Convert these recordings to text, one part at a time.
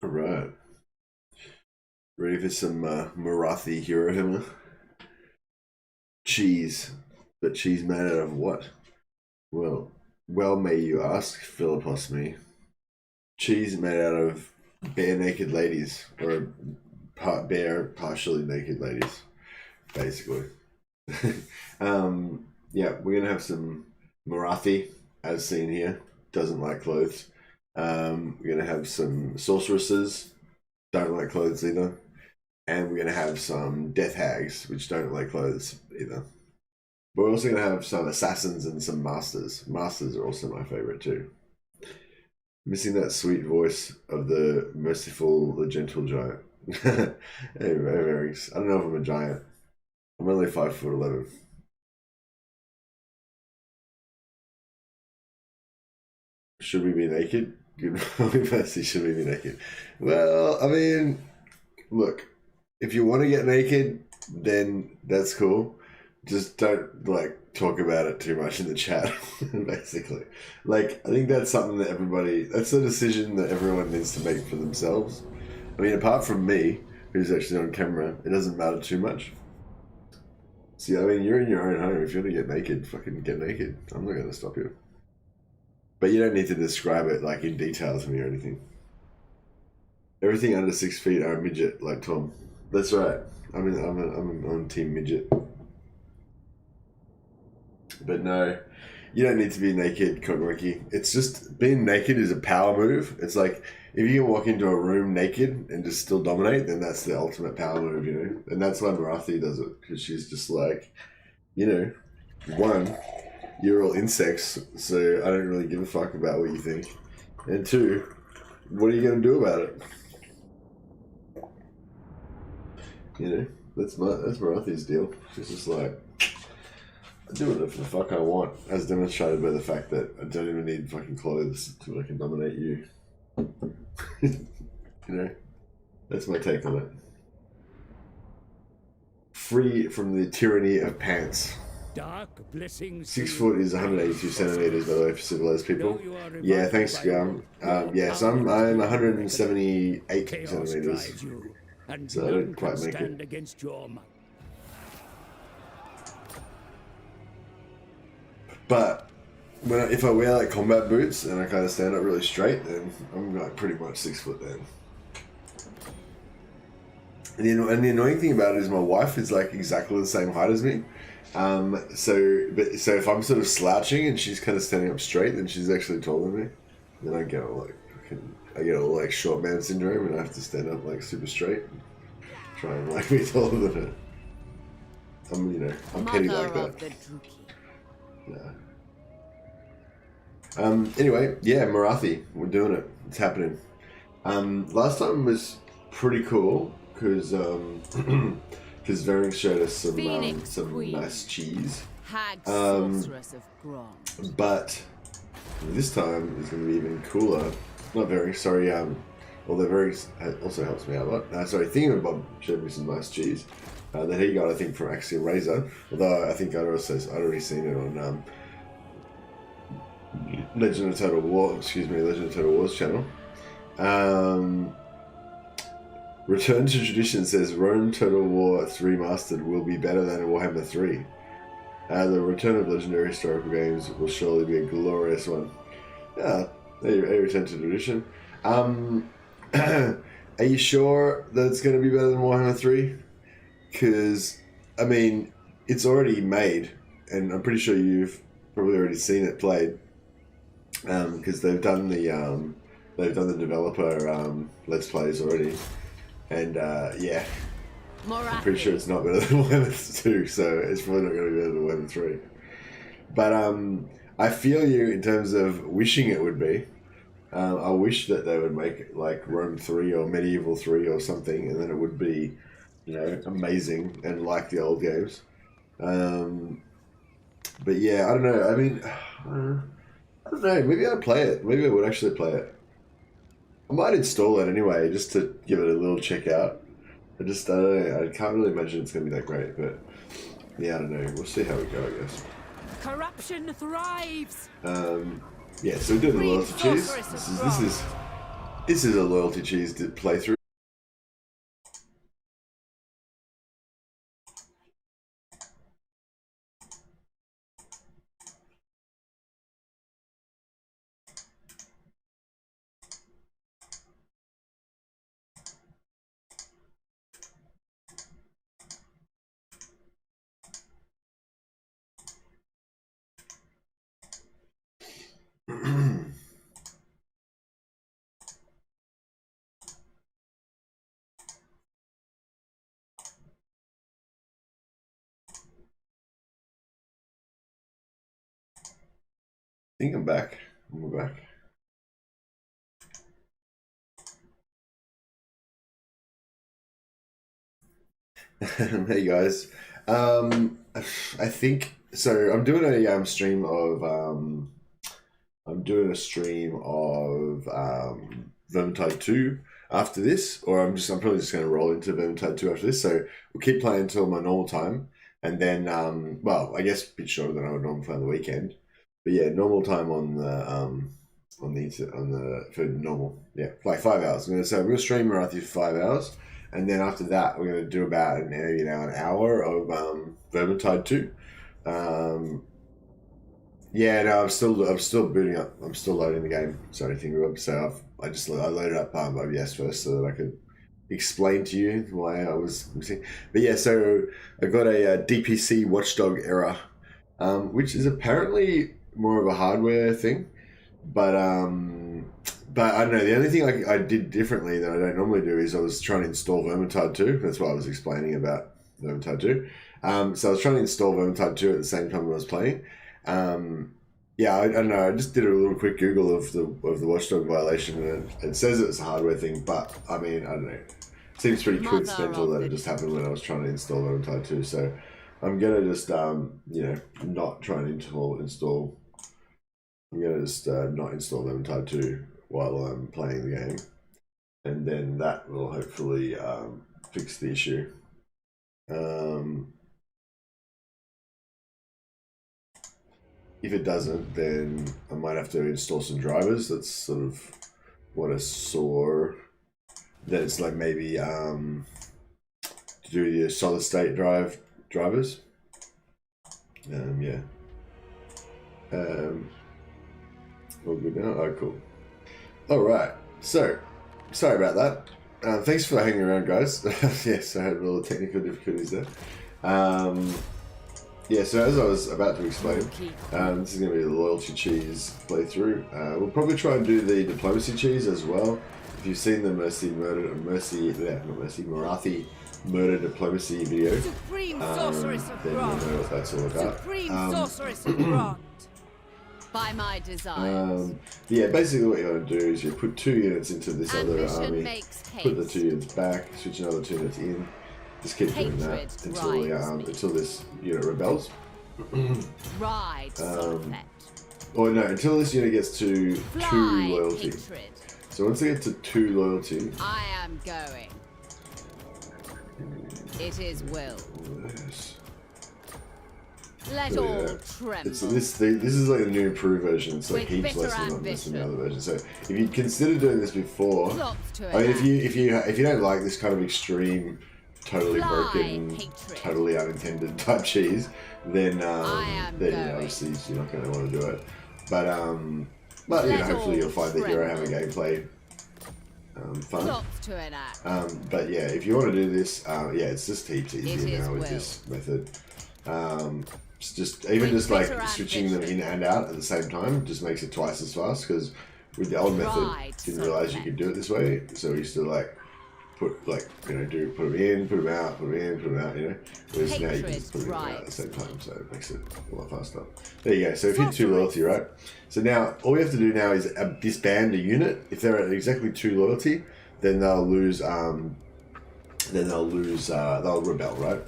Alright. Ready for some Marathi hero hammer? Cheese. But cheese made out of what? Well may you ask, Philippos me. Cheese made out of bare naked ladies. Or bare, partially naked ladies. Basically. Yeah, we're gonna have some Morathi, as seen here. Doesn't like clothes. We're gonna have some sorceresses, don't like clothes either, and we're gonna have some death hags, which don't like clothes either. But we're also gonna have some assassins and some masters. Masters are also my favorite too. Missing that sweet voice of the merciful, the gentle giant. Hey, I don't know if I'm a giant. I'm only 5'11". Should we be naked? Good morning, Percy. Should we be naked? Well, I mean, look, if you want to get naked, then that's cool. Just don't talk about it too much in the chat. Basically, I think that's something that that's a decision that everyone needs to make for themselves. I mean, apart from me, who's actually on camera, it doesn't matter too much. See, I mean, you're in your own home. If you want to get naked, fucking get naked. I'm not going to stop you. But you don't need to describe it in detail to me or anything. Everything under 6 feet are a midget, like Tom. That's right. I'm on team midget. But no, you don't need to be naked, Kogoriki. It's just being naked is a power move. It's like if you can walk into a room naked and just still dominate, then that's the ultimate power move, you know. And that's why Marathi does it, because she's just one, you're all insects, so I don't really give a fuck about what you think. And two, what are you going to do about it? You know, that's Marathi's deal. She's just like, I do whatever the fuck I want, as demonstrated by the fact that I don't even need fucking clothes to dominate you. You know, that's my take on it. Free from the tyranny of pants. Dark blessings. 6 foot is 182 centimeters, by the way, for civilized people. Yeah, thanks, Gum. Yes, I'm 178 centimeters, so I don't quite make it. Against your But if I wear combat boots and I kind of stand up really straight, then I'm pretty much 6 foot then. And the annoying thing about it is my wife is exactly the same height as me. So if I'm sort of slouching and she's kind of standing up straight, then she's actually taller than me. Then I get all short man syndrome, and I have to stand up super straight, and try and be taller than her. I'm petty like that. Yeah. Anyway, yeah, Marathi, we're doing it. It's happening. Last time was pretty cool because Vering showed us some nice cheese. But this time is going to be even cooler. Not Vering, sorry. Although Vering also helps me out a lot. Sorry, Thingymbob showed me some nice cheese that he got, I think, from Axiom Razor. Although I think I'd already seen it on Legend of Total War's channel. Return to Tradition says Rome Total War 3 Remastered will be better than Warhammer 3. The return of legendary historical games will surely be a glorious one. Yeah, they return to tradition. Are you sure that it's going to be better than Warhammer 3? Because, I mean, it's already made, and I'm pretty sure you've probably already seen it played. Because they've done the developer let's plays already, and yeah, I'm pretty sure it's not better than Warhammer 2, so it's probably not going to be better than Warhammer 3. But I feel you in terms of wishing it would be. I wish that they would make it like Rome 3 or Medieval 3 or something, and then it would be, amazing and like the old games. But yeah, I don't know. I mean, I don't know. Maybe I'd play it. Maybe I would actually play it. I might install it anyway, just to give it a little check out. I don't know. I can't really imagine it's going to be that great, but yeah, I don't know. We'll see how we go, I guess. Corruption thrives. Yeah, so we're doing the loyalty cheese. This is This is a loyalty cheese playthrough. I think I'm back. We're back. Hey guys. I think so. I'm doing a stream of Vermintide 2 after this, or I'm probably just going to roll into Vermintide 2 after this. So we'll keep playing until my normal time, and then well, I guess a bit shorter than I would normally play on the weekend. But yeah, normal time on the for normal, yeah, like 5 hours. I'm gonna stream Marathi for 5 hours, and then after that we're gonna do about an hour of Vermintide 2. Yeah, no, I'm still booting up. I'm still loading the game. Sorry, Thingymbob. So I loaded up AEST first so that I could explain to you why I was missing. But yeah, so I got a DPC watchdog error, which is apparently more of a hardware thing. But I don't know. The only thing I did differently that I don't normally do is I was trying to install Vermintide 2. That's why I was explaining about Vermintide 2. So I was trying to install Vermintide 2 at the same time I was playing. Yeah, I don't know. I just did a little quick Google of the watchdog violation, and it says it's a hardware thing. But I mean, I don't know. It seems pretty coincidental that it just happened when I was trying to install Vermintide 2. So I'm gonna just not try and install. I'm gonna just not install Vermintide 2 while I'm playing the game, and then that will hopefully fix the issue. If it doesn't, then I might have to install some drivers. That's sort of what I saw. That it's like maybe to do the solid state drivers. Yeah. All good now? Oh, cool. All right. So, sorry about that. Thanks for hanging around, guys. Yes, I had a little technical difficulties there. Yeah, so as I was about to explain, this is going to be the loyalty cheese playthrough. We'll probably try and do the diplomacy cheese as well. If you've seen the Marathi murder diplomacy video, Supreme Sorceress of then you'll Bronze. know what that's all about. Supreme Sorceress of Bronze. By my desires. Yeah, basically what you want to do is you put 2 units into this other army, put the 2 units back, switch another 2 units in. Just keep doing that until this unit rebels. Or no, until this unit gets to 2 loyalty. So once they get to 2 loyalty, I am going. It is will. Yes. Let all tremble. This is like a new improved version. It's like heaps less than the other version. So if you consider doing this before, I mean, if you don't like this kind of extreme, totally broken, totally unintended type cheese, then obviously you're not going to want to do it. But hopefully you'll find that Warhammer gameplay fun. But yeah, if you want to do this, it's just heaps easier now with this method. Just like switching them in and out at the same time just makes it twice as fast, because with the old method didn't realize you could do it this way, so we used to like put them in, put them out, put them in, put them out, whereas now you can just put them out at the same time, so it makes it a lot faster. There you go. So if you hit 2 loyalty, right? So now all we have to do now is disband a unit. If they're at exactly 2 loyalty, then they'll lose they'll rebel, right?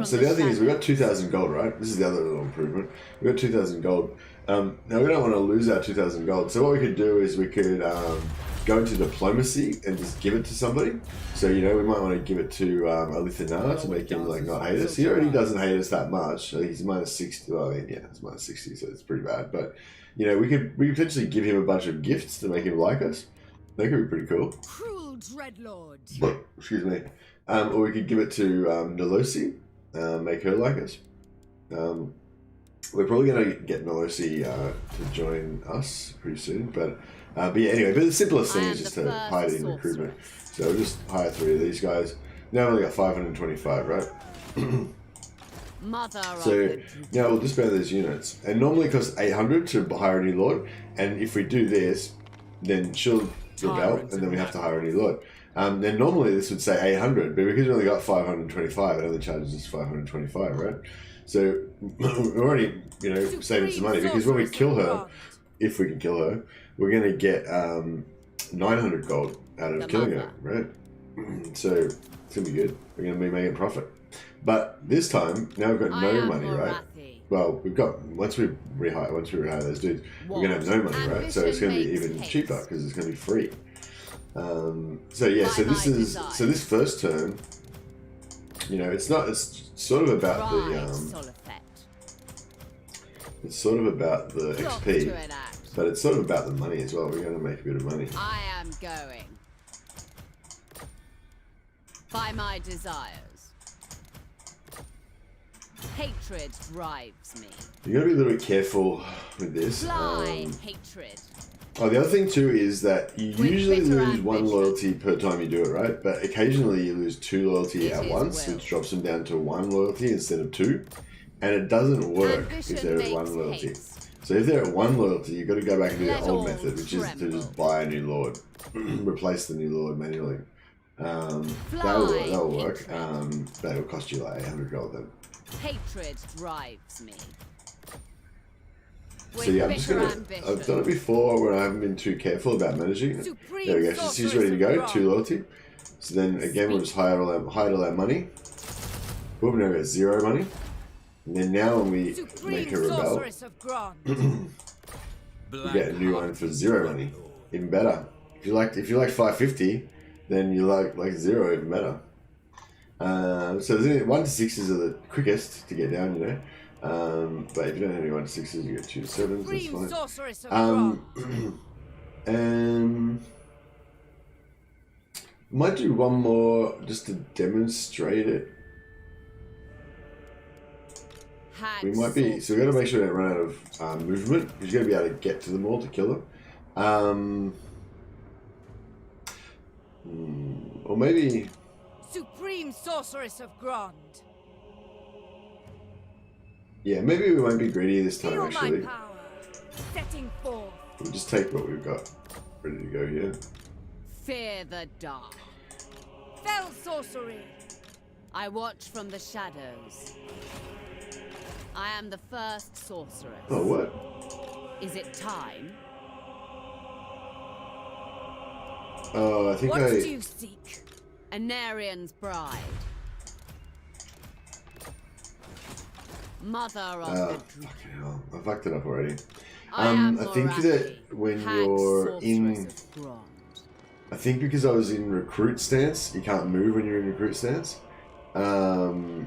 So the other thing is we got 2,000 gold, right? This is the other little improvement. We got 2,000 gold. Now we don't want to lose our 2,000 gold. So what we could do is we could go into diplomacy and just give it to somebody. So we might want to give it to Alithana to make him not hate us. He already doesn't hate us that much. He's minus 60. Well, I mean, yeah, it's minus 60, so it's pretty bad. But we could potentially give him a bunch of gifts to make him like us. That could be pretty cool. Cruel dreadlord. Excuse me. Or we could give it to Nolosi, make her like us. We're probably going to get Nolosi to join us pretty soon, but yeah, anyway. But the simplest thing is just to hide it in recruitment. So we'll just hire 3 of these guys. Now we've only got 525, right? So now we'll disband these units, and normally it costs 800 to hire a new lord. And if we do this, then she'll rebel, and then we have to hire a new lord. Then normally this would say 800, but because we only got 525, it only charges us 525, right? So we're already, saving some money, because when we kill her, if we can kill her, we're going to get 900 gold out of killing her, right? So it's going to be good. We're going to be making profit. But this time, now we've got no money, right? Well, we've got, once we rehire those dudes, we're going to have no money, right? So it's going to be even cheaper, because it's going to be free. So yeah, so this first turn, it's sort of about it's sort of about the XP, but it's sort of about the money as well. We're going to make a bit of money. I am going by my desires. Hatred drives me. You got to be a little bit careful with this. Hatred. Oh, the other thing too is that you usually lose 1 loyalty per time you do it, right? But occasionally you lose 2 loyalty at once, which drops them down to 1 loyalty instead of 2. And it doesn't work if they're at 1 loyalty. So if they're at 1 loyalty, you've got to go back and do the old method, which is to just buy a new lord. Replace the new lord manually. That'll work. But it'll cost you like 800 gold then. Hatred drives me. So yeah, I've done it before where I haven't been too careful about managing it. There we go, she's ready to go, 2 loyalty. So then again, we'll just hide all our money. Boom, now we've got 0 money. And then now when we make her rebel, we get a new one for 0 money. Even better. If you like 550, then you like 0, even better. So there's 1 to 6s are the quickest to get down, but if you don't have any 1 to 6s, you get 2 to 7s. That's fine. And might do one more just to demonstrate it. We might be, so we got to make sure we don't run out of movement, because you got to be able to get to them all to kill them. Or maybe Supreme Sorceress of Grond. Yeah, maybe we won't be greedy this time, actually. Setting forth. We'll just take what we've got ready to go here. Fear the dark. Fell sorcery. I watch from the shadows. I am the first sorceress. Oh, what? Is it time? I think what do you seek? Anarian's bride. Mother of the fucking hell. I fucked it up already. I think that when you're in... I think because I was in recruit stance, you can't move when you're in recruit stance. No,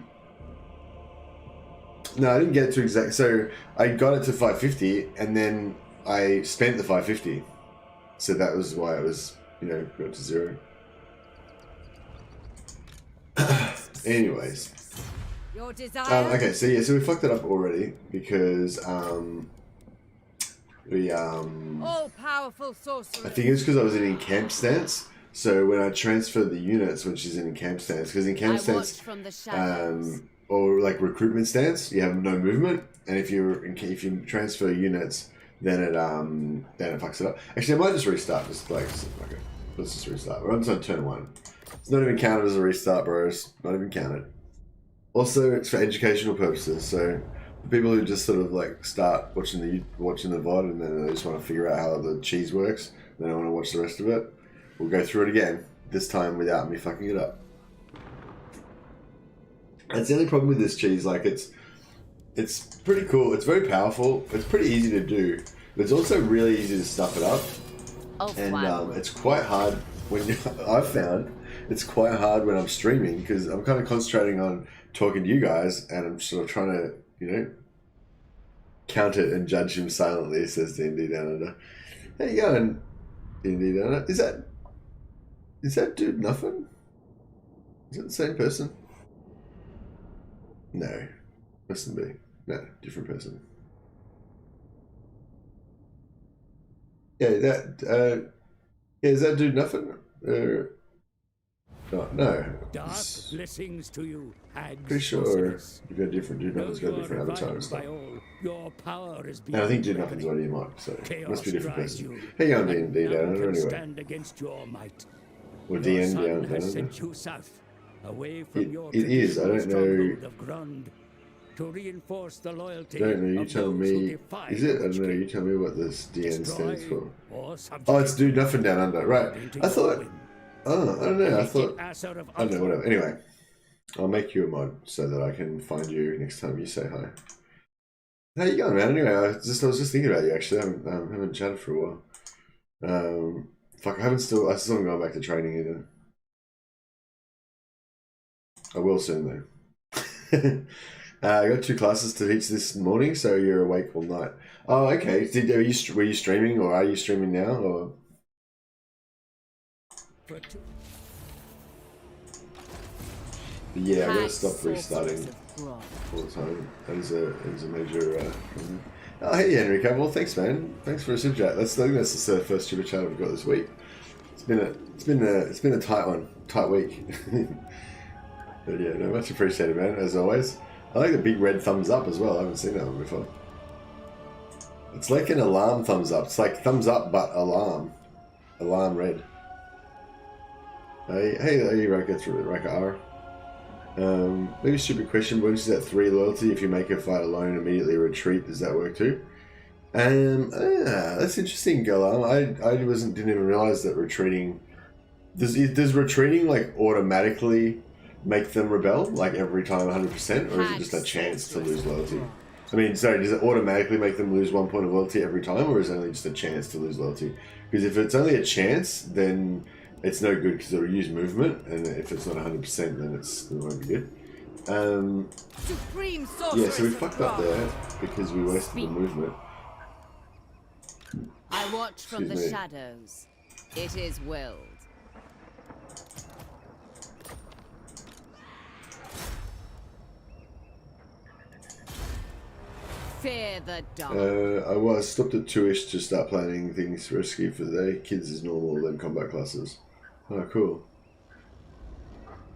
I didn't get it to exact... So, I got it to 550, and then I spent the 550. So that was why it was, got to 0. Anyways. Your desire. Okay, so we fucked it up already because we all powerful sorcerer. I think it's because I was in encamp stance. So when I transfer the units when she's in encamp stance, because in camp stance or like recruitment stance, you have no movement, and if you transfer units, then it fucks it up. Actually, I might just restart. Okay, let's just restart. We're on turn 1. It's not even counted as a restart, bros. Not even counted. Also, it's for educational purposes. So, the people who just sort of like start watching the VOD and then they just want to figure out how the cheese works, they don't want to watch the rest of it. We'll go through it again. This time without me fucking it up. That's the only problem with this cheese. Like it's pretty cool. It's very powerful. It's pretty easy to do, but it's also really easy to stuff it up. Oh, and wow. It's quite hard when I've found it's quite hard when I'm streaming because I'm kind of concentrating on talking to you guys and I'm sort of trying to, count it and judge him silently, says D&D Down Under. How you going? Indeed, Anna. Is that dude nothing? Is it the same person? No. Mustn't be. No, different person. Yeah, is that dude nothing? No. Dark blessings to you, hags. Pretty sure sorceress. you've got different dude nothing's got a different avatar and stuff. Your power is And I think dude beyond nothing's already marked, so it must be a different drives person. you, Hey, you on and D&D none down can anyway. stand against your might. Or Your D&D son down has there. sent you south, away from your It is, I don't traditional know. stronghold of Grund, to reinforce the loyalty Don't know, you of tell those who me. defy Is it? I the don't know, witch you tell me what this DN Destroy stands for. or Oh, it's subjugate do nothing down under. Right. according to I your thought. whim. Oh, I don't know. I Naked thought. asser of I don't know, Ultron. whatever. Anyway, I'll make you a mod so that I can find you next time you say hi. How you going, man? Anyway, I was just thinking about you actually. I haven't chatted for a while. Fuck, I still haven't gone back to training either. I will soon though. I got 2 classes to teach this morning, so you're awake all night. Oh, okay. Were you streaming, or are you streaming now, or? Yeah, I gotta stop restarting all the time. That is a major. Oh, hey Enrico. Well, thanks, man. Thanks for a super chat. I think that's the first super chat I've got this week. It's been a tight week. But yeah, no, much appreciated, man. As always. I like the big red thumbs up as well. I haven't seen that one before. It's like an alarm thumbs up. It's like thumbs up but alarm. Alarm red. Hey, Raka R. Maybe a stupid question. Bonuses at 3 loyalty. If you make a fight alone, immediately retreat. Does that work too? That's interesting, Galam. I didn't even realize that retreating. Does retreating like automatically make them rebel like every time 100%, or is it just a chance to lose loyalty? I mean, sorry, does it automatically make them lose 1 point of loyalty every time, or is it only just a chance to lose loyalty? Because if it's only a chance, then it's no good because it'll use movement, and if it's not 100%, then it won't be good. Yeah, so we fucked up there because we wasted the movement. I watch from the shadows. It is willed. Fear the dark. I was stopped at 2ish to start planning things risky for the day. Kids is normal, then combat classes. Oh, cool.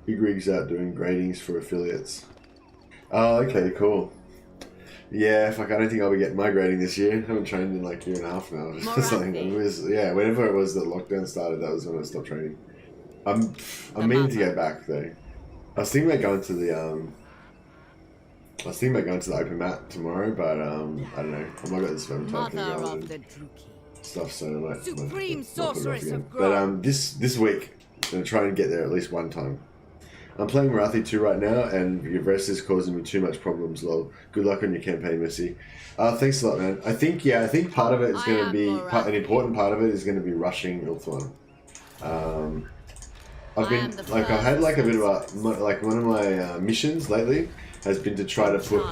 Big Rig's out doing gradings for affiliates. Oh, okay, cool. Yeah, fuck, I don't think I'll be getting my grading this year. I haven't trained in like a year and a half now. Yeah, whenever it was that lockdown started, that was when I stopped training. I'm meaning to go back though. I was thinking about going to the open mat tomorrow, but I don't know. I've not got this Valentine thing going and stuff, so I might Supreme put it off sorceress again. of But this week, I'm gonna try and get there at least one time. I'm playing Marathi 2 right now, and your rest is causing me too much problems, lol. Good luck on your campaign, Missy. Thanks a lot, man. I think part of it is going to be, an important part of it is going to be rushing Ulthuan. I've had like a bit of one of my missions lately has been to try to put,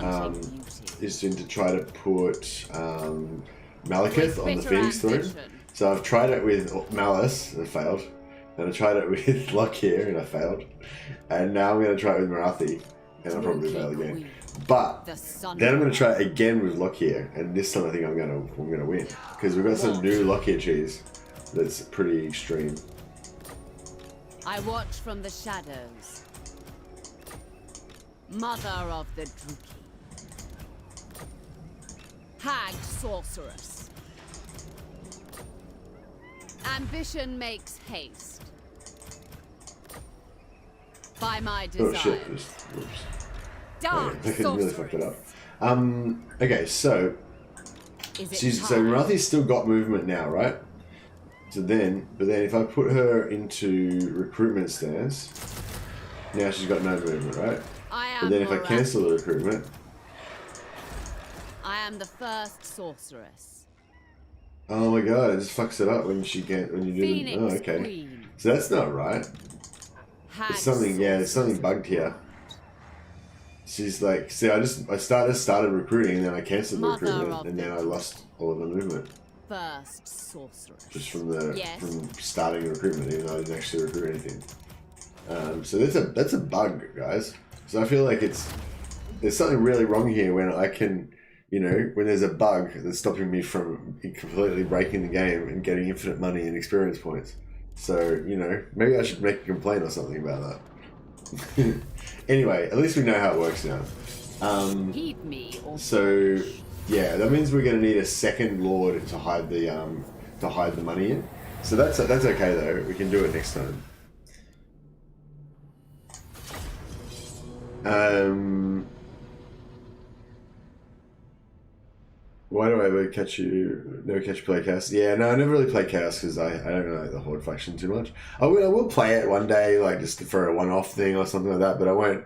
Malekith on the Phoenix Throne. So I've tried it with Malice, and it failed. And I tried it with Lockyer, and I failed. And now I'm going to try it with Marathi, and I'll probably fail again. But then I'm going to try it again with Lockyer, and this time I think I'm going to win, because we've got some new Lockyer cheese that's pretty extreme. I watch from the shadows. Mother of the Druchii. Hag sorceress. Ambition makes haste. By my desire. Oh shit, whoops. Dark I really fucked it up. sorceress. Okay, so Marathi's still got movement now, right? But then if I put her into recruitment stance, now she's got no movement, right? But then if I cancel the recruitment, I am the first sorceress. oh my god, it just fucks it up when you do the, oh okay. Queen. So that's not right. There's something bugged here. She's like, see, I started recruiting, and then I cancelled the recruitment, and then I lost all of the movement. first sorceress. Just from the Yes. from starting recruitment, even though I didn't actually recruit anything. So that's a bug, guys. So I feel like there's something really wrong here when I can, you know, when there's a bug that's stopping me from completely breaking the game and getting infinite money and experience points. So, you know, maybe I should make a complaint or something about that. Anyway, at least we know how it works now. Heed me or So yeah, that means we're going to need a second lord to hide the money in. So that's okay though. We can do it next time. Why do I ever never catch play chaos? Yeah, no, I never really play chaos because I don't really like the horde faction too much. I will play it one day, like just for a one-off thing or something like that, but I won't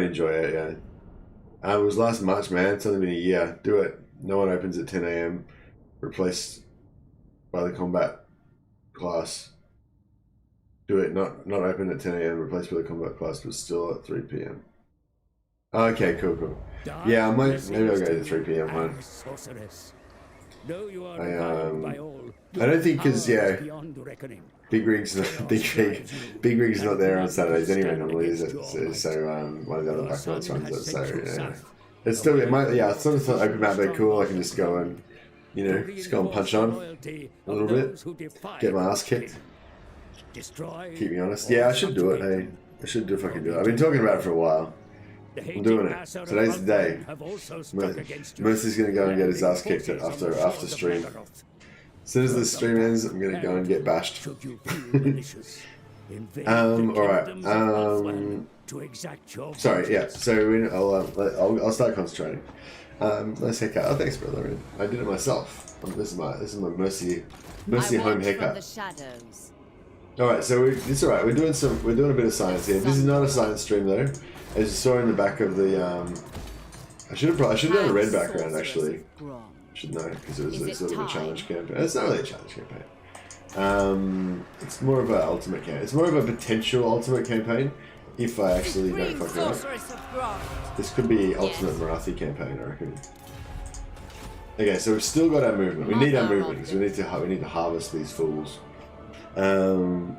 enjoy it. Yeah, it was last March, man. It's only been a year. Do it. No one opens at 10 a.m. Replaced by the combat class. Do it. Not open at 10 a.m. Replaced by the combat class, but still at 3 p.m. Okay, cool. Yeah, I might. Maybe I'll go to the 3 p.m. one. I don't think because Big Rig's not there on Saturdays anyway. Normally, is it? So one of the other backgrounds runs it. So yeah, it's still it's sort of open map, but cool. I can just go and just go and punch on a little bit, get my ass kicked. Keep me honest. Yeah, I should do it. Hey, I should do if I can do it. I've been talking about it for a while. I'm doing it. Today's the day. Mercy's going to go and get his ass kicked after stream. As soon as the stream ends, I'm going to go and get bashed. Alright. Sorry, yeah. So I'll start concentrating. Let's haircut. Oh, thanks, brother. I did it myself. This is my Mercy home haircut. Alright, so it's alright. We're doing a bit of science here. This is not a science stream though. As you saw in the back of the, I should have done a red background actually. Should know because it was sort of a challenge campaign. It's not really a challenge campaign. It's more of an ultimate campaign. It's more of a potential ultimate campaign if I actually don't fuck it up. This could be ultimate Marathi campaign, I reckon. Okay, so we've still got our movement. We need our movement because we need to harvest these fools. We'll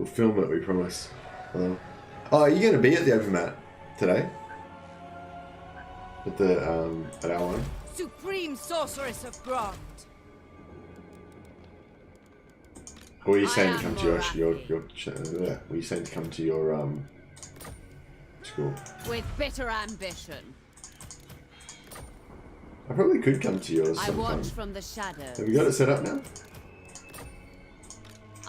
film it. We promise. Hello. Oh, are you going to be at the open mat today? At our one? Supreme Sorceress of Grond. Or were you saying to come to were you saying to come to your school? With bitter ambition. I probably could come to yours sometime. I watch from the shadows. Have you got it set up now?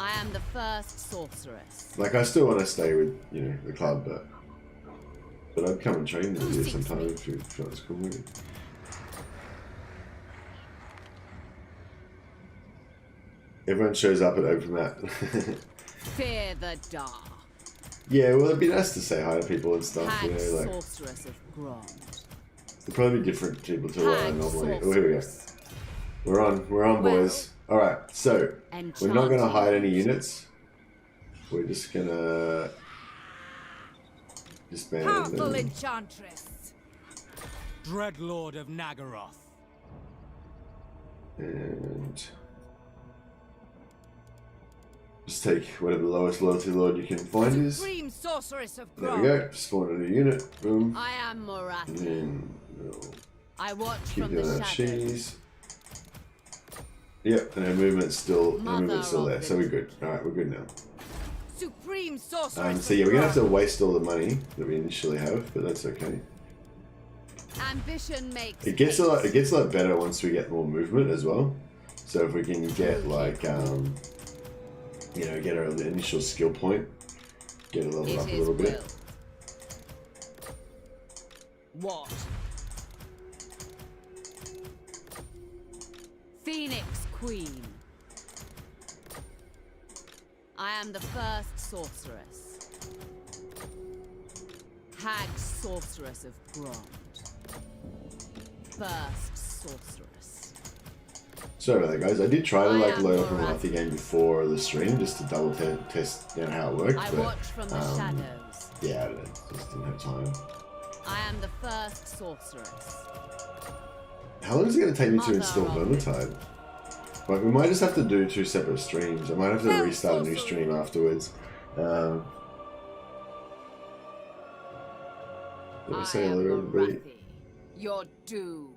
I am the first sorceress. Like, I still want to stay with, the club, but I'd come and train with you sometime if you felt it's cool with you. Everyone shows up at open mat. Fear the dark. Yeah, well, it'd be nice to say hi to people and stuff, like... Sorceress of Grond. There'll probably be different people to what I normally... Oh, here we go. We're on, boys. Alright, so, we're not going to hide any units. We're just going to disband them. Powerful enchantress. Dreadlord of Nagaroth. And just take whatever the lowest loyalty lord you can find is. Supreme Sorceress of There we go. Spawn a new unit. Boom. I am Morathi. And then we'll I watch keep from the doing our shadows. cheese. Yep, and our movement's still there, so we're good. Alright, we're good now. Supreme Sorceress. So yeah, we're gonna have to waste all the money that we initially have, but that's okay. Ambition makes It gets a lot better once we get more movement as well. So if we can get like get our initial skill point, get a level up a little bit. What? Phoenix Queen. I am the first sorceress. Hag Sorceress of Grond. First sorceress. Sorry about that, guys. I did try to load up a Marathi game before the stream just to double test how it worked. I watch from the shadows. Yeah, I don't know. Just didn't have time. I am the first sorceress. How long is it going to take me to Mother install of Vermintide? Like, we might just have to do 2 separate streams. I might have to Fell restart a new sorcery. stream afterwards. Let me I say am hello to everybody. Morathi. Your doom.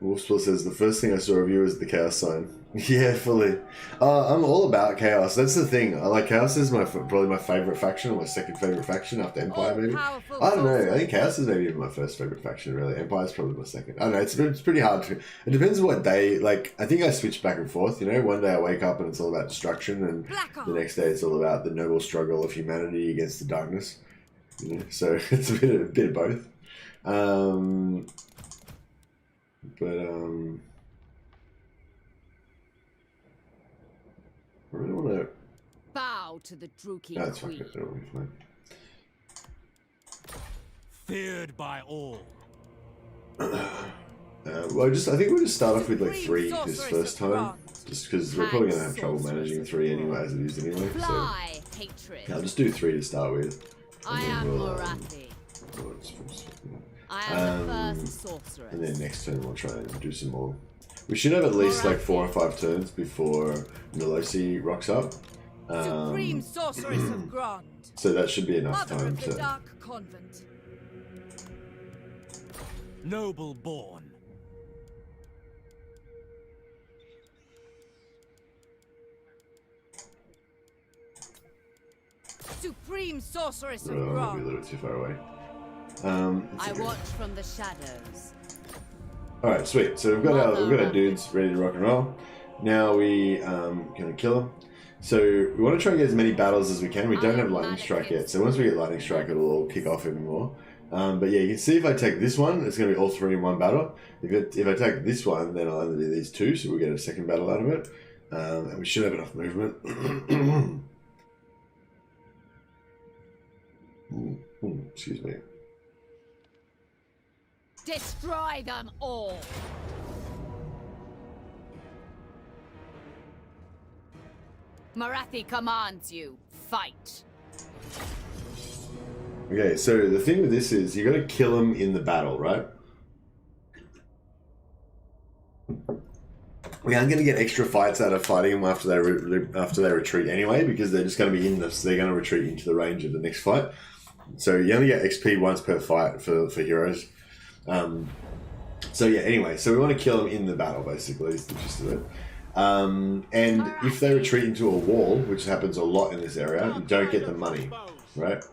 Wolfspill says, the first thing I saw of you was the Chaos sign. Yeah, fully. I'm all about Chaos. That's the thing. I like Chaos is probably my favourite faction, or my second favourite faction after Empire, maybe. All-powerful I don't know. I sorcery. think Chaos is maybe even my first favourite faction, really. Empire's probably my second. I don't know. It's pretty hard to... It depends what day... Like, I think I switch back and forth, you know? One day I wake up and it's all about destruction, and Black the Arts. next day it's all about the noble struggle of humanity against the darkness. You know? So it's a bit of both. I really want to... Bow to the Druchii No, it's fine. queen. It'll be fine. Feared by all. Well, I think we'll just start off with like 3 this first time. Just because we're probably going to have trouble managing 3 anyway, as it is anyway. So Fly, hatred. yeah, I'll just do 3 to start with. I then am we'll, Morathi. Oh, it's supposed to- I am the Um, first sorceress. And then next turn we'll try and do some more. We should have at least like 4 or 5 turns before Nilosi rocks up. Supreme Sorceress of Grond, So that should be enough Mother time of the to... Dark Convent. Noble born. Supreme Sorceress of Oh, might be a Grond. little too far away. It's I okay. watch from the shadows. Alright, sweet. So we've got our dudes ready to rock and roll. Now we gonna kill them. So we want to try and get as many battles as we can. We don't have lightning strike yet, so once we get lightning strike, it'll all kick off even more. But yeah, you can see if I take this one, it's going to be all 3 in one battle. If I take this one, then I'll only do these 2, so we'll get a second battle out of it. And we should have enough movement. Excuse me. Destroy them all. Marathi commands you. Fight. Okay, so the thing with this is you got to kill them in the battle, right? We aren't going to get extra fights out of fighting them after they retreat anyway, because they're just going to be in this. They're going to retreat into the range of the next fight. So you only get XP once per fight for heroes. So yeah, anyway, so we want to kill them in the battle, basically, is the gist of it. And if they retreat into a wall, which happens a lot in this area, you don't get the money, right?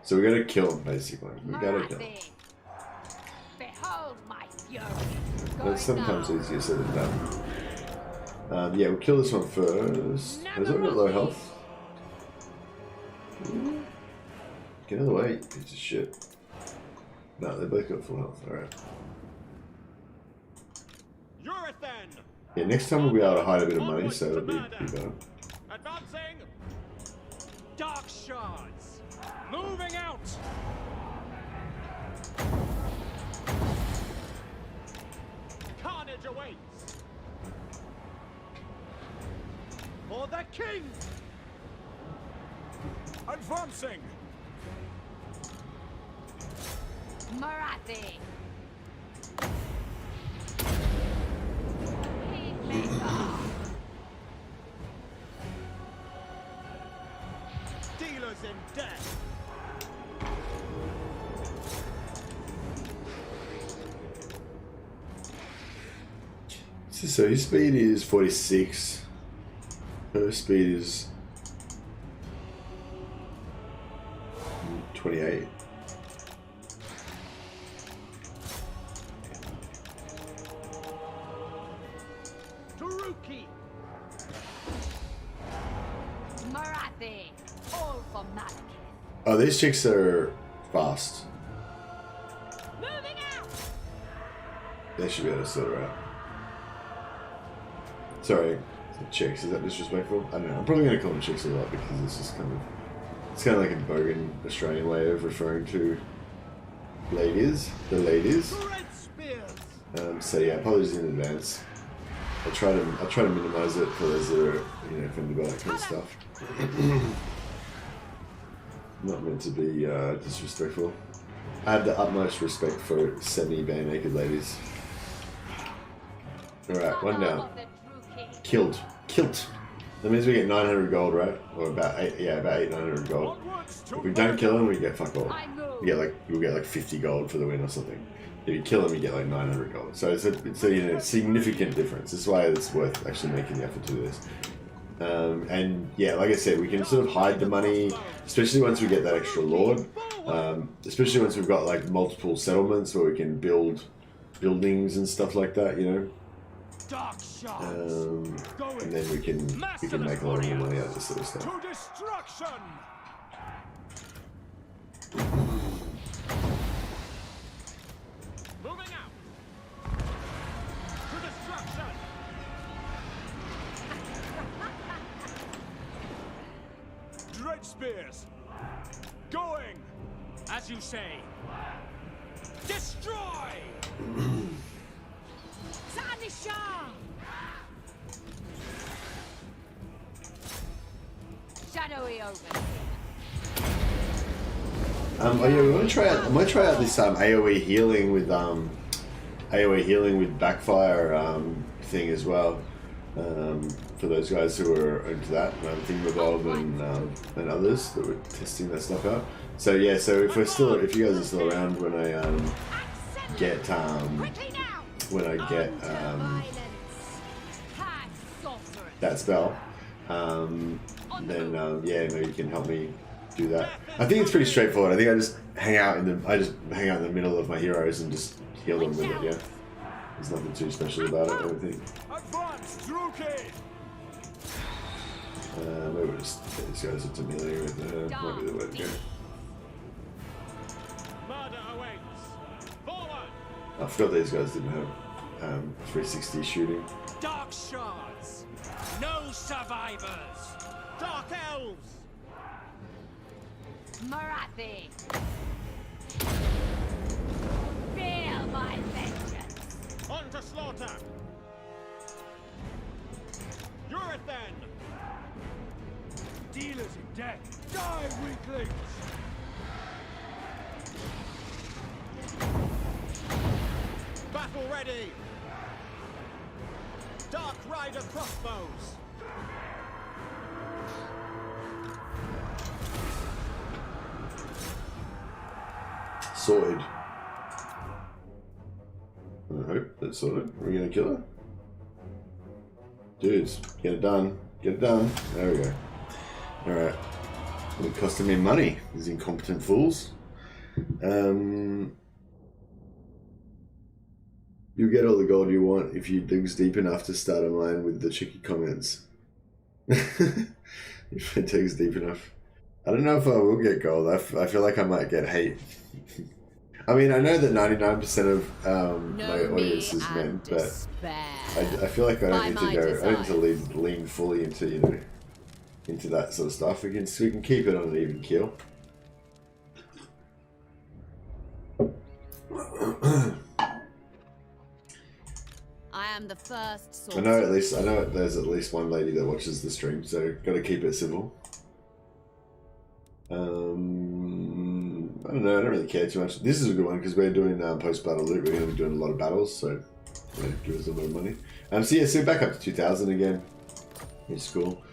So we got to kill them, basically. We got to kill them. Behold my fury. That's sometimes easier said than done. Yeah, we'll kill this one first. Has it got low health? Get out of the way, piece of shit. No, they both got full health. Alright. Yeah, next time we'll be able to hide a bit of money, so it'll be better. Advancing. Dark shards. Moving out. Carnage awaits. For the king. Advancing. Marathi. Dealers in death. So his speed is 46. Her speed is 28. Druchii. Marathi. All for Marathi. Oh, these chicks are fast. Moving out. They should be able to sort her out. Sorry, chicks, is that disrespectful? I don't know. I'm probably going to call them chicks a lot because it's just kind of... It's kind of like a bogan Australian way of referring to ladies. The ladies. Red spears. So yeah, apologies in advance. I'll try to minimize it for those that are, you know, offended by that kind of stuff. Not meant to be disrespectful. I have the utmost respect for semi-bare naked ladies. Alright, one down. Killed. Kilt. That means we get 900 gold, right? Or about 800 gold. If we don't kill him, we get fuck all. We'll get like 50 gold for the win or something. If you kill him, you get like 900 gold. So it's a significant difference. That's why it's worth actually making the effort to do this. And yeah, like I said, we can sort of hide the money, especially once we get that extra lord. Especially once we've got like multiple settlements where we can build buildings and stuff like that, you know. And then we can make a lot more money out of this sort of stuff. To destruction! Moving out! To destruction! Dread spears! Going! As you say! Destroy! Shadowy over. Oh yeah, we want to try out. I might try out this AOE healing with backfire thing as well. For those guys who are into that, Thingymbob and others that were testing that stuff out. So yeah, so if you guys are still around when I get that spell, then yeah, maybe you can help me do that. I think it's pretty straightforward. I think I just hang out in the middle of my heroes and just heal them with it. Yeah, there's nothing too special about it. I don't think. Advance, Druchii! Maybe we'll just get these guys into melee with might be the way to go. Murder awaits! Forward! I forgot these guys didn't have 360 shooting. Dark shards! No survivors! Dark elves! Marathi. Feel my vengeance. On to slaughter! Urathan! Dealers in death! Die, weaklings! Battle ready! Dark Rider crossbows! Sorted. I hope that's sorted. Are we gonna kill her? Dudes, get it done. Get it done. There we go. Alright. It costing me money, these incompetent fools. You get all the gold you want if you dig deep enough to start a mine with the tricky comments. If it digs deep enough. I don't know if I will get gold. I feel like I might get hate. I mean, I know that 99% of my audience is men, but I feel like I don't need to go. I don't need to lean fully into into that sort of stuff. We can keep it on an even keel. I am the first source. I know there's at least one lady that watches the stream, so got to keep it civil. I don't know. I don't really care too much. This is a good one because we're doing post-battle loot. We're going to be doing a lot of battles, so give us a bit of money. So yeah, so back up to 2,000 again. It's cool.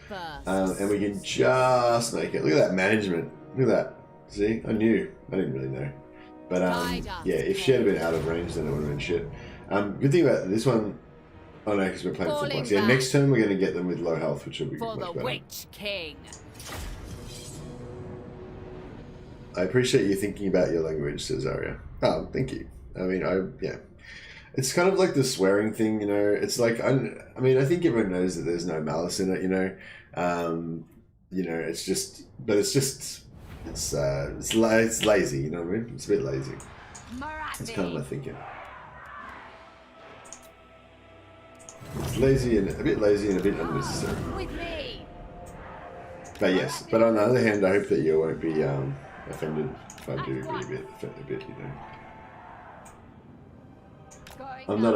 And we can just make it. Look at that management. Look at that. See, I knew. I didn't really know, but yeah, if she had been out of range, then it would have been shit. Good thing about this one. Oh no, because we're playing full blocks. Yeah, next turn we're going to get them with low health, which will be much better. Witch King. I appreciate you thinking about your language, says Arya. Oh, thank you. I mean, yeah. It's kind of like the swearing thing, you know. It's like, I mean, I think everyone knows that there's no malice in it, you know. It's just, but it's just, it's lazy, you know what I mean? It's a bit lazy. Marathi. That's kind of my thinking. It's lazy and a bit lazy and a bit unnecessary. With me. But yes, but on the other hand, I hope that you won't be offended if I do be a bit, you know. I'm not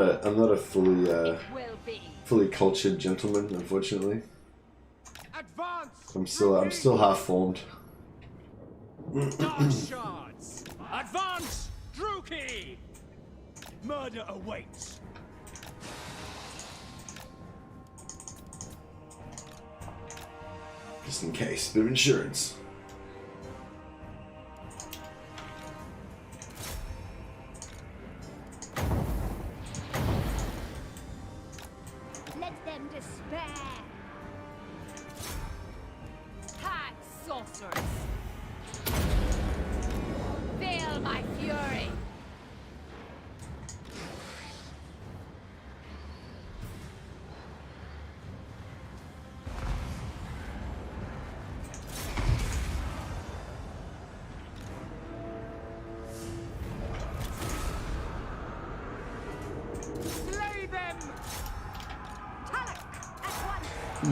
a fully cultured gentleman, unfortunately. I'm still half formed. Dark shards! Advance! Druchii! Murder awaits. Just in case, bit of insurance. Let them despair. Hot sorceress. Feel my fury. Slay them!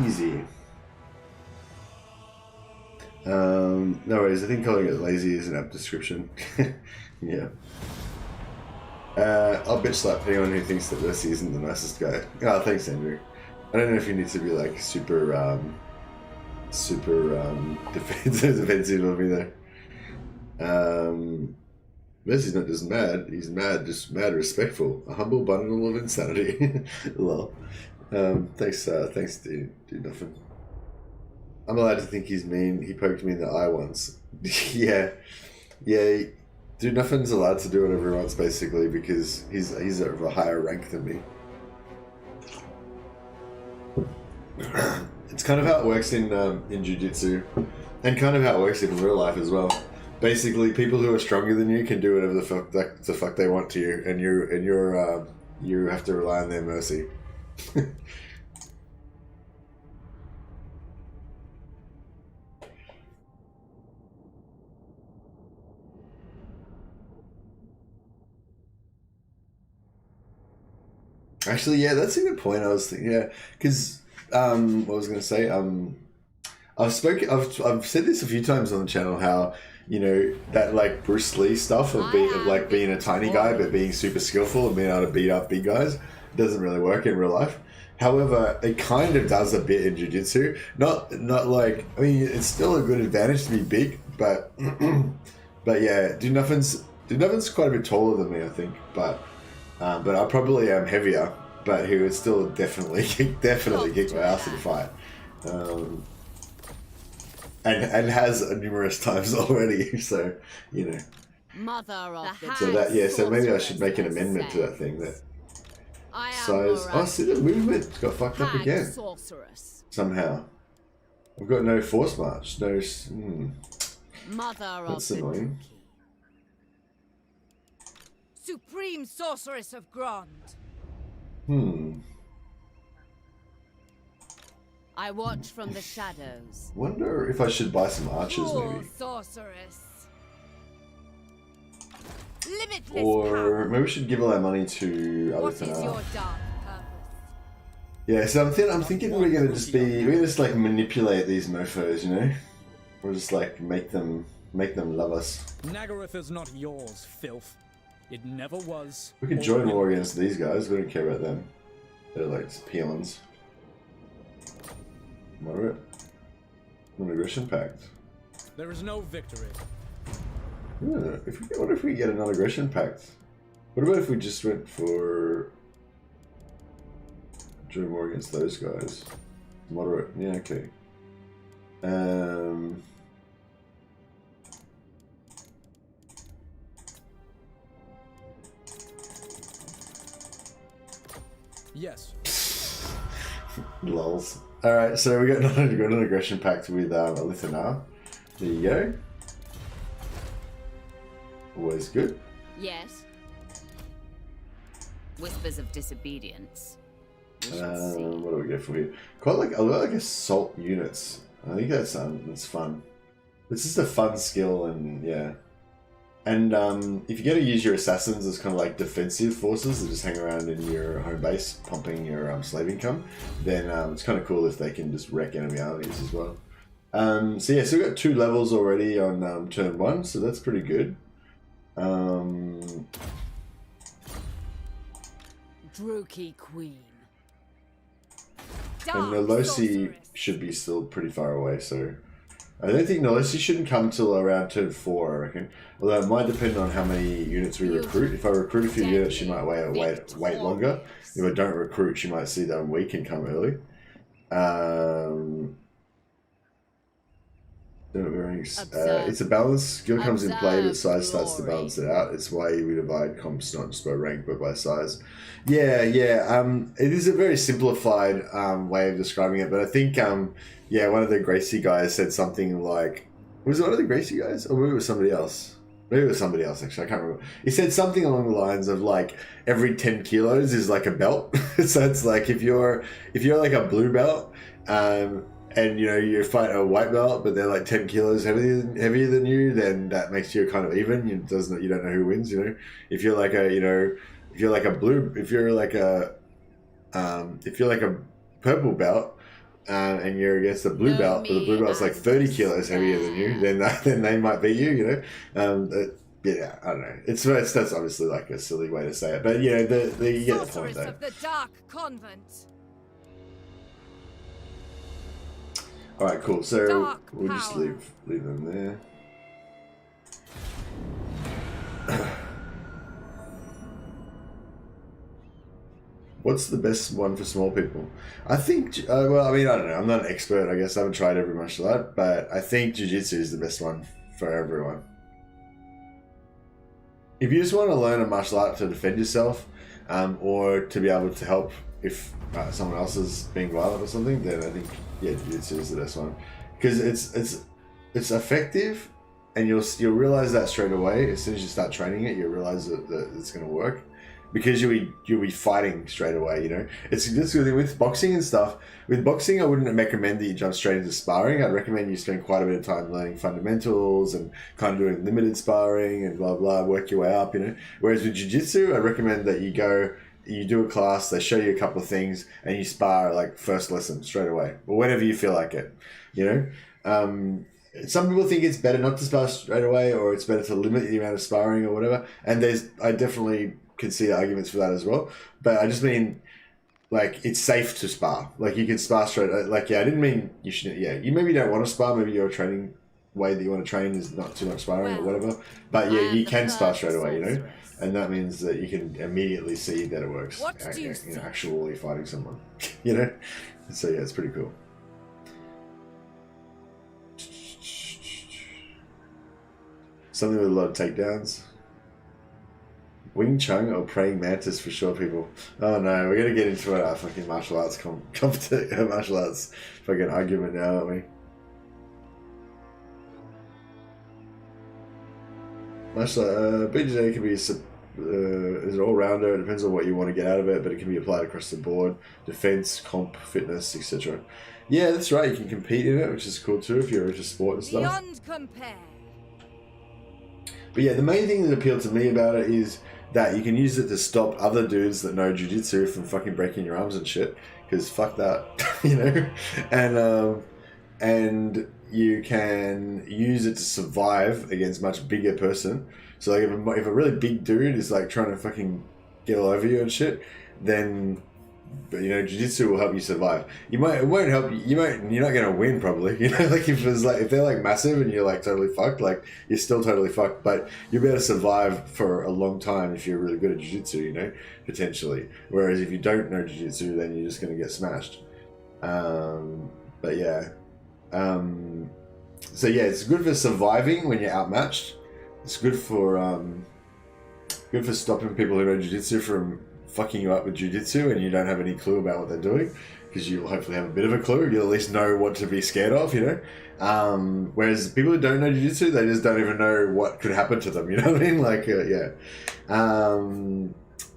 Easy. No worries, I think calling it lazy is an apt description. Yeah. I'll bitch slap anyone who thinks that Mercy isn't the nicest guy. Oh, thanks, Andrew. I don't know if you need to be like super defensive of me there. Mercy's not just mad, he's mad, just mad respectful. A humble bundle of insanity. Lol. Thanks, dude nothing. I'm allowed to think he's mean. He poked me in the eye once. yeah. Dude nothing's allowed to do whatever he wants basically because he's of a higher rank than me. It's kind of how it works in jiu-jitsu, and kind of how it works in real life as well. Basically, people who are stronger than you can do whatever the fuck they want to you, and you have to rely on their mercy. Actually, yeah, that's a good point. I was thinking, yeah, because what was I going to say? I've said this a few times on the channel. How that like Bruce Lee stuff of being a tiny guy but being super skillful and being able to beat up big guys doesn't really work in real life. However, it kind of does a bit in jiu-jitsu. Not like, I mean, it's still a good advantage to be big, but yeah, Dude Nothing's quite a bit taller than me, I think, but I probably am heavier, but he would still definitely kick my ass in a fight. And has numerous times already, so Mother of the So that, yeah, so maybe I should make an amendment to that thing that size. Oh, see, the movement got fucked up again. Sorceress. Somehow. I've got no force march. No. Mother That's of the annoying. Supreme sorceress of Grond. I watch from the shadows. Wonder if I should buy some archers, Cruel maybe. sorceress. Limitless Or power. maybe we should give all that money to What is your Alithana. dark purpose? Yeah, so I'm thinking we're gonna just like manipulate these mofos, We'll just like make them love us. Nagaroth is not yours, filth. It never was. We could join war against these guys. We don't care about them. They're like just peons. Moderate. An aggression pact. There is no victory. What if we get an aggression pact? What about if we just went for join war against those guys? Moderate. Yeah, okay. Yes. Lols. Alright, so we got an aggression pact with Alithana. There you go. Always good. Yes. Whispers of disobedience. We shall see. What do we get for you? Quite like I like assault units. I think that's fun. It's just a fun skill, and yeah. And if you get to use your assassins as kind of like defensive forces that just hang around in your home base, pumping your slave income, then it's kind of cool if they can just wreck enemy armies as well. So yeah, so we've got 2 levels already on turn 1, so that's pretty good. Druchii Queen. And Nolosi should be still pretty far away, so I don't think Nalesi shouldn't come till around turn 4, I reckon. Although it might depend on how many units we recruit. If I recruit a few units, she might wait longer. If I don't recruit, she might see that I'm weak and come early. It's a balance. Skill comes in play, but size starts to balance it out. It's why we divide comps not just by rank, but by size. Yeah. It is a very simplified way of describing it, but I think one of the Gracie guys said something like, was it one of the Gracie guys, or maybe it was somebody else? Maybe it was somebody else, actually. I can't remember. He said something along the lines of like every 10 kilos is like a belt. So it's like if you're like a blue belt, and you fight a white belt, but they're like 10 kilos heavier than you, then that makes you kind of even. You don't know who wins. If you're like a purple belt, and you're against a blue belt, but the blue belt's like 30 kilos heavier than you, then they might beat you. Yeah, I don't know. That's obviously like a silly way to say it, but you get the point Sorceress though. of the Dark Convent. All right, cool. So Dark we'll just power. leave them there. What's the best one for small people? I think. I don't know. I'm not an expert. I guess I haven't tried every martial art, but I think jiu-jitsu is the best one for everyone. If you just want to learn a martial art to defend yourself, or to be able to help if someone else is being violent or something, then I think jiu-jitsu is the best one, because it's effective, and you'll realize that straight away as soon as you start training it. You'll realize that it's going to work, because you'll be fighting straight away. It's good with boxing and stuff. With boxing, I wouldn't recommend that you jump straight into sparring. I'd recommend you spend quite a bit of time learning fundamentals and kind of doing limited sparring and blah blah, work your way up. Whereas with jiu-jitsu, I recommend that you do a class, they show you a couple of things, and you spar like first lesson straight away, or whenever you feel like it. Some people think it's better not to spar straight away, or it's better to limit the amount of sparring or whatever. And I definitely can see arguments for that as well. But I just mean, like, it's safe to spar. Like, you can spar straight. I didn't mean you shouldn't. Yeah, you maybe don't want to spar. Maybe your training way that you want to train is not too much sparring or whatever. But yeah, you can spar straight away. And that means that you can immediately see that it works. What do you see? Actually fighting someone. So yeah, it's pretty cool. Something with a lot of takedowns. Wing Chun or praying mantis for short people. Oh no, we're gonna get into a fucking martial arts martial arts fucking argument now, aren't we? BJJ can be is an all-rounder. It depends on what you want to get out of it, but it can be applied across the board: defense, comp, fitness, etc. Yeah, that's right. You can compete in it, which is cool too if you're into sport and stuff. Beyond compare. But yeah, the main thing that appealed to me about it is that you can use it to stop other dudes that know jiu-jitsu from fucking breaking your arms and shit. Because fuck that, and you can use it to survive against much bigger person. So like if a really big dude is like trying to fucking get all over you and shit, then jiu-jitsu will help you survive. It won't help you. You're not gonna win probably. Like if they're like massive and you're like totally fucked, like you're still totally fucked. But you'll be able to survive for a long time if you're really good at jiu-jitsu, potentially. Whereas if you don't know jiu-jitsu, then you're just gonna get smashed. But yeah. So yeah, it's good for surviving when you're outmatched. It's good for stopping people who know jiu-jitsu from fucking you up with jiu-jitsu and you don't have any clue about what they're doing, because you'll hopefully have a bit of a clue. You'll at least know what to be scared of, whereas people who don't know jiu-jitsu, they just don't even know what could happen to them, you know what I mean? Like, yeah.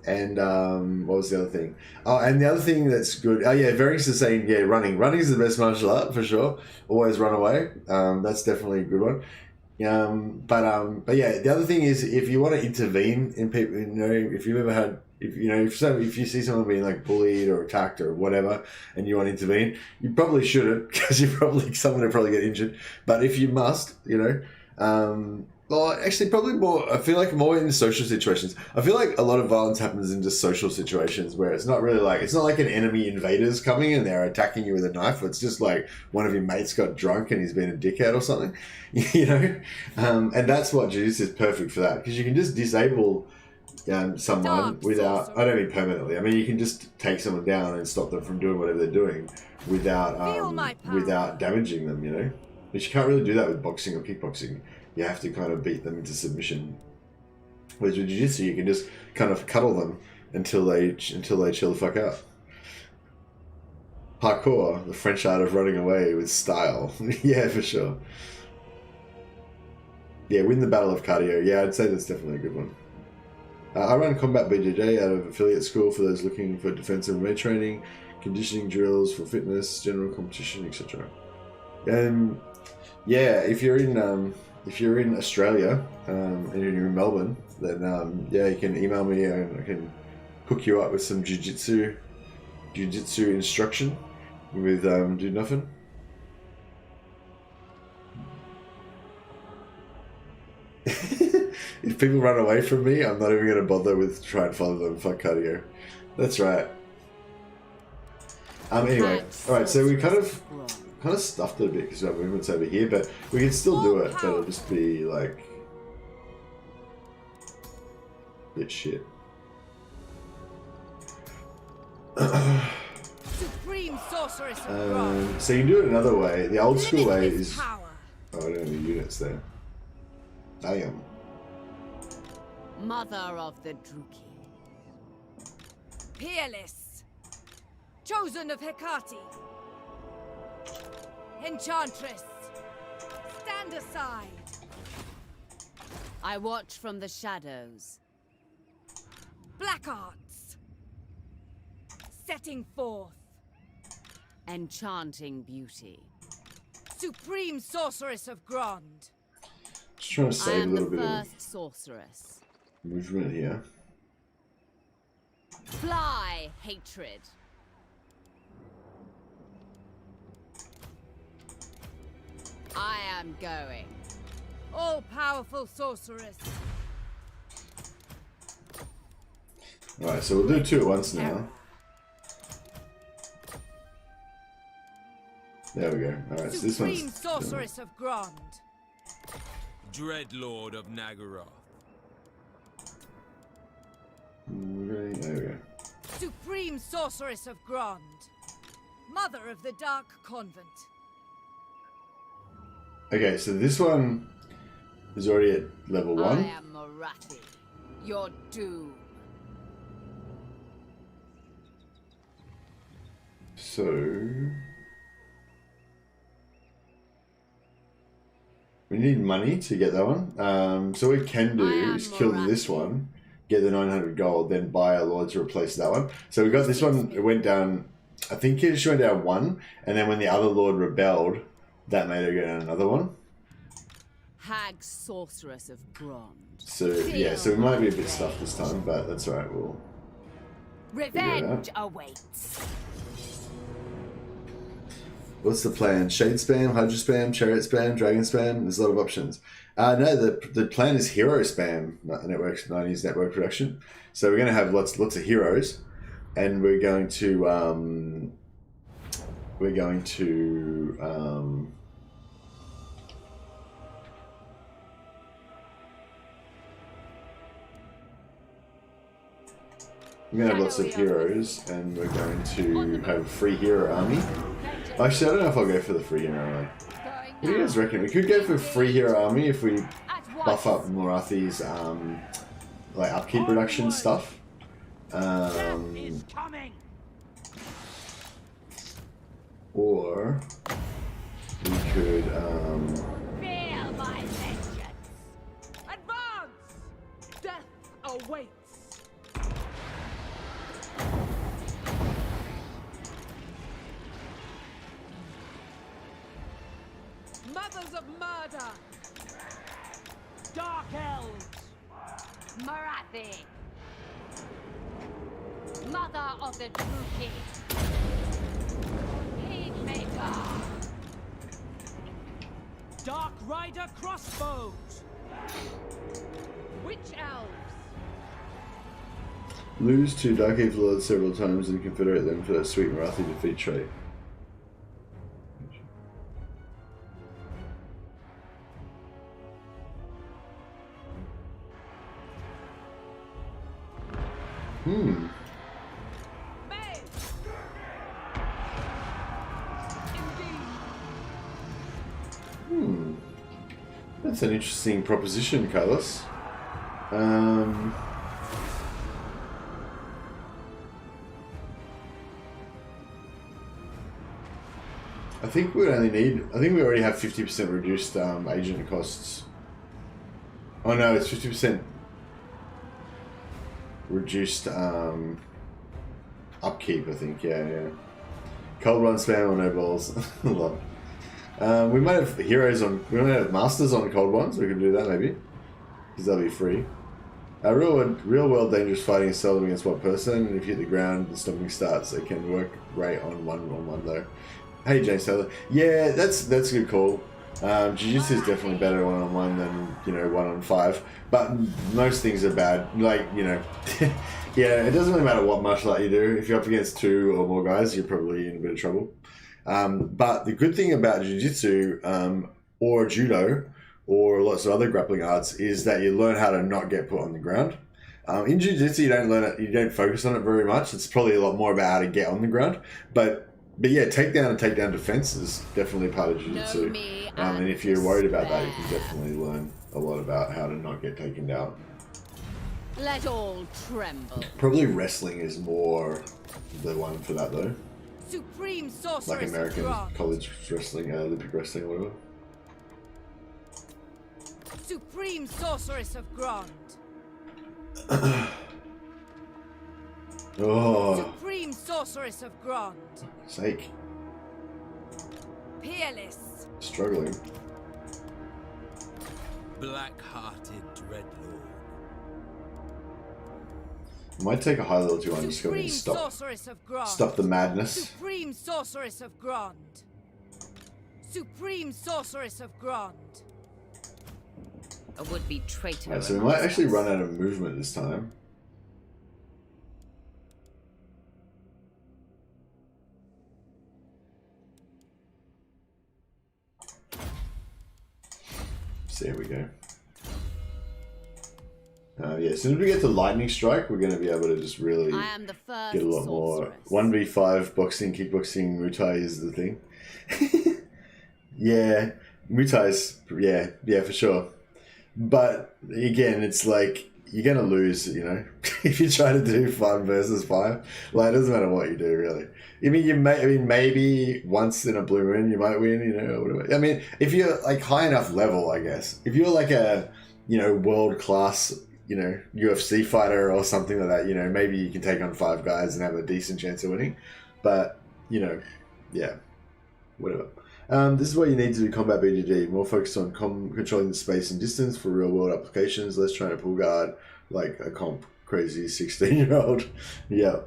What was the other thing? Oh, and the other thing that's good. Oh yeah, Verix is saying, yeah, running. Running is the best martial art for sure. Always run away. That's definitely a good one. But yeah, the other thing is, if you want to intervene in people, if you've ever had, if you see someone being like bullied or attacked or whatever, and you want to intervene, you probably shouldn't, because someone will probably get injured. But if you must, Well, actually, probably more. I feel like more in social situations. I feel like a lot of violence happens in just social situations where it's not really like it's not like an enemy invaders coming and they're attacking you with a knife. It's just like one of your mates got drunk and he's been a dickhead or something, you know. And that's what Jiu-Jitsu is perfect for that because you can just disable someone without. I don't mean permanently. I mean you can just take someone down and stop them from doing whatever they're doing without without damaging them, you know. But you can't really do that with boxing or kickboxing. You have to kind of beat them into submission. Whereas with Jiu-Jitsu, you can just kind of cuddle them until they chill the fuck out. Parkour, the French art of running away with style. Yeah, for sure. Yeah, win the battle of cardio. Yeah, I'd say that's definitely a good one. I run Combat BJJ out of affiliate school for those looking for defense and MMA training, conditioning drills for fitness, general competition, etc. And yeah, if you're in Australia and you're in Melbourne, then yeah, you can email me and I can hook you up with some jiu-jitsu instruction with Do Nothing. If people run away from me, I'm not even going to bother with trying to follow them. Fuck cardio. That's right. Anyway, alright, so we kind of stuffed it a bit because we have movements over here, but we can still do it, but it'll just be like a bit shit. Supreme sorceress of God. So you can do it another way. The old school way Limitless is... power. Oh, I don't have any units there. Damn. Mother of the Druchii. Peerless. Chosen of Hecate. Enchantress. Stand aside. I watch from the shadows. Black arts. Setting forth. Enchanting beauty. Supreme sorceress of Grond. Just trying to I save a am little the bit of first sorceress. movement here. Fly, hatred. I am going. All-powerful sorceress. Alright, so we'll do two at once now. There we go. Alright, so this Supreme one's... sorceress of Grond. Dreadlord of Nagaroth. There we go. Supreme sorceress of Grond. Mother of the Dark Convent. Okay, so this one is already at level 1. I am Marathi. Your doom. So... we need money to get that one. So what we can do is kill this one, get the 900 gold, then buy a lord to replace that one. So we got this one, it went down, I think it just went down 1, and then when the other lord rebelled, that made her go down another one. Hag sorceress of Grond. So yeah, so we might be a bit stuffed this time, but that's alright, we'll... Revenge awaits. What's the plan? Shade spam, Hydra spam, Chariot spam, Dragon spam? There's a lot of options. No, the plan is hero spam, network 90s network production. So we're going to have lots of heroes, and we're going to have lots of heroes, and we're going to have a free hero army. Actually, I don't know if I'll go for the free hero army. What do you guys reckon? We could go for free hero army if we buff up Morathi's like upkeep reduction stuff. Or we could Feel my vengeance. Advance! Death awaits. Mothers of murder. Dark Elves. Marathi. Mother of the Druchii. Peacemaker. Dark Rider crossbows. Witch elves. Lose to Dark Age Lords several times and confederate them for that sweet Marathi defeat trait. Hmm. That's an interesting proposition, Carlos. I think we only need. I think we already have 50% reduced agent costs. Oh no, it's 50% reduced upkeep. I think. Yeah. Cold run spam or no balls. Love. We might have heroes on. We might have masters on cold ones. We could do that maybe, because they'll be free. Real world dangerous fighting is seldom against one person, and if you hit the ground, the stomping starts. It can work great on one though. Hey James Taylor, yeah, that's a good call. Jiu-Jitsu is definitely better 1-on-1 than 1-on-5, but most things are bad. Like yeah, it doesn't really matter what martial art you do. If you're up against 2 or more guys, you're probably in a bit of trouble. But the good thing about Jiu-Jitsu or Judo or lots of other grappling arts is that you learn how to not get put on the ground. In Jiu-Jitsu, you don't focus on it very much. It's probably a lot more about how to get on the ground. But yeah, takedown and takedown defense is definitely part of Jiu-Jitsu. And if you're worried about that, you can definitely learn a lot about how to not get taken down. Let all tremble. Probably wrestling is more the one for that though. Supreme sorceress Like American of Grond. college wrestling, Olympic wrestling or whatever. Supreme sorceress of Grond. Oh, Supreme sorceress of Grond. sake. Peerless. Struggling. Black-hearted dreadlord. Might take a high level 2 on just go and Supreme sorceress of Grond. stop the madness. Supreme sorceress of Grond. Supreme sorceress of Grond. A would-be traitor. Right, so we might actually run out of movement this time. So there we go. Yeah, as soon as we get to Lightning Strike, we're going to be able to just really I am the first get a lot more. sorceress. 1v5 boxing, kickboxing, Muay Thai is the thing. Yeah, Muay Thai's, yeah, for sure. But again, it's like you're going to lose, if you try to do 5 versus 5. Like, it doesn't matter what you do, really. Maybe once in a blue moon you might win, or whatever. I mean, if you're like high enough level, I guess. If you're like a, world class, UFC fighter or something like that, maybe you can take on 5 guys and have a decent chance of winning. But, yeah, whatever. This is what you need to do combat BGG. More focused on controlling the space and distance for real world applications. Less trying to pull guard like a crazy 16-year-old. Yeah.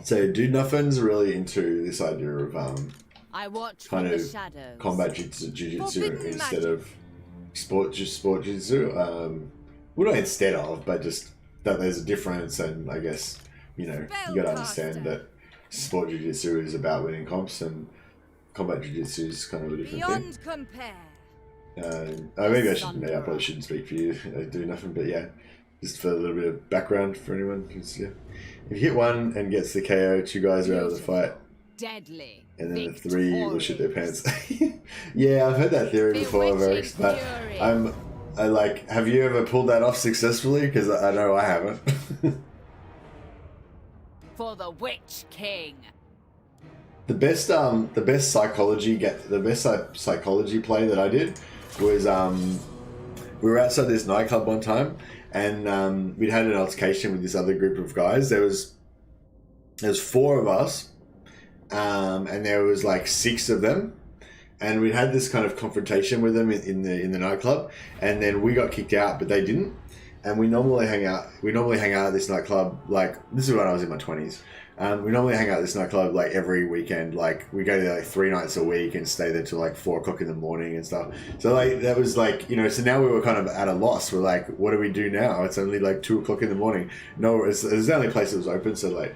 So, dude, nothing's really into this idea of I watch kind from of the shadows. combat jiu-jitsu Forbidden instead magic. of sport jiu-jitsu. Well, not instead of, but just that there's a difference, and I guess you got to understand that sport jiu-jitsu is about winning comps, and combat jiu-jitsu is kind of a different Beyond thing. compare. Maybe I probably shouldn't speak for you. I do nothing, but yeah, just for a little bit of background for anyone. Yeah. If you hit one and gets the KO, 2 guys are out of the fight, Deadly. and then the 3 will shit their victorious. pants. Yeah, I've heard that theory before, Bewitching Varix, but fury. have you ever pulled that off successfully? Because I know I haven't. For the Witch King. The best psychology play that I did was we were outside this nightclub one time, and we'd had an altercation with this other group of guys. There was 4 of us, and there was like 6 of them, and we'd had this kind of confrontation with them in the nightclub, and then we got kicked out, but they didn't. And we normally hang out at this nightclub. Like, this is when I was in my 20s. We normally hang out at this nightclub like every weekend. Like we go there like 3 nights a week and stay there till like 4 o'clock in the morning and stuff. So like that was like, you know, so now we were kind of at a loss. We're like, what do we do now? It's only like 2 o'clock in the morning. No, it's the only place that was open. So like,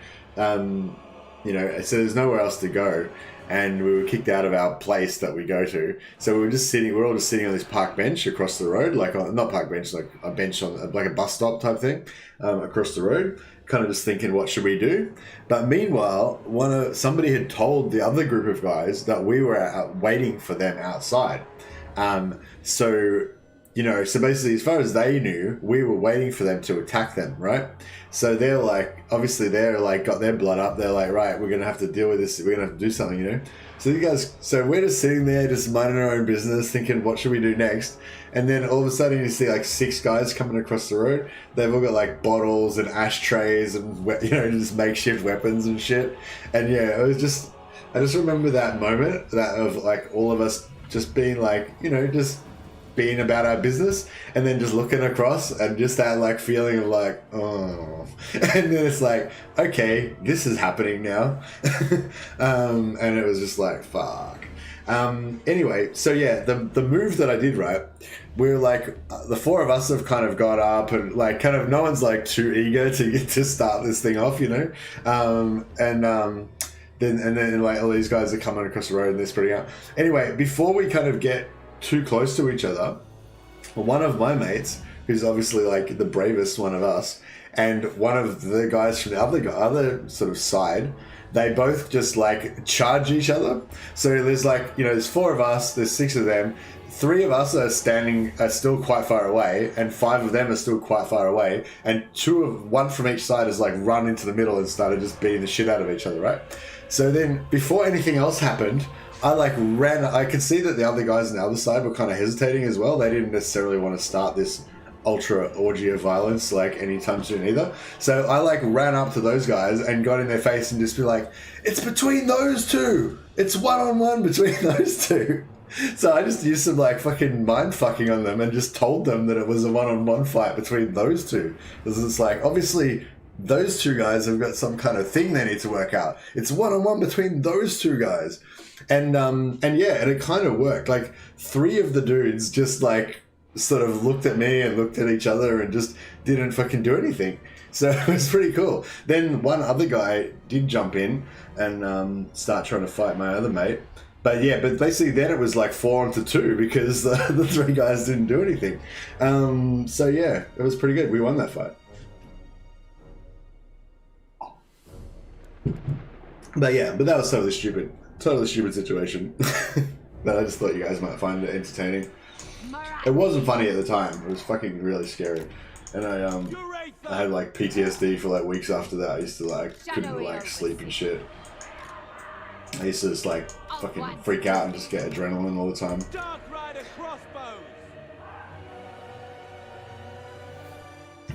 you know, so there's nowhere else to go. And we were kicked out of our place that we go to. So we were just sitting, we're all just sitting on this park bench across the road, like not park bench, like a bench on like a bus stop type thing, across the road, kind of just thinking, what should we do? But meanwhile, somebody had told the other group of guys that we were out waiting for them outside. So, you know, so basically, as far as they knew, we were waiting for them to attack them, right? So they're like, obviously they're like, got their blood up. They're like, right, we're going to have to deal with this. We're going to have to do something, you know? So you guys, so we're just sitting there, just minding our own business, thinking, what should we do next? And then all of a sudden you see like 6 guys coming across the road. They've all got like bottles and ashtrays and, you know, just makeshift weapons and shit. And yeah, it was just, I just remember that moment, that of like all of us just being like, you know, just being about our business, and then just looking across and just that like feeling of like, oh, and then it's like, okay, this is happening now. And it was just like, fuck. Anyway, so yeah, the move that I did, right, we're like, the 4 of us have kind of got up and like kind of no one's like too eager to start this thing off, you know. Then like all these guys are coming across the road and they're spreading out. Anyway, before we kind of get too close to each other, one of my mates, who's obviously like the bravest one of us, and one of the guys from the other sort of side, they both just like charge each other. So there's like, you know, there's 4 of us, there's 6 of them. 3 of us are still quite far away, and 5 of them are still quite far away, and 1 from each side has like run into the middle and started just beating the shit out of each other, right? So then before anything else happened, I like ran. I could see that the other guys on the other side were kind of hesitating as well. They didn't necessarily want to start this ultra orgy of violence like anytime soon either. So I like ran up to those guys and got in their face and just be like, it's between those 2. It's 1-on-1 between those 2. So I just used some like fucking mind fucking on them and just told them that it was a 1-on-1 fight between those 2. Because it's like, obviously those 2 guys have got some kind of thing they need to work out. It's 1-on-1 between those 2 guys. And yeah, and it kind of worked. Like 3 of the dudes just like sort of looked at me and looked at each other and just didn't fucking do anything. So it was pretty cool. Then one other guy did jump in and start trying to fight my other mate. But yeah, but basically then it was like 4-on-2 because the 3 guys didn't do anything. So yeah, it was pretty good. We won that fight. But yeah, but that was totally stupid situation. But I just thought you guys might find it entertaining. It wasn't funny at the time. It was fucking really scary. And I had like PTSD for like weeks after that. I used to like, couldn't like sleep and shit. I used to just like fucking freak out and just get adrenaline all the time.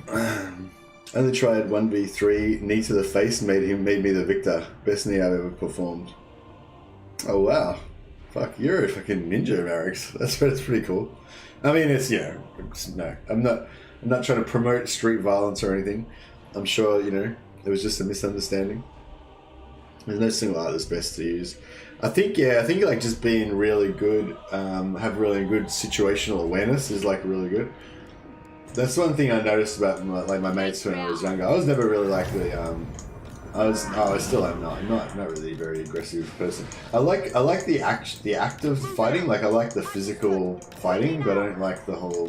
I only tried 1v3, knee to the face made me the victor. Best knee I've ever performed. Oh wow. Fuck, you're a fucking ninja, Marix. That's pretty cool. I mean, it's, you know, no, I'm not trying to promote street violence or anything. I'm sure, you know, it was just a misunderstanding. There's no single art that's best to use. I think like just being really good, have really good situational awareness is like really good. That's one thing I noticed about my mates when I was younger. I was never really like the I still am not. I'm not really a very aggressive person. I like the act of fighting. Like I like the physical fighting, but I don't like the whole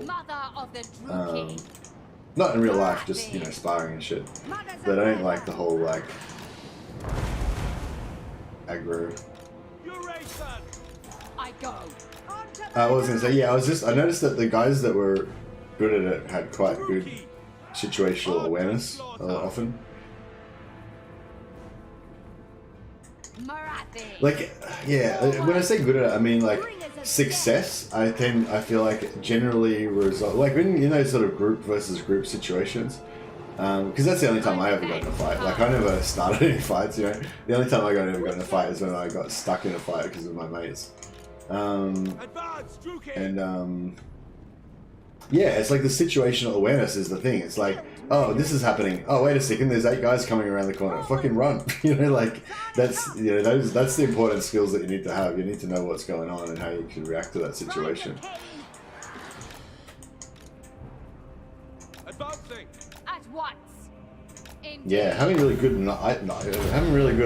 not in real life, just, you know, sparring and shit. But I don't like the whole like aggro. I was gonna say, yeah, I noticed that the guys that were good at it had quite good situational awareness often. Marathi. Like, yeah, when I say good at it, I mean like success. I feel like generally result, like when, you know, sort of group versus group situations. Because that's the only time I ever got in a fight. Like, I never started any fights, you know. The only time I ever got in a fight is when I got stuck in a fight because of my mates. Yeah, it's like the situational awareness is the thing. It's like, oh, this is happening. Oh, wait a second, there's 8 guys coming around the corner. Fucking run. You know, like that's that's the important skills that you need to have. You need to know what's going on and how you can react to that situation. Advancing. At once. Yeah, having really good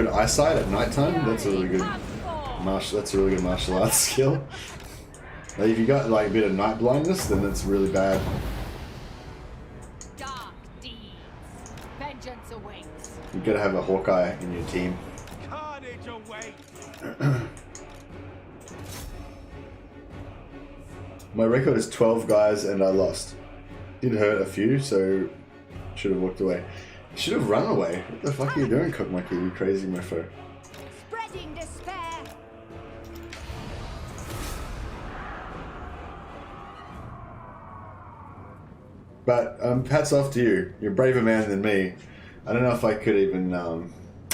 eyesight at nighttime. That's a really good martial arts skill. Like if you got like a bit of night blindness, then that's really bad. Dark deeds. Vengeance awaits. You gotta have a Hawkeye in your team. Carnage awaits. My record is 12 guys and I lost. Did hurt a few, so should have walked away. Should have run away. What the fuck are you doing, Cockmonkey? You crazy mofo. Spreading despair. But hats off to you. You're a braver man than me. I don't know if I could even. I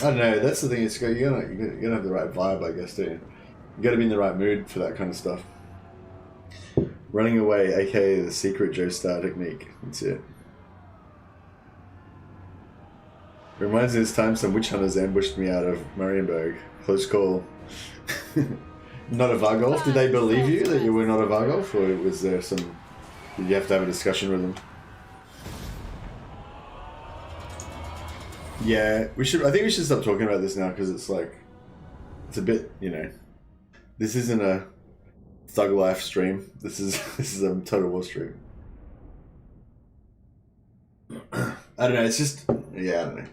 don't know. That's the thing. It's you're gonna have the right vibe, I guess, do you? You gotta be in the right mood for that kind of stuff. Running away, aka the secret Joestar technique. That's it. Reminds me this time some witch hunters ambushed me out of Marienburg. Close call. Not a Vargolf? Did they believe you that you were not a Vargolf? Or was there some... Did you have to have a discussion with them? Yeah, we should. I think we should stop talking about this now because it's like... It's a bit, you know... This isn't a Thug Life stream. This is a Total War stream. I don't know, it's just... Yeah, I don't know.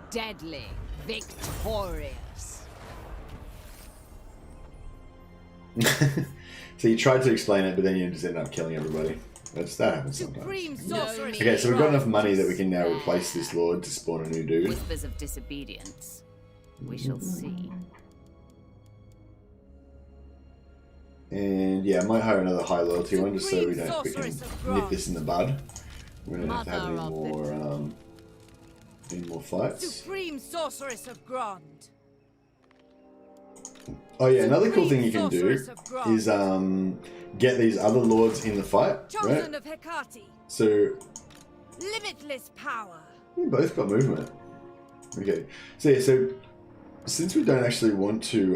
Deadly. Victorious. So you tried to explain it, but then you just end up killing everybody. That happens sometimes. Supreme sorceress. Okay, so we've got enough money that we can now replace this lord to spawn a new dude. Whispers of disobedience. We shall see. And yeah, I might hire another high loyalty one just so we can nip this in the bud. We don't have to have any more fights. Supreme sorceress of Grond. Oh yeah, another cool thing you can do is get these other lords in the fight, Chosen right? of Hecate. So Limitless power. we both got movement. Okay, so yeah, so since we don't actually want to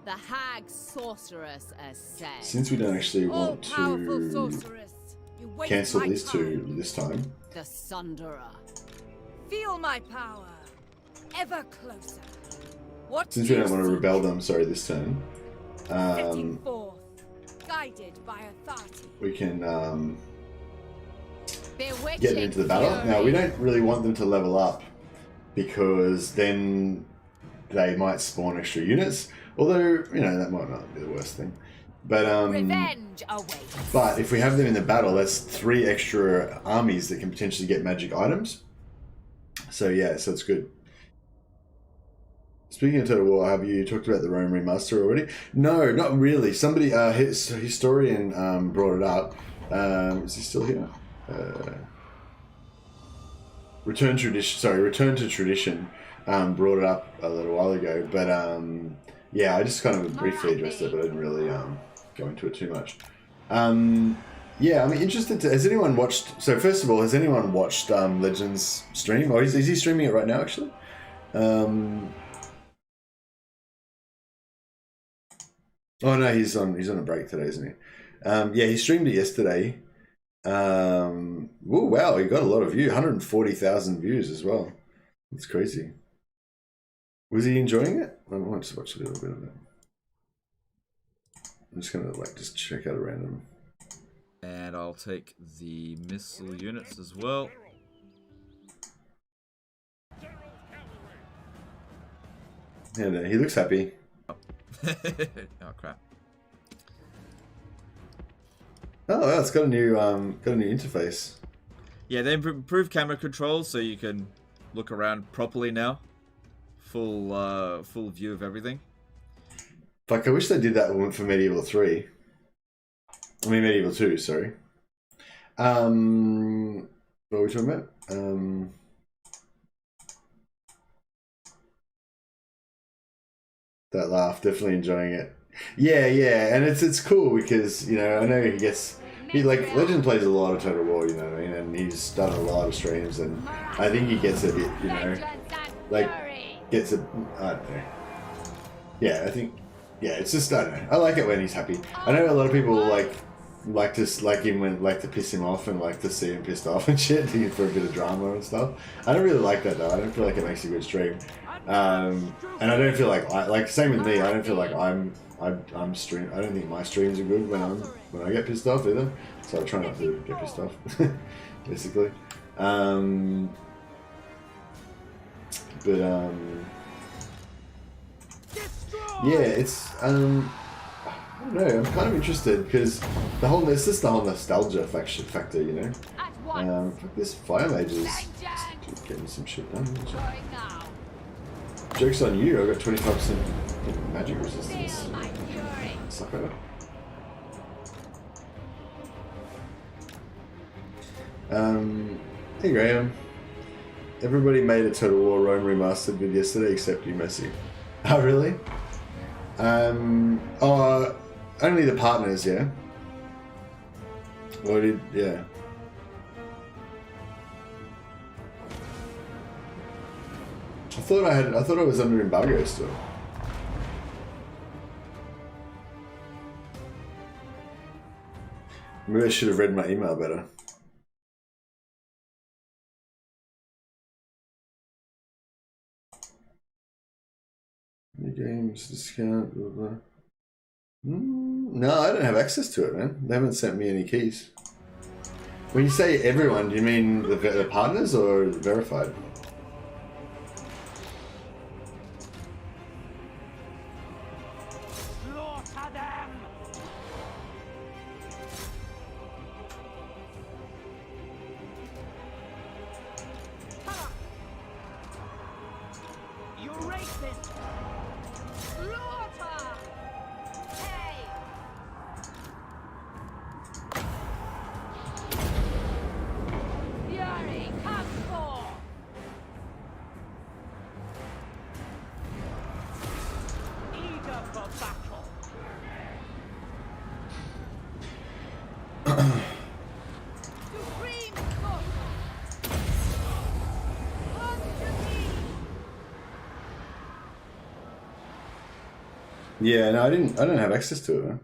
The hag sorceress ascends. since we don't actually All want powerful to sorceress. You waste cancel my these two time. this time, The Sunderer. Feel my power. Ever closer. What since we don't want to use rebel them, sorry, this turn, setting forth, guided by authority. we can Bewitching get into the battle. Now we fury. don't really want them to level up because then they might spawn extra units. Although, you know, that might not be the worst thing. But Revenge awaits. but if we have them in the battle, that's 3 extra armies that can potentially get magic items. So yeah, so it's good. Speaking of Total War, have you talked about the Rome Remaster already? No, not really. Somebody, historian, brought it up. Is he still here? Return to Tradition brought it up a little while ago. But yeah, I just kind of briefly addressed it, but I didn't really go into it too much. Yeah, I'm interested to... Has anyone watched... So first of all, has anyone watched Legends stream? Or is he streaming it right now, actually? Oh no, he's on a break today, isn't he? Yeah, he streamed it yesterday. Oh wow, he got a lot of views, 140,000 views as well. That's crazy. Was he enjoying it? I might just watch a little bit of it. I'm just gonna just check out a random. And I'll take the missile units as well. Yeah, no, he looks happy. Oh crap. Oh, wow, it's got a new interface. Yeah, they improved camera control so you can look around properly now. Full view of everything. Fuck, I wish they did that one for Medieval 3. I mean Medieval 2, sorry. What were we talking about? That laugh, definitely enjoying it. Yeah, and it's cool because, you know, I know he like Legend plays a lot of Total War, you know what I mean, and he's done a lot of streams, and I think he gets a bit, you know, like gets a, I don't know. Yeah, I think, yeah, it's just, I don't know. I like it when he's happy. I know a lot of people like to piss him off and like to see him pissed off and shit for a bit of drama and stuff. I don't really like that though. I don't feel like it makes a good stream. And I don't feel like same with me. I don't feel like I'm stream. I don't think my streams are good when I get pissed off either. So I try not to get pissed off, basically. Yeah, it's I don't know. I'm kind of interested because it's just the whole nostalgia factor, you know. Fuck this fire mage is just getting some shit done. Joke's on you, I got 25% magic resistance. Suck it up. Hey Graham. Everybody made a Total War Rome Remastered vid yesterday except you, Messi. Oh, really? Only the partners, yeah? Yeah. I thought I was under embargo still. Maybe I should have read my email better. New games, discount, blah, blah. No, I don't have access to it, man. They haven't sent me any keys. When you say everyone, do you mean the partners or the verified? Slaughter them! You racist! Slaughter! Hey! Fury, come forth! Eager for battle! Supreme Sorcerer! On to me! Yeah, no, I don't have access to it, man.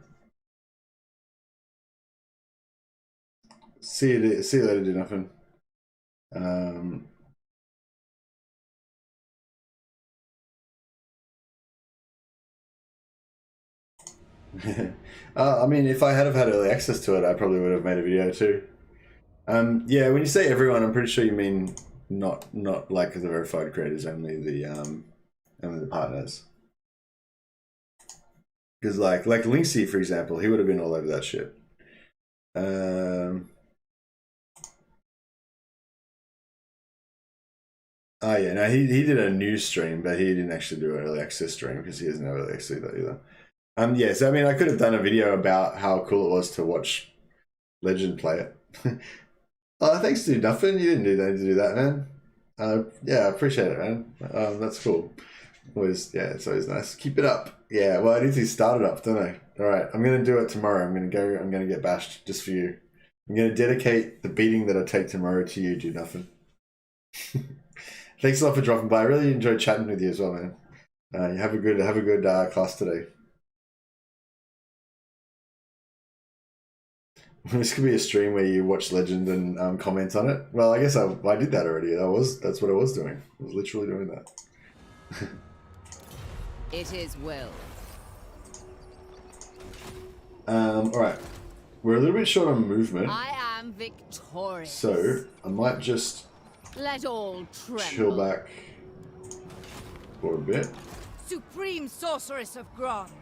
See you later, do nothing. I mean, if I had early access to it, I probably would have made a video too. Yeah, when you say everyone, I'm pretty sure you mean not like the verified creators, only the partners. Because like Linksy, for example, he would have been all over that shit. Oh yeah, no, he did a news stream, but he didn't actually do an early access stream because he has no early access either. Yeah, so I mean, I could have done a video about how cool it was to watch Legend play it. Oh, thanks to nothing. You didn't need to do that, man. Yeah, I appreciate it, man. That's cool. Always, yeah, it's always nice. Keep it up. Yeah, well, I need to start it up, don't I? All right, I'm gonna do it tomorrow. I'm gonna get bashed just for you. I'm gonna dedicate the beating that I take tomorrow to you. Do nothing. Thanks a lot for dropping by. I really enjoyed chatting with you as well, man. You have a good class today. This could be a stream where you watch Legend and comment on it. Well, I guess I did that already. That's what I was doing. I was literally doing that. It is well. All right, we're a little bit short on movement, I am victorious. so I might just Let all tremble. chill back for a bit. Supreme Sorceress of Grond.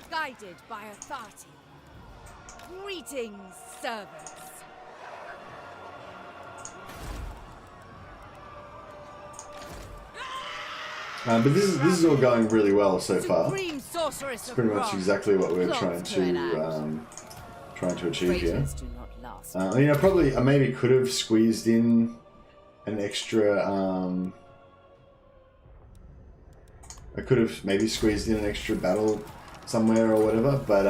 Guided by authority. Greetings, servants. But this is all going really well so far. Supreme Sorceress It's of pretty much Grond. exactly what we're Plots to trying to achieve here. Traitors do not last. I mean, I maybe could have squeezed in an extra I could have maybe squeezed in an extra battle somewhere or whatever, but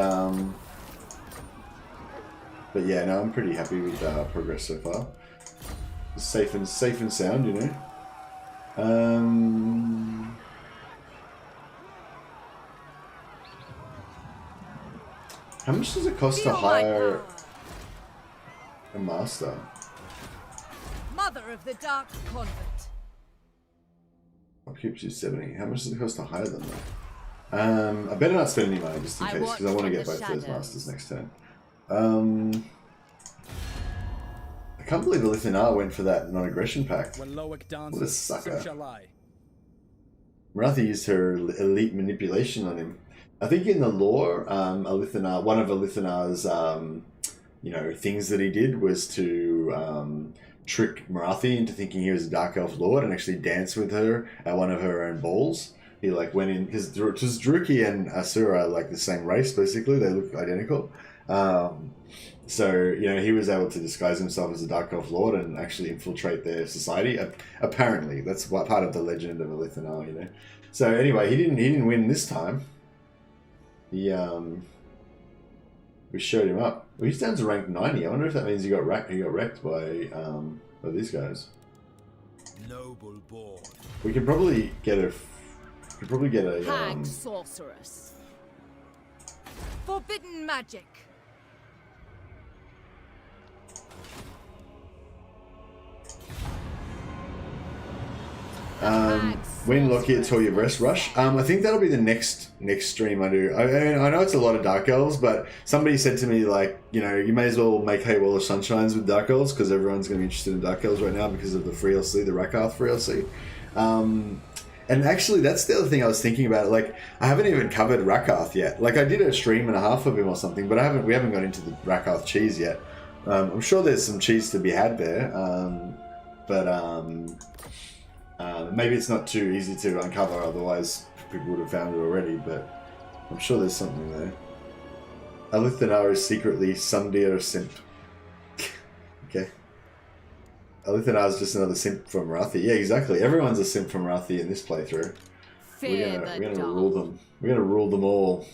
yeah, no, I'm pretty happy with progress so far. Safe and sound, you know. How much does it cost to hire a master? Mother of the Dark Convent. Upkeep 270. How much does it cost to hire them though? I better not spend any money just in case, because I want to get both those masters next turn. I can't believe the Lithinar went for that non-aggression pact. What a sucker. Marathi used her elite manipulation on him. I think in the lore, Alithanar, one of Alithanar's, you know, things that he did was to trick Marathi into thinking he was a Dark Elf Lord and actually dance with her at one of her own balls. He like went in, because Druchii and Asura are like the same race basically, they look identical. So, you know, he was able to disguise himself as a Dark Elf Lord and actually infiltrate their society. Apparently, that's what part of the legend of Alithanar, you know. So anyway, he didn't win this time. We showed him up. Well, he's down to rank 90. I wonder if that means he got wrecked by these guys. Noble born. We could probably get a Hag sorceress. Forbidden magic. when Lockyer tore your breast rush. I think that'll be the next stream I do. I know it's a lot of Dark Elves, but somebody said to me, like, you know, you may as well make hay while the sun shines with Dark Elves, because everyone's going to be interested in Dark Elves right now because of the free LC, the Rakarth free LC. And actually, that's the other thing I was thinking about. Like, I haven't even covered Rakarth yet. Like, I did a stream and a half of him or something, but we haven't got into the Rakarth cheese yet. I'm sure there's some cheese to be had there, maybe it's not too easy to uncover, otherwise people would have found it already, but I'm sure there's something there. Alithanar is secretly Sundir Simp. Okay. Alithanar is just another simp from Marathi. Yeah, exactly. Everyone's a simp from Marathi in this playthrough. We're gonna rule them. We're gonna rule them all.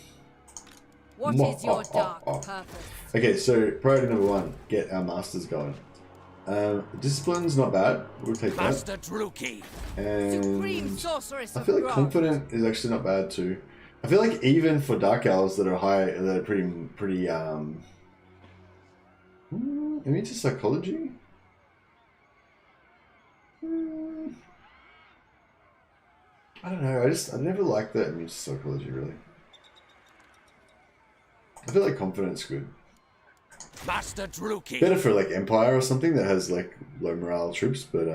What is your dark purpose? Okay, so priority number 1, get our masters going. Discipline's not bad. We'll take that. Master Druchii. Supreme And sorceress I of feel like Grant. confident is actually not bad too. I feel like even for Dark Elves that are high, that are pretty immune to psychology. I don't know. I never liked that immune to psychology really. I feel like confidence good. Master Druchii. Better for like Empire or something that has like low morale troops, but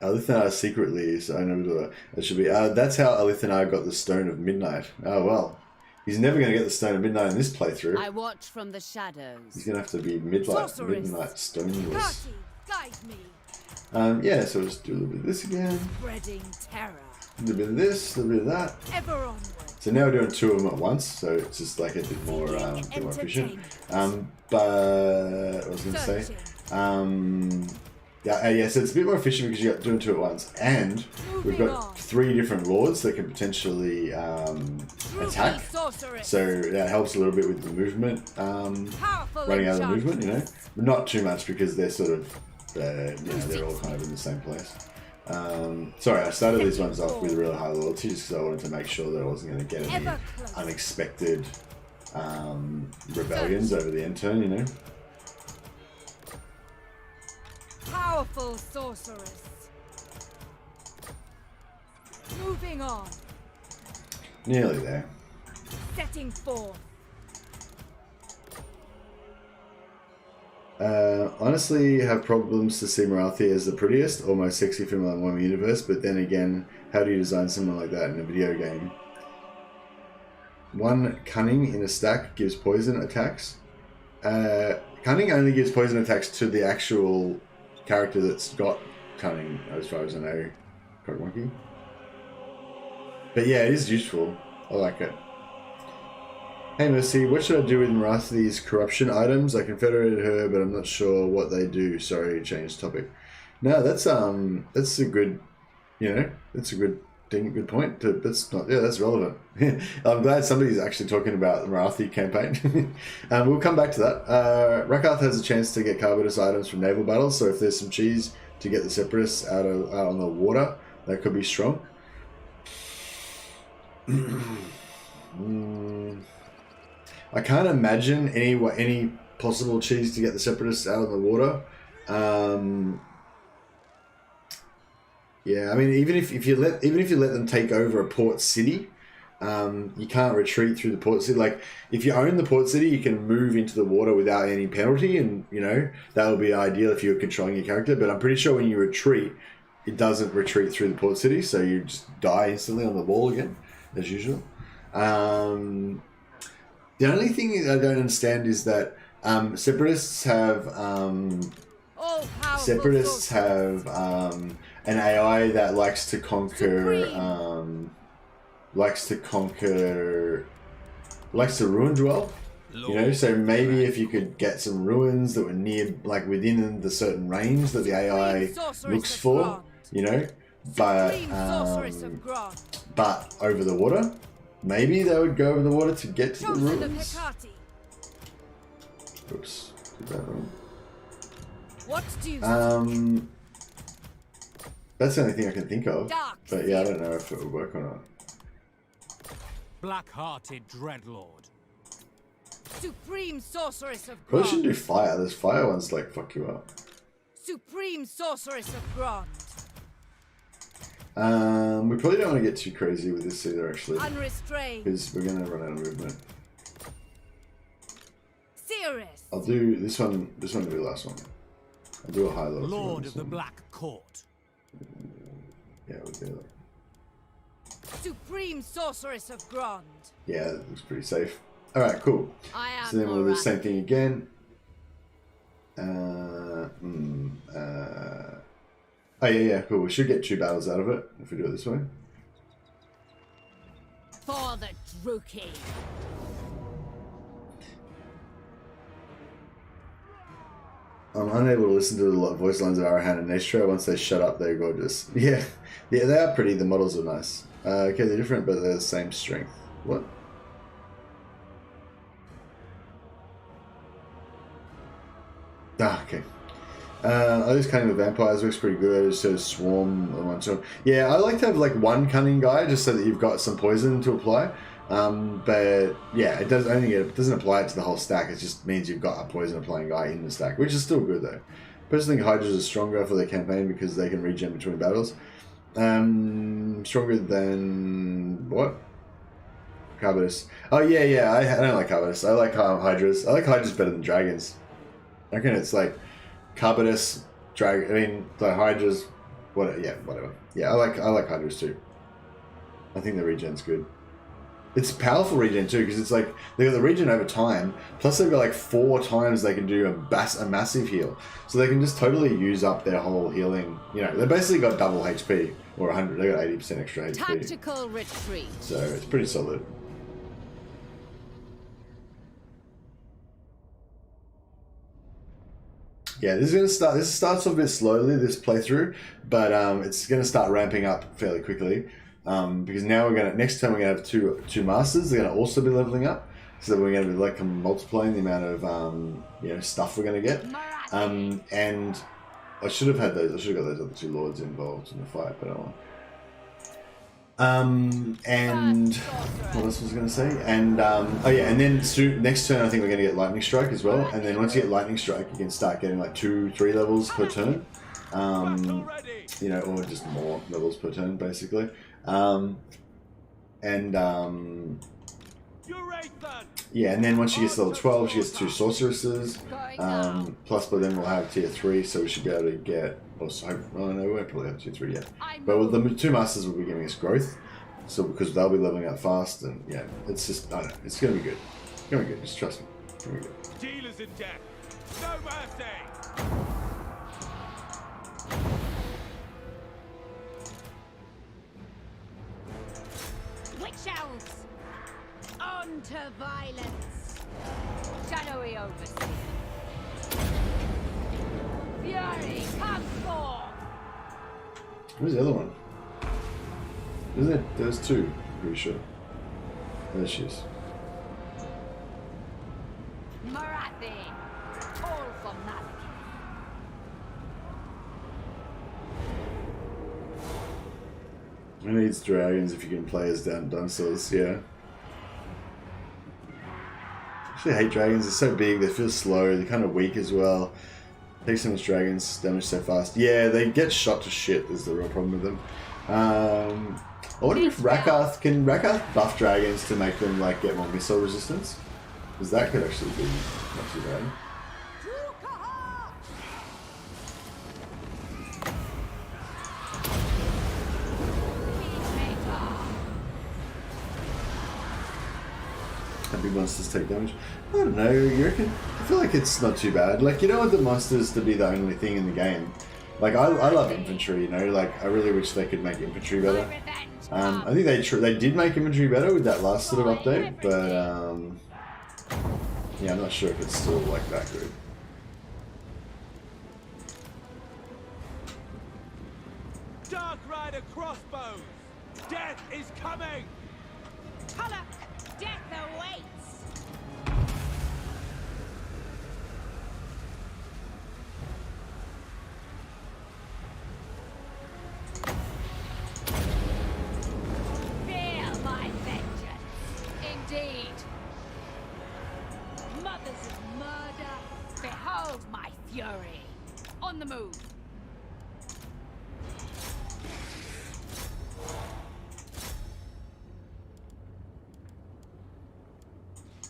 Alithanar secretly, so I know that should be. That's how Alithanar got the Stone of Midnight. Oh well, he's never going to get the Stone of Midnight in this playthrough. I watch from the shadows. He's going to have to be Midnight Stoneless. Kati, guide me. Yeah, so just do a little bit of this again, Spreading terror. a little bit of this, a little bit of that. Ever onward. So now we're doing 2 of them at once, so it's just like a bit more efficient. But what was I going to say? Yeah, so it's a bit more efficient because you're doing 2 at once, and we've got 3 different lords that can potentially attack. So that helps a little bit with the movement, running out of the movement, you know, but not too much because they're sort of, you know, they're all kind of in the same place. Sorry, I started these ones off with really high loyalty just because I wanted to make sure that I wasn't going to get any unexpected rebellions over the end turn, you know. Powerful sorceress. Moving on. Nearly there. Setting forth. Honestly, have problems to see Marathi as the prettiest or most sexy female in one universe, but then again, how do you design someone like that in a video game? 1 cunning in a stack gives poison attacks. Cunning only gives poison attacks to the actual character that's got cunning, as far as I know. Cock Monkey. But yeah, it is useful. I like it. Hey Mercy, what should I do with Marathi's corruption items? I confederated her, but I'm not sure what they do. Sorry, change topic. No, that's a good, you know, that's a good good point. That's not. Yeah, that's relevant. I'm glad somebody's actually talking about the Marathi campaign. We'll come back to that. Rakarth has a chance to get Carbitus items from naval battles, so if there's some cheese to get the Separatists out on the water, that could be strong. I can't imagine any possible cheese to get the Separatists out on the water. Yeah, I mean, even if you let them take over a port city, you can't retreat through the port city. Like, if you own the port city, you can move into the water without any penalty, and that would be ideal if you were controlling your character. But I'm pretty sure when you retreat, it doesn't retreat through the port city, so you just die instantly on the wall again, as usual. The only thing I don't understand is that Separatists have an AI that likes to ruin dwell. So maybe if you could get some ruins that were near, like within the certain range that the AI looks for, but over the water, maybe they would go over the water to get to the ruins. Oops, did that wrong. What do you That's the only thing I can think of. But yeah, I don't know if it would work or not. Black-hearted dreadlord. Supreme sorceress of Probably shouldn't Grond. do fire. Those fire ones like fuck you up. Supreme sorceress of Grond. We probably don't want to get too crazy with this either, actually, Unrestrained. because we're gonna run out of movement. Cirrus. I'll do this one. This one will be the last one. I'll do a high level. Lord of the Black Court. Yeah, we'll do that. Supreme sorceress of Grond. Yeah, that looks pretty safe. All right, cool. I am So then we'll do the Morathi. same thing again. Oh yeah, cool. We should get 2 battles out of it if we do it this way. For the Druchii. I'm unable to listen to the voice lines of Arahan and Nestra. Once they shut up, they're gorgeous. Yeah, they are pretty. The models are nice. Okay, they're different, but they're the same strength. What? Ah, okay. I just cunning with vampires works pretty good. It's sort of swarm on one shot. Yeah, I like to have like one cunning guy just so that you've got some poison to apply. But yeah, it doesn't apply it to the whole stack. It just means you've got a poison applying guy in the stack, which is still good though. Personally, think Hydras are stronger for their campaign because they can regen between battles. Stronger than what? Carbitus. Oh yeah. I don't like Carbitus. I like Hydras. I like Hydras better than dragons. I reckon it's like Carbitus, the Hydras. Whatever. Yeah, I like Hydras too. I think the regen's good. It's powerful regen too, because it's like they got the regen over time, plus they've got like 4 times they can do a massive heal, so they can just totally use up their whole healing. They basically got double HP or 100. They got 80% extra HP. Tactical retreat. So it's pretty solid. Yeah, this starts off a bit slowly, this playthrough, but it's gonna start ramping up fairly quickly. Because now next time we're gonna have two masters. They're gonna also be leveling up, so that we're gonna be like multiplying the amount of stuff we're gonna get. And I should have had those. I should have got those other 2 lords involved in the fight, but I don't. And what else was I gonna say? And and then next turn I think we're gonna get lightning strike as well. And then once you get lightning strike, you can start getting like 2-3 levels per turn. Or just more levels per turn, basically. And then once she gets to level 12, she gets 2 sorceresses. Plus, by then we'll have tier 3, so we should be able to get. We won't probably have tier 3 yet. But the 2 masters will be giving us growth, so because they'll be leveling up fast, and yeah, it's just I don't know. It's gonna be good. It's gonna be good. Just trust me. It's gonna be good. Dealers in death. No mercy. Witch elves. On to violence. Shadowy overseer. Fury, come forth. Who's the other one? Isn't it? There's two, I'm pretty sure. There she is. Marathi. All for Marathi. Who needs dragons if you can play as dinosaurs? Yeah. Actually, I hate dragons. They're so big. They feel slow. They're kind of weak as well. Take so much dragons, damage so fast. Yeah, they get shot to shit. Is the real problem with them. I wonder if Rakath can buff dragons to make them like get more missile resistance, because that could actually be not too bad. Big monsters take damage. I don't know, you reckon? I feel like it's not too bad. Like, you don't want the monsters to be the only thing in the game. Like, I love infantry, you know? Like, I really wish they could make infantry better. I think they did make infantry better with that last sort of update, but yeah, I'm not sure if it's still like that good. Dark Rider crossbows! Death is coming! Colour. Death awaits. Feel my vengeance. Indeed. Mothers of murder. Behold my fury. On the move.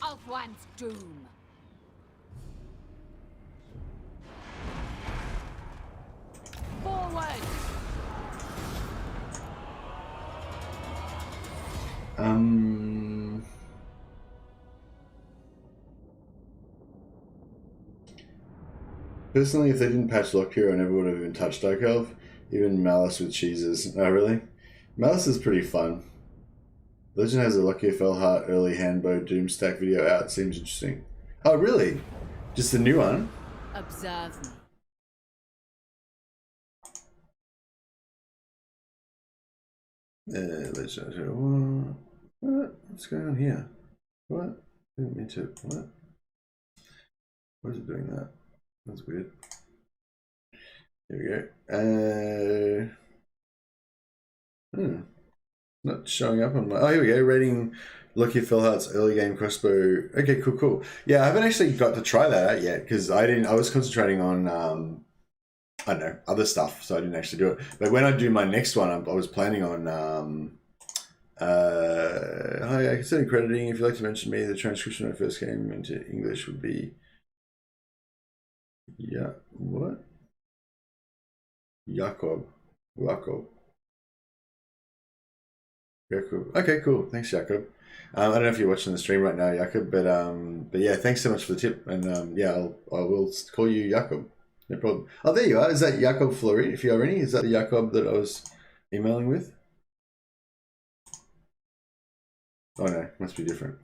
Of one's doom. Forward. Personally, if they didn't patch Lock Hero, I never would have even touched Dark Elf. Even Malice with cheeses. Oh, really? Malice is pretty fun. Legend has a Lucky Fellheart early handbow Doomstack video out. Seems interesting. Oh, really? Just a new one? Observe me. Legend. What? What's going on here? What? Didn't mean to. What? Why is it doing that? That's weird. Here we go. Not showing up on my. Oh, here we go. Rating Lucky Fellheart's early game crossbow. Okay, cool. Yeah, I haven't actually got to try that out yet because I was concentrating on I don't know, other stuff, so I didn't actually do it. But when I do my next one, I was planning on hi, I consider crediting. If you'd like to mention me, the transcription of my first game into English would be what? Jakob. Okay, cool. Thanks, Jakob. I don't know if you're watching the stream right now, Jakob, but yeah, thanks so much for the tip. And yeah, I will call you Jakob. No problem. Oh, there you are. Is that Jakob Fleury? If you are any, is that the Jakob that I was emailing with? Oh no, must be different.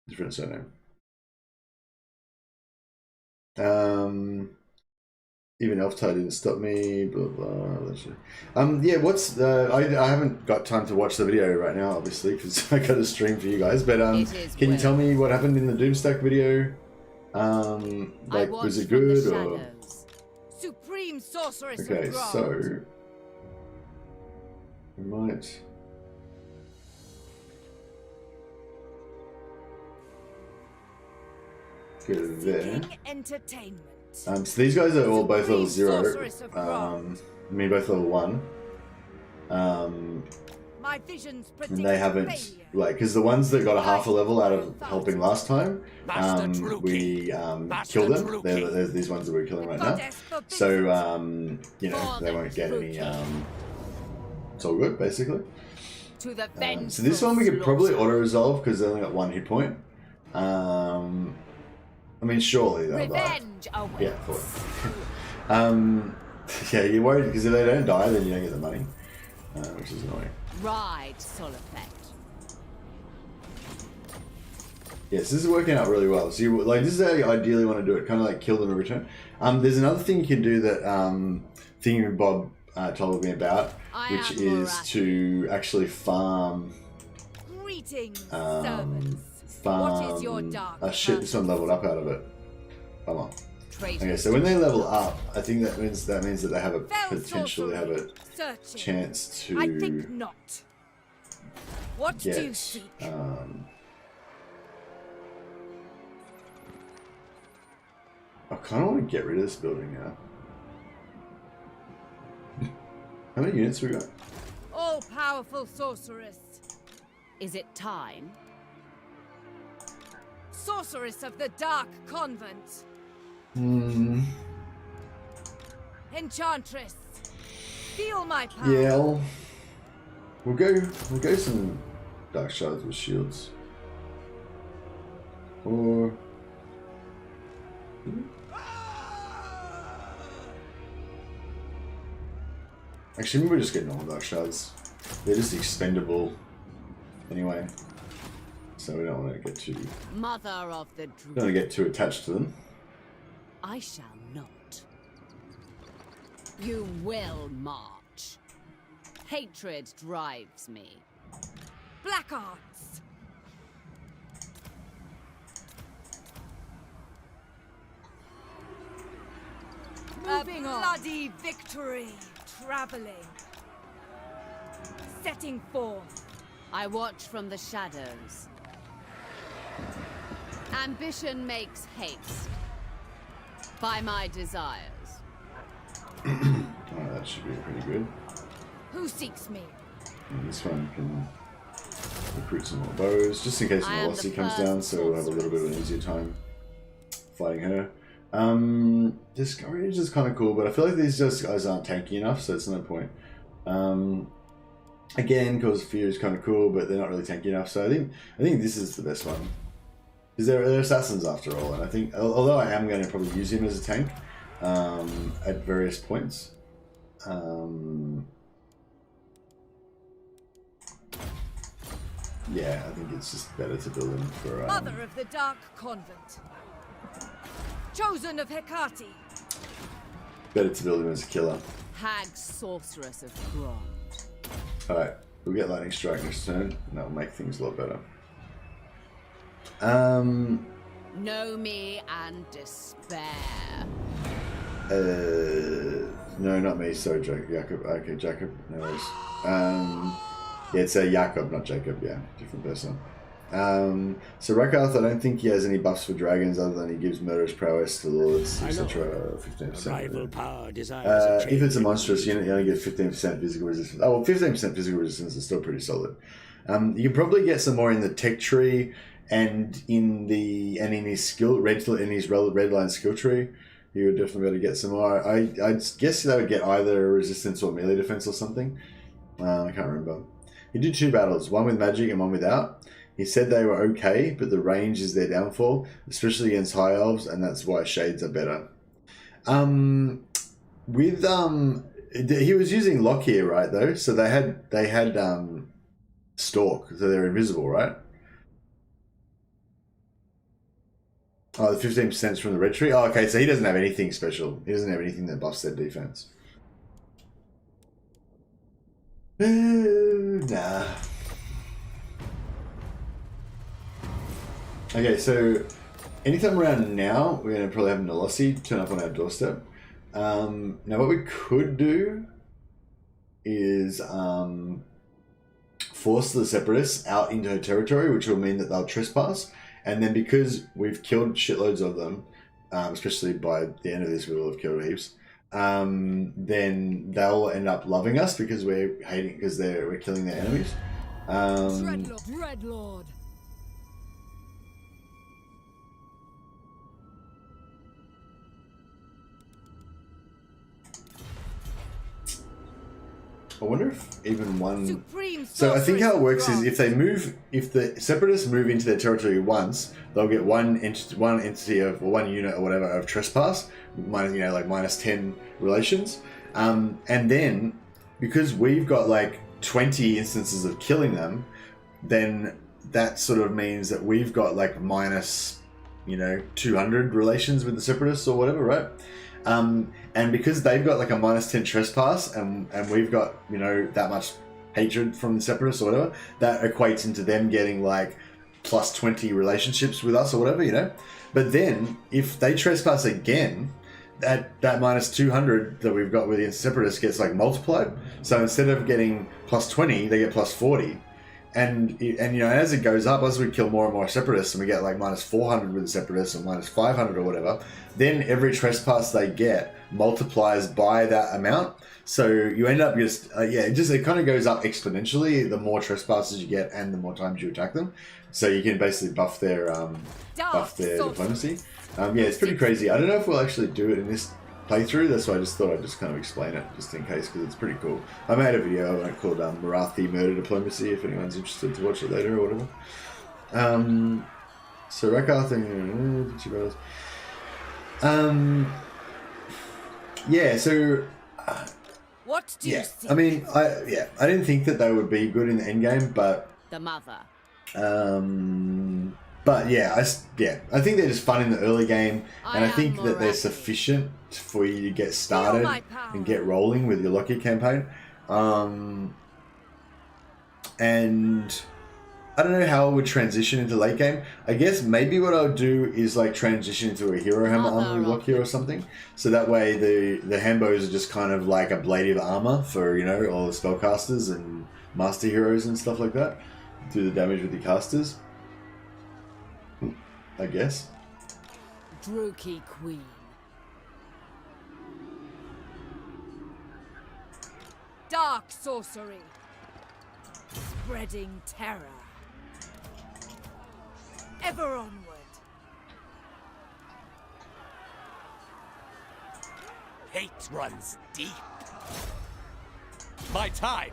Different surname. Even Elftide didn't stop me, blah blah. Yeah, what's I haven't got time to watch the video right now, obviously, because I got a stream for you guys. But can you tell me what happened in the Doomstack video? Like, was it good or? Supreme sorceress Okay, of Grant. so we might. Go to there. Entertainment. So these guys are all both level 0. Sorceress of Grant. I mean, both level 1. My visions And they haven't, like, because the ones that got a half a level out of helping last time, we killed them. There's these ones that we're killing right now. So, you know, they won't get any, it's all good, basically. To the So this one we could probably auto-resolve because they only got 1 hit point. I mean, surely they'll die. awaits. Yeah, cool. Yeah, you're worried because if they don't die, then you don't get the money, which is annoying. Ride, Solifect. Yes, this is working out really well. So, like, this is how you ideally want to do it, kind of like kill them in return. There's another thing you can do that Thingymbob told me about, I which am is Morathi. to actually farm Greetings, servants. What is your dark shit. This one leveled up out of it. Come on. Traitors Okay, so when they to level the up, I think that means that they have a Fell potential, they have a Searching. chance to I think not. What do you get. seek? I kind of want to get rid of this building now. How many units we got? All-powerful sorceress. Is it time? Sorceress of the Dark Convent. Enchantress. Feel my power. Yeah, we'll go some dark shards with shields. Or actually, maybe we'll just get normal dark shards. They're just expendable anyway, so we don't want to get too Mother of the don't want to get too attached to them. I shall not. You will march. Hatred drives me. Black arts. Moving A on. bloody victory. Traveling. Setting forth. I watch from the shadows. Ambition makes haste. By my desires. Oh, that should be pretty good. Who seeks me? And this one can recruit some more bows, just in case I am Morathi the comes first down, so we'll have a little bit of an easier time fighting her. Discovery is just kind of cool, but I feel like these guys aren't tanky enough, so it's no point. Again, because Fear is kind of cool, but they're not really tanky enough, so I think this is the best one. Because they're assassins after all, and I think, although I am going to probably use him as a tank at various points. Yeah, I think it's just better to build him for... Mother of the Dark Convent. Chosen of Hecate. better to build him as a killer. Hag sorceress of Grond. Alright, we'll get Lightning Strike next turn, and that'll make things a lot better. Know me and despair. No, not me, sorry, Jacob. Okay, Jacob, no worries. Yeah, it's Jacob, not Jacob, yeah, different person. So Rakarth, I don't think he has any buffs for dragons other than he gives murderous prowess to lords, etc. 15%. Rival power desires If it's a monstrous unit, you only get 15% physical resistance. Oh, well, 15% physical resistance is still pretty solid. You can probably get some more in the tech tree and in his skill red line skill tree. You would definitely be able to get some more. I guess they would get either resistance or melee defense or something. I can't remember. He did 2 battles, one with magic and one without. He said they were okay, but the range is their downfall, especially against high elves, and that's why shades are better. He was using lock here, right? Though, so they had stalk, so they're invisible, right? Oh, the 15% is from the red tree. Oh, okay, so he doesn't have anything special. He doesn't have anything that buffs their defense. Nah. Okay, so anytime around now, we're going to probably have Nolossi turn up on our doorstep. Now, what we could do is force the Separatists out into her territory, which will mean that they'll trespass. And then because we've killed shitloads of them, especially by the end of this, we will have killed heaps. Then they'll end up loving us because we're killing their enemies. Dreadlord. I wonder if even one... Supreme So I think how it works is sorceress if the Separatists move into their territory once, they'll get one entity of, or one unit or whatever of trespass, minus, like minus 10 relations. And then, because we've got like 20 instances of killing them, then that sort of means that we've got like minus, 200 relations with the Separatists or whatever, right? And because they've got like a -10 trespass, and we've got, you know, that much hatred from the Separatists or whatever, that equates into them getting like +20 relationships with us or whatever, you know. But then if they trespass again, that -200 that we've got with the Separatists gets like multiplied. So instead of getting +20, they get +40. And you know, as it goes up, as we kill more and more Separatists, and we get like -400 with the Separatists or -500 or whatever, then every trespass they get multiplies by that amount. So you end up just it kind of goes up exponentially the more trespasses you get and the more times you attack them. So you can basically buff their diplomacy. It's pretty crazy. I don't know if we'll actually do it in this playthrough. That's why I just thought I'd just kind of explain it just in case, because it's pretty cool. I made a video on it called Marathi Murder Diplomacy if anyone's interested to watch it later or whatever. So Rakarth and so What do you see? I mean, I didn't think that they would be good in the end game, but The mother. I think they're just fun in the early game, and I think that they're Morathi. sufficient for you to get started my power. and get rolling with your Lockyer campaign. And I don't know how I would transition into late game. I guess maybe what I would do is like transition into a hero hammer armor with Lockyer or something. So that way the Hambos are just kind of like a blade of armor for, you know, all the spellcasters and master heroes and stuff like that. Do the damage with the casters, I guess. Druchii Queen. Dark sorcery. Spreading terror. Ever onward. Hate runs deep. My time,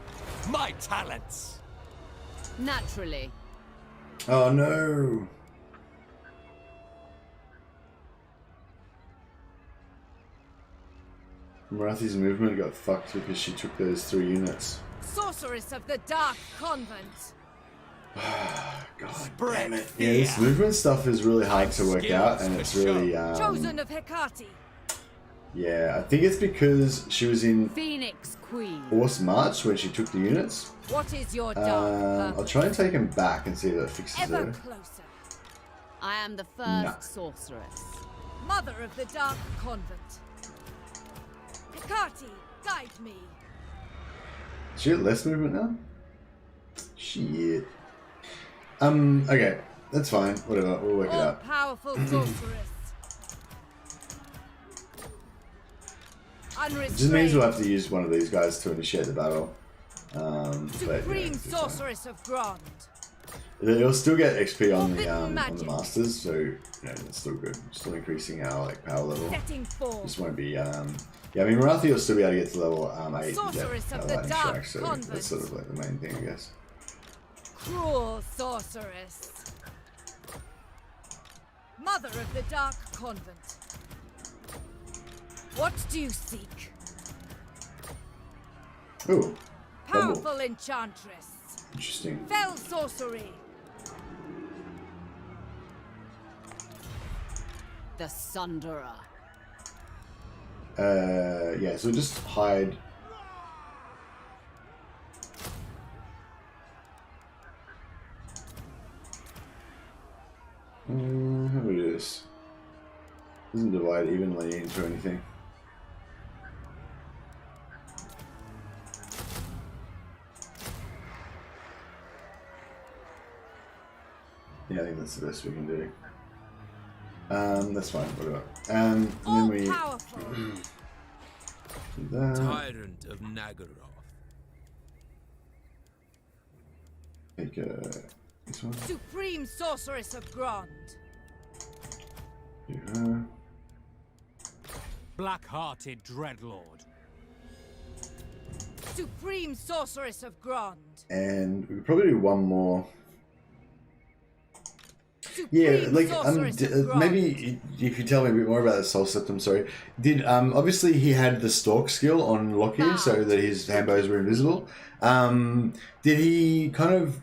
my talents. Naturally. Oh no! Marathi's movement got fucked because she took those 3 units. Sorceress of the Dark Convent. God damn it. Yeah, this movement stuff is really hard to work out, and it's really, Chosen of Hecate. yeah, I think it's because she was in Phoenix Queen. Force March when she took the units. What is your dark I'll purpose? try and take him back and see if that fixes Ever it. closer. I am the first Nah. sorceress. Mother of the Dark Convent. Hecate, guide me. She got less movement now? Shit. Okay, that's fine. Whatever, we'll work it out. All-powerful sorceress. It just means we'll Unrestrained. have to use one of these guys to initiate the battle. Supreme it's fine. sorceress of Grond. They'll still get XP on the Forbidden magic. masters, so you know, that's still good. Still increasing our like power level. Setting forth. Just won't be yeah, I mean Marathi will still be able to get to level 8 and Sorceress get of the lightning Dark strike, so Convent. that's sort of like the main thing, I guess. Cruel sorceress. Mother of the Dark Convent. What do you seek? Ooh, double. Powerful enchantress. Interesting. Fell sorcery. The Sunderer. Yeah, so just hide. How do we do this? Doesn't divide evenly into anything. Yeah, I think that's the best we can do. That's fine, whatever. And then we All-powerful. do that. Tyrant of Nagaroth. Take this one. Supreme sorceress of Grond. Do her. Black-hearted dreadlord. Supreme sorceress of Grond. And we could probably do one more. Supreme Yeah, like sorceress of Grond. maybe you could tell me a bit more about the Soul Septum. Sorry, did obviously he had the stalk skill on Lockyer, so that his hambos were invisible. Did he kind of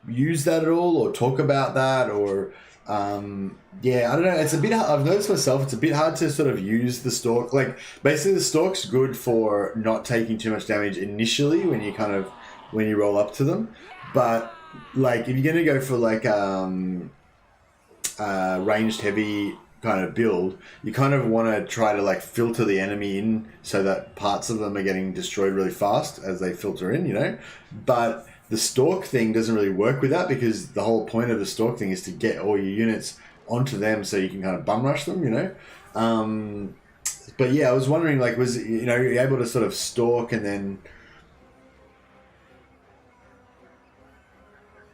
use that at all, or talk about that, or Yeah, I don't know. It's a bit. I've noticed myself. It's a bit hard to sort of use the stalk. Like basically, the stalk's good for not taking too much damage initially when you roll up to them. But like if you're gonna go for like ranged heavy kind of build, you kind of want to try to like filter the enemy in so that parts of them are getting destroyed really fast as they filter in. You know, but the stalk thing doesn't really work with that because the whole point of the stalk thing is to get all your units onto them so you can kind of bum rush them, you know? But yeah, I was wondering, like, was, you know, you're able to sort of stalk and then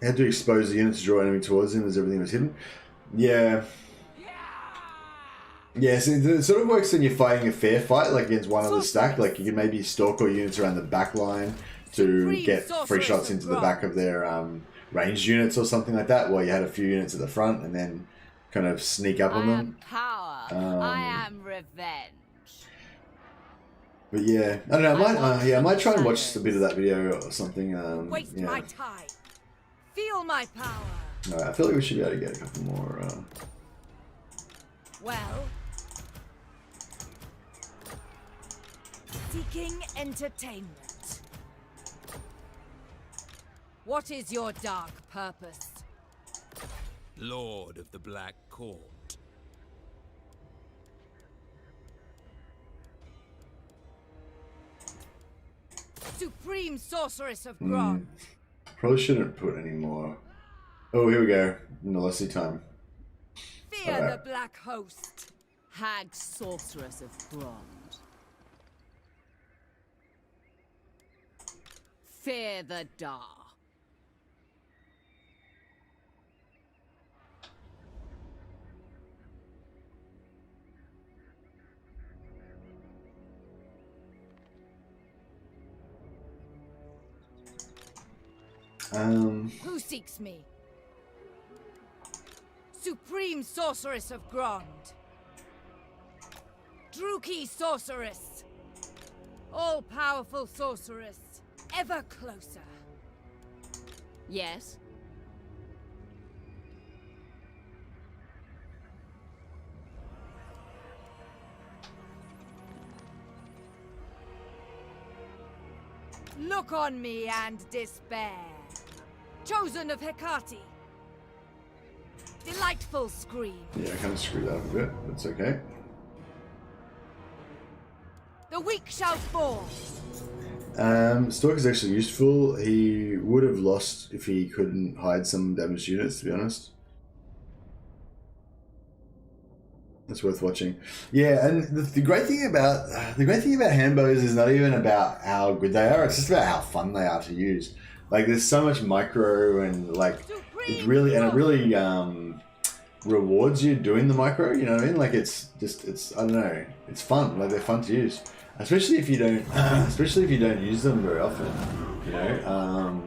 had to expose the unit to draw enemy towards him as everything was hidden? Yeah. Yeah, so it sort of works when you're fighting a fair fight, like against one other stack. Like you can maybe stalk all units around the back line to get free shots into the back of their ranged units or something like that, while you had a few units at the front and then kind of sneak up on them. I am power. I am revenge. But yeah, I don't know. I might try and watch a bit of that video or something. Waste my time. Feel my power. Alright, I feel like we should be able to get a couple more. Well, seeking entertainment. What is your dark purpose? Lord of the Black Court. Supreme Sorceress of Grond. Probably shouldn't put any more. Oh, here we go. Nullicity time. Fear the Black Host. Hag Sorceress of Grond. Fear the dark. Who seeks me? Supreme Sorceress of Grond. Druchii Sorceress. All-powerful sorceress. Ever closer. Yes. Look on me and despair. Chosen of Hecate. Delightful scream. Yeah, I kind of screwed that up a bit. That's okay. The weak shall fall. Stalk is actually useful. He would have lost if he couldn't hide some damaged units, to be honest. That's worth watching. Yeah, and the great thing about handbows is not even about how good they are. It's just about how fun they are to use. Like there's so much micro and like it really rewards you doing the micro. You know what I mean? Like it's I don't know. It's fun. Like they're fun to use, especially if you don't use them very often. You know.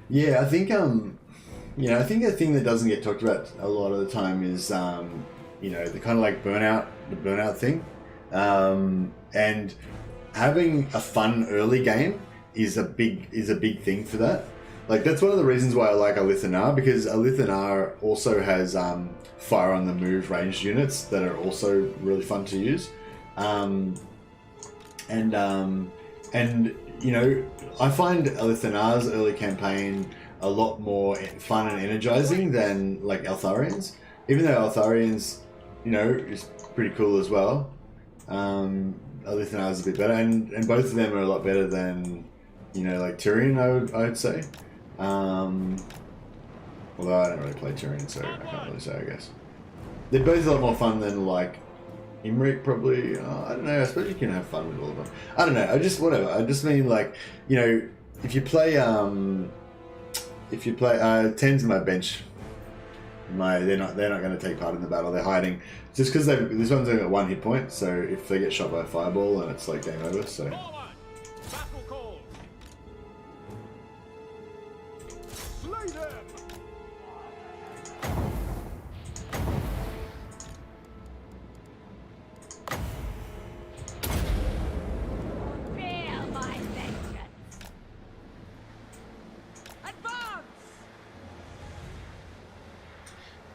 Yeah, I think I think the thing that doesn't get talked about a lot of the time is the kind of like the burnout thing, and having a fun early game is a big thing for that. Like that's one of the reasons why I like Alithanar, because Alithanar also has fire on the move ranged units that are also really fun to use, and you know, I find Alithanar's early campaign a lot more fun and energizing than like Eltharian's. Even though Eltharian's, you know, is pretty cool as well. Alithanar's a bit better, and both of them are a lot better than, you know, like Tyrion. I would say. Although I don't really play Tyrion, so I can't really say. I guess they're both a lot more fun than like Imric, probably. I don't know. I suppose you can have fun with all of them. I don't know. I just mean like, you know, if you play 10's my bench they're not going to take part in the battle. They're hiding just because this one's only got 1 hit point. So if they get shot by a fireball, then it's like game over. So. Forward! Battle call! Slay them! Feel my vengeance. Advance!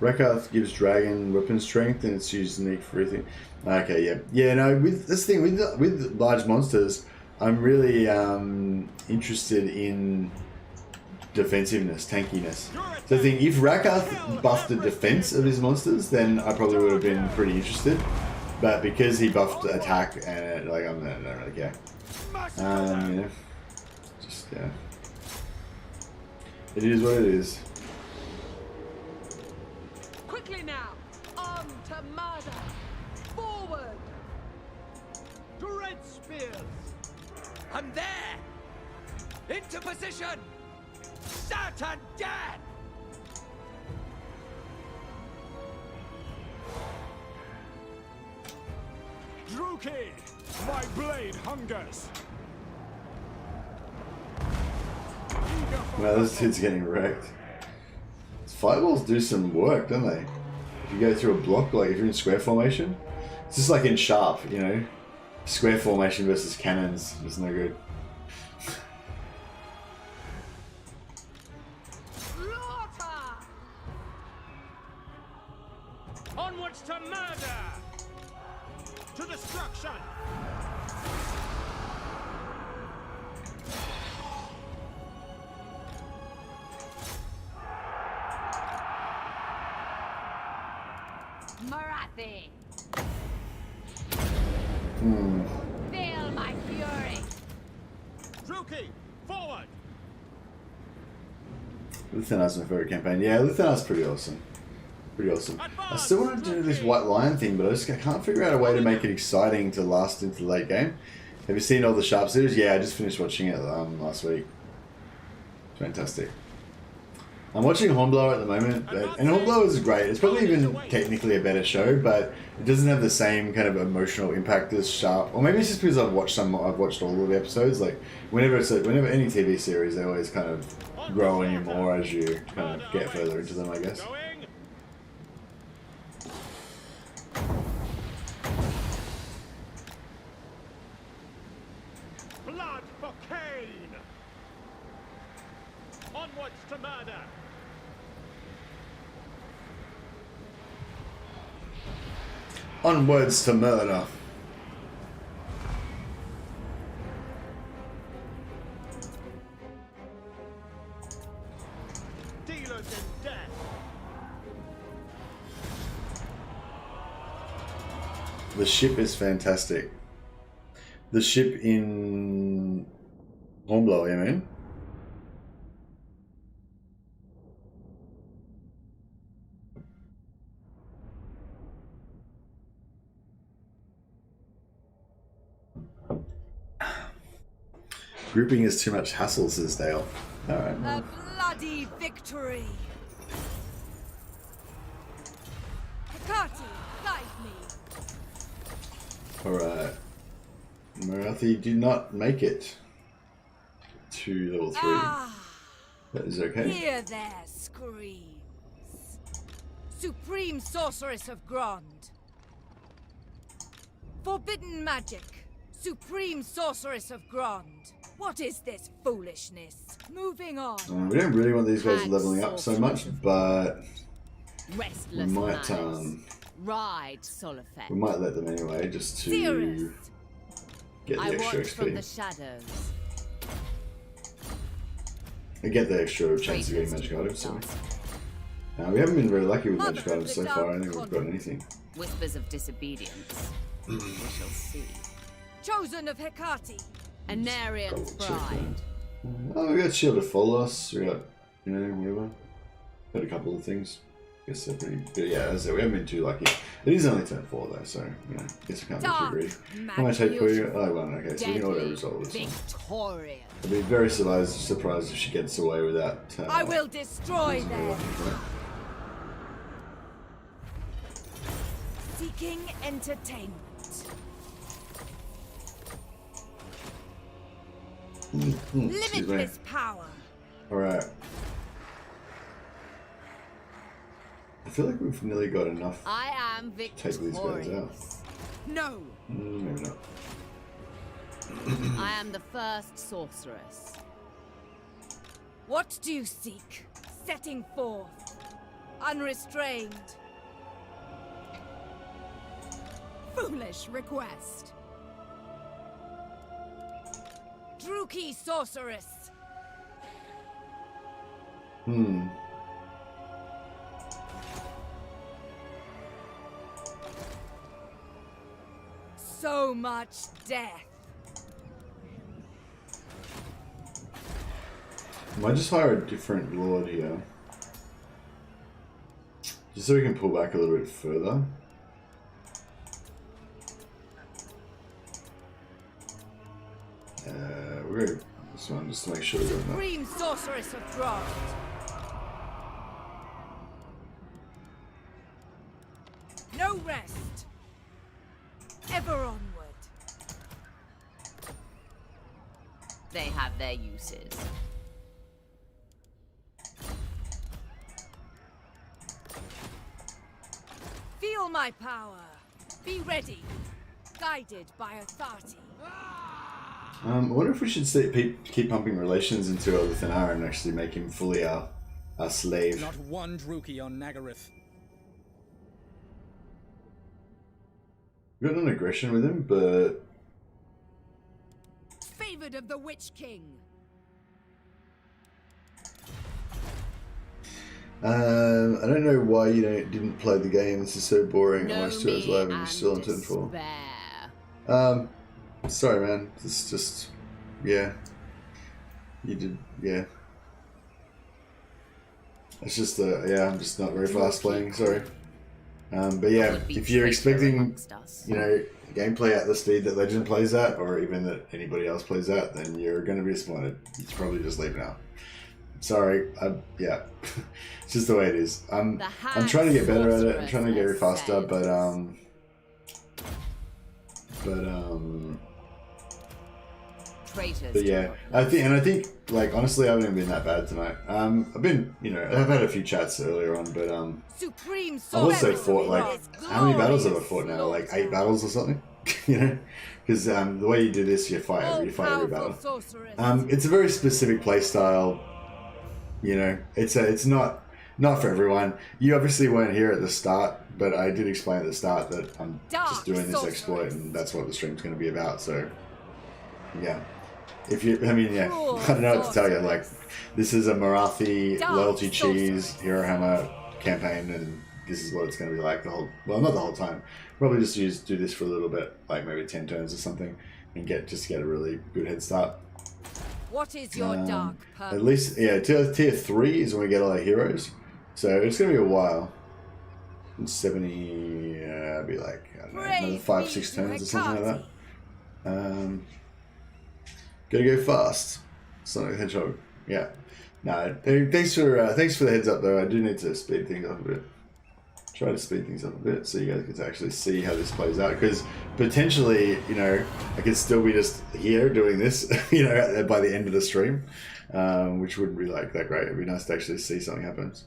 Rakath gives dragon weapon strength and it's used unique for everything. Okay, yeah. Yeah, no, with this thing, with large monsters, I'm really interested in defensiveness, tankiness. So I think if Rakath buffed the defense of his monsters, then I probably would have been pretty interested. But because he buffed attack, and like I don't really care. Yeah. Just, yeah. It is what it is. Quickly now! On to murder! Forward! Dread spears! I'm there! Into position! Satan dead! Druchii! My blade hungers! Wow, this dude's getting wrecked. Fireballs do some work, don't they? If you go through a block, like if you're in square formation, it's just like in Sharp, you know? Square formation versus cannons is no good. Slaughter! Onwards to murder! To destruction! Marathi. Hmm. Feel my fury. Druchii, forward! Luthenar's my favorite campaign. Yeah, Luthenar's pretty awesome. Pretty awesome. I still want to do this White Lion thing, but I can't figure out a way to make it exciting to last into the late game. Have you seen all the Sharp series? Yeah, I just finished watching it last week. Fantastic. I'm watching Hornblower at the moment, and Hornblower is great. It's probably even technically a better show, but it doesn't have the same kind of emotional impact as Sharp. Or maybe it's just because I've watched all of the episodes. Like whenever any TV series, they always kind of grow on you more as you kind of get further into them, I guess. Going. Blood for Cain! Onwards to murder! Onwards to murder. Dealers in death! The ship is fantastic. The ship in Hornblower, you mean? Grouping is too much hassle, says Dale. Alright. A bloody victory! Hecate, guide me! Alright. Marathi did not make it to level 3. That is okay. Hear their screams. Supreme Sorceress of Grond. Forbidden magic. Supreme Sorceress of Grond. What is this foolishness? Moving on. We don't really want these guys leveling up so much, but we Restless might minds. Ride Solifet. we might let them anyway, just to Dearest. get the I extra watch from the XP. shadows. And get the extra chance of getting magic items. So. We haven't been very lucky with magic items so far. I don't think we've got anything. Whispers of disobedience. We shall see. Chosen of Hecate. Anarian's Double check bride. Oh, we got Shield of Folos. We got, whatever. Got a couple of things. Guess they're pretty. But yeah, as I said, we haven't been too lucky. It is only turn 4 though, so guess we can't be too greedy. How much hate for you? Oh, I won. Okay, so we can auto resolve this one. Victorious. I'd be very surprised if she gets away without. I will destroy using her them. weapons, right? Seeking entertainment. Excuse me. Limitless power. Alright. I feel like we've nearly got enough. I am Take these guys out. victorious. No. Maybe not. I am the first sorceress. What do you seek? Setting forth. Unrestrained. Foolish request. Druchii sorceress. So much death. I might just hire a different lord here. Just so we can pull back a little bit further. We're going to this one just to make sure we got enough. Supreme sorceress of Grond. No rest. Ever onward. They have their uses. Feel my power. Be ready. Guided by authority. I wonder if we should keep pumping relations into Eluthanar and actually make him fully our slave. Not one Druchii on Nagaryth. We've got an aggression with him, but Favored of the Witch King. I don't know why you didn't play the game. This is so boring. Know Almost 2 hours me live and you're and still on turn 4. despair. Sorry, man. It's just, yeah. You did, yeah. It's just, yeah, I'm just not very fast playing. Sorry. But yeah, Would be if you're traitor expecting, amongst us. gameplay at the speed that Legend plays at, or even that anybody else plays at, then you're going to be disappointed. You should probably just leave now. Sorry, yeah, it's just the way it is. I'm trying to get better at it. I'm trying to get it faster, but yeah, I think like honestly, I haven't even been that bad tonight. I've been, I've had a few chats earlier on, but Supreme I've also sorceress fought of like Grond. how many battles have I fought now? Like 8 battles or something, Because the way you do this, you fight every battle. Sorceress. It's a very specific play style. It's not for everyone. You obviously weren't here at the start, but I did explain at the start that I'm just doing this exploit, and that's what the stream's going to be about. So, yeah. I don't know what to tell you. Like, this is a Marathi loyalty cheese hero hammer campaign, and this is what it's going to be like the whole. Well, not the whole time. Probably just do this for a little bit, like maybe 10 turns or something, and get a really good head start. What is your dark purpose? At least, yeah, tier 3 is when we get all our heroes. So it's going to be a while. And 70, it'll be like, I don't know, another 5-6 turns or something like that. Gotta go fast. Sonic the Hedgehog. Yeah. No, thanks for the heads up though. I do need to speed things up a bit. Try to speed things up a bit so you guys can actually see how this plays out. Because potentially, I could still be just here doing this, by the end of the stream, which wouldn't be like that great. It'd be nice to actually see something happens.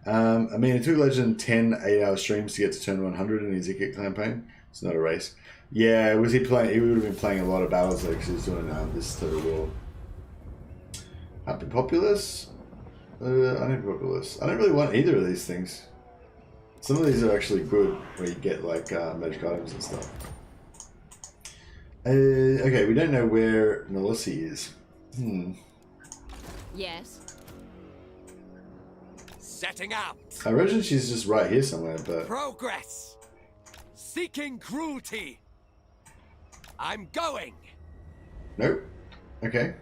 It took Legend 10 8-hour streams to get to turn 100 in his Icket campaign. It's not a race. Yeah, was he playing? He would have been playing a lot of battles though, because he was doing this Total War. Happy Populous? Unhappy Populous. I don't really want either of these things. Some of these are actually good, where you get like magic items and stuff. Okay, we don't know where Melissi is. Yes. Setting out. I imagine she's just right here somewhere, but Progress. Seeking cruelty. I'm going. nope. Okay,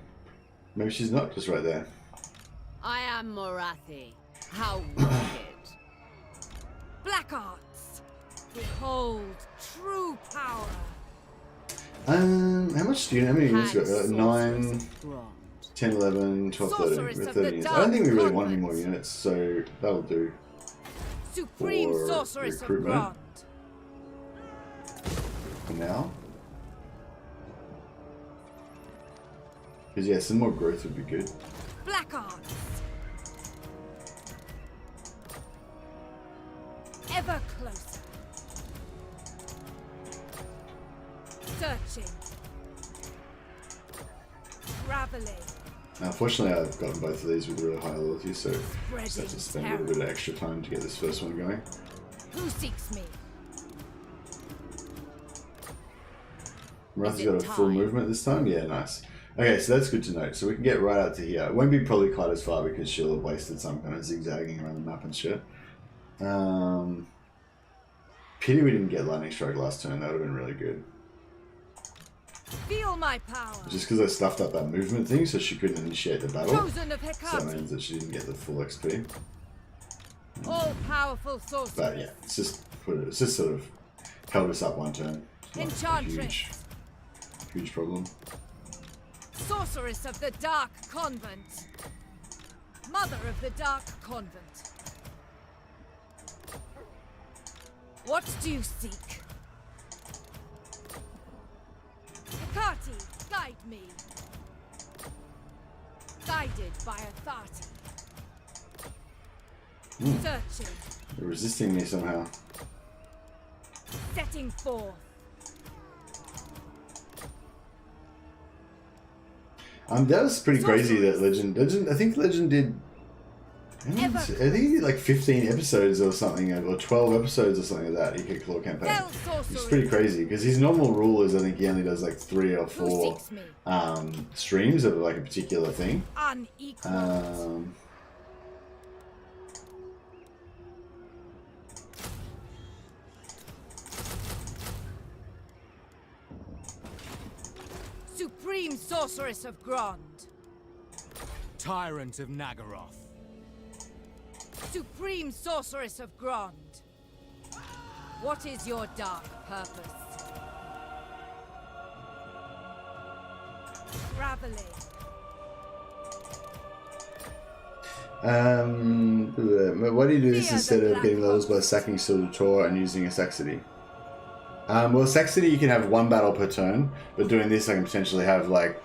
maybe she's not just right there. I am Morathi. How wicked. Black arts. Behold true power. How much do you know? How many units you got? 9, Sorceress of Grond. 10, 11, 12, 13. Sorceress We've got of 30 the units. I don't think we really Dark want any more units, so that'll do. Supreme For sorceress of recruitment. Grond. for now. Because yeah, some more growth would be good. Black arts. Ever closer. Searching. Traveling. Now, unfortunately, I've gotten both of these with really high loyalty, so I just have to spend a little bit of extra time to get this first one going. Who seeks me? Marathi's got a full movement this time? Yeah, nice. Okay, so that's good to note. So we can get right out to here. It won't be probably quite as far because she'll have wasted some kind of zigzagging around the map and shit. Pity we didn't get lightning strike last turn. That would have been really good. Feel my power. Just because I stuffed up that movement thing, so she couldn't initiate the battle. Chosen of So that Hecate. means that she didn't get the full XP. All powerful sorceress. But yeah, it's just sort of held us up one turn. It's not a huge problem. Sorceress of the Dark Convent. Mother of the Dark Convent. What do you seek? Hecate, guide me. Guided by authority. Searching. They're resisting me somehow. Setting forth. That was pretty crazy that Legend, I think Legend did, I think he did like 15 episodes or something, or 12 episodes or something like that, he could claw campaign. It's pretty crazy, because his normal rule is I think he only does like 3 or 4 streams of like a particular thing. Unequal. Supreme Sorceress of Grond. Tyrant of Nagaroth. Supreme Sorceress of Grond. What is your dark purpose? Traveling. Why do you do this instead of getting levels by sacking Silver Tor and using a Saxity? Well, Saxity you can have 1 battle per turn, but doing this I can potentially have like,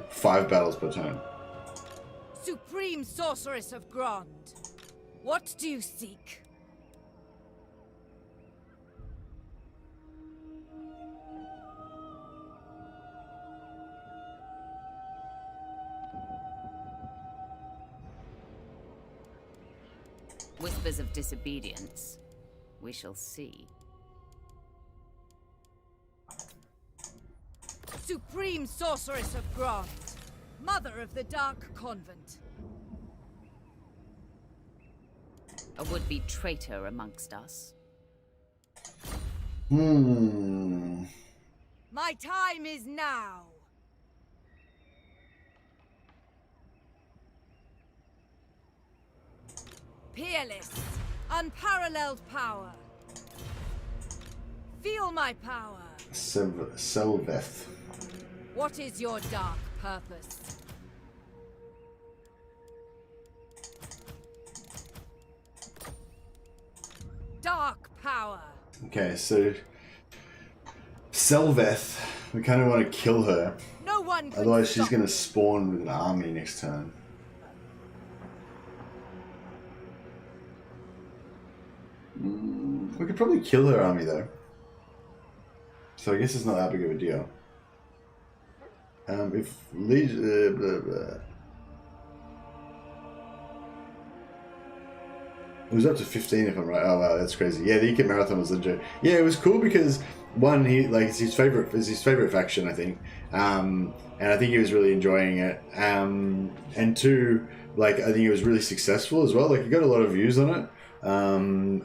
5 battles per turn. Supreme Sorceress of Grond. What do you seek? Whispers of disobedience. We shall see. Supreme Sorceress of Grond. Mother of the Dark Convent. A would-be traitor amongst us. Hmm. My time is now. Peerless, unparalleled power. Feel my power. Selveth. What is your dark purpose? Dark power. Okay, so Selveth, we kind of want to kill her. No one can Otherwise, she's stop going me. to spawn with an army next turn. We could probably kill her army though. So I guess it's not that big of a deal. If Legion... It was up to 15 if I'm right. Oh wow, that's crazy. Yeah, the Ekip Marathon was legit. Yeah, it was cool because one, it's his favorite faction, I think. And I think he was really enjoying it. And two, I think it was really successful as well. Like, he got a lot of views on it.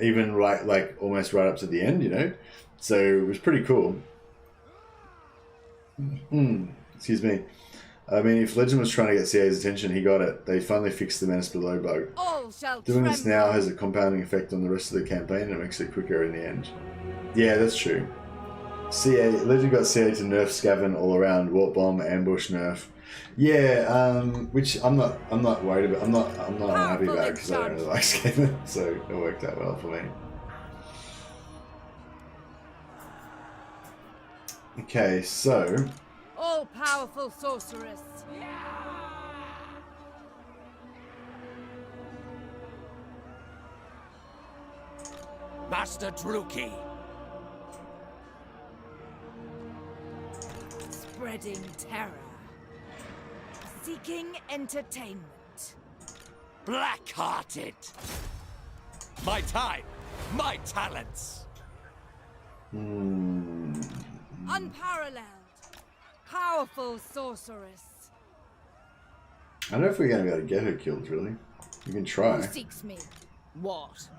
Even almost right up to the end, So it was pretty cool. Excuse me. I mean, if Legend was trying to get CA's attention, he got it. They finally fixed the Menace Below bug. All shall Doing tremble. this now has a compounding effect on the rest of the campaign and it makes it quicker in the end. Yeah, that's true. Legend got CA to nerf Skaven all around, Warp Bomb, Ambush nerf. Yeah, which I'm not worried about. I'm not unhappy about because I don't really like Skaven, so it worked out well for me. Okay, so All-powerful sorceress. Master Druchii. Spreading terror. Seeking entertainment. Black-hearted. My time, my talents. Unparalleled. Powerful sorceress. I don't know if we're going to be able to get her killed, really. You can try. Who seeks me? What?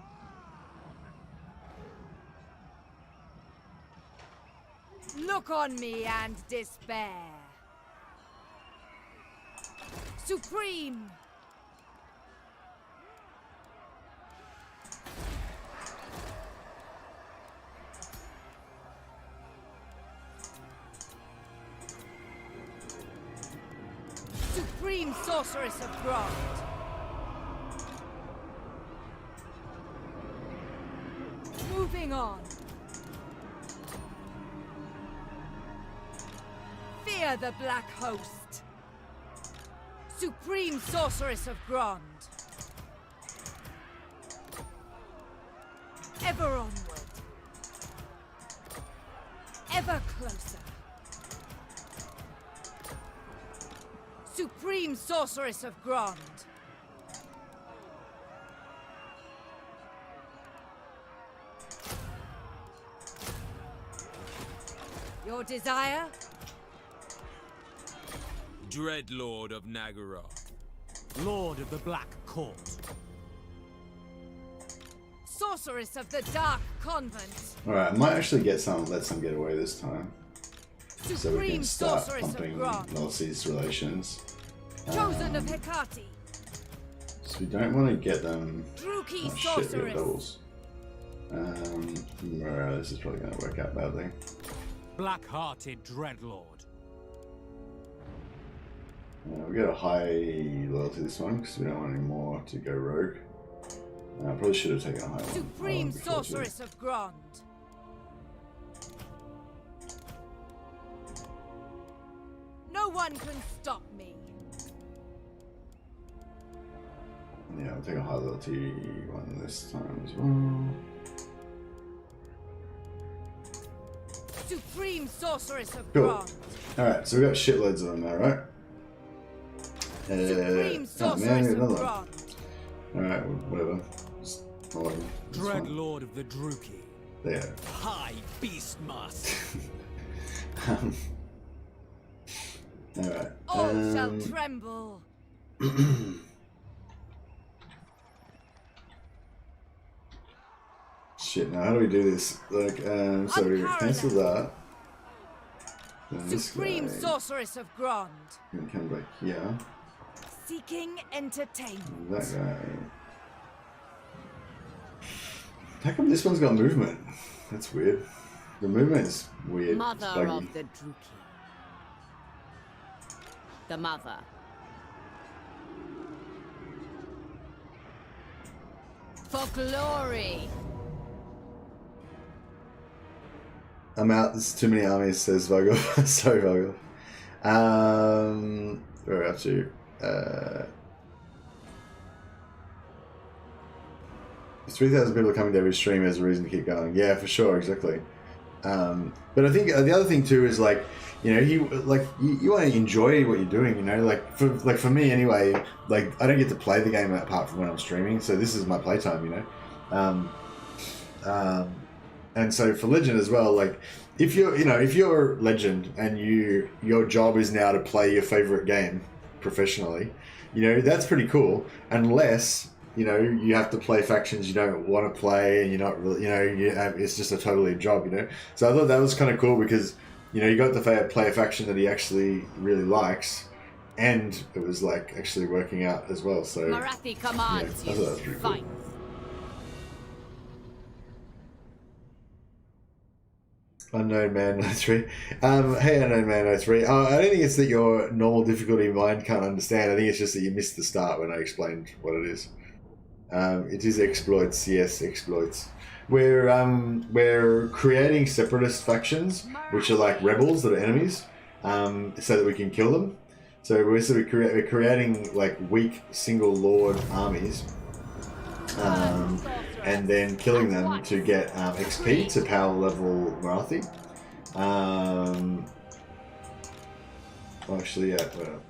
Look on me and despair. Supreme. Supreme sorceress of Grant. Moving on. Fear the Black Host. Supreme sorceress of Grond. Ever onward. Ever closer. Supreme sorceress of Grond. Your desire? Dreadlord of Nagaroth. Lord of the Black Court. Sorceress of the Dark Convent. Alright, I might actually get some, let some get away this time. So we Supreme can start sorceress pumping of Grond. Nelsie's relations. Chosen of Hecate. So we don't want to get them... Druchii Oh shit, we have sorceress. doubles. This is probably going to work out badly. Black-hearted Dreadlord. We got a high loyalty this one because we don't want any more to go rogue. I probably should have taken a high one. Supreme before too. sorceress of Grond. No one can stop me. Yeah, I'll take a high loyalty one this time as well. Supreme sorceress of Cool. Grond. Alright, so we got shitloads of them now, right? Supreme oh sorceress man, of another one. Grond. Alright, whatever. Just all of them. It's fine. Dreadlord of the Druchii. There. High Beastmaster. Alright. All shall tremble. Shit, now how do we do this? Like, so we cancel that. Then this Supreme guy sorceress of Grond. can come back here. Seeking entertainment. That guy. How come this one's got movement? That's weird. The movement is weird. It's Mother buggy. of the Druchii. The mother. For glory. I'm out. There's too many armies, says Vogel. Sorry, Vogel. We're up to. If 3,000 people are coming to every stream as a reason to keep going. Yeah, for sure, exactly. But I think the other thing too is like, you know, you want to enjoy what you're doing. You know, like for me anyway. Like I don't get to play the game apart from when I'm streaming, so this is my playtime. You know. And so for Legend as well, like if you're Legend and your job is now to play your favorite game professionally, you know, that's pretty cool. Unless, you know, you have to play factions you don't want to play and you're not really, you know, it's just a totally job, you know. So I thought that was kind of cool because, you know, you got to play a faction that he actually really likes, and it was like actually working out as well. So Marathi commands yeah, I thought that was pretty cool. Fight. Unknown Man 03. Hey, Unknown Man 03. I don't think it's that your normal difficulty mind can't understand. I think it's just that you missed the start when I explained what it is. It is exploits. Yes, exploits. we're creating separatist factions, which are like rebels that are enemies, so that we can kill them. So we're creating like weak single lord armies, and then killing them to get XP to power level Marathi. Actually, yeah. Whatever.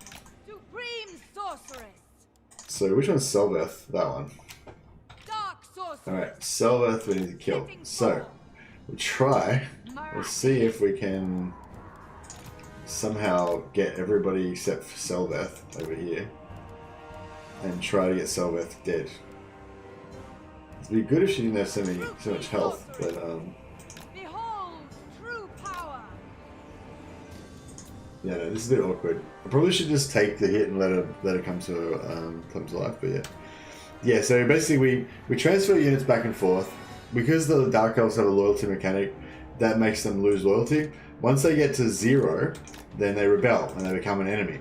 Supreme sorceress. So which one's Selveth? That one. Dark sorceress. Alright, Selveth we need to kill. So, we'll try. We'll see if we can somehow get everybody except for Selveth over here. And try to get Selveth dead. It'd be good if she didn't have so much health, but Behold, true power. yeah, no, this is a bit awkward. I probably should just take the hit and let her come to life, but yeah. Yeah, so basically we transfer units back and forth. Because the Dark Elves have a loyalty mechanic, that makes them lose loyalty. Once they get to 0, then they rebel and they become an enemy.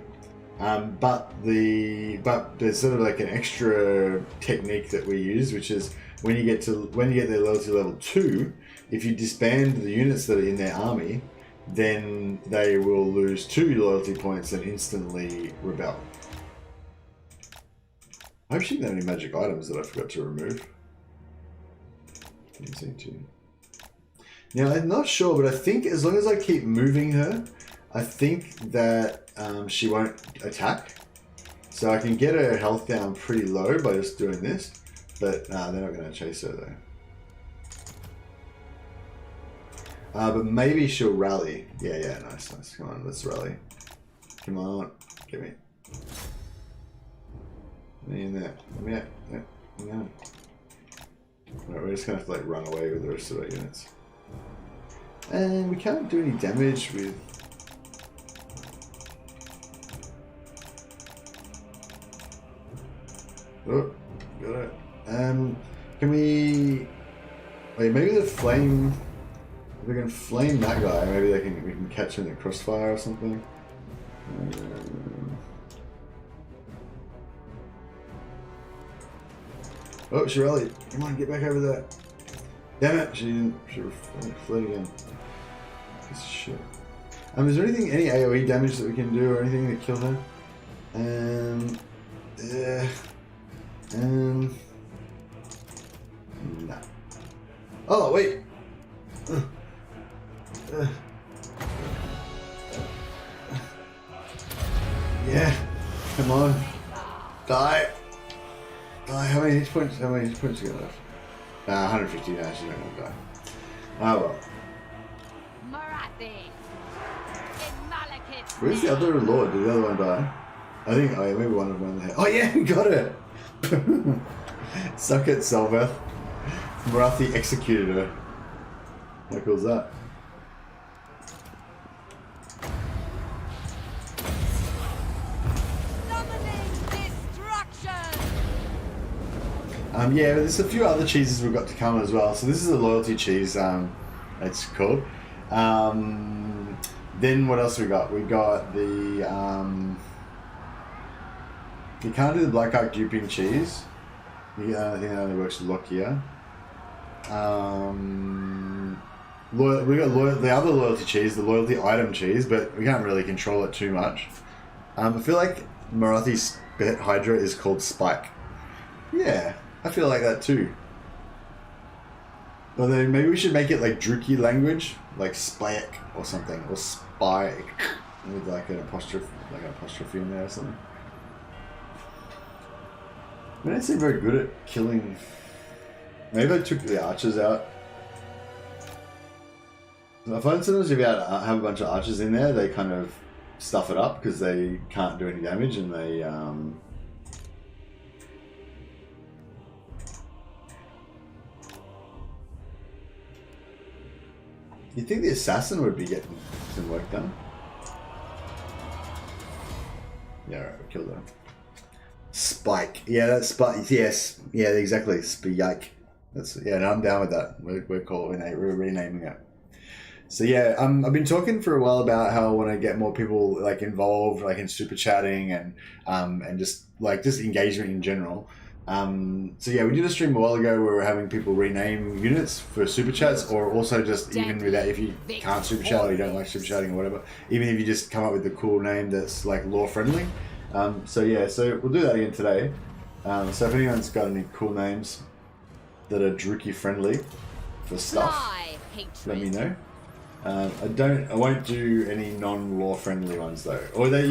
But there's sort of like an extra technique that we use, which is when you get their loyalty level 2, if you disband the units that are in their army, then they will lose 2 loyalty points and instantly rebel. I hope she didn't have any magic items that I forgot to remove. Didn't seem to. Now, I'm not sure, but I think as long as I keep moving her, I think that she won't attack. So I can get her health down pretty low by just doing this. But they're not going to chase her though. But maybe she'll rally. Yeah, nice. Come on, let's rally. Come on, get me. Let me in there. Let me out. No. Alright, we're just going to have to like run away with the rest of our units. And we can't do any damage with... Oh, got it. Can we... Wait, maybe the flame... If we can flame that guy, maybe we can catch him in the crossfire or something. Oh, she rallied. Come on, get back over there. Damn it, she didn't. She fled again. Piece of shit. Is there any AoE damage that we can do or anything to kill her? Nah. Oh, wait. Yeah. Come on. Die. How many hit points? How many hit points you got left? 150. No, she's not gonna die. Oh well. Marathi. Where's the other lord? Did the other one die? I think. Oh yeah, maybe one of them. Oh yeah, we got it. Suck it, Selveth. Morathi executed her. How cool is that? Yeah, but there's a few other cheeses we've got to come as well. So this is a loyalty cheese, it's called. Then what else we got? We got the, you can't do the Black Ark duping cheese. I think that only works with Lockyer. We got the other loyalty cheese, the loyalty item cheese, but we can't really control it too much. I feel like Marathi's Hydra is called Spike. Yeah. I feel like that too. Although maybe we should make it like Druchii language, like Spike or something, or Spike with like an apostrophe in there or something. I don't seem very good at killing. Maybe I took the archers out. I find sometimes if you have a bunch of archers in there, they kind of stuff it up because they can't do any damage and they You'd think the assassin would be getting some work done. Yeah, alright, we killed her. Spike. Yeah, that's Spike. Yes. Yeah, exactly. Spike. That's, yeah, no, I'm down with that. We're renaming it. So yeah, I've been talking for a while about how I want to get more people like involved, like in super chatting and just engagement in general. So yeah, we did a stream a while ago where we're having people rename units for super chats, or also just even without, if you can't super chat or you don't like super chatting or whatever, even if you just come up with a cool name that's like lore friendly. So yeah, so we'll do that again today. So if anyone's got any cool names that are Druchii friendly for stuff, let me know. I won't do any non-lore friendly ones though, or they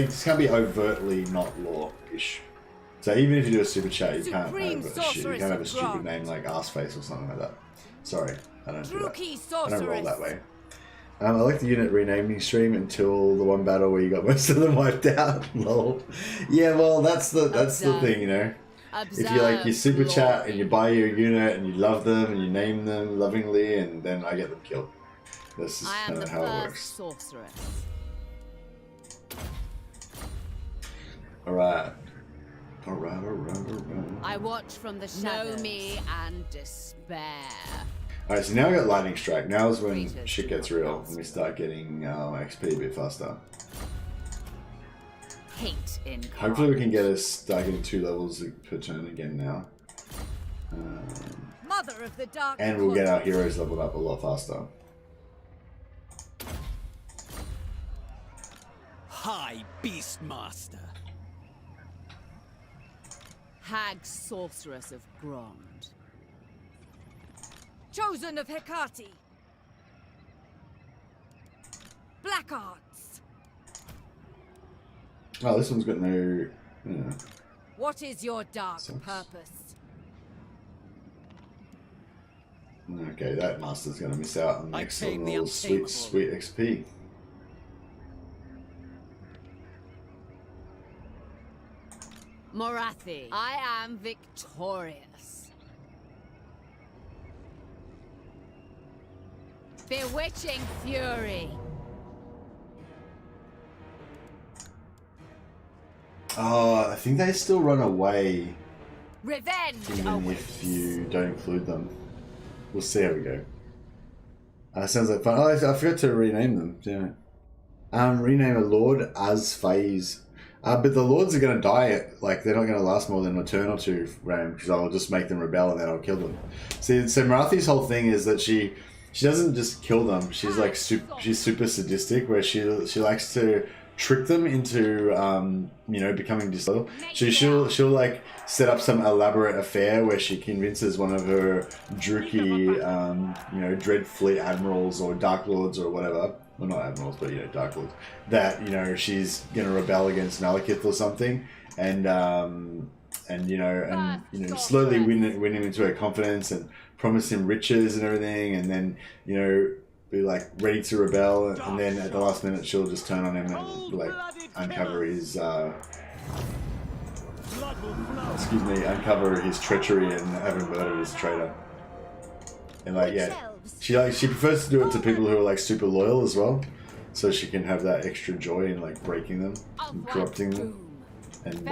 just can't be overtly not lore-ish. So even if you do a super chat, you can't have a stupid name like Arseface or something like that. Sorry, I don't do that. I don't roll that way. I like the unit renaming stream until the one battle where you got most of them wiped out. Lol. Yeah, well, that's the thing, you know. If you super chat and you buy your unit and you love them and you name them lovingly, and then I get them killed. This is kind of how it works. Sorceress. Alright. I watch from the shadows. Know me and despair. Alright, so now I got Lightning Strike. Now is when shit gets real and we start getting XP a bit faster. Hate in Hopefully we can start getting 2 levels per turn again now. Mother of the Dark and we'll get our heroes leveled up a lot faster. High Beastmaster. Hag Sorceress of Grond. Chosen of Hecate. Black Arts. Oh, this one's got no... What is your dark purpose? Okay, that master's going to miss out on the next little sweet XP. Morathi, I am victorious. Bewitching fury. Oh, I think they still run away. Revenge. Even if you don't include them. We'll see how we go. Sounds like fun. Oh, I forgot to rename them. Yeah. Rename a lord as Phase. But the lords are going to die. Like, they're not going to last more than a turn or two, because I'll just make them rebel and then I'll kill them. See, so Marathi's whole thing is that she doesn't just kill them. She's like she's super sadistic, where she likes to trick them into becoming disloyal. So she'll like set up some elaborate affair where she convinces one of her Druchii Dread Fleet admirals or Dark Lords or whatever. Well, not admirals, but Dark Lords. That she's gonna rebel against Malekith or something, and slowly win him into her confidence and promise him riches and everything, and then be like ready to rebel, and then at the last minute she'll just turn on him and like uncover his treachery and have him murdered as a traitor. And like she prefers to do it to people who are like super loyal as well, so she can have that extra joy in like breaking them, and corrupting them, and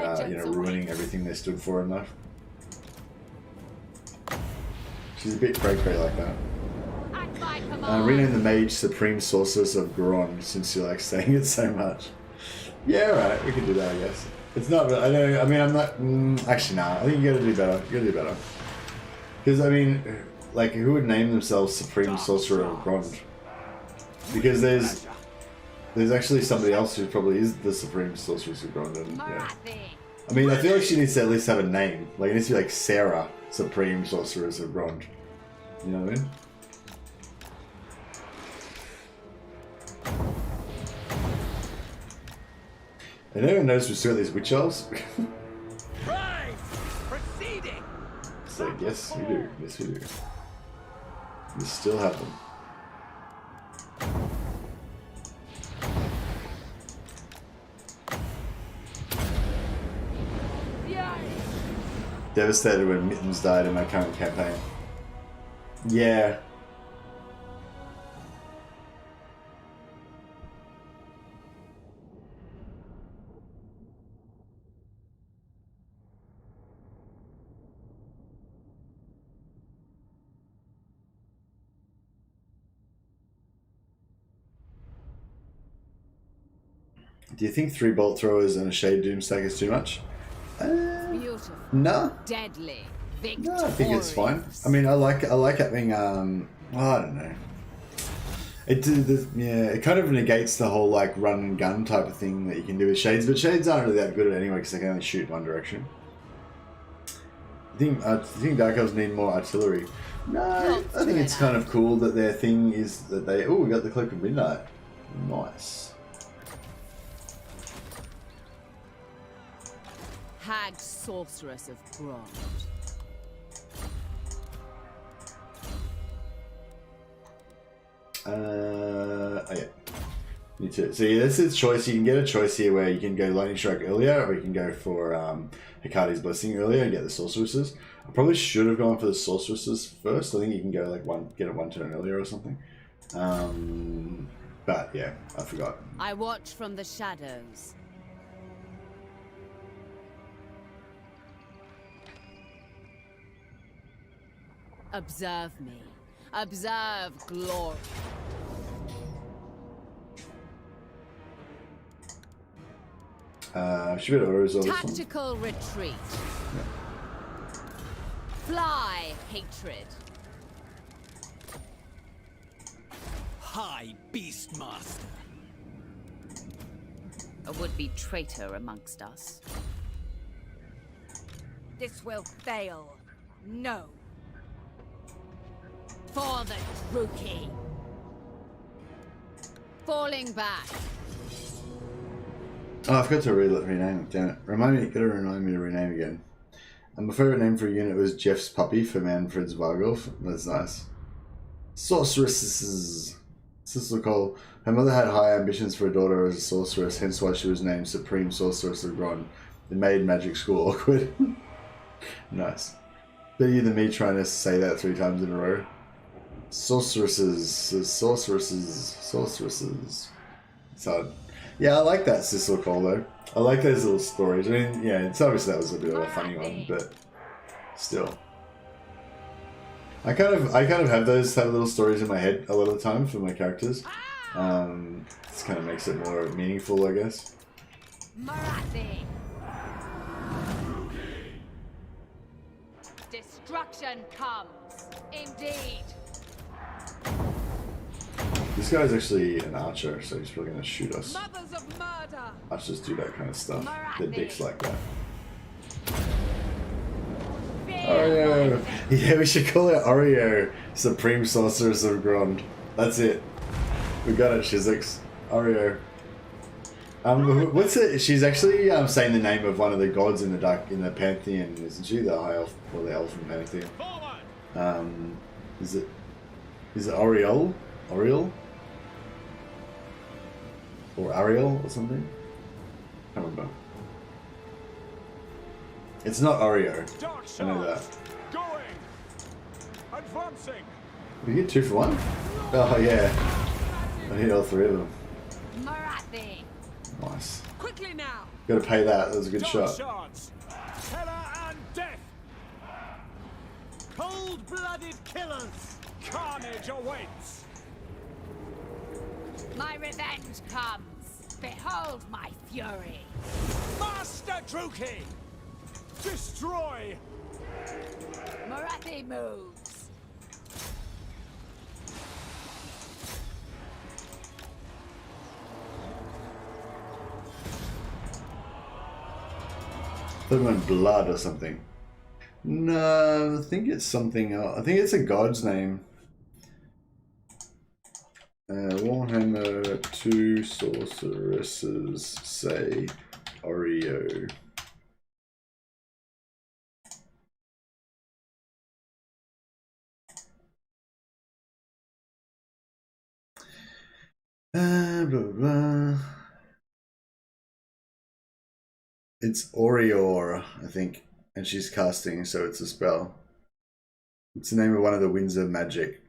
ruining everything they stood for in life. She's a bit cray-cray like that. Rename the mage Supreme Sorceress of Grond, since you like saying it so much. Yeah, right, we can do that, I guess. It's not, I know, I mean, I'm not, actually, nah, I think you gotta do better. You gotta do better. Because, I mean, like, who would name themselves Supreme Sorcerer of Grond? Because there's actually somebody else who probably is the Supreme Sorceress of Grond, and, yeah. I mean, I feel like she needs to at least have a name. Like, it needs to be like Sarah, Supreme Sorceress of Grond. You know what I mean? And everyone knows we still got these witch elves. Right. Proceeding. So yes, we do. Yes, we do. We still have them. Devastated when Mittens died in my current campaign. Yeah. Do you think 3 bolt throwers and a shade doom stack is too much? Beautiful. No, Deadly. no, Victorious. I think it's fine. I mean, I like having well, I don't know. It kind of negates the whole like run and gun type of thing that you can do with shades, but shades aren't really that good at it anyway because they can only shoot one direction. I think Dark Elves need more artillery. No, I think it's kind of cool that their thing is that they. Oh, we got the Cloak of Midnight. Nice. Hag sorceress of Grond. Oh yeah. Me too. So yeah, this is choice. You can get a choice here where you can go Lightning Strike earlier, or you can go for Hecate's Blessing earlier and get the Sorceresses. I probably should have gone for the Sorceresses first. I think you can go like get it one turn earlier or something. But yeah, I forgot. I watch from the shadows. Observe me. Observe glory. Should be able to resolve this one. Tactical retreat. Fly, hatred. High Beastmaster. A would-be traitor amongst us. This will fail. No. For the Druchii. Falling back. Oh, I forgot to rename it. Damn it! Gotta remind me to rename again. My favorite name for a unit was Jeff's puppy for Manfred's Vargolf. That's nice. Sorceresses. Sister Cole. Her mother had high ambitions for a daughter as a sorceress, hence why she was named Supreme Sorceress of Grond. It made magic school awkward. Nice. Better you than me trying to say that 3 times in a row. Sorceresses. It's hard. Yeah, I like that Sister Cole though. I like those little stories. I mean, yeah, it's obviously that was a bit of a funny one, but still. I kind of have those little stories in my head a lot of the time for my characters. This kind of makes it more meaningful, I guess. Marathi. Destruction comes, indeed. This guy's actually an archer, so he's probably gonna shoot us. Mothers of murder. Archers do that kind of stuff. Their dicks like that. Oreo! Yeah, we should call it Oreo, Supreme Sorceress of Grond. That's it. We got it, Shizix. Oreo. What's it? She's actually saying the name of one of the gods in the pantheon, isn't she? The high elf or the elf in pantheon. Is it Oriole? Oriole? Or Ariel or something? I can't remember. It's not Oreo. I know that. Going. Advancing. We get 2 for 1? Oh yeah. I hit all 3 of them. Marathi. Nice. Quickly now. Gotta pay that. That was a good shot. Shards. Terror and death. Cold-blooded killers. Carnage awaits. My revenge comes. Behold my fury. Master Druchii. Destroy. Morathi moves. They went blood or something. No, I think it's something else. I think it's a god's name. Warhammer 2 sorceresses say Oreo. Blah, blah. It's Orior, I think, and she's casting, so it's a spell. It's the name of one of the winds of magic.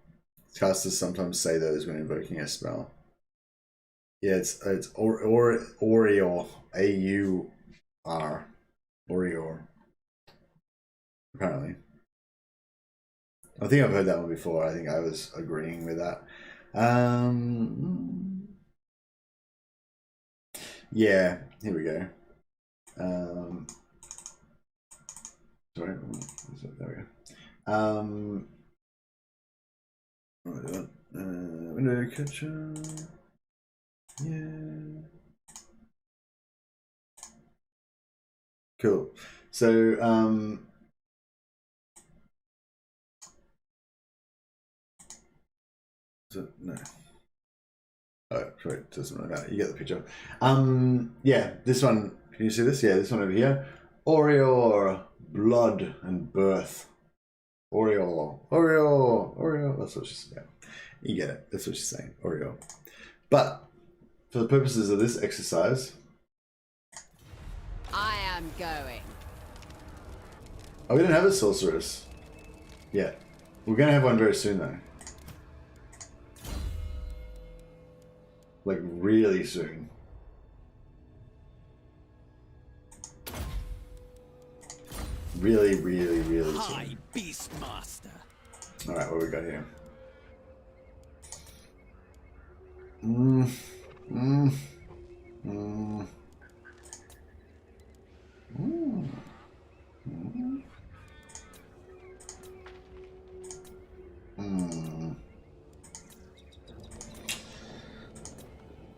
Casters sometimes say those when invoking a spell. Yeah, it's Orior, A-U-R, Orior. Apparently, I think I've heard that one before. I think I was agreeing with that. Yeah, here we go. Sorry, there we go. What do I do? Window catcher. Yeah. Cool. So, no. Oh, sorry, it doesn't really matter. You get the picture. Yeah, this one. Can you see this? Yeah, this one over here. Orior, blood and birth. Orior. That's what she's saying. You get it. That's what she's saying. Orior. But for the purposes of this exercise, I am going. oh, we didn't have a sorceress yet. We're gonna have one very soon, though. Like really soon. Really High soon. Beastmaster. Alright, what do we got here?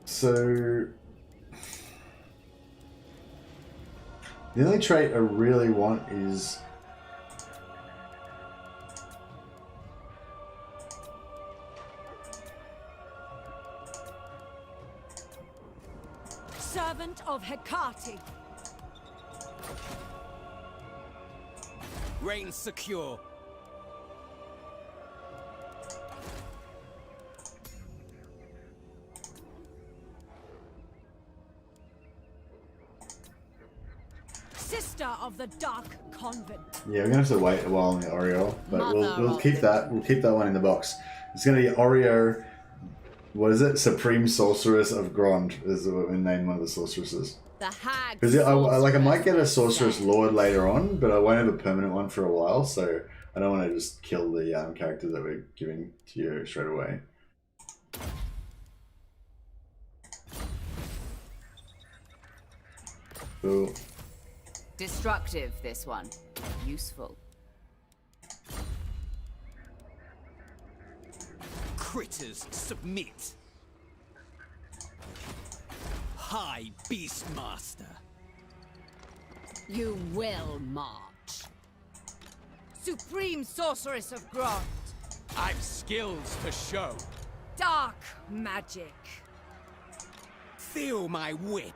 So the only trait I really want is Servant of Hecate. Reign secure. Sister of the Dark Convent. yeah, we're gonna have to wait a while on the Oreo, but we'll Mother keep of that. We'll keep that one in the box. It's gonna be Oreo. What is it? Supreme Sorceress of Grond is what we name one of the sorceresses. The hag. Because I might get a sorceress Sorceress said. Lord later on, but I won't have a permanent one for a while, so I don't want to just kill the character that we're giving to you straight away. Cool. Destructive, this one. Useful. Critters submit. High Beastmaster. You will march. Supreme Sorceress of Grond. I've skills to show. Dark magic. Feel my whip.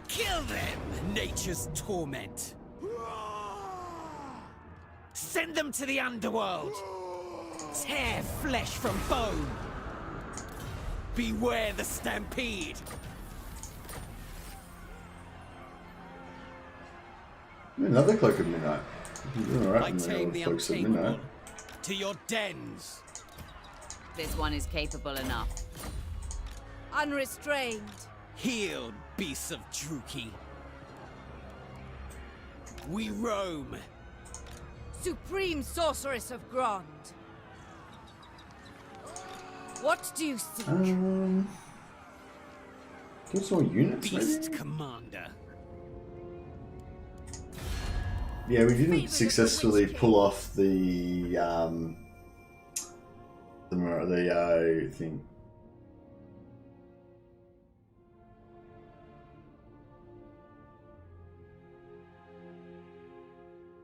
Kill them, nature's torment. Send them to the underworld. Tear flesh from bone. Beware the stampede. Another Cloak of Midnight. You're doing all right I in the tame old the Cloaks of untamable. Midnight. To your dens. This one is capable enough. Unrestrained. Healed beasts of Druchii. We roam. Supreme Sorceress of Grond. What do you seek? Get some more units, Beast maybe? Commander. Yeah, we didn't successfully pull off the thing.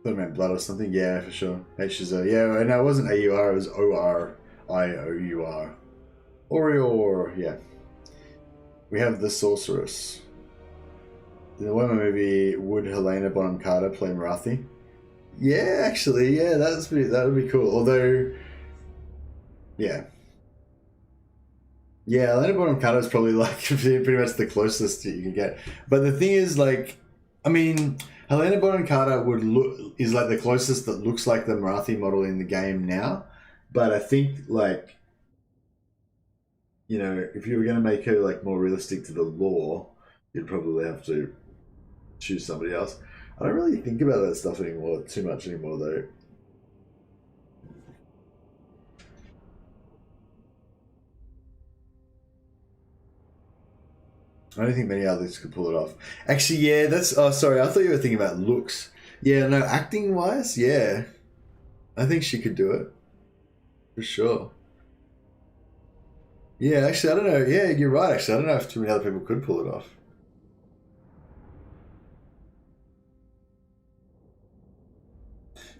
Thought it meant blood or something. Yeah, for sure. H is a yeah. No, it wasn't AUR. It was ORIOUR. Orior. Yeah. We have the sorceress. In the Warhammer movie, would Helena Bonham Carter play Marathi? Yeah, actually, yeah, that would be cool. Although, yeah, Helena Bonham Carter is probably like pretty much the closest you can get. But the thing is, like, I mean, Helena Bonham Carter is like the closest that looks like the Marathi model in the game now. But I think, like, you know, if you were going to make her like more realistic to the lore, you'd probably have to choose somebody else. I don't really think about that stuff too much anymore, though. I don't think many others could pull it off. Actually, yeah, that's... Oh, sorry, I thought you were thinking about looks. Yeah, no, acting-wise, yeah. I think she could do it. For sure. Yeah, actually, I don't know. Yeah, you're right, actually. I don't know if too many other people could pull it off.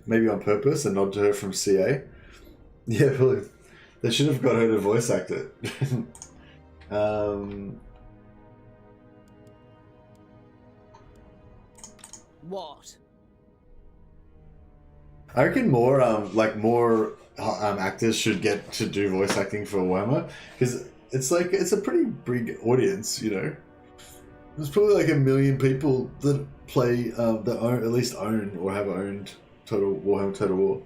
Maybe on purpose, a nod to her from CA. Yeah, well, they should have got her to voice act it. What? I reckon more actors should get to do voice acting for Warhammer, because it's a pretty big audience, you know. There's probably like 1 million people that play that own, at least own or have owned Warhammer Total War.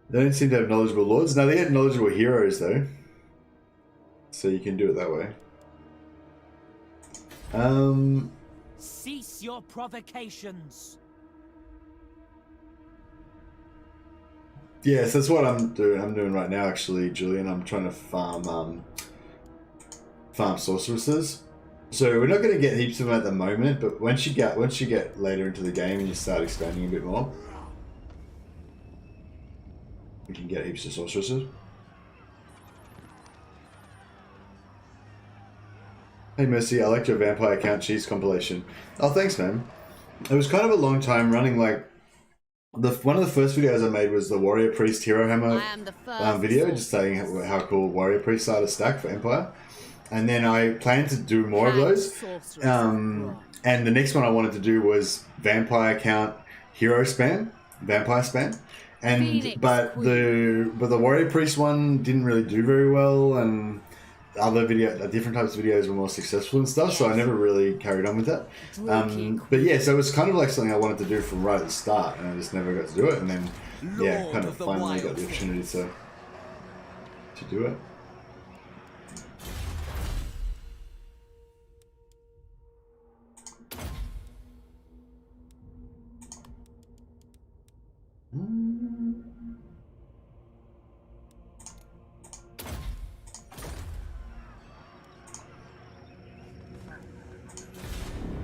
They don't seem to have knowledgeable lords. No, they get knowledgeable heroes though, so you can do it that way. Cease your provocations. Yes, that's what I'm doing. I'm doing right now, actually, Julian. I'm trying to farm sorceresses. So we're not going to get heaps of them at the moment, but once you get later into the game and you start expanding a bit more, we can get heaps of sorceresses. Hey Mercy, I liked your Vampire Count Cheese compilation. Oh, thanks, man. It was kind of a long time running. Like, one of the first videos I made was the Warrior Priest Hero Hammer video, just saying how cool Warrior Priests are to stack for Empire. And then I plan to do more of those. And the next one I wanted to do was Vampire Count Hero Spam, Vampire Spam. But the Warrior Priest one didn't really do very well, and other different types of videos were more successful and stuff, so I never really carried on with that. But yeah, so it was kind of like something I wanted to do from right at the start, and I just never got to do it, and then yeah, kind of finally got the opportunity to do it.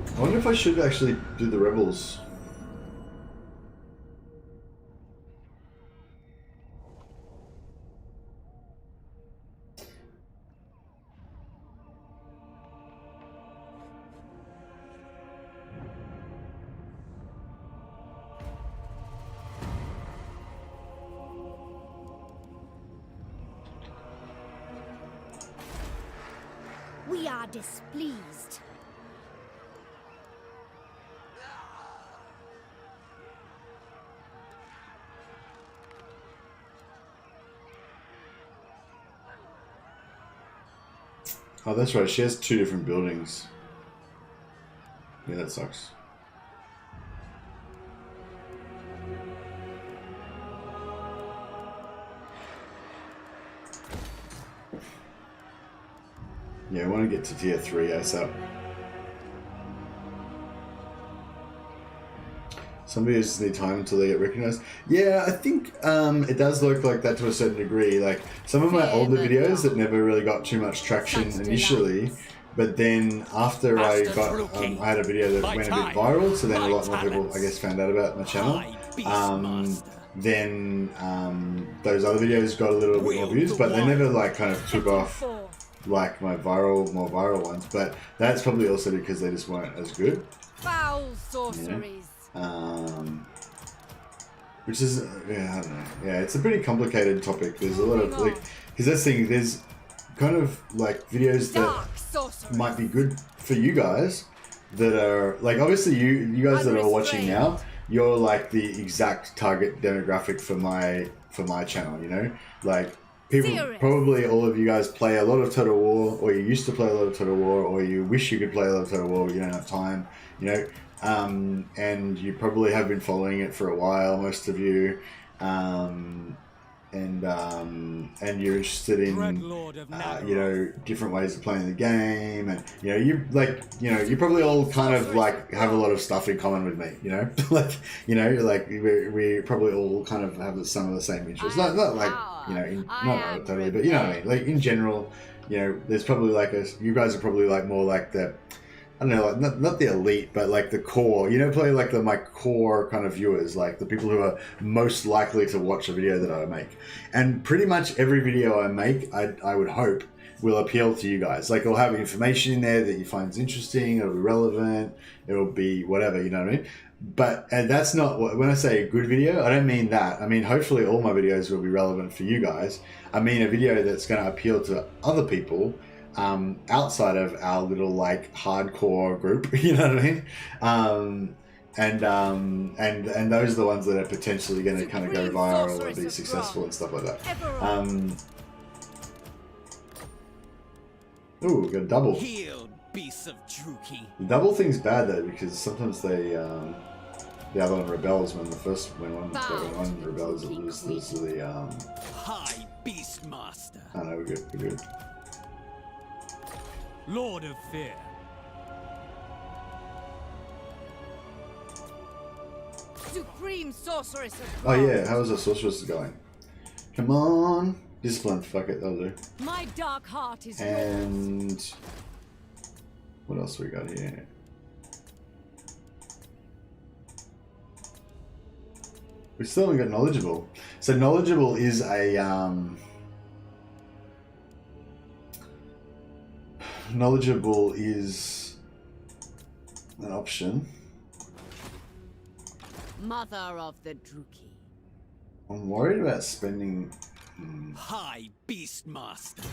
I wonder if I should actually do the rebels. We are displeased. Oh, that's right. She has 2 different buildings. Yeah, that sucks. Yeah, I want to get to tier 3 ASAP. Some videos just need time until they get recognized. Yeah, I think it does look like that to a certain degree. Like some of my older videos that never really got too much traction initially, but then after I had a video that went a bit viral, so then a lot more people, I guess, found out about my channel. Then those other videos got a little bit more views, but they never like kind of took off like my more viral ones. But that's probably also because they just weren't as good. Foul sorceries. Which is, yeah, I don't know. Yeah, it's a pretty complicated topic. There's a lot of, like, because that's the thing, there's kind of, like, videos that might be good for you guys that are, like, obviously you guys that are watching now, you're, like, the exact target demographic for my channel, you know? Like, people, probably all of you guys play a lot of Total War, or you used to play a lot of Total War, or you wish you could play a lot of Total War, but you don't have time, you know? And you probably have been following it for a while, most of you, and and you're interested in Dread Lord of Nagaroth. you know, different ways of playing the game, and you know, you probably all kind of like have a lot of stuff in common with me, you know, like, you know, like we probably all kind of have some of the same interests, not like, you know, not totally, but you know what I mean, like in general, you know, there's probably like you guys are probably like more like the, I don't know, like not the elite, but like the core, you know, probably like my core kind of viewers, like the people who are most likely to watch a video that I make. And pretty much every video I make, I would hope, will appeal to you guys. Like it'll have information in there that you find interesting, it'll be relevant, it'll be whatever, you know what I mean? But and that's not what, when I say a good video, I don't mean that. I mean, hopefully all my videos will be relevant for you guys. I mean a video that's going to appeal to other people, outside of our little like hardcore group, you know what I mean? And those are the ones that are potentially going to kind of go viral and be successful and stuff like that. Ooh, we got a double. Healed, beasts of Druchii. The double thing's bad though, because sometimes they the other one rebels when one rebels, it loses the High Beastmaster. Oh no, we're good. Lord of Fear. Supreme sorceress of Oh yeah, how's the sorceress going? Come on, discipline. Fuck it, that'll do. My dark heart is yours. And what else we got here? We still haven't got knowledgeable. So knowledgeable is a knowledgeable is an option. Mother of the Druchii. I'm worried about spending. High Beastmaster.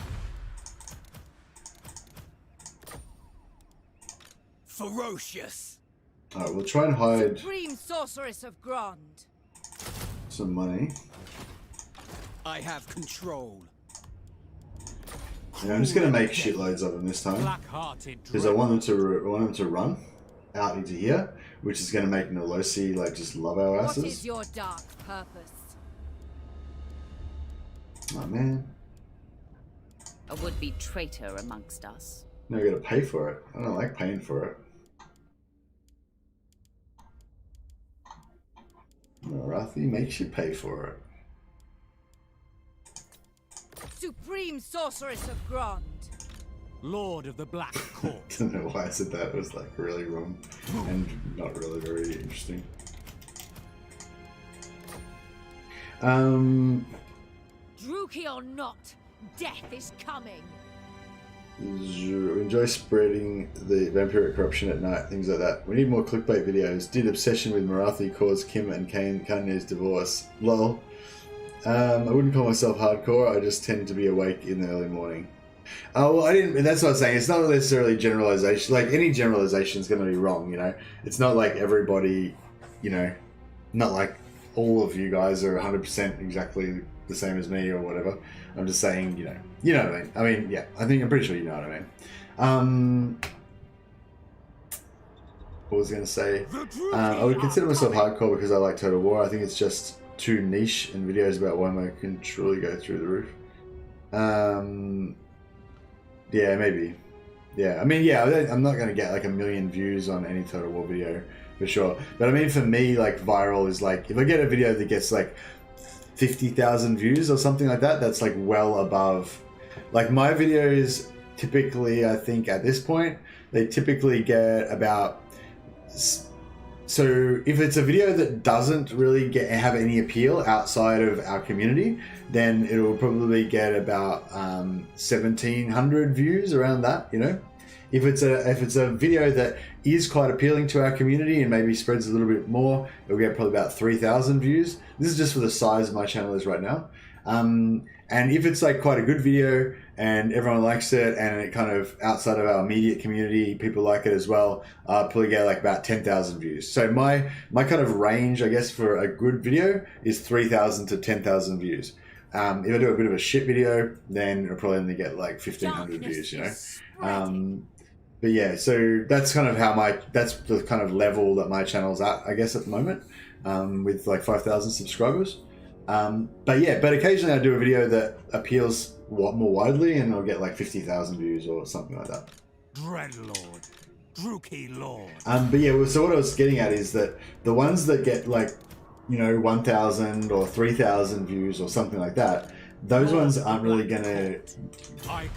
Ferocious. Alright, we'll try and hide Supreme sorceress of Grond. some money. I have control. Yeah, I'm just gonna make shitloads of them this time Black-hearted because I want them to run out into here, which is gonna make Nolosi like just love our What asses. is your dark purpose? Oh man, A would-be traitor amongst us. now I gotta pay for it. I don't like paying for it. Marathi makes you pay for it. Supreme sorceress of Grond. Lord of the Black Court. I don't know why I said that. It was like really wrong and not really very interesting. Druchii or not, death is coming. Enjoy spreading the vampiric corruption at night, things like that. We need more clickbait videos. Did obsession with Marathi cause Kim and Kanye's divorce? Lol. I wouldn't call myself hardcore. I just tend to be awake in the early morning. Oh, well, I didn't. That's what I'm saying. It's not necessarily generalization. Like any generalization is going to be wrong. You know, it's not like everybody. You know, not like all of you guys are 100% exactly the same as me or whatever. I'm just saying. You know what I mean. I mean, yeah. I'm pretty sure you know what I mean. What was I going to say? I would consider myself hardcore because I like Total War. I think it's just too niche, and videos about Warhammer can truly go through the roof. Yeah, maybe. Yeah, I mean, yeah, I'm not going to get like 1 million views on any Total War video for sure. But I mean, for me, like viral is like, if I get a video that gets like 50,000 views or something like that, that's like well above. Like my videos typically, I think at this point, they typically get about. So if it's a video that doesn't really have any appeal outside of our community, then it will probably get about 1,700 views around that. You know, if it's a video that is quite appealing to our community and maybe spreads a little bit more, it'll get probably about 3,000 views. This is just for the size my channel is right now. And if it's like quite a good video and everyone likes it and it kind of outside of our immediate community, people like it as well, probably get like about 10,000 views. So my kind of range, I guess, for a good video is 3,000 to 10,000 views. If I do a bit of a shit video, then it'll probably only get like 1,500 views, you know? But yeah, so that's kind of that's the kind of level that my channel's at, I guess, at the moment, with like 5,000 subscribers. But yeah, but occasionally I do a video that appeals more widely, and I'll get like 50,000 views or something like that. Dreadlord. Druchii Lord. But yeah, so what I was getting at is that the ones that get like, you know, 1,000 or 3,000 views or something like that, those ones aren't really going to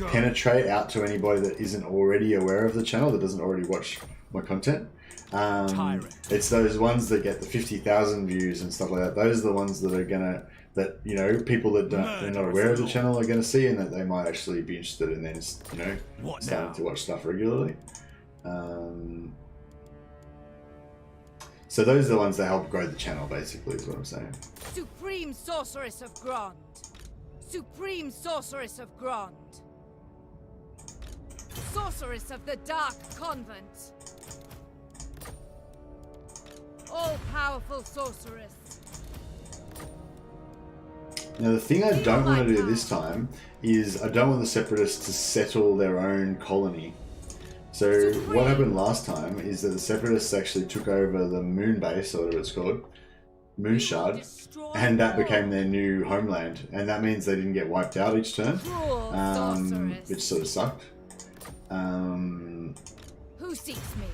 penetrate out to anybody that isn't already aware of the channel, that doesn't already watch my content. It's those ones that get the 50,000 views and stuff like that. Those are the ones that are gonna, that, you know, people that they're not aware of the channel are gonna see, and that they might actually be interested in then, you know, starting to watch stuff regularly. So those are the ones that help grow the channel, basically, is what I'm saying. Supreme Sorceress of Grond. Supreme Sorceress of Grond. Sorceress of the Dark Convent. All-powerful sorceress. Now the thing I don't want to do this time is I don't want the Separatists to settle their own colony. So what happened last time is that the Separatists actually took over the moon base, or whatever it's called, Moon Shard, and that became their new homeland. And that means they didn't get wiped out each turn, which sort of sucked. Who seeks me?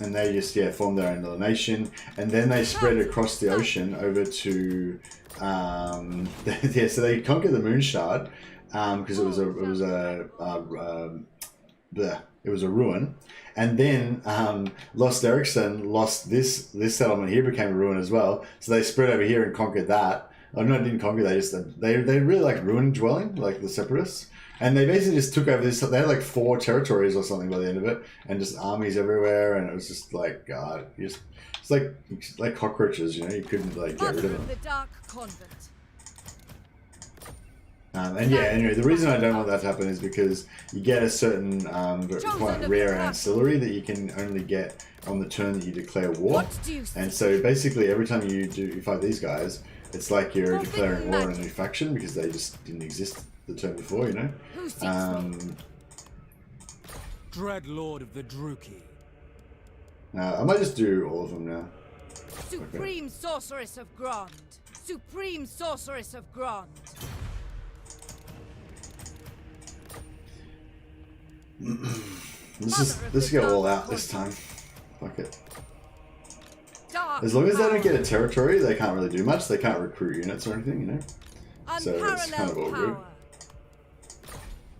And they just, yeah, formed their own little nation, and then they spread across the ocean over to, yeah, so they conquered the Moon Shard, because it was a ruin, and then Lost Ericsson lost this settlement here, became a ruin as well. So they spread over here and conquered that. Oh no, didn't conquer. They really like ruin dwelling, like the Separatists. And they basically just took over this. They had like 4 territories or something by the end of it, and just armies everywhere. And it was just like, God, it's like cockroaches, you know. You couldn't like get rid of them. The Dark Convent. And yeah, anyway, the reason I don't want that to happen is because you get a certain quite rare ancillary that you can only get on the turn that you declare war. And so basically, every time you fight these guys, it's like you're declaring war on a new faction, because they just didn't exist the turn before, you know. Dreadlord of the Druchii. I might just do all of them now. Supreme Sorceress of Grond. Supreme Sorceress of Grond. Let's go all out this time. Fuck it. As long as they don't get a territory, they can't really do much. They can't recruit units or anything, you know. So it's kind of all good.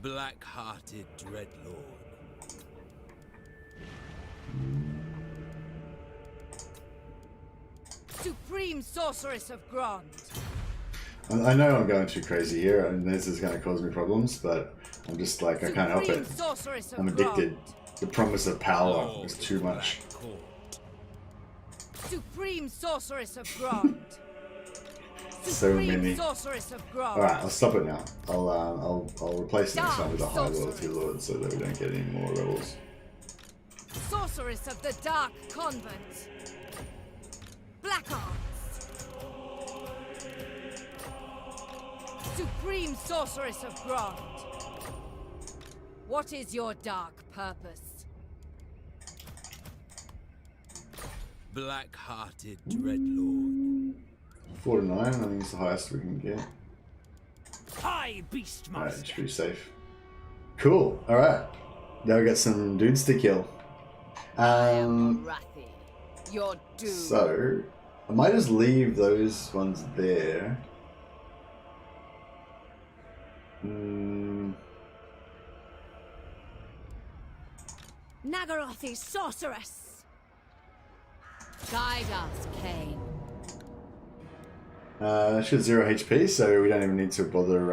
Black-hearted Dreadlord. Supreme Sorceress of Grond. I know I'm going too crazy here, and this is going to cause me problems, but I'm just like, I can't help it. I'm addicted. The promise of power is too much. Supreme Sorceress of Grond. So many. Sorceress of Grond. All right, I'll stop it now. I'll replace the next one with a high loyalty lord, so that we don't get any more rebels. Sorceress of the Dark Convent. Black Arts. Supreme Sorceress of Grond. What is your dark purpose? Black-hearted Dreadlord. 4 to 9, I think it's the highest we can get. High Beastmaster. Alright, it's pretty safe. Cool, alright. Now we got some dudes to kill. Morathi. You're doomed. So, I might just leave those ones there. Nagarothi Sorceress. Guide us, Kane. She has 0 HP, so we don't even need to bother,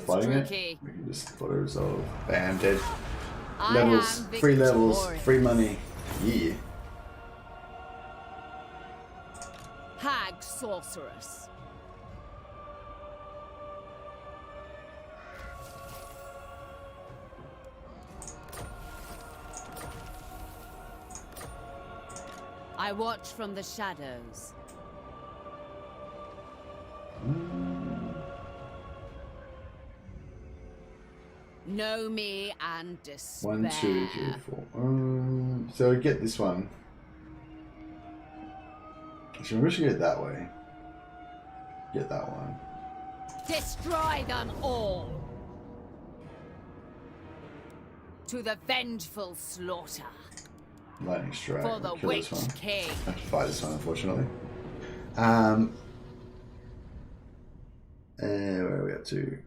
fighting it. We can just auto resolve. Bam, dead. Levels, free levels, free money. Yeah. Hag Sorceress. I watch from the shadows. Know me and despair. 1, 2, 3, 4. So we get this one. So maybe we should go that way. Get that one. Destroy them all! To the vengeful slaughter. Lightning strike. For the Kill this one. Witch King. I have to fight this one, unfortunately. And where are we up to?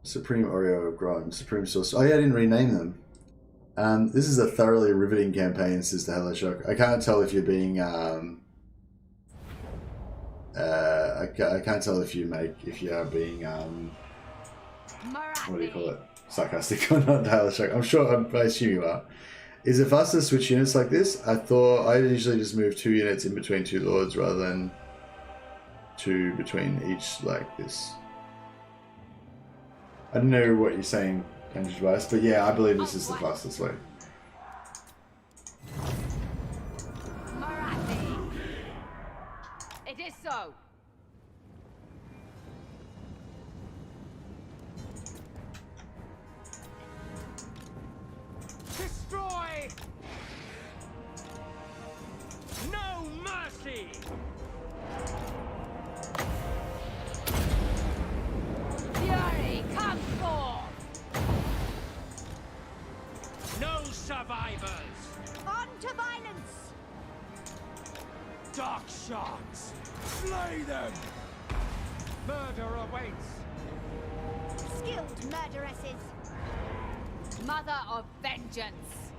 Supreme Oreo of Gron, Supreme Source. Oh yeah, I didn't rename them. This is a thoroughly riveting campaign, says the Hello Shock. I can't tell if you're being I can't tell if you are being what do you call it? Sarcastic or not, Hello Shock. I'm sure. I assume you are. Is it faster to switch units like this? I thought I usually just move 2 units in between 2 lords rather than 2 between each like this. I don't know what you're saying, Andrew Tobias, but yeah, I believe this is the fastest way. Marathi. It is so. Destroy! No mercy! Fury, come forth! No survivors! On to violence! Dark sharks! Slay them! Murder awaits! Skilled murderesses! Mother of vengeance!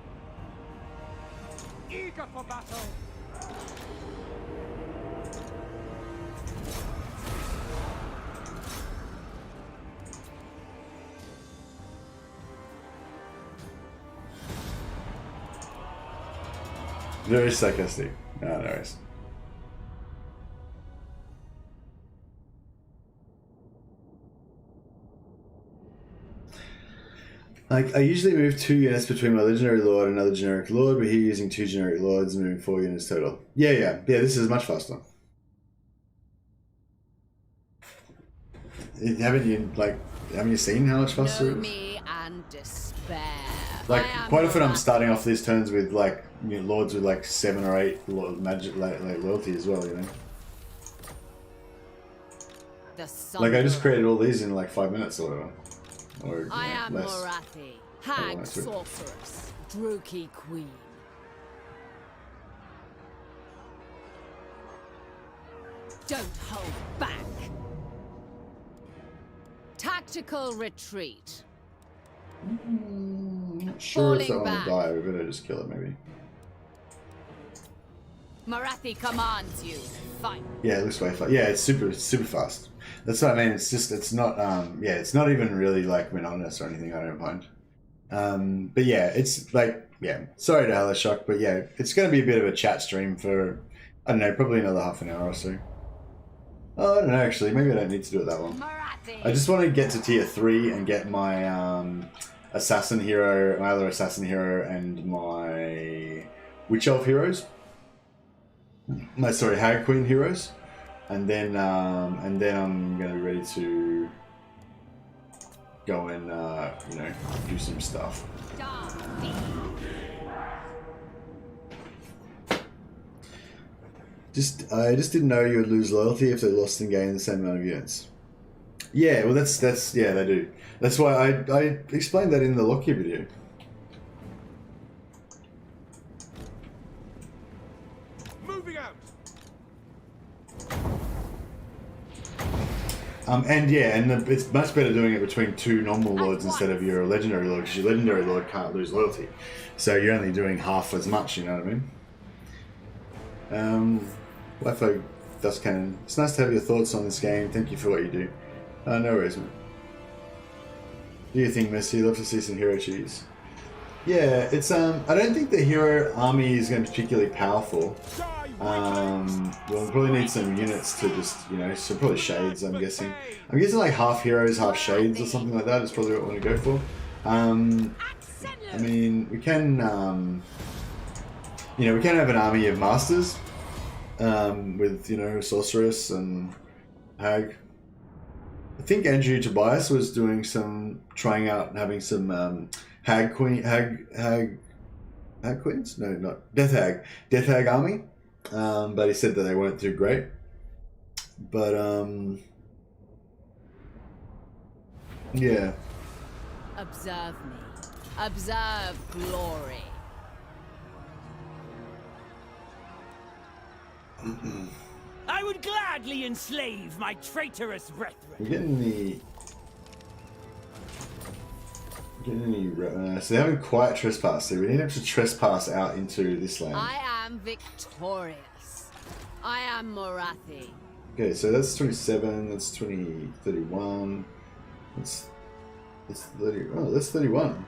Eager for battle! Very sarcastic. No worries. Like, I usually move 2 units between my legendary lord and another generic lord, but here using 2 generic lords, moving 4 units total. Yeah, this is much faster. Haven't you seen how much faster Know it is? me and despair. Like, I am quite often I'm Marathi. starting off these turns with, like, you know, lords with, like, 7 or 8 magic, like loyalty as well, you know? The Like, I just Sunderer. created all these in, like, 5 minutes or whatever. Or, you I know, am less. Morathi, Oh, hag that's it. sorceress, Druchii queen. Don't hold back. Tactical retreat. Not sure if that Falling one will back. die, we better just kill it maybe. Marathi commands you. Fight. Yeah, it looks way fast. Yeah, it's super fast. That's what I mean. It's not it's not even really like monotonous or anything. I don't mind. But yeah, it's like sorry to Hello Shock, but yeah, it's going to be a bit of a chat stream for I don't know, probably another half an hour or so. Oh, I don't know actually. Maybe I don't need to do it that long. Marathi. I just want to get to tier 3 and get my assassin hero, my other assassin hero, and my witch elf heroes. Hag Queen heroes, and then I'm gonna be ready to go and do some stuff. I just didn't know you would lose loyalty if they lost and gained the same amount of units. Yeah, well that's yeah they do. That's why I explained that in the Lockyer video. And it's much better doing it between 2 normal lords instead of your legendary lord, because your legendary lord can't lose loyalty. So you're only doing half as much, you know what I mean? Lefo Dust Cannon. It's nice to have your thoughts on this game. Thank you for what you do. No worries, man. Do you think, Missy? Love to see some hero cheese. Yeah, it's I don't think the hero army is going to be particularly powerful. We'll probably need some units to just, so probably shades, I'm guessing. I'm guessing like half heroes, half shades or something like that is probably what I want to go for. I mean, we can, we can have an army of masters, with, sorceress and hag. I think Andrew Tobias was doing trying out having some, hag queens? No, not Death Hag army. but he said that they weren't too great. But yeah. Observe me. Observe glory. I would gladly enslave my traitorous brethren. We're getting so they haven't quite trespassed. So we need them to trespass out into this land. I am victorious. I am Morathi. Okay, so that's 27. That's 20, 31. That's 30. Oh, that's 31.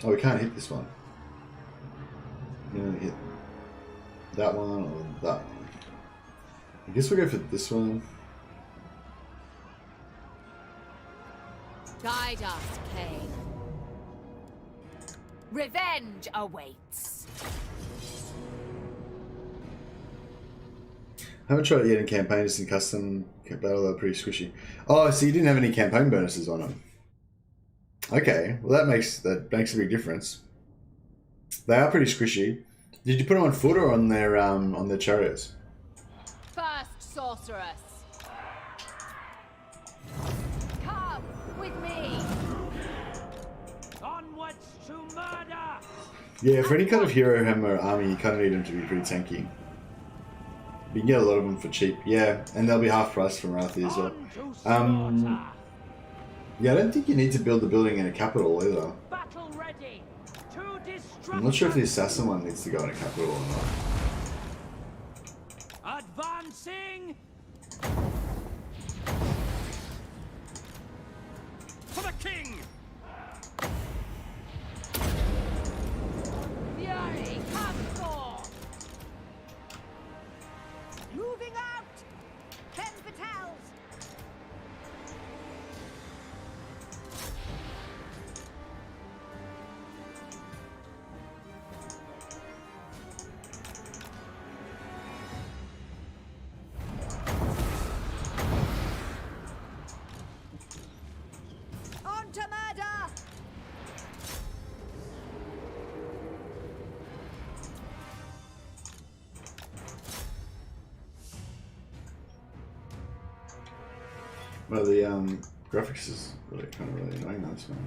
Oh, we can't hit this one. We can only hit that one or that one. I guess we'll go for this one. Guide us, Kane. Revenge awaits. I haven't tried it yet in campaign, just in custom battle. They're pretty squishy. Oh, so you didn't have any campaign bonuses on them. Okay, well that makes a big difference. They are pretty squishy. Did you put them on foot or on their chariots? First sorceress. Come with me. Onwards to murder. Yeah, for any kind of hero hammer army, you kind of need them to be pretty tanky. You can get a lot of them for cheap. Yeah, and they'll be half price from Marathi as well. Yeah, I don't think you need to build the building in a capital either. Battle ready. I'm not sure if the assassin one needs to go in a capital or not. Advancing. For the king. Fury, come forth. Moving out. 10 battles. On to murder. Well, the graphics is really kind of really annoying this one.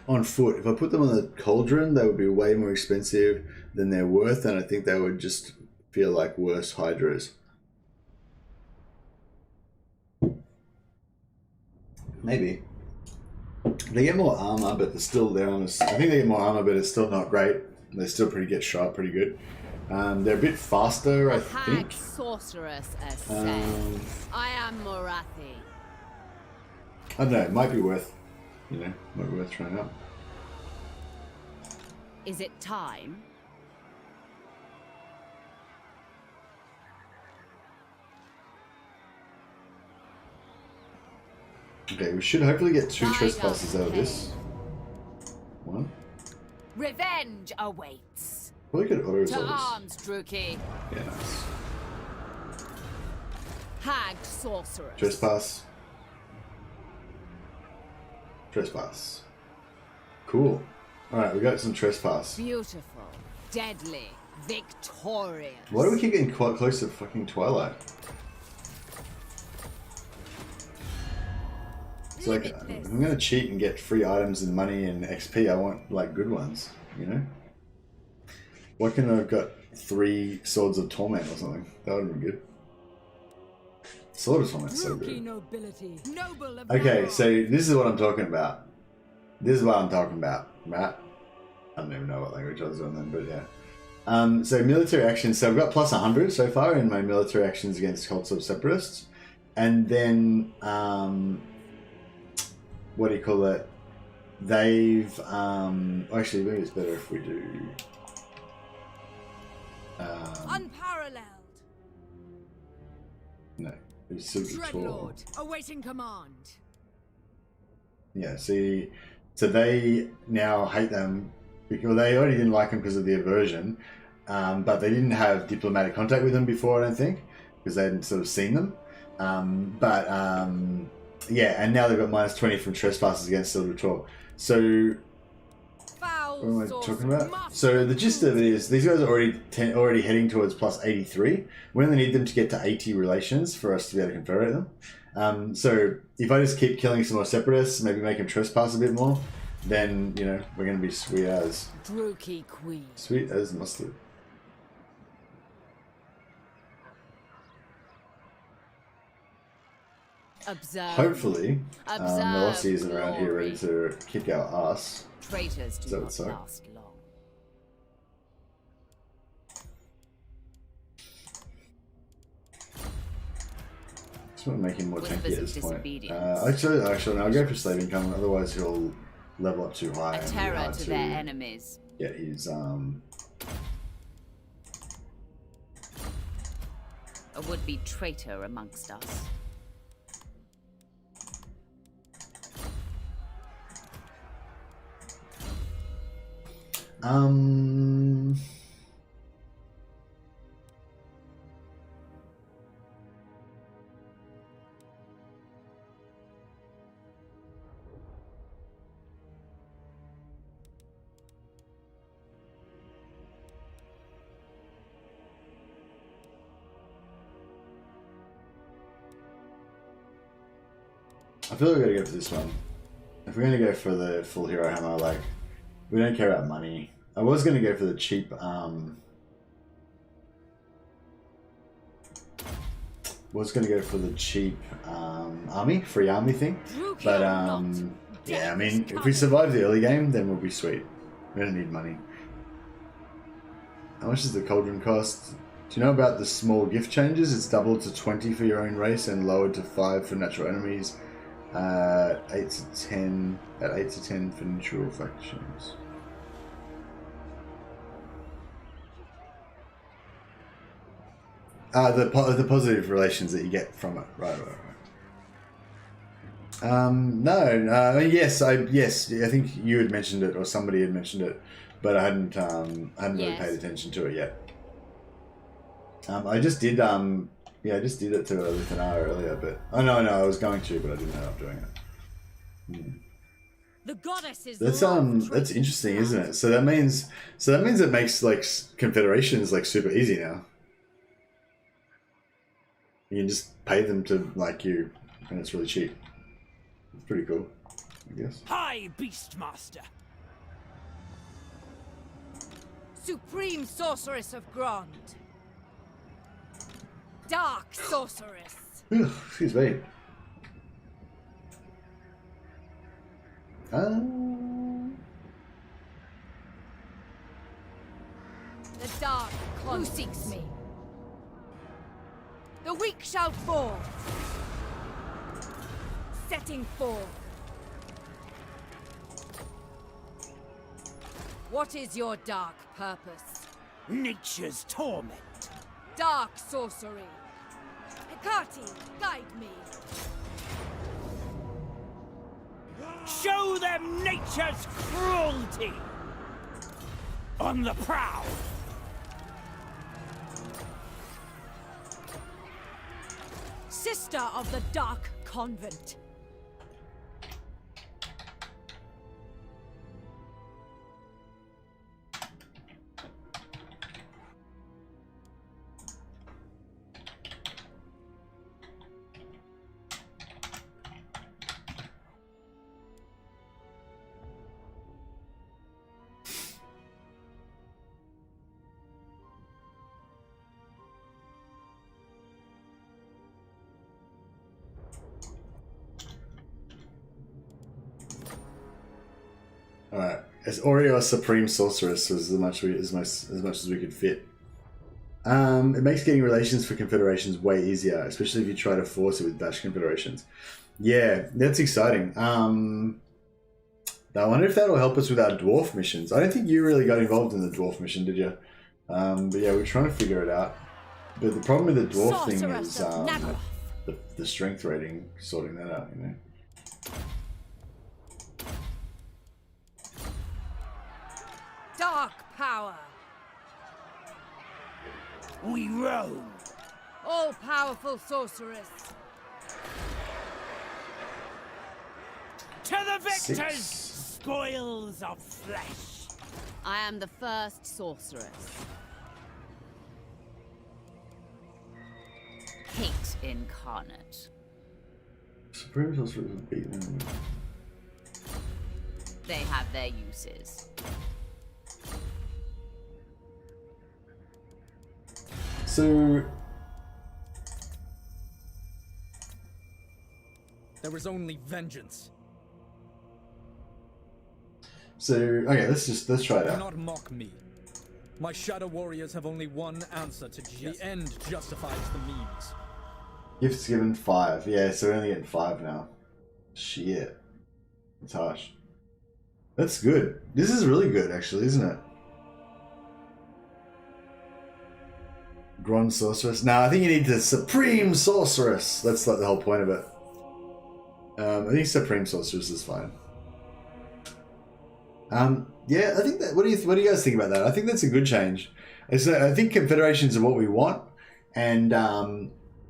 On foot, if I put them on the cauldron, they would be way more expensive than they're worth, and I think they would just feel like worse hydras. Maybe. They get more armor, but they're still their armor. I think they get more armor, but it's still not great. They still get shot pretty good. They're a bit faster, I think. Hag sorceress ascends. I am Morathi. I don't know. It might be worth, might be worth trying out. Is it time? Okay, we should hopefully get 2 trespasses out of this. 1. Revenge awaits. Probably could auto To resolve arms, Druchii. this. Yeah, nice. Hag sorceress. Trespass. Trespass. Cool. Alright, we got some trespass. Beautiful, deadly, victorious. Why do we keep getting quite close to fucking Twilight? It's like, I'm gonna cheat and get free items and money and XP. I want, like, good ones, Why couldn't I have got 3 Swords of Torment or something? That would have been good. Sword of Torment's so good. Nobility. Noble of Okay, Nagara. so this is what I'm talking about. This is what I'm talking about, Matt. I don't even know what language I was doing then, but yeah. So military actions. So I've got plus 100 so far in my military actions against cults of separatists. And then, what do you call it? They've, actually maybe it's better if we do, Unparalleled. no. Who's super tall. Dreadlord, awaiting command. Yeah, see, so they now hate them because they already didn't like them because of the aversion, but they didn't have diplomatic contact with them before, I don't think, because they hadn't sort of seen them. Yeah, and now they've got -20 from trespassers against Silver Troll. So, Foul what am I sauce talking about? must So the gist of it is these guys are already heading towards +83. We only need them to get to 80 relations for us to be able to confederate them. So if I just keep killing some more separatists, maybe make them trespass a bit more, then, you know, we're going to be sweet as... Druchii Queen. Sweet as mustard. Observe. Hopefully, Observe Morathi isn't around here glory. ready to kick our ass. Traitors do that not what's up? last long. Just want to make him more With tanky at physical this point. disobedience. Actually, no, I'll go for slave income, otherwise he'll level up too high. A and be terror hard to their enemies. Get his, A would-be traitor amongst us. I feel like we gotta go for this one. If we're gonna go for the full hero hammer, like, we don't care about money. I was gonna go for the cheap, army, free army thing. But, yeah, I mean, if we survive the early game, then we'll be sweet. We don't need money. How much does the cauldron cost? Do you know about the small gift changes? It's doubled to 20 for your own race and lowered to 5 for natural enemies. 8 to 10 at 8 to 10 for neutral factions. The positive relations that you get from it. Right. No. Yes. I think you had mentioned it, or somebody had mentioned it, but I hadn't really paid attention to it yet. I just did. I just did it to Lithanar earlier, but no, I was going to, but I didn't end up doing it. The goddesses. That's interesting, isn't it? So that means it makes like confederations like super easy now. You can just pay them to like you, and it's really cheap. It's pretty cool, I guess. Hi, Beastmaster. Supreme sorceress of Grond. Dark sorceress. Excuse me. The dark who seeks me? The weak shall fall. Setting forth. What is your dark purpose? Nature's torment. Dark sorcery. Hecate, guide me. Show them nature's cruelty. On the prowl. Sister of the Dark Convent. Alright. As Oreo Supreme Sorceress was as much as we could fit. It makes getting relations for confederations way easier, especially if you try to force it with bash confederations. Yeah, that's exciting. I wonder if that'll help us with our dwarf missions. I don't think you really got involved in the dwarf mission, did you? But yeah, we're trying to figure it out. But the problem with the dwarf thing is the strength rating sorting that out, you know. Dark power. We roam. All-powerful sorceress. To the victors! 6. Spoils of flesh. I am the first sorceress. Hate incarnate. Supreme Sorceress would beat them. They have their uses. So There is only vengeance. okay, let's try it Do out. not mock me. My shadow warriors have only one answer to the end justifies the means. Gifts given 5. Yeah, so we're only getting 5 now. Shit. It's harsh. That's good. This is really good, actually, isn't it? Grand Sorceress. No, I think you need the Supreme Sorceress. That's like the whole point of it. I think Supreme Sorceress is fine. Yeah, I think that. What do you guys think about that? I think that's a good change. I think confederations are what we want, and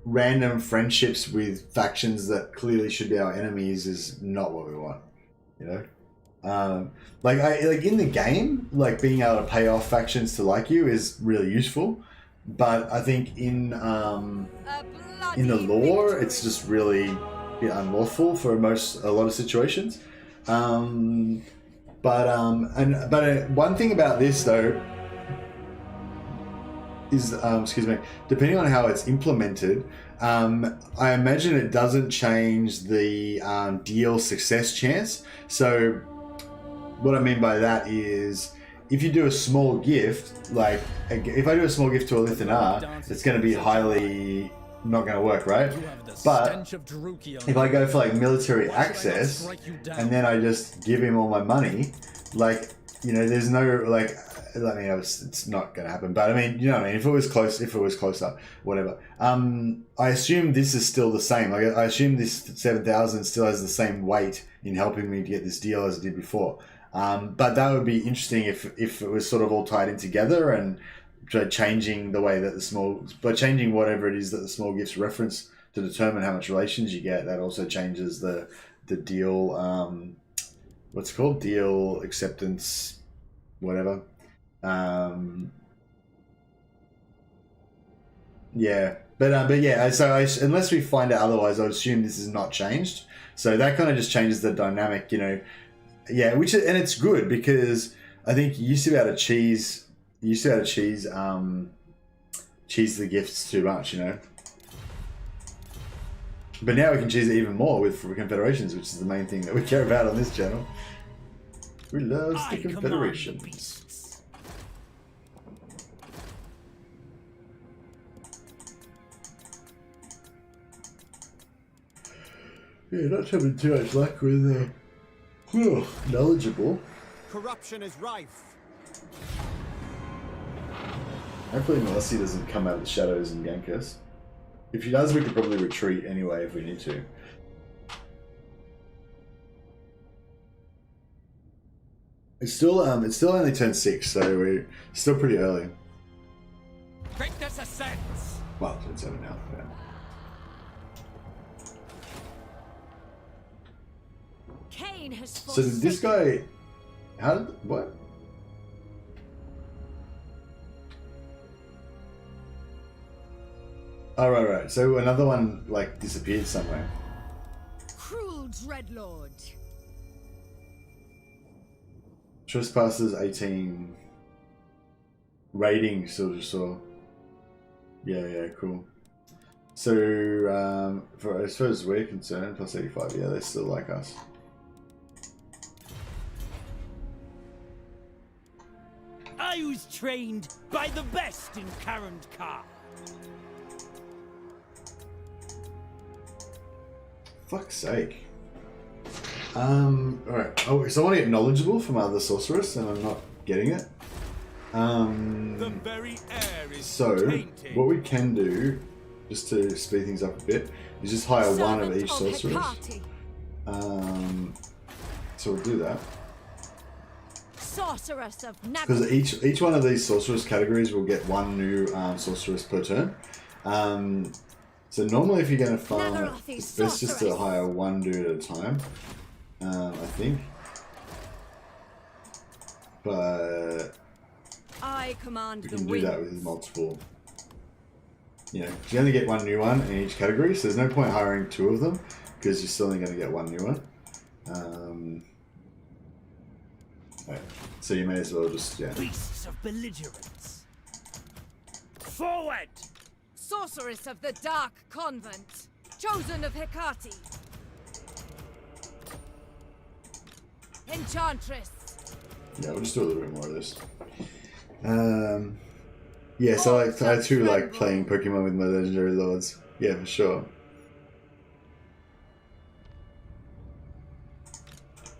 random friendships with factions that clearly should be our enemies is not what we want. You know, like in the game, like being able to pay off factions to like you is really useful, but I think in the lore, it's just really unlawful for a lot of situations. But one thing about this though is, depending on how it's implemented, I imagine it doesn't change the deal success chance. So what I mean by that is, if you do a small gift, like if I do a small gift to a Lithanar, it's going to be highly not going to work, right? But if I go for like military access and then I just give him all my money, like, you know, there's no like, I mean, it's not going to happen, but I mean, you know what I mean? If it was closer, whatever. I assume this is still the same. Like, I assume this 7,000 still has the same weight in helping me get this deal as it did before. But that would be interesting if it was sort of all tied in together, and changing the way that by changing whatever it is that the small gifts reference to determine how much relations you get, that also changes the deal, what's it called? Deal acceptance, whatever. Yeah, but yeah. So unless we find out otherwise, I would assume this is not changed. So that kind of just changes the dynamic, you know. Yeah, and it's good because I think you used to be able to cheese the gifts too much, you know. But now we can cheese it even more with confederations, which is the main thing that we care about on this channel. We love the confederations. Yeah, not having too much luck with knowledgeable. Corruption is rife. Hopefully Morathi doesn't come out of the shadows and gank us. If she does, we could probably retreat anyway if we need to. It's still only turn 6, so we're still pretty early. Greatness ascends. Well, turn 7 now. Yeah. Cain has So did this guy? What? Oh, right. So another one like disappeared somewhere. Cruel Dreadlord. Trespassers 18. Raiding still just saw. Yeah, cool. So for as far as we're concerned, plus 85. Yeah, they still like us. I was trained by the best in current car. Fuck's sake. Alright. Oh, so I want to get knowledgeable from other sorceress, and I'm not getting it. The very air is So, tainted. what we can do just to speed things up a bit, is just hire one of each sorceress. So we'll do that. Sorceress of Because each one of these sorceress categories will get one new sorceress per turn. So normally if you're going to farm, it's best just to hire one dude at a time, I think. But I command you can do that with multiple. You know, you only get one new one in each category, so there's no point hiring two of them because you're still only going to get one new one. Right. So you may as well just Beasts of belligerence. Forward! Sorceress of the Dark Convent, chosen of Hecate. Enchantress. Yeah, we'll just do a little bit more of this. Yeah, so I too like playing Pokemon with my legendary lords. Yeah, for sure.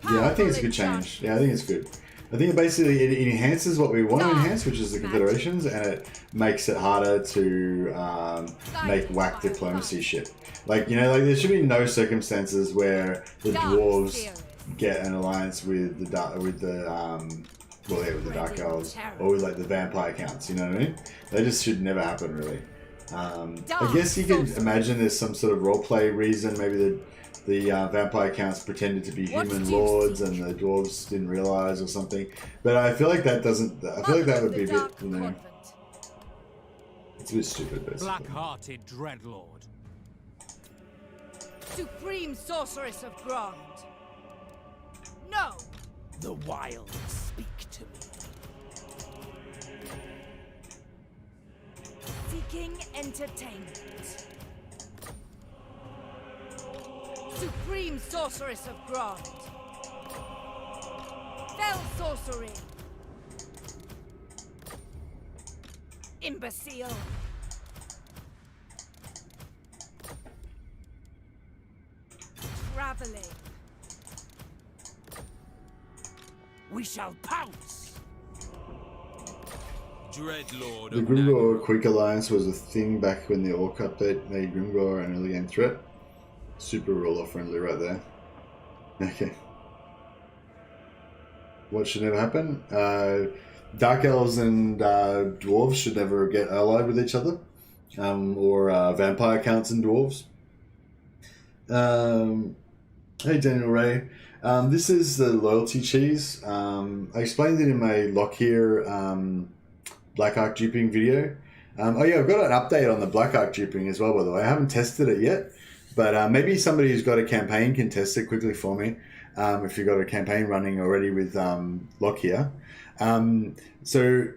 Yeah, I think it's a good change. Yeah, I think it's good. I think basically it enhances what we want to enhance, which is the confederations, and it makes it harder to make whack diplomacy shit. Like, you know, like there should be no circumstances where the dwarves get an alliance with the with the dark elves or with like the vampire counts. You know what I mean? They just should never happen, really. I guess you can imagine there's some sort of roleplay reason. Maybe the vampire counts pretended to be human lords and the dwarves didn't realize or something. But I feel like that doesn't. I feel like that would be a bit, you know, it's a bit stupid, basically. Black-hearted dreadlord. Supreme sorceress of Grond. No. The wilds speak to me. Seeking entertainment. Supreme sorceress of Grond. Fell sorcery. Imbecile. Traveling. We shall pounce. Dreadlord The of Grimgor Quick Alliance was a thing back when the Orc update made Grimgor an early game threat. Super roller friendly right there. Okay. What should never happen? Dark elves and dwarves should never get allied with each other. Or vampire counts and dwarves. Hey Daniel Ray. This is the loyalty cheese. I explained it in my Lockyer Black Arc duping video. Oh yeah, I've got an update on the Black Arc duping as well, by the way. I haven't tested it yet, but maybe somebody who's got a campaign can test it quickly for me. If you've got a campaign running already with Lockyer. So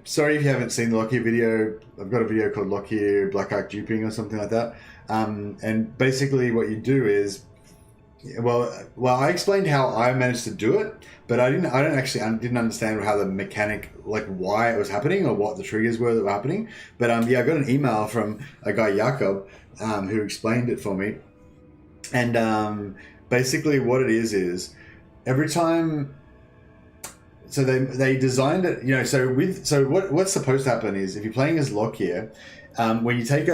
sorry if you haven't seen the Lockyer video. I've got a video called Lockyer Black Arc duping or something like that. And basically what you do is, well, I explained how I managed to do it, but I didn't didn't understand how the mechanic, like why it was happening or what the triggers were that were happening. But I got an email from a guy, Jakob, who explained it for me. And basically what it is every time, so they designed it, you know, so what's supposed to happen is if you're playing as Lockyer, when you take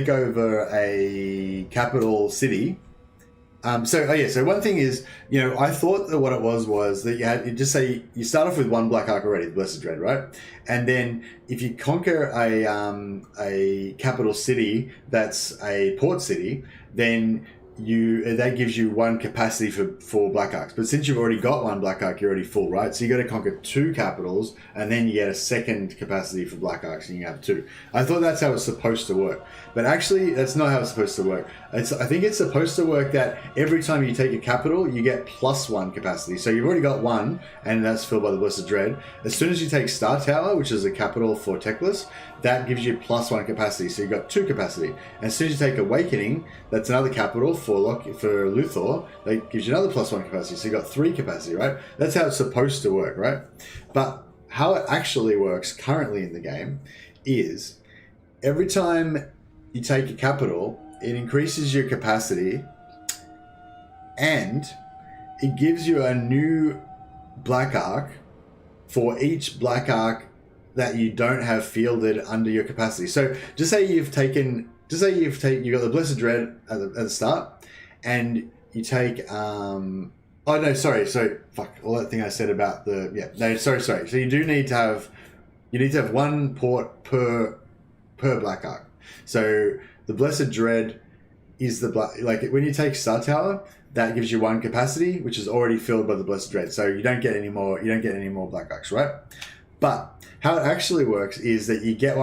over a capital city, so one thing is, you know, I thought that what it was that you start off with one Black Arc already, Blessed Dread, right? And then if you conquer a capital city that's a port city, then that gives you one capacity for Black Arcs. But since you've already got one Black Arc, you're already full, right? So you got to conquer two capitals, and then you get a second capacity for Black Arcs, and you have two. I thought that's how it's supposed to work, but actually that's not how it's supposed to work. I think it's supposed to work that every time you take a capital, you get +1 capacity. So you've already got one, and that's filled by the Blessed Dread. As soon as you take Star Tower, which is a capital for Teclis, that gives you +1 capacity. So you've got 2 capacity. And as soon as you take Awakening, that's another capital for Luthor, that gives you another +1 capacity. So you've got 3 capacity, right? That's how it's supposed to work, right? But how it actually works currently in the game is every time you take a capital, it increases your capacity and it gives you a new Black Arc for each Black Arc. that you don't have fielded under your capacity. So just say you got the Blessed Dread at the start, and you take oh no, sorry, fuck, all that thing I said about sorry. So you need to have one port per Black Ark. So the Blessed Dread is when you take Star Tower, that gives you one capacity, which is already filled by the Blessed Dread. So you don't get any more Black Arks, right? But how it actually works is that you get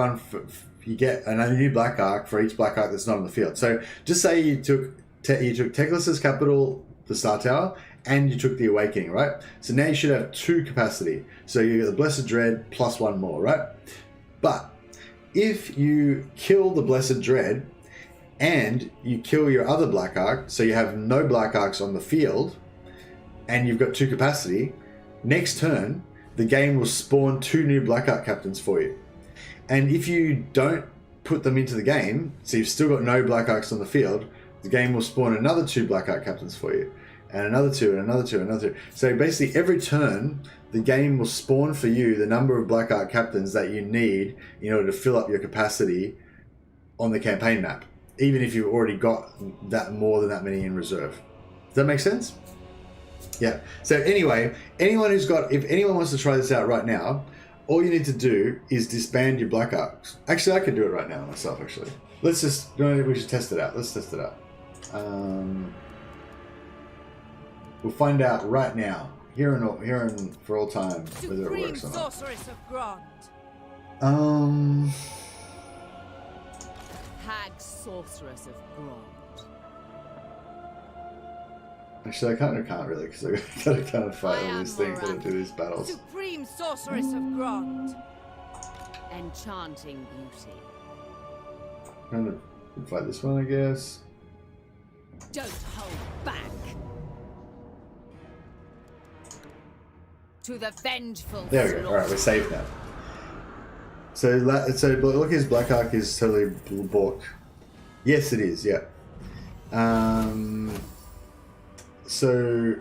another new Black Ark for each Black Ark that's not on the field. So just say you took Teclis's Capital, the Star Tower, and you took the Awakening, right? So now you should have 2 capacity. So you get the Blessed Dread plus 1 more, right? But if you kill the Blessed Dread and you kill your other Black Ark, so you have no Black Arks on the field, and you've got 2 capacity, next turn, the game will spawn 2 new Black Ark captains for you. And if you don't put them into the game, so you've still got no Black Arks on the field, the game will spawn another 2 Black Ark captains for you. And another 2, and another 2, and another 2. So basically every turn, the game will spawn for you the number of Black Ark captains that you need in order to fill up your capacity on the campaign map, even if you've already got more than that many in reserve. Does that make sense? Yeah. So anyway, if anyone wants to try this out right now, all you need to do is disband your Black Arks. Actually, I could do it right now myself, actually. We should test it out. Let's test it out. We'll find out right now, here and for all time, whether it works or not. Sorceress of Grond. Hag Sorceress of Grond. Actually, I kind of can't really, because I gotta kind of fight all these things that do these battles. Supreme Sorceress of Grond. Enchanting beauty. I'm gonna fight this one, I guess. Don't hold back. To the vengeful. There we go. All right, we're safe now. So look, his Black Ark is totally balked. Yes, it is. Yeah. So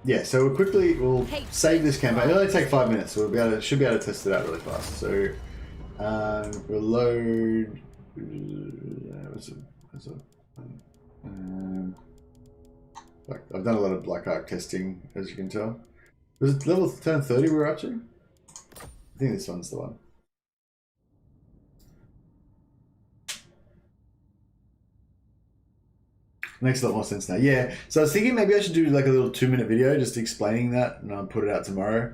we'll save this campaign. It'll only take 5 minutes, so should be able to test it out really fast. So we'll load. I've done a lot of Black Ark testing, as you can tell. Was it level turn 30 we're up to? I think this one's the one. Makes a lot more sense now. Yeah, so I was thinking maybe I should do like a little 2-minute video just explaining that, and I'll put it out tomorrow.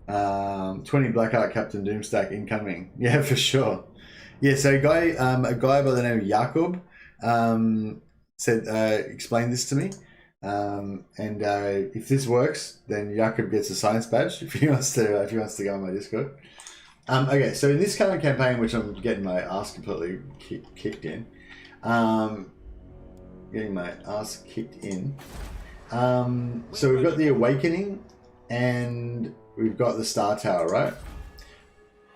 20 Black Ark Captain Doomstack incoming. Yeah, for sure. Yeah, so a guy by the name of Jakob explained this to me. If this works, then Jakob gets a science badge if he wants to go on my Discord. Okay, so in this kind of campaign, which I'm getting my ass completely kicked in, so we've got the Awakening and we've got the Star Tower, right?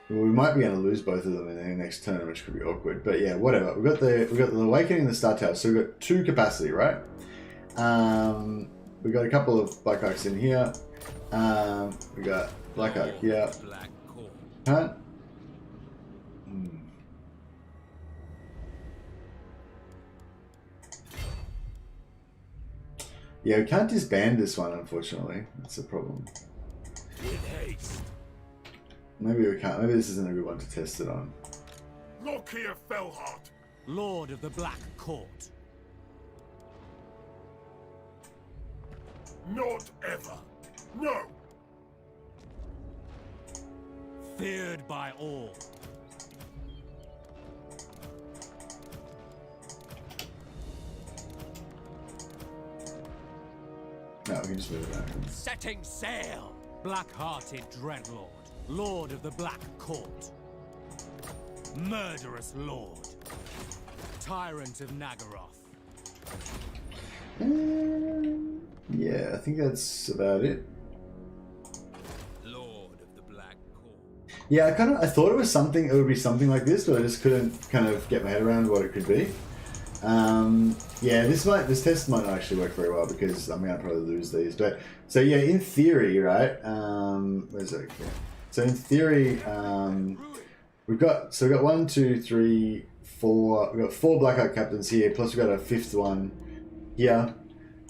Well, we might be going to lose both of them in the next turn, which could be awkward. But yeah, whatever. We've got the Awakening and the Star Tower, so we've got 2 capacity, right? We got a couple of Black Arks in here. We got Black Ark here. Huh? Yeah, we can't disband this one, unfortunately. That's the problem. Maybe we can't. Maybe this isn't a good one to test it on. Look here, Fellheart. Lord of the Black Court. Not ever. No. Feared by all. No, we can just move it back. Setting sail. Black-hearted Dreadlord. Lord of the Black Court. Murderous Lord. Tyrant of Nagaroth. Yeah, I think that's about it. Lord of the Black Court. Yeah, I thought it would be something like this, but I just couldn't kind of get my head around what it could be. Yeah, this test might not actually work very well because I'm gonna probably lose these. But so yeah, in theory, right? Where's it? Yeah. So in theory, we've got 1, 2, 3, 4. We've got 4 Black Ark captains here, plus we've got a 5th one here.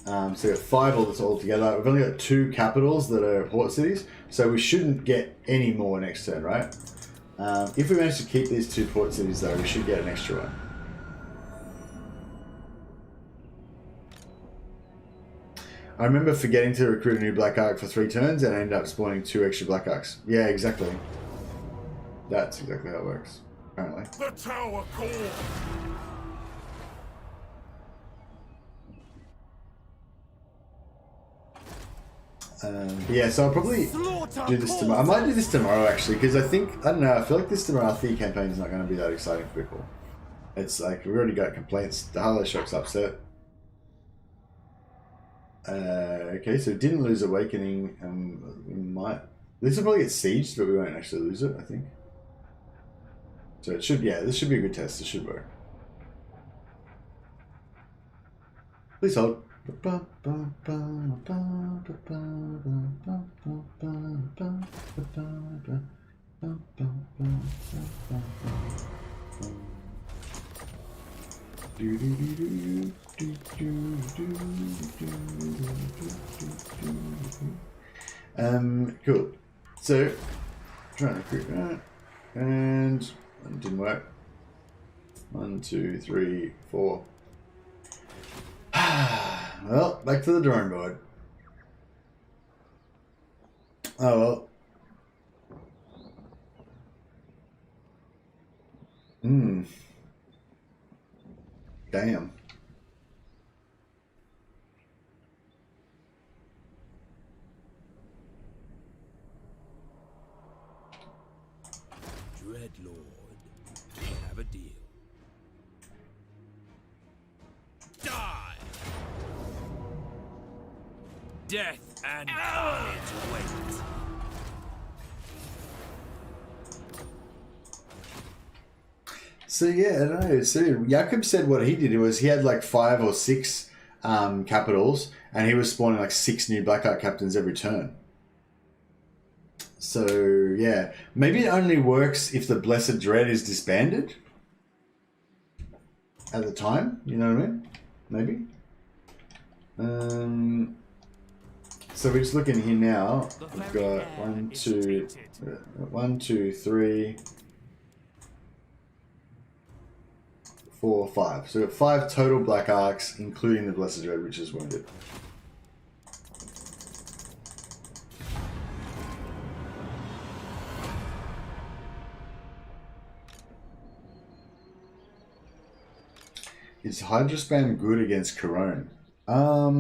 So we've got 5 all together. We've only got 2 capitals that are port cities, so we shouldn't get any more next turn, right? If we manage to keep these 2 port cities though, we should get an extra one. I remember forgetting to recruit a new Black Ark for 3 turns and I ended up spawning 2 extra Black Arks. Yeah, exactly. That's exactly how it works, apparently. The tower core. Yeah, so I'll probably do this tomorrow. I might do this tomorrow actually, because I don't know, I feel like this Marathi campaign is not going to be that exciting for people. It's like, we've already got complaints. The Harlow Shock's upset. Okay, so didn't lose Awakening. We might. This will probably get sieged, but we won't actually lose it, I think. So it should, yeah, this should be a good test. It should work. Please hold. Cool. So, trying to recruit that, and it didn't work. 1, 2, 3, 4. Well, back to the drawing board. Oh well. Damn. Dreadlord, we have a deal. Die! Death and carnage wait. So yeah, I don't know. So Jakob said what he did was he had like 5 or 6 capitals, and he was spawning like 6 new Black Ark captains every turn. So yeah, maybe it only works if the Blessed Dread is disbanded at the time. You know what I mean? Maybe. So we're just looking here now. We've got 1, 2, 3, 4, 5. So we've got 5 total Black Arks, including the Blessed Dread, which is wounded. Is Hydra Spam good against Corone? I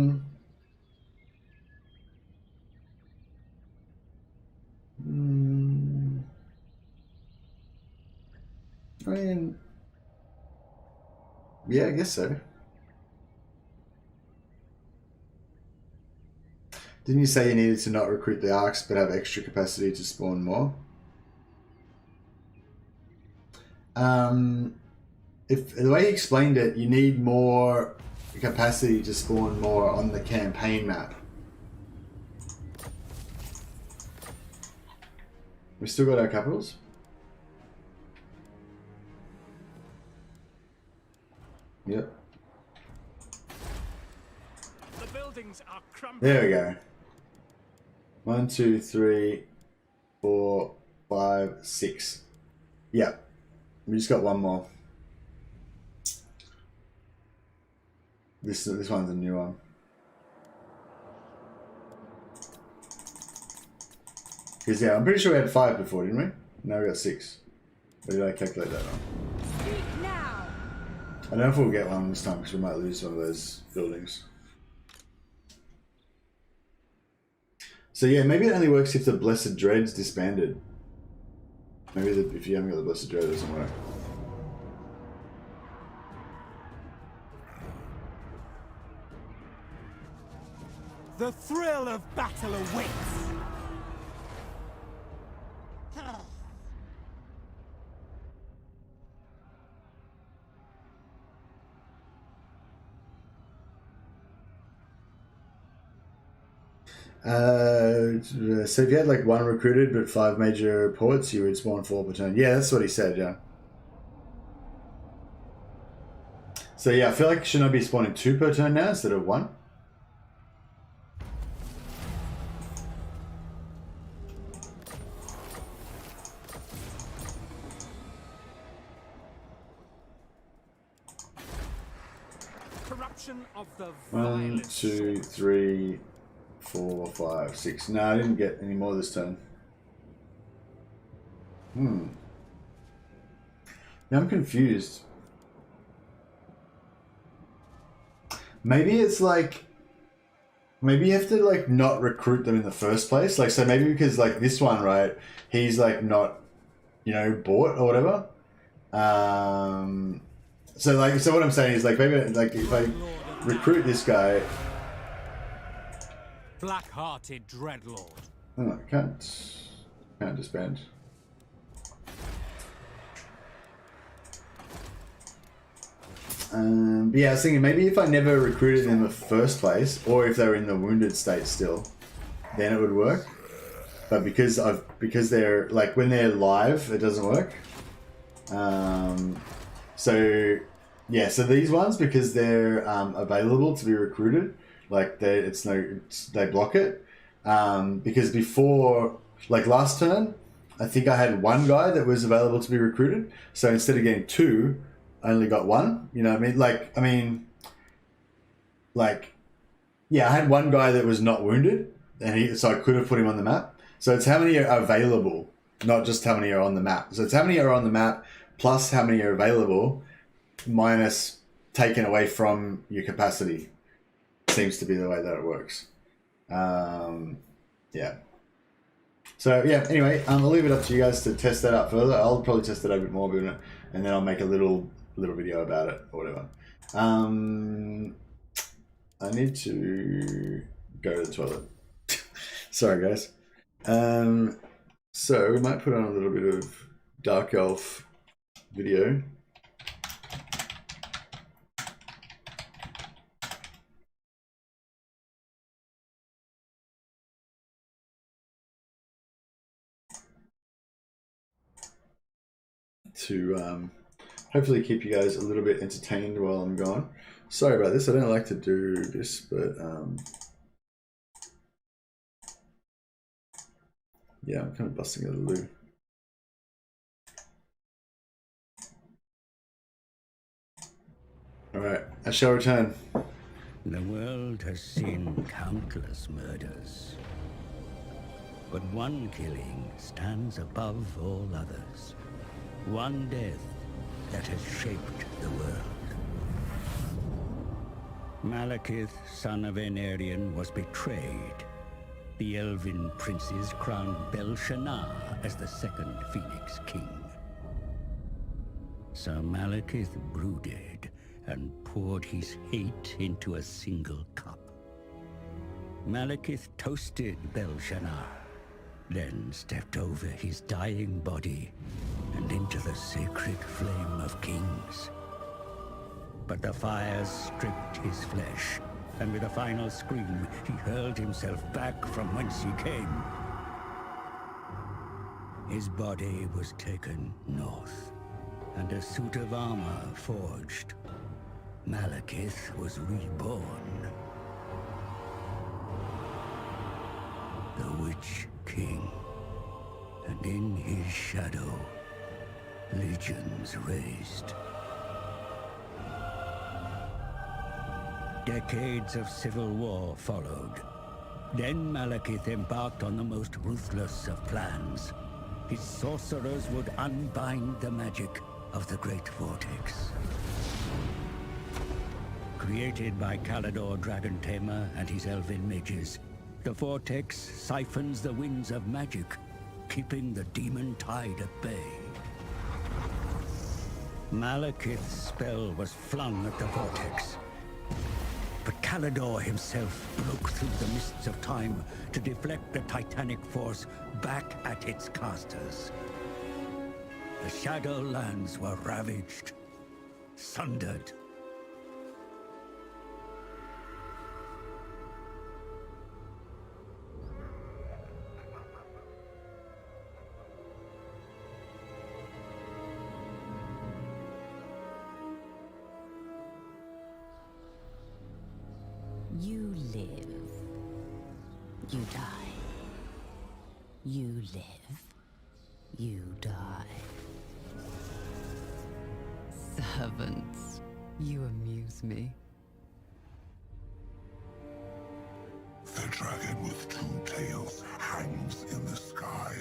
mean, yeah, I guess so. Didn't you say you needed to not recruit the arcs but have extra capacity to spawn more? If the way he explained it, you need more capacity to spawn more on the campaign map. We still got our capitals? Yep. The buildings are crumbling. There we go. 1, 2, 3, 4, 5, 6. Yep. We just got one more. This one's a new one. Because yeah, I'm pretty sure we had 5 before, didn't we? Now we got 6. Or did I calculate that wrong? Speak now. I don't know if we'll get one this time because we might lose one of those buildings. So yeah, maybe it only works if the Blessed Dread's disbanded. Maybe if you haven't got the Blessed Dread, it doesn't work. The thrill of battle awaits. So if you had like 1 recruited but 5 major ports, you would spawn 4 per turn. Yeah, that's what he said, yeah. So yeah, I feel like shouldn't I be spawning 2 per turn now instead of 1? Corruption of the 1, 2, 3, 4, 5, 6. No, I didn't get any more this turn. Now I'm confused. Maybe it's like, maybe you have to like not recruit them in the first place. Like, so maybe because like this one, right, he's like not, you know, bought or whatever. So like, so what I'm saying is like, maybe like if I recruit this guy. Black-hearted dreadlord. Oh, I can't disband. But yeah, I was thinking maybe if I never recruited them in the first place, or if they were in the wounded state still, then it would work. But because they're like when they're live, it doesn't work. So yeah, so these ones because they're available to be recruited, like they block it. Because before, like last turn, I think I had 1 guy that was available to be recruited. So instead of getting 2. I only got 1, you know what I mean? Yeah, I had 1 guy that was not wounded, and so I could have put him on the map. So it's how many are available, not just how many are on the map. So it's how many are on the map, plus how many are available, minus taken away from your capacity. Seems to be the way that it works. Yeah. So yeah, anyway, I'll leave it up to you guys to test that out further. I'll probably test it a bit more, and then I'll make a little video about it or whatever. I need to go to the toilet. Sorry guys. So we might put on a little bit of Dark Elf video. To hopefully keep you guys a little bit entertained while I'm gone. Sorry about this, I don't like to do this, but yeah, I'm kind of busting out of the loo. Alright, I shall return. The world has seen countless murders, but one killing stands above all others. One death that has shaped the world. Malekith, son of Aenarion, was betrayed. The Elven princes crowned Belshazzar as the second Phoenix King. So Malekith brooded and poured his hate into a single cup. Malekith toasted Belshazzar, then stepped over his dying body and into the sacred flame of kings. But the fires stripped his flesh, and with a final scream, he hurled himself back from whence he came. His body was taken north, and a suit of armor forged. Malekith was reborn. The Witch King. And in his shadow, legions raised. Decades of civil war followed. Then Malekith embarked on the most ruthless of plans. His sorcerers would unbind the magic of the Great Vortex. Created by Kalidor Dragon Tamer and his elven mages, the Vortex siphons the winds of magic, keeping the demon tide at bay. Malekith's spell was flung at the Vortex, but Kalidor himself broke through the mists of time to deflect the titanic force back at its casters. The Shadowlands were ravaged, sundered. You die. You live. You die. Servants, you amuse me. The dragon with two tails hangs in the sky,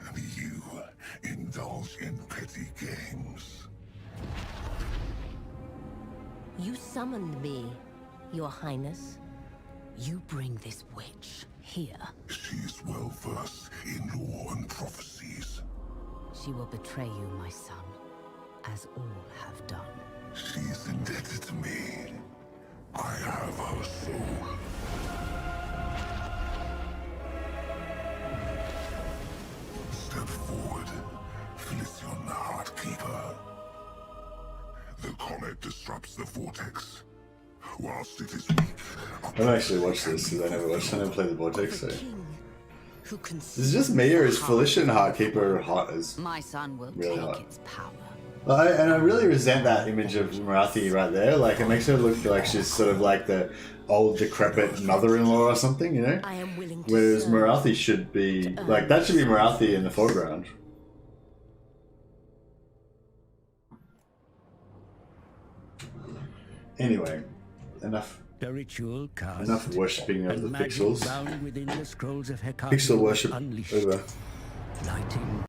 and you indulge in petty games. You summoned me, Your Highness. You bring this witch here. She's well versed in lore and prophecies. She will betray you, my son, as all have done. She's indebted to me. I have her soul. Step forward, Felicion the Heartkeeper. The comet disrupts the vortex. Whilst it is weak, I've actually watched this because I never played the Vortex, so. Is it just me, or is Felicion Heartkeeper hot as My son will really take hot? its power. And I really resent that image of Marathi right there. Like, it makes her look like she's sort of like the old decrepit mother-in-law or something, you know? I am willing to Whereas serve. Marathi should be, like, that should be Marathi in the foreground. Anyway, enough The ritual cast. enough worshipping of and the magic pixels. bound within the scrolls of Hecate Pixel worship unleashed, over. lighting.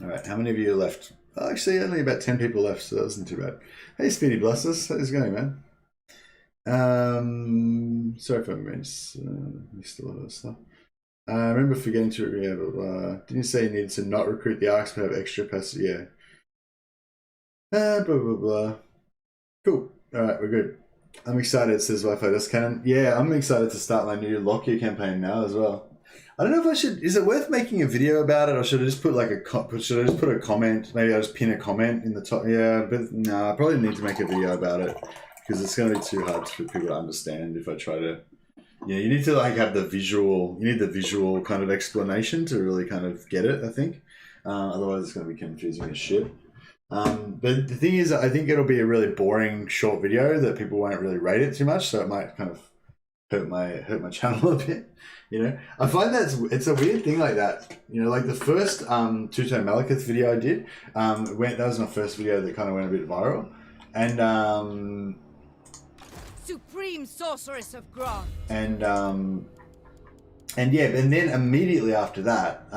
Alright, how many of you are left? Oh, actually, only about 10 people left, so that wasn't too bad. Hey, Speedy Blessus, how's it going, man? Sorry if I missed a lot of stuff. I remember forgetting to, yeah, but didn't you say you needed to not recruit the arcs but have extra capacity? Yeah. Blah, blah, blah. Cool. Alright, we're good. I'm excited, says Wi-Fi Dust Cannon. Yeah, I'm excited to start my new Lockyer campaign now as well. I don't know if I should. Is it worth making a video about it, or should I just put like should I just put a comment? Maybe I'll just pin a comment in the top. Yeah, but no, I probably need to make a video about it because it's going to be too hard for people to understand if I try to. Yeah, you need to like have the visual. You need the visual kind of explanation to really kind of get it. I think. Otherwise, it's going to be confusing as shit. But the thing is, I think it'll be a really boring short video that people won't really rate it too much, so it might kind of hurt my channel a bit. You know, I find that it's a weird thing like that. You know, like the first Two-Tone Malekith video I did, that was my first video that kind of went a bit viral, and Supreme Sorceress of Grant. and yeah, and then immediately after that,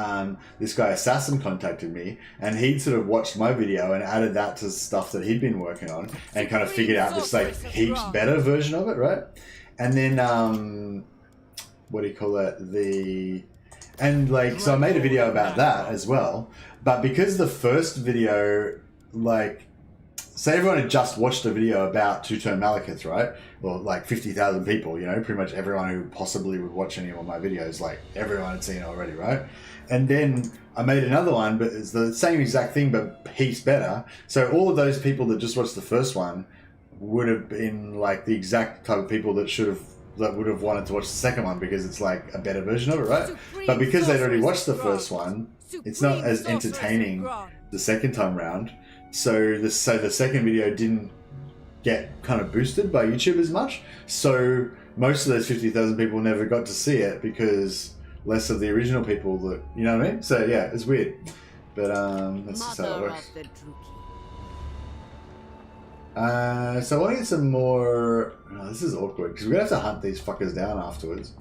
this guy Assassin contacted me, and he'd sort of watched my video and added that to stuff that he'd been working on, and kind of figured out this like heaps better version of it, right? And then what do you call it? So I made a video about that as well, but because the first video, like, say everyone had just watched a video about Two-Tone Malekith, right? Well, like 50,000 people, you know, pretty much everyone who possibly would watch any of my videos, like everyone had seen it already, right? And then I made another one, but it's the same exact thing, but heaps better. So all of those people that just watched the first one would have been like the exact type of people that would have wanted to watch the second one because it's like a better version of it, right? But because they'd already watched the first one, it's not as entertaining the second time round. So the second video didn't get kind of boosted by YouTube as much. So most of those 50,000 people never got to see it because less of the original people that, you know what I mean? So yeah, it's weird. But that's just how it works. So I want to get some more. Oh, this is awkward because we're gonna have to hunt these fuckers down afterwards.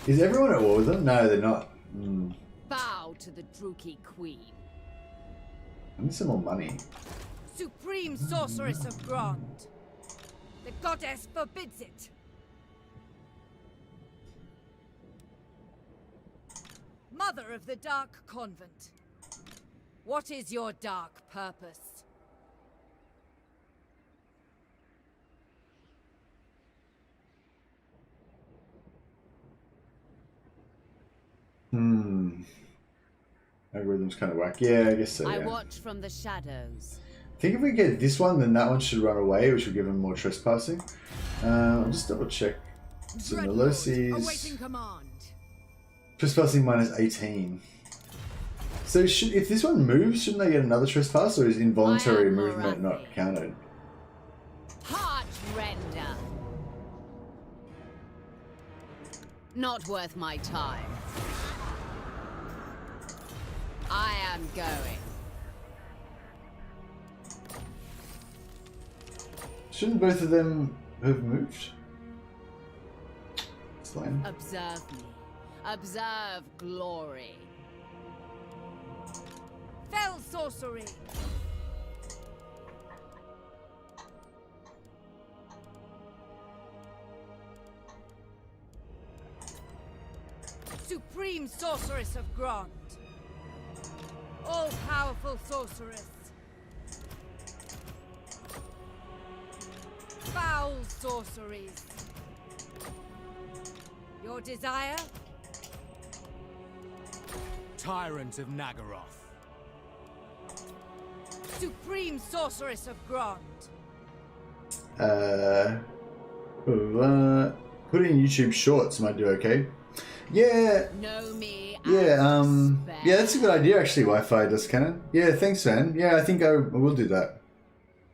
Is everyone at war with them? No, they're not. Bow to the Druchii Queen. I need some more money. Supreme Sorceress of Grant. The goddess forbids it. Mother of the Dark Convent. What is your dark purpose? Algorithm's kind of whack. Yeah, I guess so. Yeah. I watch from the shadows. I think if we get this one, then that one should run away, which will give him more trespassing. I'll just double check. So Melosi's trespassing minus 18. So if this one moves, shouldn't they get another trespass, or is involuntary movement not counted? Heart render. Not worth my time. I am going. Shouldn't both of them have moved? It's fine. Observe me. Observe glory. Fell sorcery. Supreme sorceress of Grond. All-powerful sorceress. Foul sorceries. Your desire? Tyrant of Nagaroth. Supreme sorceress of Grond. Put in YouTube Shorts might do okay. Yeah. Know me. Yeah. Yeah, that's a good idea actually. Wi-Fi does canon. Yeah, thanks, man. Yeah, I think I will do that.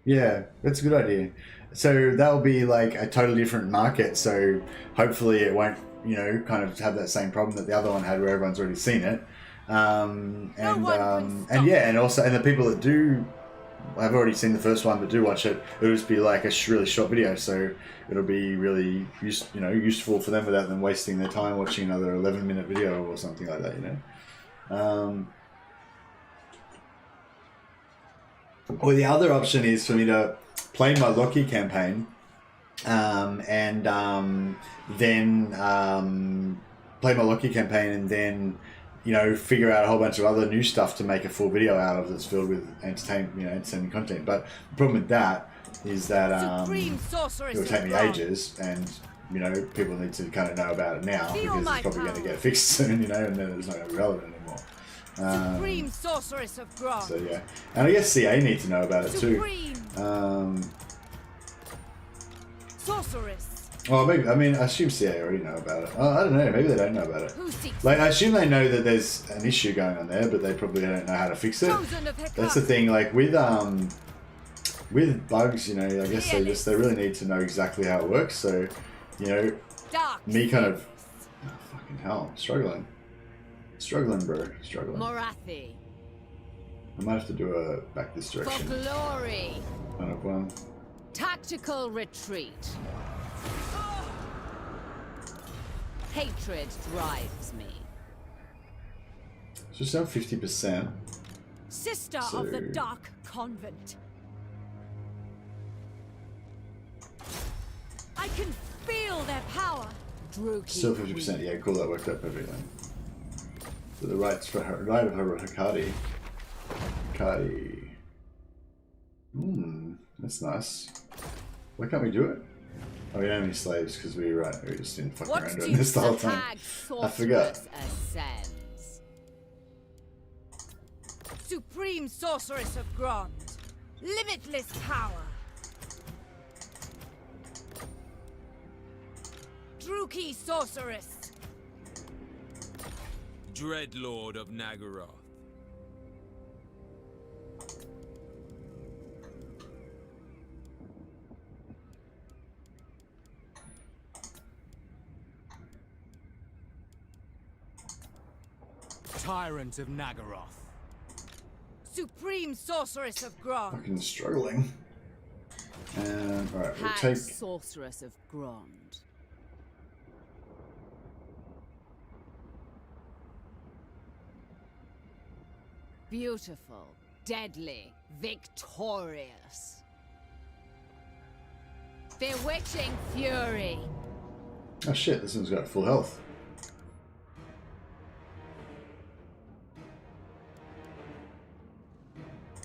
Yeah, that's a good idea. So that'll be like a totally different market. So hopefully it won't, you know, kind of have that same problem that the other one had, where everyone's already seen it. And yeah, and also, and the people that do have already seen the first one but do watch it, it'll just be like a really short video. So it'll be really useful for them without them wasting their time watching another 11-minute video or something like that. You know. Or the other option is for me to play my Loki campaign, and then play my Loki campaign, and then figure out a whole bunch of other new stuff to make a full video out of that's filled with entertaining content. But the problem with that is that it will take me ages, and people need to kind of know about it now because it's probably going to get fixed soon, and then it's not going to be relevant anymore. Supreme sorceress of Grond. So yeah, and I guess CA need to know about it too. Sorceress. Well, maybe, I assume CA already know about it. I don't know. Maybe they don't know about it. Like, I assume they know that there's an issue going on there, but they probably don't know how to fix it. That's the thing. Like with bugs, I guess they really need to know exactly how it works. So, me kind of, fucking hell, struggling, bro, struggling. Morathi. I might have to do a back this direction. For glory. Kind of one. Tactical retreat. Hatred drives me. It's just down 50%. Sister of the Dark Convent. I can feel their power. Druchii. Still 50%. Yeah, cool. That worked out perfectly. So the right of her Hikari. That's nice. Why can't we do it? Oh, we don't have any slaves because we just didn't fuck around doing this the whole time. I forgot. Ascends. Supreme sorceress of Grond. Limitless power. Druchii sorceress. Dreadlord of Nagaroth. Tyrant of Nagaroth. Supreme sorceress of Grond. Fucking struggling. And alright, we'll Hag take. sorceress of Grond. Beautiful, deadly, victorious. Bewitching fury. Oh shit! This one's got full health.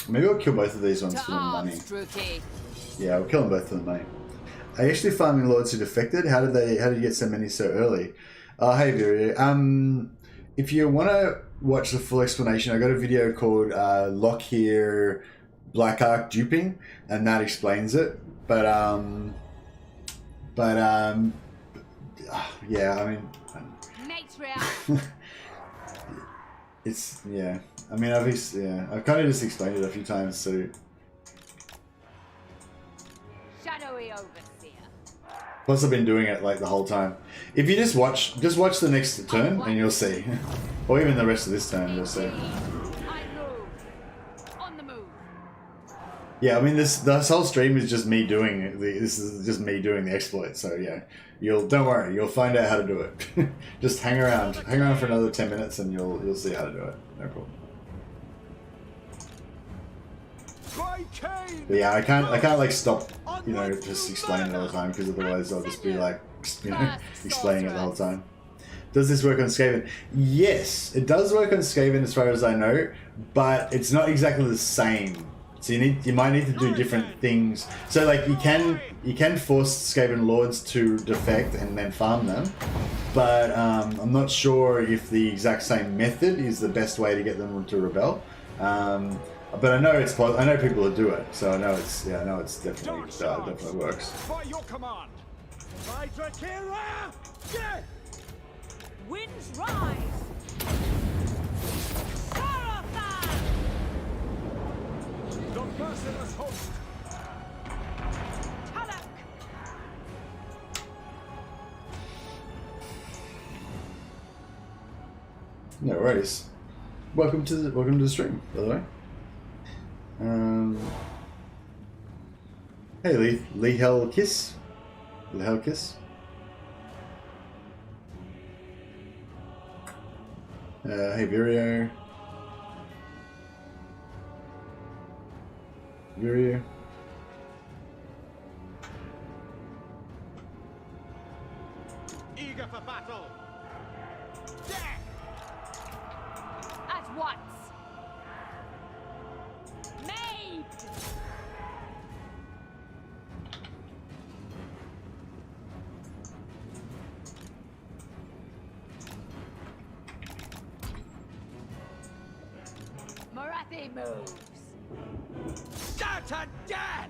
Maybe I'll kill both of these ones for the money. Druchii. Yeah, I'll kill them both for the money. Are you actually farming lords who defected? How did you get so many so early? Hey Viri. If you want to watch the full explanation, I got a video called Lock Here Black Ark Duping, and that explains it. But yeah, Matriarch. it's, yeah. Obviously, yeah. I've kind of just explained it a few times, so... Shadowy Overseer. Plus, I've been doing it like the whole time. If you just watch the next turn, and you'll see, or even the rest of this turn, you'll see. On the move. Yeah, I mean this whole stream is just me doing it. This is just me doing the exploit. So yeah, don't worry, you'll find out how to do it. Just hang around for another 10 minutes, and you'll see how to do it. No problem. But yeah, I can't like stop, just explaining it all the time, because otherwise I'll just be like, explaining it the whole time. Does this work on Skaven? Yes, it does work on Skaven as far as I know, but it's not exactly the same. So you might need to do different things. So like you can force Skaven lords to defect and then farm them, but I'm not sure if the exact same method is the best way to get them to rebel. But I know it's possible. I know people who do it, so I know it's definitely works. By your command. By Druchii! Winds rise! Sarafan! The merciless host. Talak! No worries. Welcome to the stream, by the way. Hey, Lee Helkiss. Hey, Virio. Eager for battle. At once. Made. Marathi moves. Certain death!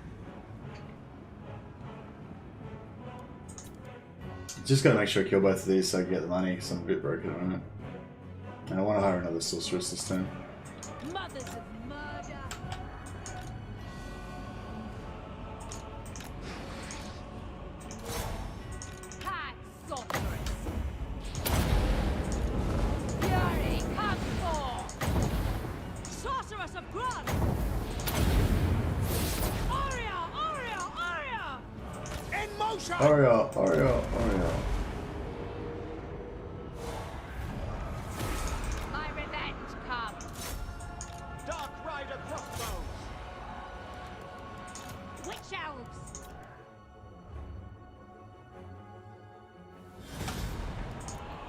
Just gotta make sure I kill both of these so I can get the money, because I'm a bit broken on it. And I want to hire another sorceress this turn. Mothers of murder! Cat sorceress. Fury, come forth. Sorceress of Grun! Aria! In motion! Aria. My revenge comes. Dark Rider crossbows. Witch elves.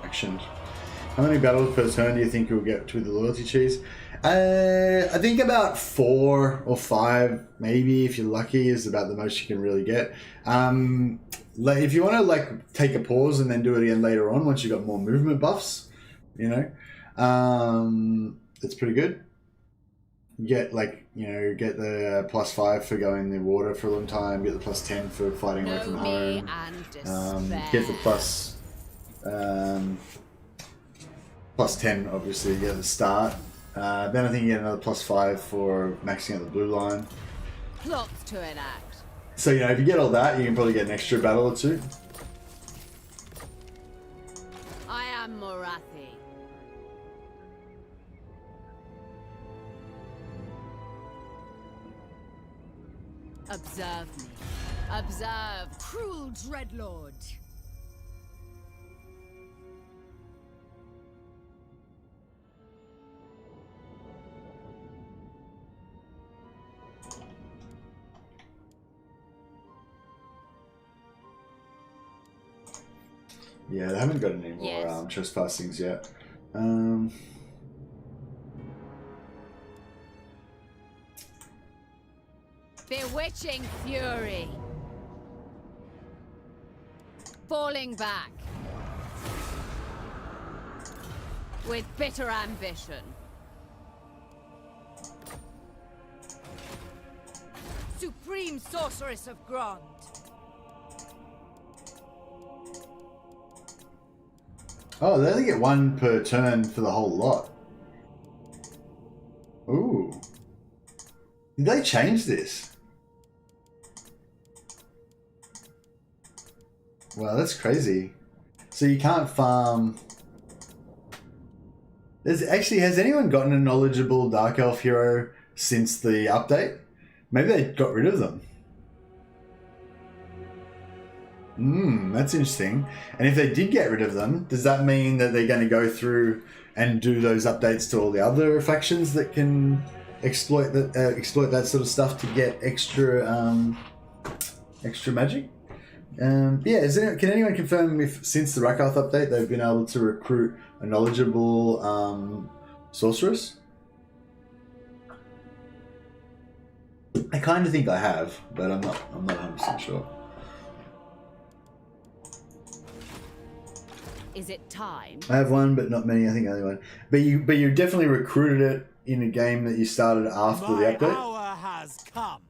Action. How many battles per turn do you think you'll get with the loyalty cheese? I think about 4 or 5, maybe if you're lucky, is about the most you can really get. If you want to like take a pause and then do it again later on once you've got more movement buffs, it's pretty good. You get get the +5 for going in the water for a long time. Get the +10 for fighting away from home. Get the +10 obviously at the start. Then I think you get another +5 for maxing out the blue line. Plots to enact. So if you get all that, you can probably get an extra battle or 2. I am Morathi. Observe me. Observe, Cruel Dreadlord! Yeah, they haven't got any more trespassings yet. bewitching fury. Falling back. With bitter ambition. Supreme Sorceress of Grond. Oh, they only get 1 per turn for the whole lot. Ooh. Did they change this? Wow, that's crazy. So you can't farm. Has anyone gotten a knowledgeable Dark Elf hero since the update? Maybe they got rid of them. That's interesting. And if they did get rid of them, does that mean that they're going to go through and do those updates to all the other factions that can exploit that sort of stuff to get extra magic? Yeah, can anyone confirm if since the Rakath update they've been able to recruit a knowledgeable sorceress? I kind of think I have, but I'm not 100% sure. Is it time? I have one, but not many. I think only one. But you definitely recruited it in a game that you started after the update. My hour has come.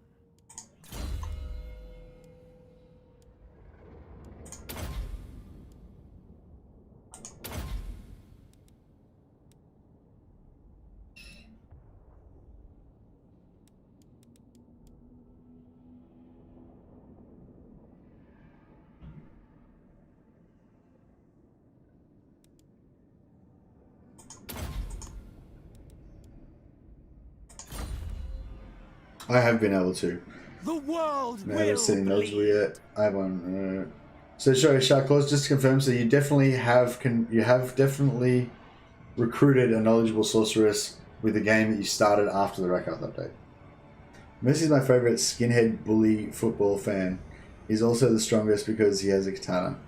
I have been able to. The world I haven't seen knowledgeable yet. I have one. So sorry, Shark Claws, just to confirm, so you definitely have definitely recruited a knowledgeable sorceress with the game that you started after the Rakath update. Messi is my favourite skinhead bully football fan. He's also the strongest because he has a katana.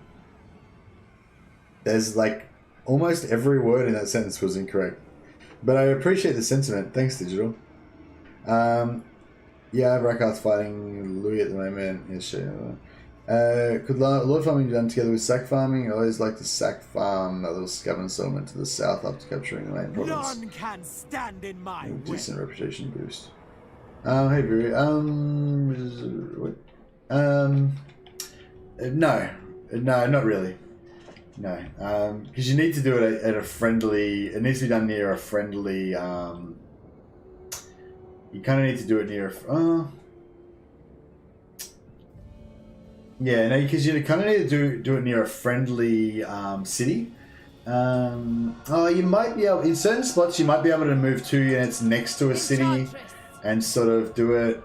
There's like almost every word in that sentence was incorrect. But I appreciate the sentiment. Thanks, Digital. Yeah, I have Rakath fighting Louis at the moment. Yes, sure. Could Lord farming be done together with sack farming? I always like to sack farm that little scavenge settlement to the south after capturing the main province. None can stand in my way. Decent reputation boost. Hey, Brew. No, not really. No, because you need to do it at a friendly. It needs to be done near a friendly. You kind of need to do it near. Yeah, no, because you kind of need to do it near a friendly city. You might be able in certain spots. You might be able to move 2 units next to a city, and sort of do it.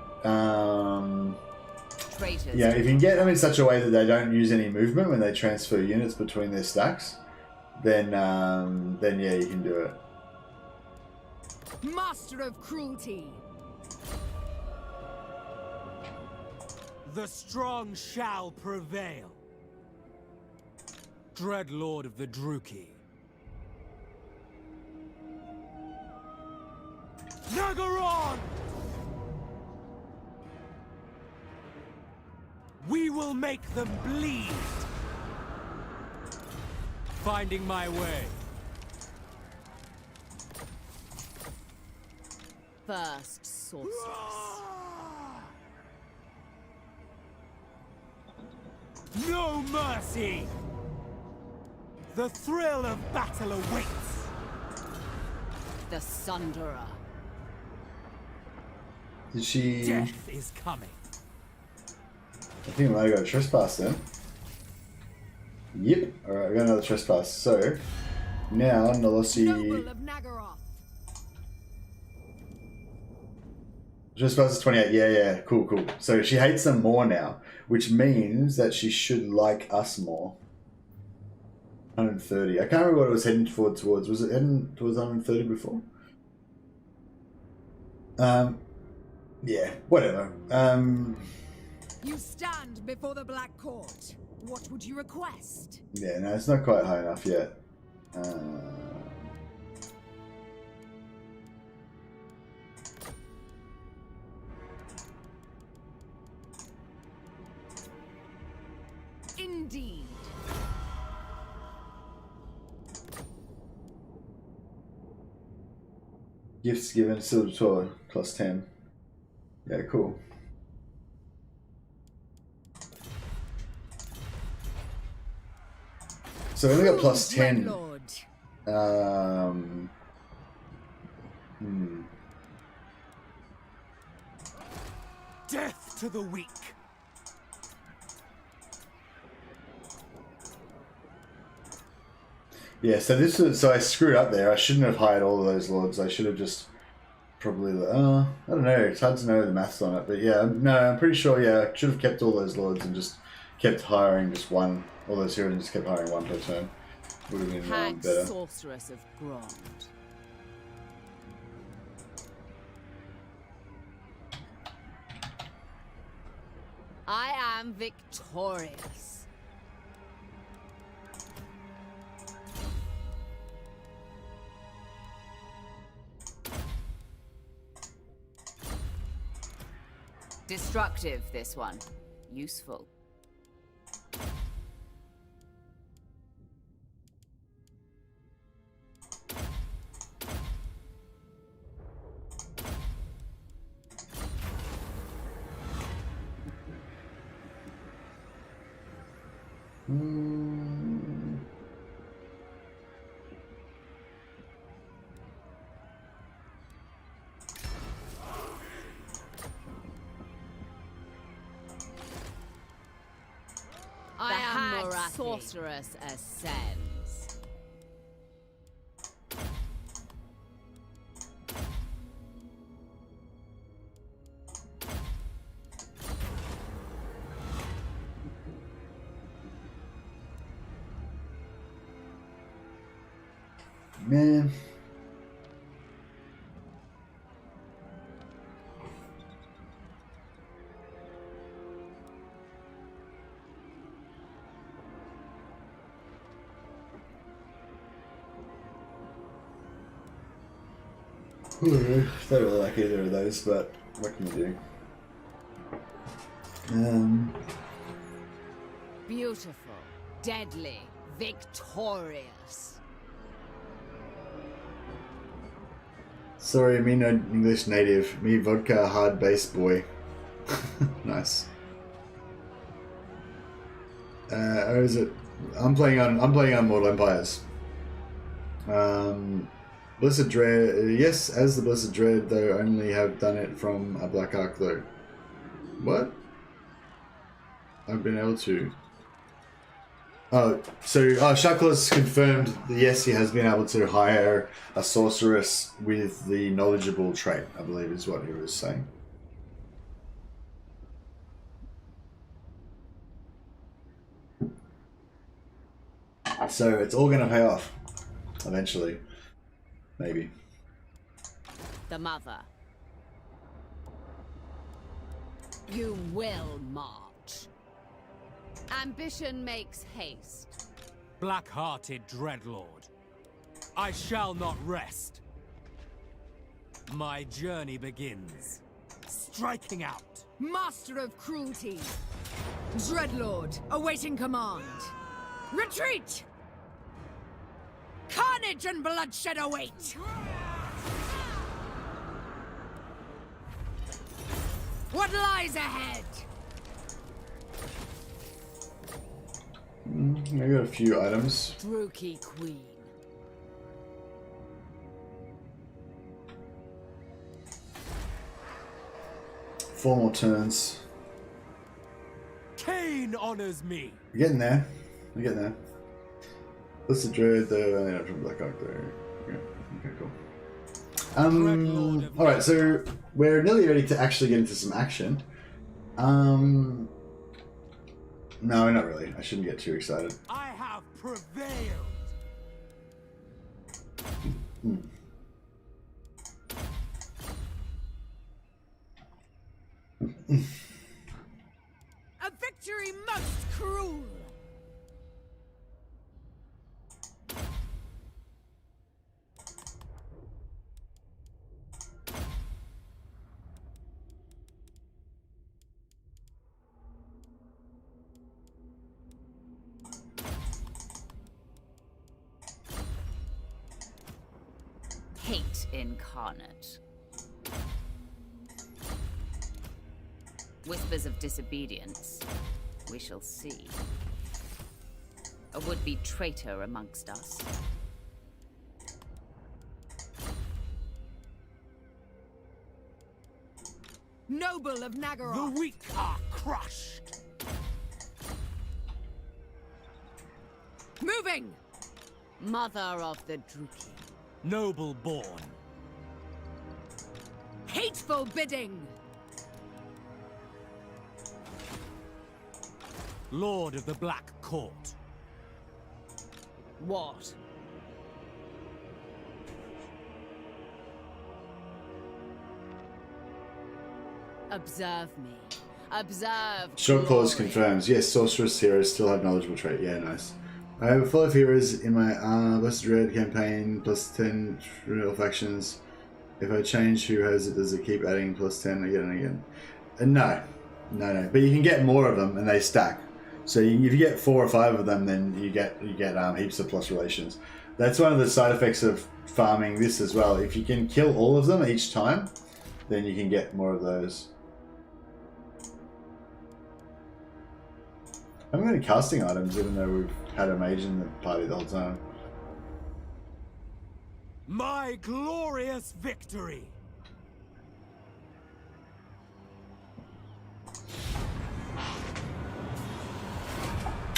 Yeah, if you can get them in such a way that they don't use any movement when they transfer units between their stacks, then yeah, you can do it. Master of cruelty. The strong shall prevail. Dread Lord of the Druchii. Nagaron! We will make them bleed. Finding my way. First sorceress. No mercy! The thrill of battle awaits! The Sunderer. Did she... Death is coming. I think I might have got a trespass then. Yep. Alright, I got another trespass. So, now Nolosi... Noble of Nagaroth. Trespass is 28. Yeah. Cool. So she hates them more now, which means that she should like us more. 130. I can't remember what it was heading towards. Was it heading towards 130 before? Yeah, whatever. You stand before the Black Court. What would you request? Yeah, no, it's not quite high enough yet. Indeed. Gifts given, silver toy, plus 10. Yeah, cool. So we only got plus 10. Death to the weak. Yeah, so this was, so I screwed up there. I shouldn't have hired all of those lords. I should have just probably, I don't know. It's hard to know the maths on it, but yeah, no, I'm pretty sure. Yeah, I should have kept all those lords and just kept hiring just one. All those heroes and just kept hiring one per turn. Would have been Hag better. sorceress of Grond. I am victorious. Destructive, this one. Useful. I am Morathi. Sorceress ascends. Man. Don't really like either of those, but what can you do? Beautiful, deadly, victorious. Sorry, me no English native. Me vodka hard bass boy. Nice. Or is it? I'm playing on Mortal Empires. Blizzard Dread, yes, as the Blizzard Dread, though only have done it from a Black Ark though. What? I've been able to. Oh, so Shackles confirmed that yes, he has been able to hire a sorceress with the knowledgeable trait, I believe is what he was saying. So it's all going to pay off eventually. Maybe. The mother. You will march. Ambition makes haste. Black-hearted dreadlord, I shall not rest. My journey begins. Striking out. Master of cruelty. Dreadlord, awaiting command. Retreat! Carnage and bloodshed await! What lies ahead? I got a few items. Druchii Queen. Four more turns. Cain honors me. We're getting there. We're getting there. What's the dread though? I from Black Ark there. Yeah. Okay, cool. Alright, so we're nearly ready to actually get into some action. No, not really. I shouldn't get too excited. I have prevailed. A victory most cruel! Hate incarnate. Whispers of disobedience. We shall see. A would-be traitor amongst us. Noble of Nagaroth. The weak are crushed. Moving! Mother of the Druchii. Noble born. Hateful bidding! Lord of the Black Court. What? Observe me. Observe. Short clause glory. confirms. Yes, sorceress heroes still have knowledgeable trait. Yeah, nice. I have a full of heroes in my Blessed Dread campaign, plus 10 real factions. If I change who has it, does it keep adding plus 10 again and again? No. No. But you can get more of them and they stack. So if you get 4 or 5 of them, then you get heaps of plus relations. That's one of the side effects of farming this as well. If you can kill all of them each time, then you can get more of those. I haven't got any casting items, even though we've had a mage in the party the whole time. My glorious victory!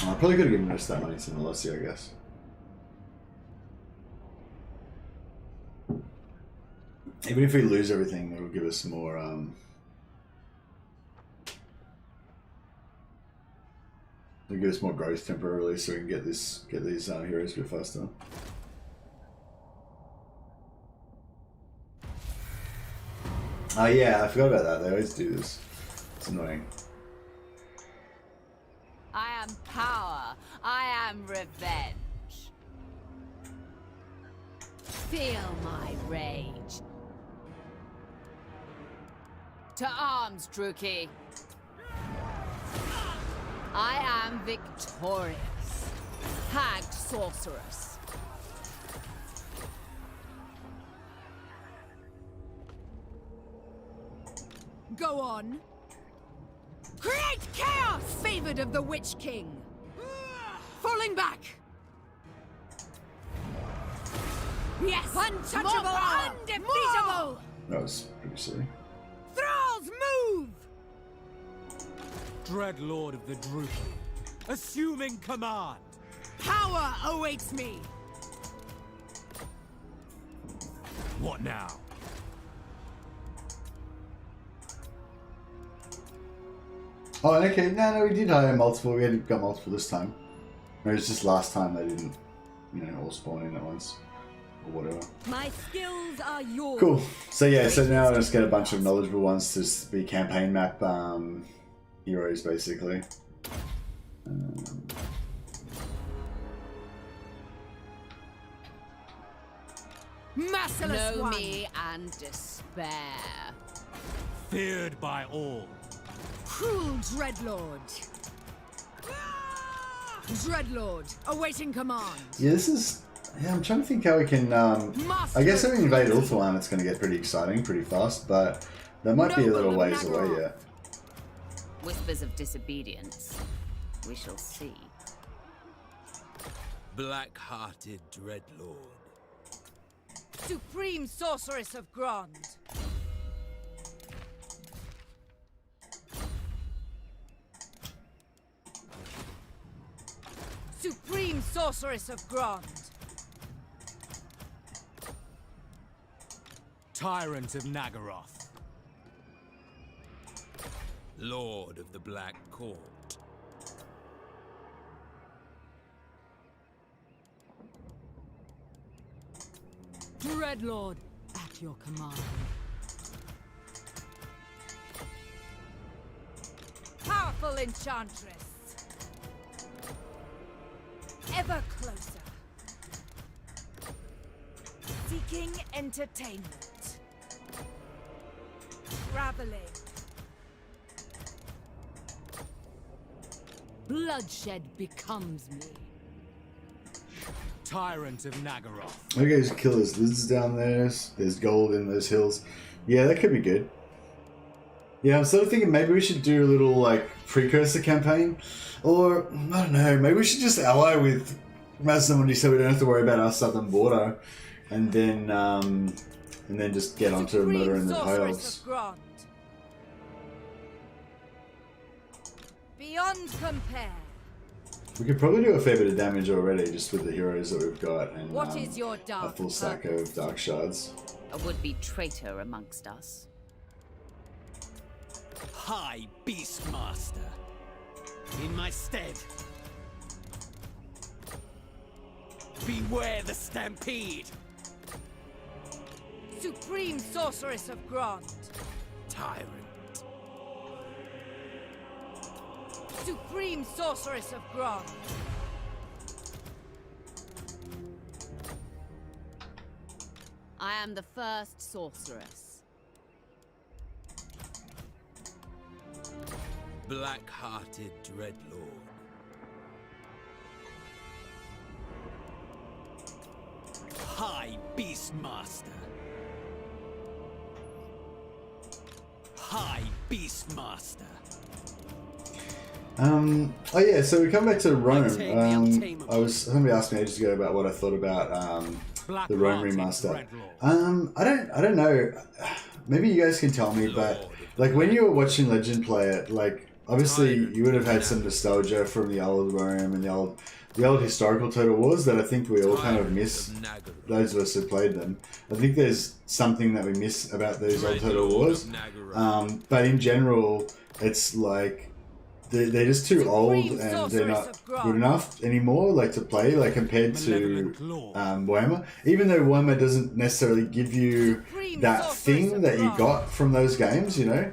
I probably could have given most of that money to Melissa, I guess. Even if we lose everything, it will give us more. It'll give us more growth temporarily, so we can get these heroes a bit faster. Oh yeah, I forgot about that. They always do this. It's annoying. I am power. I am revenge. Feel my rage. To arms, Druchii. I am victorious. Hag sorceress. Go on. Create chaos! Favored of the Witch King. Falling back. Yes! Untouchable! Undefeatable! That was pretty silly. Thralls, move! Dreadlord of the Druchii. Assuming command. Power awaits me. What now? Oh, okay. No, we did hire multiple. We had got multiple this time. Maybe it's just last time they didn't, all spawn in at once. Or whatever. My skills are yours. Cool. So yeah, so now I'll just get a bunch of knowledgeable ones to be campaign map heroes, basically. Merciless Know one. me and despair. Feared by all. Cruel Dreadlord. Dreadlord, awaiting command. Yeah, this is. Yeah, I'm trying to think how we can. I guess if we invade Ulthuan, it's going to get pretty exciting, pretty fast, but that might be a little ways away yet. Whispers of disobedience. We shall see. Black-hearted Dreadlord. Supreme Sorceress of Grond. Supreme Sorceress of Grond. Tyrant of Nagaroth. Lord of the Black Court. Dreadlord, at your command. Powerful enchantress. Ever closer. Seeking entertainment. Traveling. Bloodshed becomes me. Tyrant of Nagaroth. Okay, just kill those lizards down there. There's gold in those hills. Yeah, that could be good. Yeah, I'm sort of thinking maybe we should do a little like precursor campaign, or I don't know. Maybe we should just ally with Masamudi so we don't have to worry about our southern border, and then just get onto murdering the Elves. Beyond compare. We could probably do a fair bit of damage already just with the heroes that we've got and What is your a dark full stack purpose? of dark shards. A would-be traitor amongst us. High Beastmaster. In my stead. Beware the stampede. Supreme Sorceress of Grond. Tyrant. Supreme Sorceress of Grond. I am the first sorceress. Black-hearted dreadlord. High Beastmaster. High Beastmaster. Oh yeah, so we come back to Rome. Somebody asked me ages ago about what I thought about the Rome remaster. I don't know. Maybe you guys can tell me, but like when you were watching Legend play it, like obviously you would have had some nostalgia from the old Rome and the old historical Total Wars that I think we all kind of miss. Those of us who played them, I think there's something that we miss about those old Total Wars. But in general, it's like they're just too old and they're not good enough anymore, like to play, like compared to Warhammer. Even though Warhammer doesn't necessarily give you that thing that you got from those games, you know,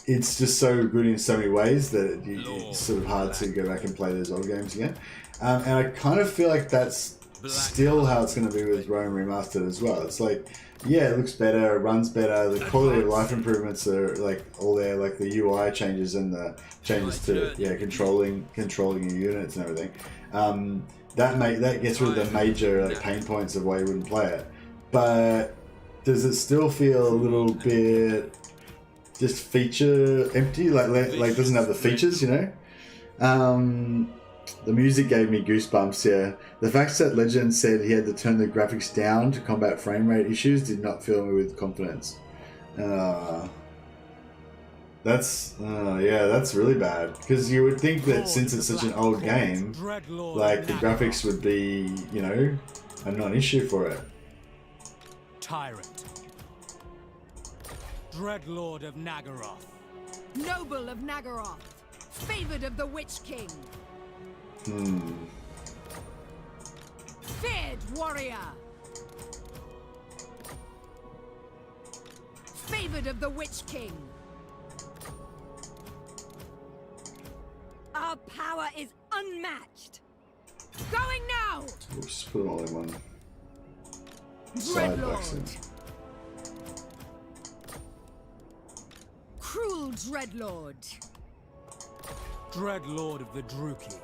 it's just so good in so many ways that it's sort of hard to go back and play those old games again. And I kind of feel like that's still how it's going to be with Rome Remastered as well. It's like, yeah, it looks better, it runs better, the quality of life improvements are like all there, like the UI changes and the changes to controlling your units and everything. That gets rid of the major like, pain points of why you wouldn't play it. But does it still feel a little bit just feature empty? Like doesn't have the features, you know? The music gave me goosebumps, yeah. The fact that Legend said he had to turn the graphics down to combat frame rate issues did not fill me with confidence. That's really bad. Because you would think that since it's such an old game, like the graphics would be, you know, a non-issue for it. Tyrant. Dreadlord of Nagaroth. Noble of Nagaroth. Favored of the Witch King. Feared warrior. Favored of the Witch King. Our power is unmatched. Going now. We'll just put it all in one side vaccine. Cruel Dreadlord. Dreadlord of the Druchii.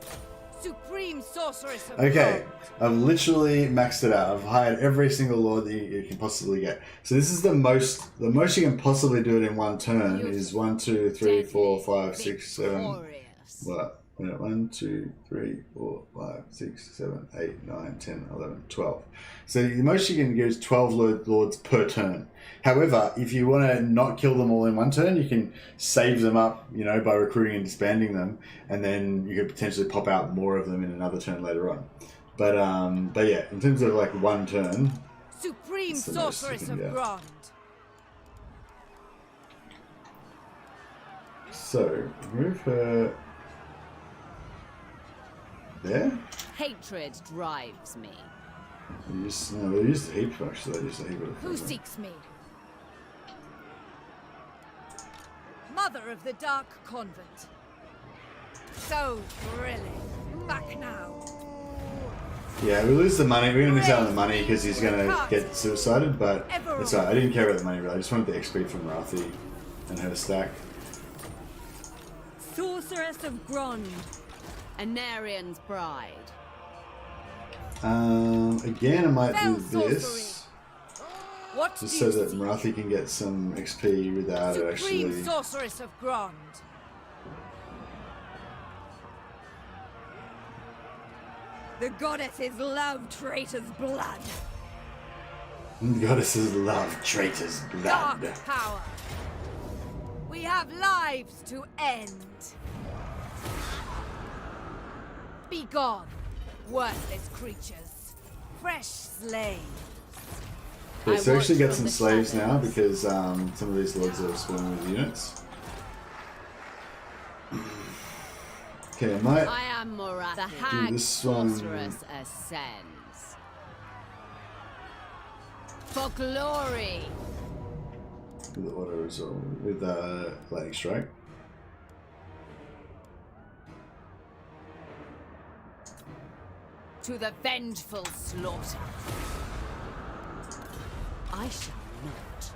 Supreme Sorceress of Okay, I've literally maxed it out. I've hired every single lord that you can possibly get. So this is the most you can possibly do it in one turn is 1, 2, 3, 4, 5, 6, 7. What? 1, 2, 3, 4, 5, 6, 7, 8, 9, 10, 11, 12. So the most you can do is 12 lords per turn. However, if you want to not kill them all in one turn, you can save them up, you know, by recruiting and disbanding them, and then you could potentially pop out more of them in another turn later on. But yeah, in terms of like one turn, Supreme Sorceress of Grond. So move her there. Hatred drives me. They used heap actually. They used a heap of Who seeks me? Mother of the Dark Convent. So thrilling. Back now. Yeah, we lose the money. We're gonna miss out on the money because he's gonna get suicided. But it's alright. I didn't care about the money really. I just wanted the XP from Marathi and her stack. Sorceress of Grond. Anarian's bride. Again, I might do this. What just so that Marathi can get some XP without it actually. Supreme Sorceress of Grond. The goddesses love traitors' blood. The goddesses love traitors' blood. Dark power. We have lives to end. Be gone, worthless creatures. Fresh slaves. Okay, so I actually watch get from some the slaves now shadows. because some of these lords are spawning with units. Okay, I might I am Morathi. The do hag this one. sorceress ascends. For glory. With the auto resolve, with lightning strike. To the vengeful slaughter. I shall not.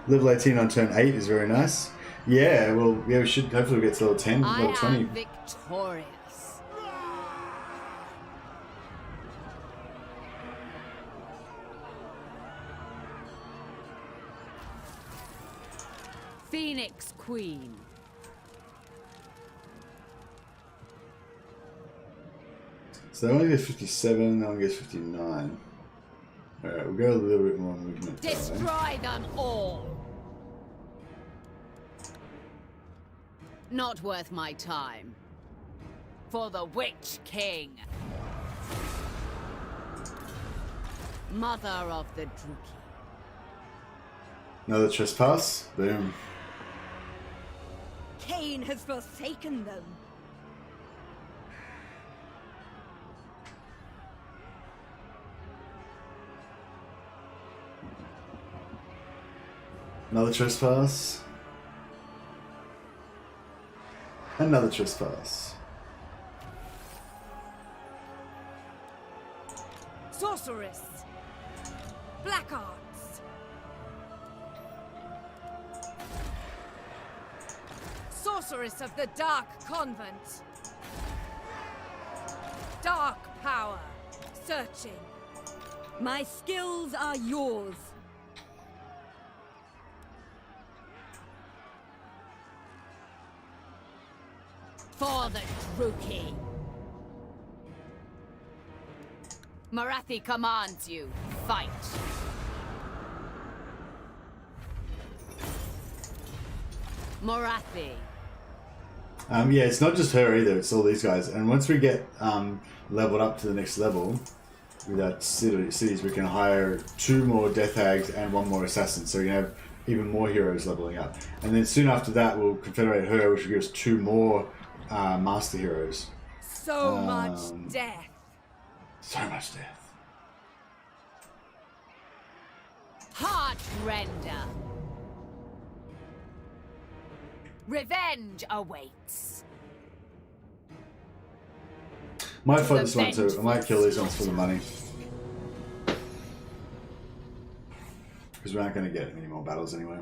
Level 18 on turn 8 is very nice. Yeah, well, yeah, we should hopefully get to level 10, I level 20. am victorious. Phoenix Queen. So they only get 57, that one gets 59. Alright, we'll go a little bit more movement. that way. Destroy them all. Not worth my time. For the Witch King. Mother of the Druchii. Another trespass. Boom. Cain has forsaken them. Another trespass. Another trespass. Sorceress. Black arts. Sorceress of the Dark Convent. Dark power. Searching. My skills are yours. For the Druchii. Marathi commands you. Fight. Morathi. Yeah, it's not just her either, it's all these guys. And once we get leveled up to the next level, with our cities, we can hire 2 more Death Hags and 1 more Assassin. So we can have even more heroes leveling up. And then soon after that, we'll confederate her, which will give us 2 more Master Heroes. So much death. So much death. Heart render. Revenge awaits. Might fight this one too. I might kill these ones for the money. Because we're not going to get any more battles anyway.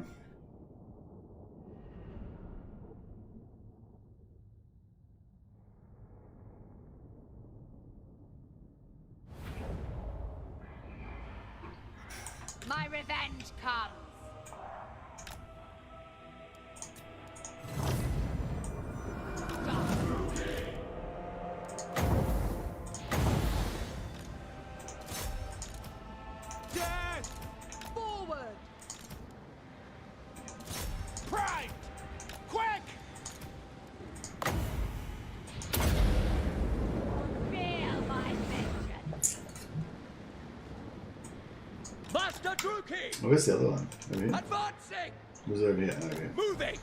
My revenge comes. Death! Forward! Pride! Quick! Feel my vengeance. Master Druchii! Oh, where's the other one? Over here? Advancing! It was over here. Okay. Moving!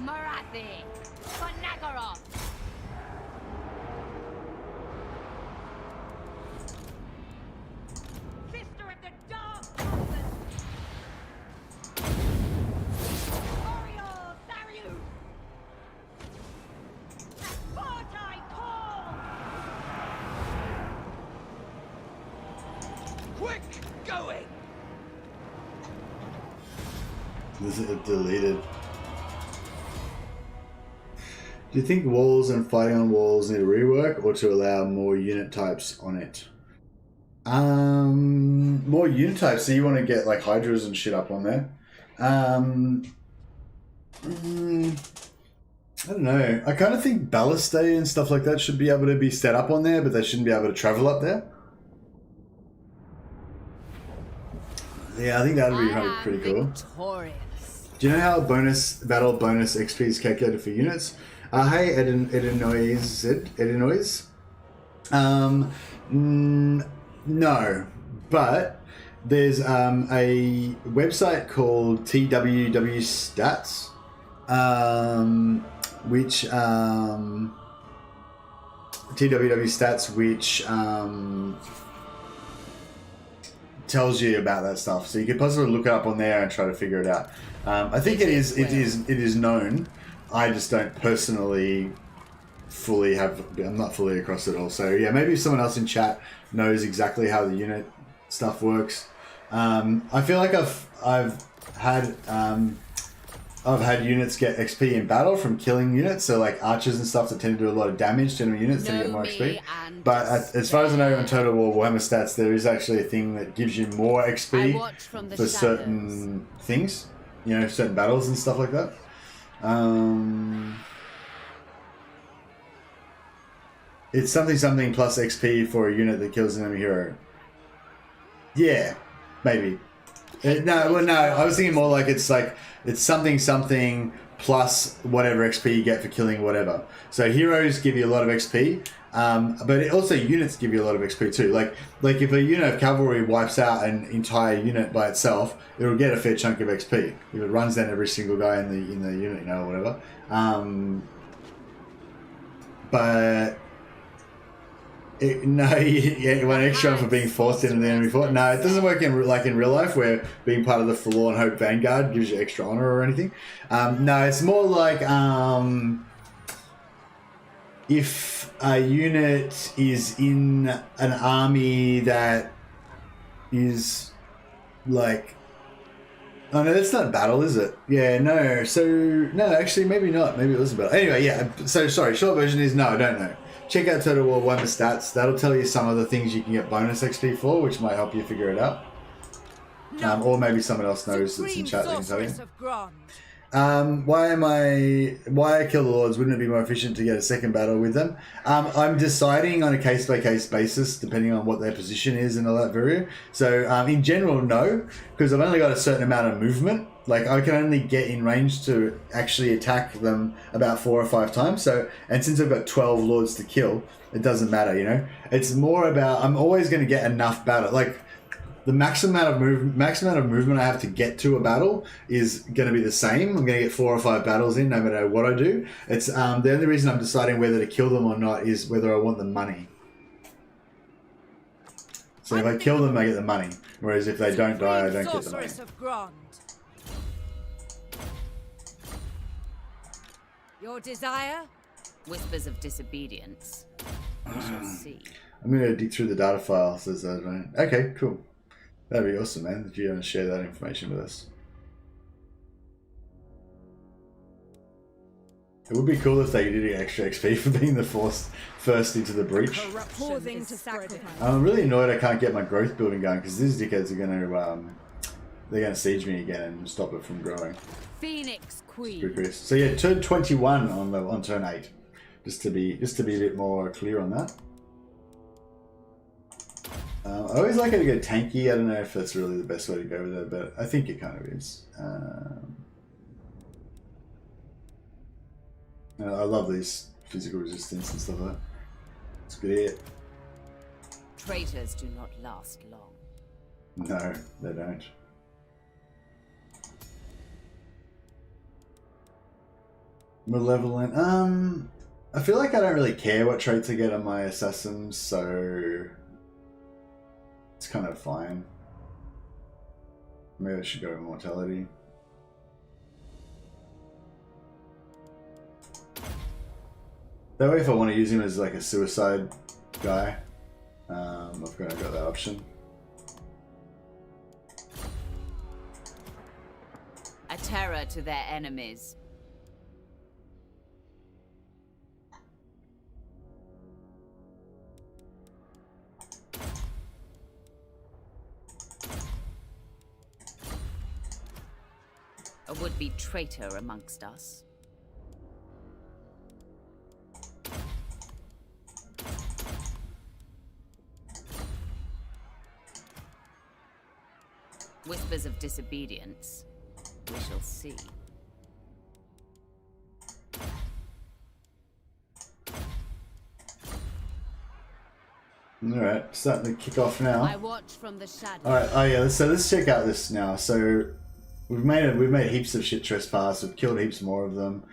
Marathi! For Nagorov! Sister of the Dark Convent! Oriole Saryut! Spartai call! Quick going! This is deleted. Do you think walls and fighting on walls need a rework, or to allow more unit types on it? More unit types. So you want to get like hydras and shit up on there. I don't know. I kind of think ballistae and stuff like that should be able to be set up on there, but they shouldn't be able to travel up there. Yeah, I think that would be pretty cool. Victorious. Do you know how battle bonus XP is calculated for units? Hey, Edinoise. No, but there's a website called TWW Stats, which tells you about that stuff. So you could possibly look it up on there and try to figure it out. I think it is known. I just don't personally I'm not fully across it all. So yeah, maybe if someone else in chat knows exactly how the unit stuff works. I feel like I've had units get XP in battle from killing units, so like archers and stuff that tend to do a lot of damage to enemy units tend to get more XP. But as far as I know, on Total War Warhammer stats, there is actually a thing that gives you more XP for certain things, you know, certain battles and stuff like that. It's something plus XP for a unit that kills an enemy hero. Yeah, maybe. No, I was thinking more like it's something plus whatever XP you get for killing whatever. So heroes give you a lot of XP, but also units give you a lot of XP too. Like if a unit of cavalry wipes out an entire unit by itself, it'll get a fair chunk of XP. If it runs down every single guy in the unit, you know, or whatever. But you want extra for being forced into the enemy fort. No, it doesn't work in real life, where being part of the Forlorn Hope Vanguard gives you extra honor or anything. No, it's more like if a unit is in an army that is like, oh no, that's not battle, is it? Yeah, no. So no, actually, maybe not. Maybe it was a battle. Anyway, yeah. So sorry. Short version is no, I don't know. Check out Total War Warhammer stats. That'll tell you some of the things you can get bonus XP for, which might help you figure it out. Or maybe someone else knows that's in chat that can tell you. Why I kill the lords? Wouldn't it be more efficient to get a second battle with them? I'm deciding on a case-by-case basis, depending on what their position is and all that various. So in general, no, because I've only got a certain amount of movement. Like I can only get in range to actually attack them about 4 or 5 times. So, and since I've got 12 lords to kill, it doesn't matter, you know. It's more about I'm always going to get enough battle. Like the maximum amount of movement I have to get to a battle is going to be the same. I'm going to get 4 or 5 battles in, no matter what I do. It's the only reason I'm deciding whether to kill them or not is whether I want the money. So if I kill them, I get the money. Whereas if they don't die, I don't get the money. Your desire? Whispers of disobedience. We shall see. I'm going to dig through the data file, says that, right? Okay, cool. That'd be awesome, man, if you want to share that information with us. It would be cool if they did get extra XP for being the first into the breach. Pausing to sacrifice. I'm really annoyed I can't get my growth building going because these dickheads are going to they're going to siege me again and stop it from growing. Phoenix Queen. So yeah, turn 21 on turn 8, just to be a bit more clear on that. I always like it to go tanky. I don't know if that's really the best way to go with it, but I think it kind of is. I love these physical resistance and stuff like that. It's good. Traitors do not last long. No, they don't. Malevolent. I feel like I don't really care what traits I get on my assassins, so it's kind of fine. Maybe I should go with mortality. That way, if I want to use him as like a suicide guy, I've got that option. terror to their enemies. A would-be traitor amongst us. Whispers of disobedience. We shall see. Alright, starting to kick off now. I watch from the shadows. Alright, oh yeah, so let's check out this now. So we've made heaps of shit trespass, we've killed heaps more of them.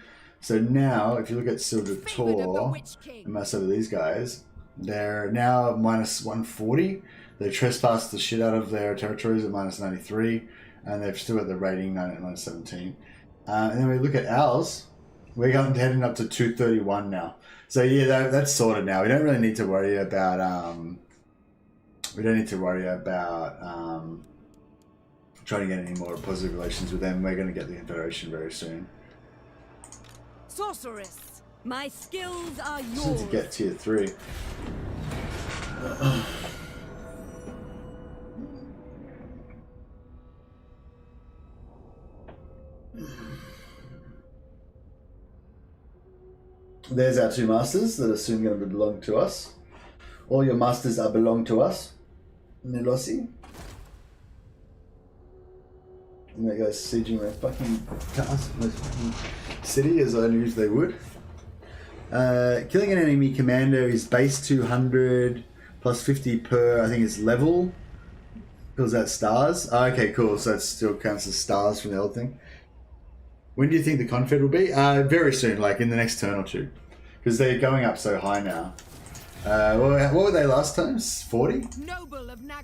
So now, if you look at Silver Tor and most of these guys, they're now minus 140. They've trespassed the shit out of their territories at minus 93, and they've still got the rating minus 17. And then we look at ours, we're heading up to 231 now. So yeah, that's sorted now. We don't really need to worry about trying to get any more positive relations with them. We're going to get the Confederation very soon. Sorceress, my skills are yours. Just need to get tier 3. There's our 2 masters that are soon going to belong to us. All your masters are belong to us. Nilosi. And they go sieging my fucking task, my fucking city as I knew they would. Killing an enemy commander is base 200 plus 50 per, I think it's level. Fills out stars. Oh, okay, cool. So it still counts as stars from the old thing. When do you think the Confed will be? Very soon, like in the next turn or 2. Because they're going up so high now. What were they last time? 40?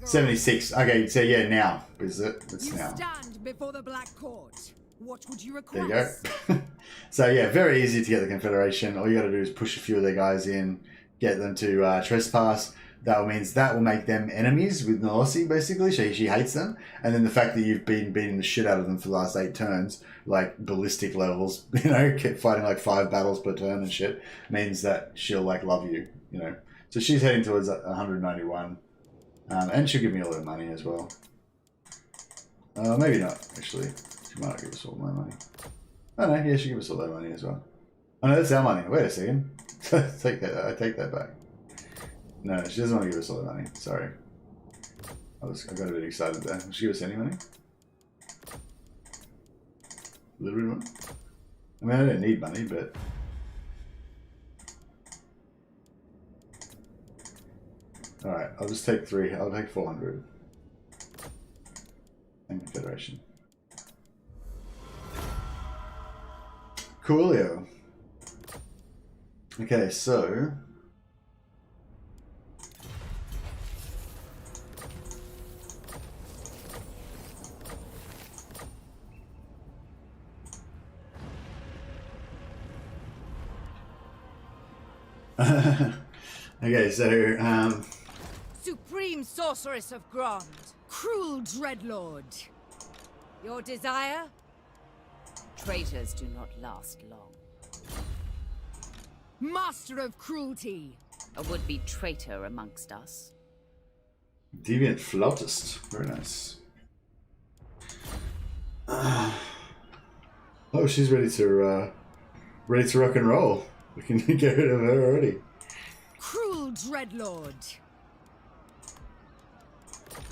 76. Okay, so yeah, now. Is it? It's you now. Stand before the Black Court. What would you request? There you go. So yeah, very easy to get the Confederation. All you got to do is push a few of their guys in, get them to trespass. That means that will make them enemies with Nolosi, basically. She hates them. And then the fact that you've been beating the shit out of them for the last 8 turns, like ballistic levels, you know, kept fighting like 5 battles per turn and shit, means that she'll like love you, you know. So she's heading towards 191. And she'll give me all her money as well. Maybe not, actually. She might not give us all my money. Oh no, yeah, she'll give us all her money as well. Oh no, that's our money. Wait a second. I take that back. No, she doesn't want to give us all the money. Sorry. I got a bit excited there. Will she give us any money? A little bit more? I mean, I don't need money, but... Alright, I'll just take 3. I'll take 400. And Confederation. Coolio. Okay, so... Okay, so Supreme Sorceress of Grond, cruel Dreadlord. Your desire? Traitors do not last long. Master of Cruelty. A would-be traitor amongst us. Deviant Flautist. Very nice. Oh, she's ready to rock and roll. We can get rid of her already. Cruel Dreadlord.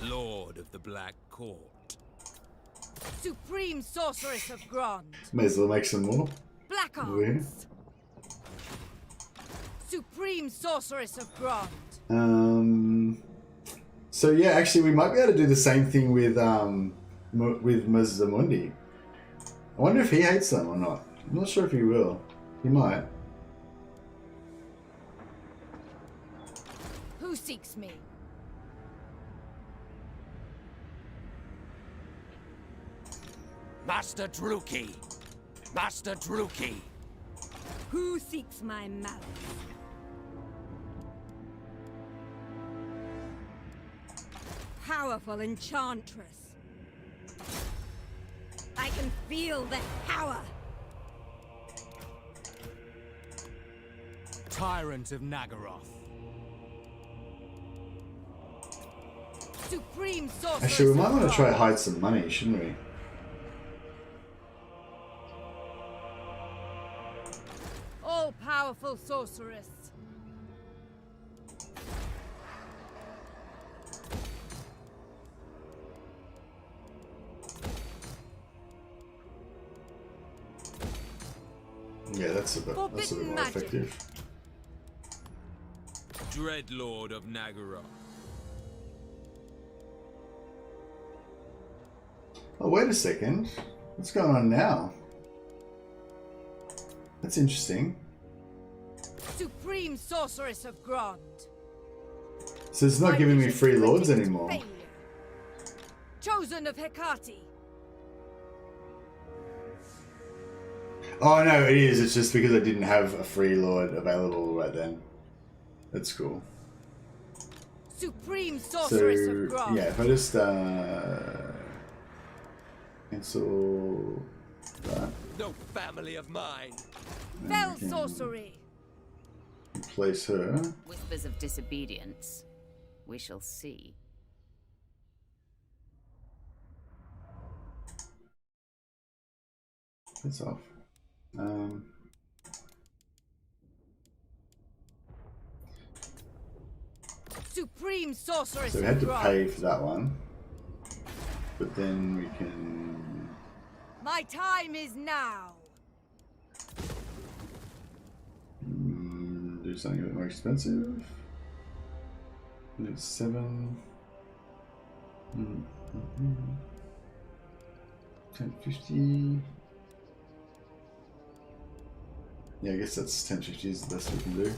Lord of the Black Court. Supreme Sorceress of Grond. May as well make some more. Black Arts. Supreme Sorceress of Grond. So yeah, actually we might be able to do the same thing with Mazamundi. I wonder if he hates them or not. I'm not sure if he will. He might. Who seeks me? Master Druchii! Master Druchii! Who seeks my malice? Powerful enchantress. I can feel the power. Tyrant of Nagaroth. Supreme sorceress. Actually, we might of want to try Grond. hide some money, shouldn't we? All-powerful sorceress. Yeah, that's a bit more effective. Dreadlord of Nagaroth. Oh, wait a second. What's going on now? That's interesting. Supreme sorceress of Grond. So it's not giving me free lords anymore. Failure. Chosen of Hecate. Oh no, it is. It's just because I didn't have a free lord available right then. That's cool. Supreme sorceress So of Grond. yeah, if I just cancel that. No family of mine. Fell sorcery. Replace her. Whispers of disobedience. We shall see. That's off. Supreme sorceress So we had of to Grond. pay for that one, but then we can. My time is now. Do something a bit more expensive. It's 7. 1050. Yeah, I guess that's 1050 is the best we can do.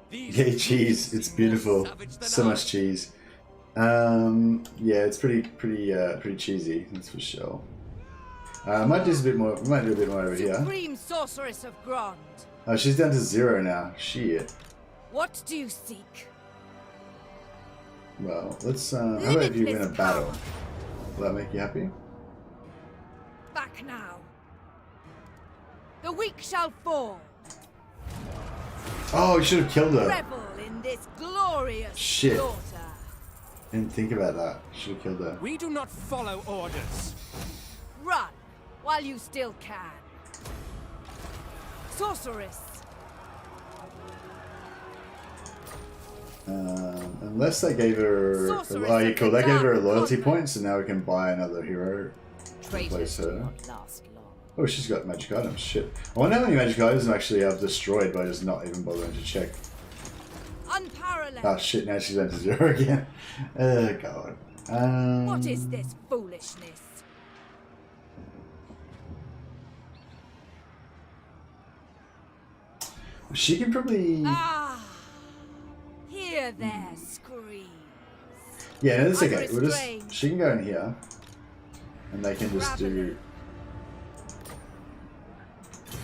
Yeah, cheese. It's beautiful. So much cheese. Yeah, it's pretty cheesy. That's for sure. Might do a bit more. We might do a bit more over here. Supreme sorceress of Grond. Oh, she's down to 0 now. Shit. What do you seek? Well, let's. How about if you win a battle? Will that make you happy? Back now. The weak shall fall. Oh, you should have killed her. Revel in this glorious Shit. slaughter. Didn't think about that. Should have killed her. We do not follow orders. Run while you still can. Sorceress. Unless they gave her. Sorceress Oh, yeah, of cool. the They gave her a Dark loyalty Convent. point, so now we can buy another hero. Traitors Replace do her. not last long. Oh, she's got magic items. Shit. I wonder how many magic items actually I've destroyed by just not even bothering to check. Unparalleled. Oh shit, now she's down to 0 again. Oh god. What is this foolishness? She can probably. Ah, hear their screams. Yeah, no, that's okay. We'll just. Unrestrained. She can go in here, and they can just do.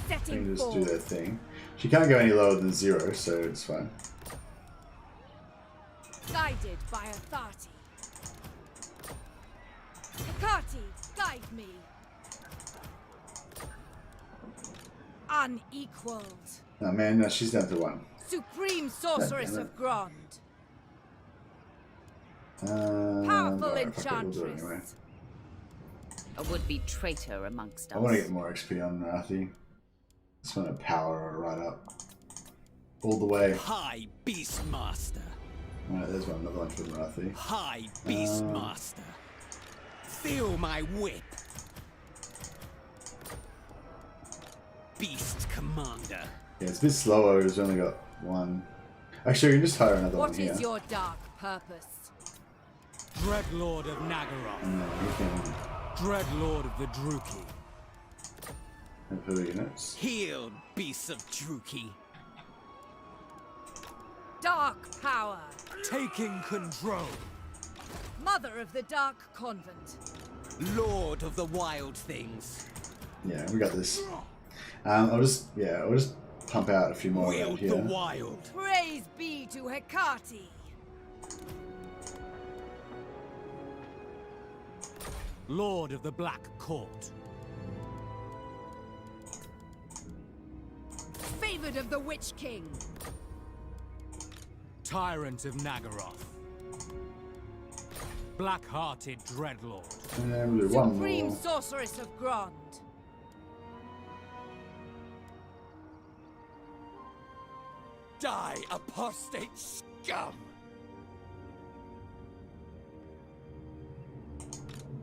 They Setting can just do forth. their thing. She can't go any lower than 0, so it's fine. Guided by authority. Hecate, guide me. Unequaled. Oh man, no, she's down to 1. Supreme sorceress damn it. of Grond. Powerful Powerful enchantress. Anyway. A would-be traitor amongst us. I want to get more XP on Marathi. Just want to power her right up. All the way. High Beastmaster. Alright, there's one, another one for Marathi. High Beastmaster. Feel my whip. Beast Commander. Yeah, it's a bit slower because we only got 1. Actually, we can just hire another one What here. is your dark purpose? Dreadlord of Nagaroth. And then we can Dreadlord of the Druchii. have her units. Healed beasts of Druchii. Dark power. Taking control. Mother of the Dark Convent. Lord of the Wild Things. Yeah, we got this. I'll just pump out a few more around Wield here. the wild. Praise be to Hecate. Lord of the Black Court. Favored of the Witch King. Tyrant of Nagaroth. Black-hearted Dreadlord. And we'll do one Supreme more. Sorceress of Grond. Die, apostate scum!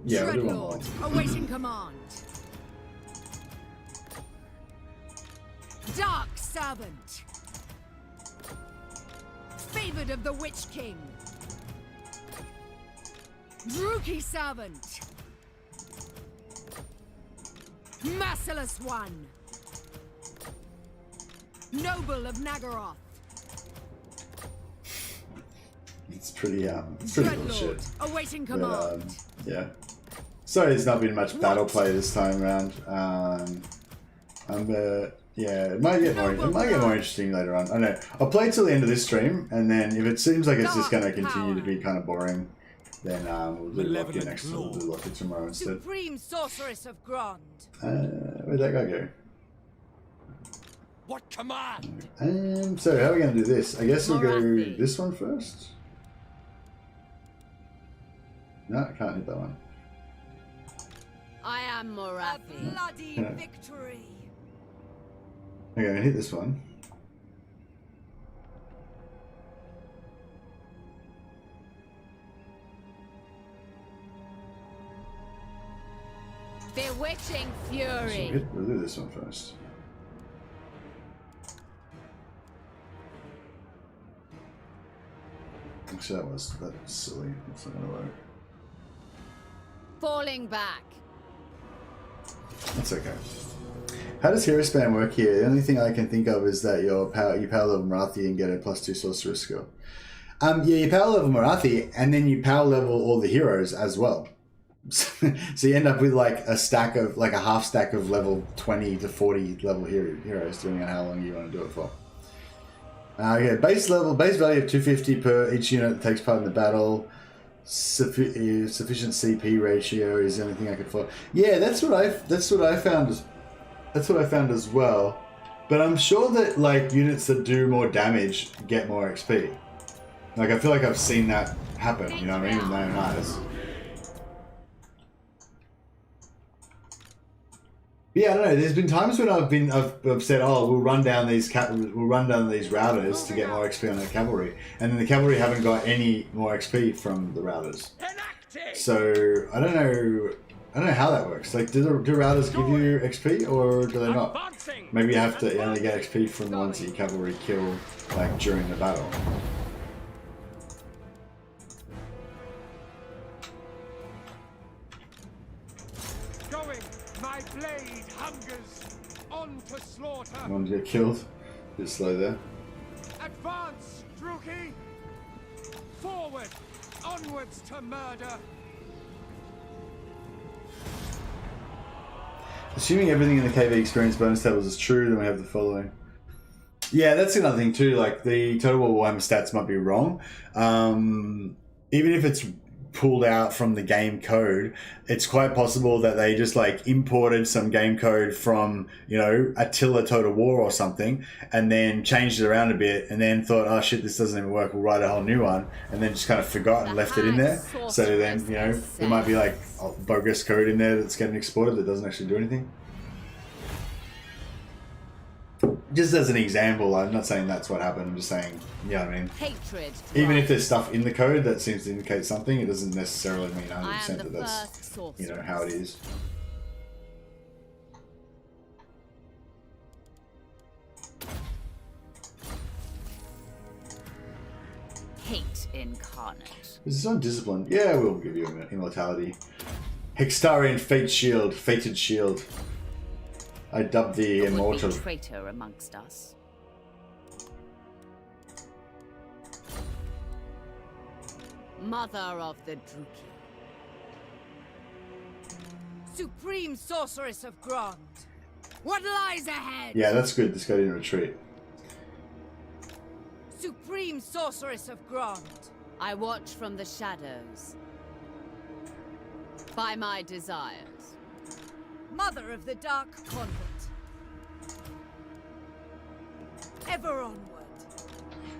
Yeah, we'll do one more. Dreadlord, awaiting command. Dark Servant. Favored of the Witch King. Druchii Servant. Merciless One. Noble of Nagaroth. It's pretty bullshit. Dreadlord, awaiting But, command. yeah. Sorry, there's not been much battle play this time around. Yeah, it might get more interesting later on. I know. I'll play till the end of this stream, and then if it seems like it's just going to continue to be kind of boring, then we'll do Lock-in next time. We'll do Lock-in tomorrow instead. Supreme Sorceress of Grond. Where'd that guy go? What command? So how are we going to do this? I guess we'll go Morathi. this one first. No, I can't hit that one. I am A Morathi. bloody Yeah. victory. Okay, I'm going to hit this one. Bewitching So fury. we'll do this one first. Actually, that's silly. That's not going to work. Falling back. That's okay. How does hero spam work here? The only thing I can think of is that you power level Marathi and get a +2 sorceress skill. Yeah, you power level Marathi and then you power level all the heroes as well. So you end up with like a half stack of level 20 to 40 level heroes, depending on how long you want to do it for. Okay, base value of 250 per each unit that takes part in the battle. Sufficient CP ratio is the only thing I could follow. Yeah, that's what I found as well. But I'm sure that like units that do more damage get more XP. Like I feel like I've seen that happen. You know what I mean? With my own eyes. Yeah, I don't know. There's been times when I've said, "Oh, we'll run down these routers to get more XP on the cavalry," and then the cavalry haven't got any more XP from the routers. So I don't know how that works. Like, do routers give you XP or do they not? Maybe you have to only get XP from the ones that your cavalry kill like during the battle. My blade hungers on to slaughter. One get killed. Bit slow there. Advance, Druchii! Forward, onwards to murder. Assuming everything in the KV experience bonus tables is true, then we have the following. Yeah, that's another thing too. Like the Total War Warhammer stats might be wrong. Even if it's pulled out from the game code, it's quite possible that they just like imported some game code from, you know, Attila Total War or something, and then changed it around a bit, and then thought, oh shit, this doesn't even work, we'll write a whole new one, and then just kind of forgot and left it in there. So then, you know, there might be like bogus code in there that's getting exported that doesn't actually do anything. Just as an example, I'm not saying that's what happened, I'm just saying, you know what I mean? Hatred. Even if there's stuff in the code that seems to indicate something, it doesn't necessarily mean 100% that that's, you know, how it is. Hate incarnate. This is on discipline. Yeah, we'll give you immortality. Hextarian fated shield. I dubbed the immortal. Would be traitor amongst us. Mother of the Druchii. Supreme Sorceress of Grond. What lies ahead? Yeah, that's good. This guy didn't retreat. Supreme Sorceress of Grond. I watch from the shadows. by my desires. Mother of the Dark Convent. Ever onward.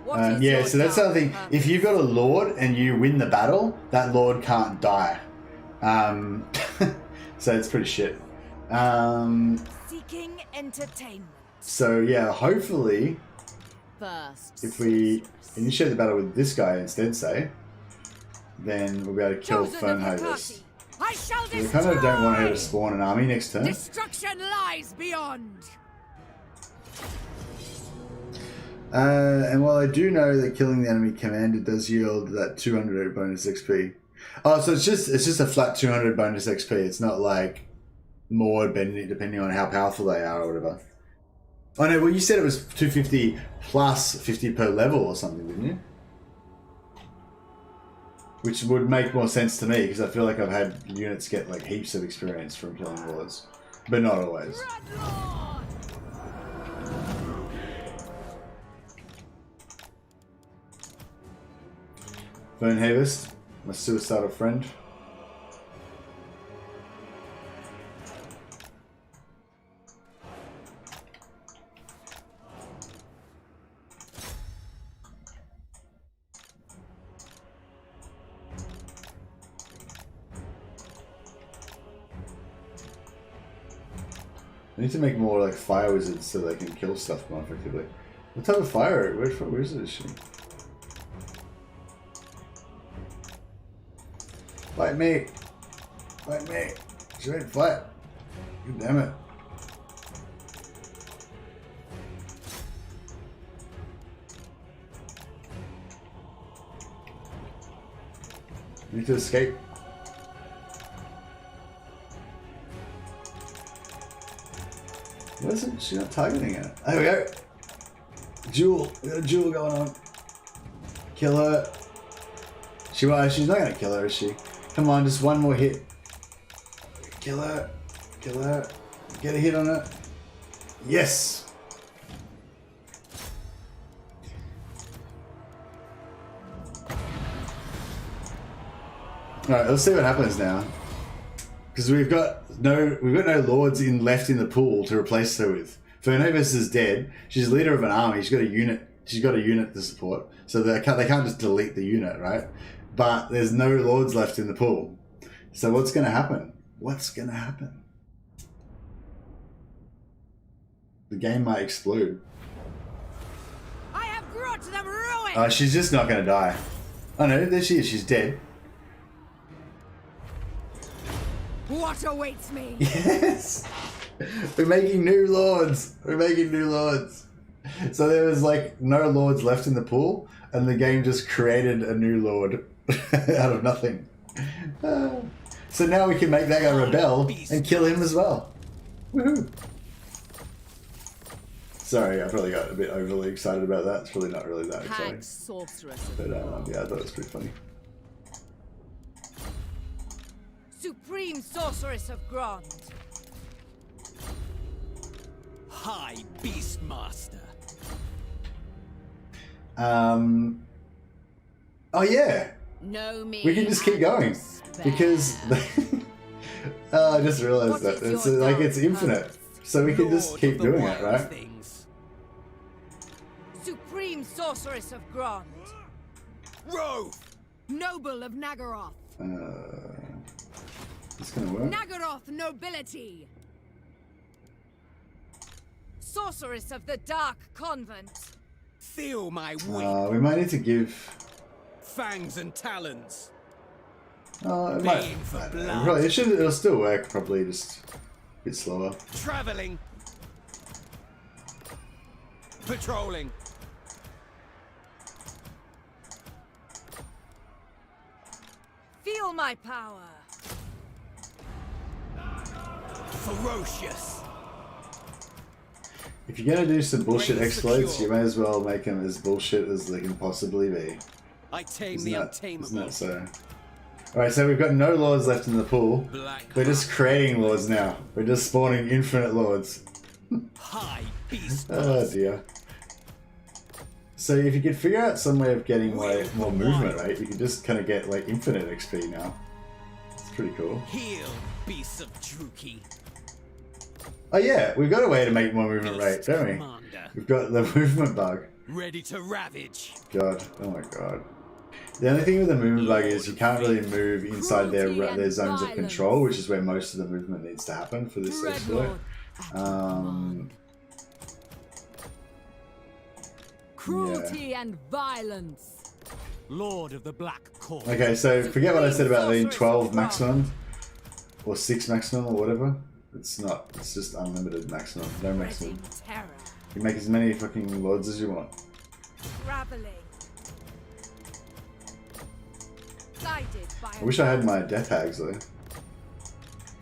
What is Yeah, your so that's the dark other thing. purpose? If you've got a lord and you win the battle, that lord can't die. So it's pretty shit. Seeking entertainment. So yeah, hopefully, First, if we initiate the battle with this guy instead, say, then we'll be able to kill Chosen of Fern the Harvest. I shall We kind of don't want her to destroy! spawn an army next turn. Destruction lies beyond. And while I do know that killing the enemy commander does yield that 200 bonus XP. Oh, so it's just a flat 200 bonus XP. It's not like more depending on how powerful they are or whatever. Oh no, well you said it was 250 plus 50 per level or something, didn't you? Which would make more sense to me because I feel like I've had units get like heaps of experience from killing lords, but not always. Fern Harvest, my suicidal friend. I need to make more like fire wizards so they can kill stuff more effectively. What type of fire? Which wizard is she? Fight me! Fight me! She ain't fight! God damn it. Need to escape. Why isn't she not targeting it? There we go. Duel. We got a duel going on. Kill her. She's not gonna kill her, is she? Come on, just one more hit. Kill her. Kill her. Get a hit on her. Yes. Alright, let's see what happens now. Because we've got no lords left in the pool to replace her with. Fernavis is dead. She's leader of an army. She's got a unit to support. So they can't just delete the unit, right? But there's no lords left in the pool. So what's going to happen? What's going to happen? The game might explode. I have brought them ruin. Oh, she's just not going to die. Oh no, there she is. She's dead. What awaits me? Yes! We're making new lords! We're making new lords! So there was like no lords left in the pool, and the game just created a new lord out of nothing. So now we can make that guy rebel and kill him as well. Woohoo! Sorry, I probably got a bit overly excited about that. It's really not really that exciting. Hag sorceress. But yeah, I thought it was pretty funny. Supreme Sorceress of Grond. High Beastmaster. Oh yeah. Know me. We can just keep going because I just realized that it's infinite, so we can just keep doing it, right? Supreme Sorceress of Grond. Rove. Noble of Nagaroth. It's gonna work. Nagaroth nobility. Sorceress of the Dark Convent. Feel my weight. We might need to give. Fangs and talons. It might. Probably, it'll still work. Probably just a bit slower. Traveling. Patrolling. Feel my power. Ferocious. If you're gonna do some bullshit exploits, you may as well make them as bullshit as they can possibly be. I tame the untamable. Isn't that so? Alright, so we've got no lords left in the pool. We're just creating lords now. We're just spawning infinite lords. High beast. Oh dear. So if you could figure out some way of getting like more movement rate, you could just kind of get like infinite XP now. It's pretty cool. Heal, beasts of Druchii. Oh yeah, we've got a way to make more movement rate, don't we? We've got the movement bug. Ready to ravage. God, oh my god. The only thing with the movement bug is you can't really move inside their zones of control, which is where most of the movement needs to happen for this exploit. Cruelty and violence. Lord of the Black Court. Okay, so forget what I said about the 12 maximum or 6 maximum or whatever. It's not. It's just unlimited maximum. No maximum. You can make as many fucking lords as you want. Traveling. Guided by I wish I had my death hags though.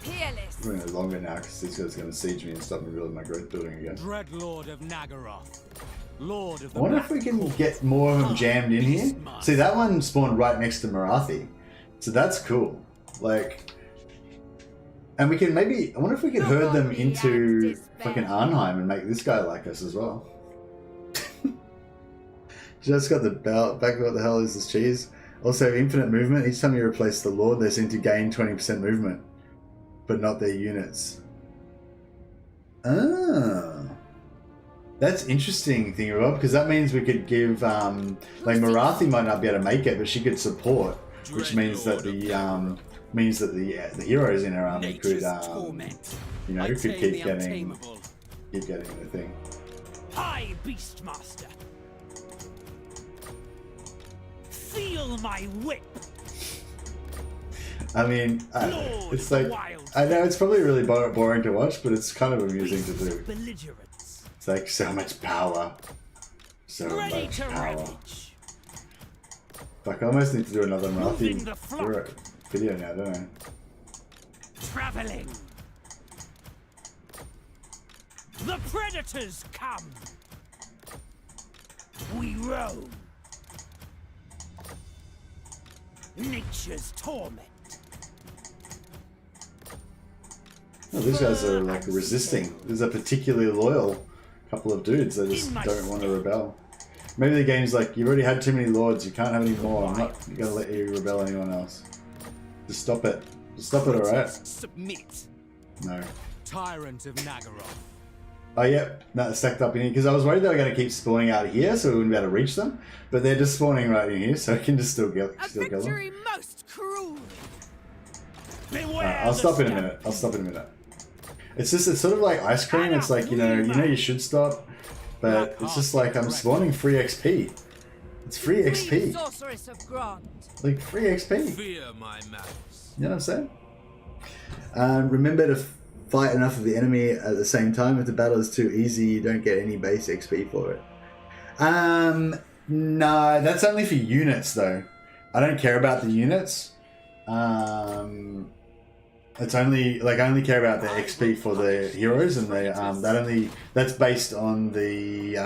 Peerless. I'm doing it longer now because these guys are going to siege me and stop me building my growth building again. Dreadlord of Nagaroth. Lord of the I wonder if we can get more of them jammed in here. See, that one spawned right next to Marathi. So that's cool. Like, and we can maybe, I wonder if we could herd them into fucking Arnheim and make this guy like us as well. Just got the belt back. What the hell is this cheese? Also, infinite movement. Each time you replace the Lord, they seem to gain 20% movement, but not their units. Ah. That's interesting, Thingymbob, because that means we could give, like Marathi might not be able to make it, but she could support, which means that the heroes in her army could, you know, could keep getting the thing. Hi, Beastmaster. Feel my whip. I mean, it's like, I know it's probably really boring to watch, but it's kind of amusing to do. It's like so much power. So much power. Fuck, I almost need to do another Marathi video now, don't I? Traveling. The predators come. We roam. Nature's torment. Oh, these guys are like resisting. There's a particularly loyal couple of dudes that just don't want to rebel. Maybe the game's like, you've already had too many lords, you can't have any more. I'm not gonna let you rebel anyone else. Just stop it. Just stop it, alright? Submit. No. Tyrant of Nagaroth. Oh, yep. No, stacked up in here. Because I was worried they were going to keep spawning out here so we wouldn't be able to reach them. But they're just spawning right in here, so I can just still kill them. Most cruel. I'll stop in a minute. It's just, it's sort of like ice cream. It's like, you know you should stop. But it's just like I'm spawning free XP. It's free XP. Like free XP. Fear my malice. You know what I'm saying? Remember to fight enough of the enemy at the same time. If the battle is too easy, you don't get any base XP for it. No, that's only for units though. I don't care about the units. It's only like I only care about the XP for the heroes, and the that's based on the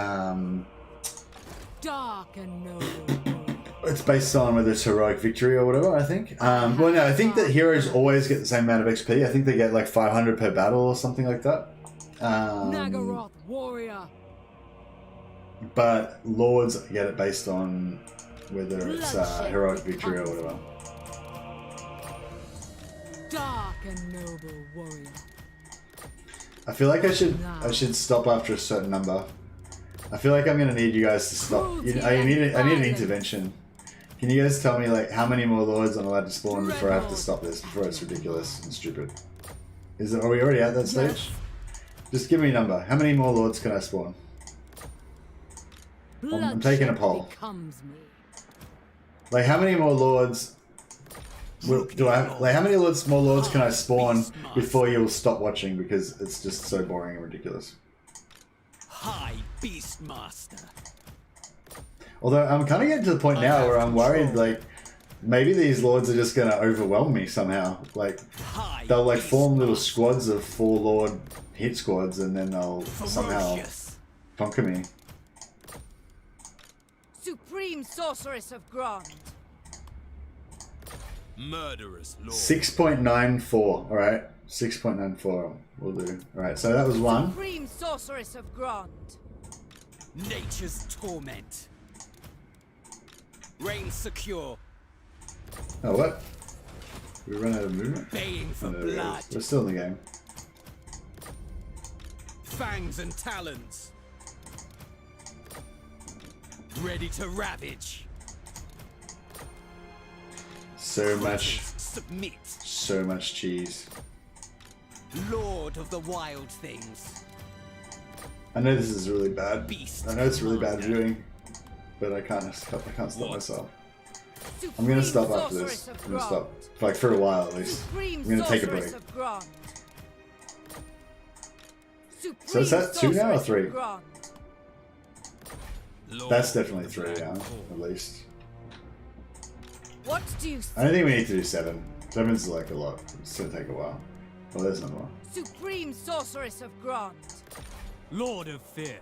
Dark and noble. It's based on whether it's heroic victory or whatever, I think. Well, no, I think that heroes always get the same amount of XP. I think they get like 500 per battle or something like that. Nagaroth warrior. But lords get it based on whether it's heroic victory or whatever. Dark and noble warrior. I feel like I should stop after a certain number. I feel like I'm gonna need you guys to stop. I need an intervention. Can you guys tell me like how many more lords I'm allowed to spawn before I have to stop this? Before it's ridiculous and stupid. Are we already at that stage? Just give me a number. How many more lords can I spawn? I'm taking a poll. Like how many more lords do I have? Like how many more lords can I spawn before you'll stop watching because it's just so boring and ridiculous? Hi, Beastmaster. Although I'm kind of getting to the point now where I'm worried, like, maybe these lords are just going to overwhelm me somehow. Like, they'll, like, form little squads of 4 lord hit squads and then they'll somehow conquer me. Supreme sorceress of Grond. Murderous lord. 6.94, alright? 6.94 will do. Alright, so that was one. Supreme sorceress of Grond. Nature's torment. Reign secure. Oh, what? We run out of movement. Baying for Oh, there it blood. is. We're still in the game. Fangs and talons. Ready to ravage. So much, Submit. so much cheese. Lord of the wild things. I know this is really bad. Beast I know it's really bad commander. viewing, but I can't stop What? myself. I'm gonna stop after this. I'm gonna stop, like for a while at least. I'm gonna take a break. So is that 2 now or 3? That's definitely 3 now, at least. What do you I don't think we need to do 7. 7's like a lot. It's gonna take a while. Well, there's another one. Supreme Sorceress of Grond. Lord of Fear.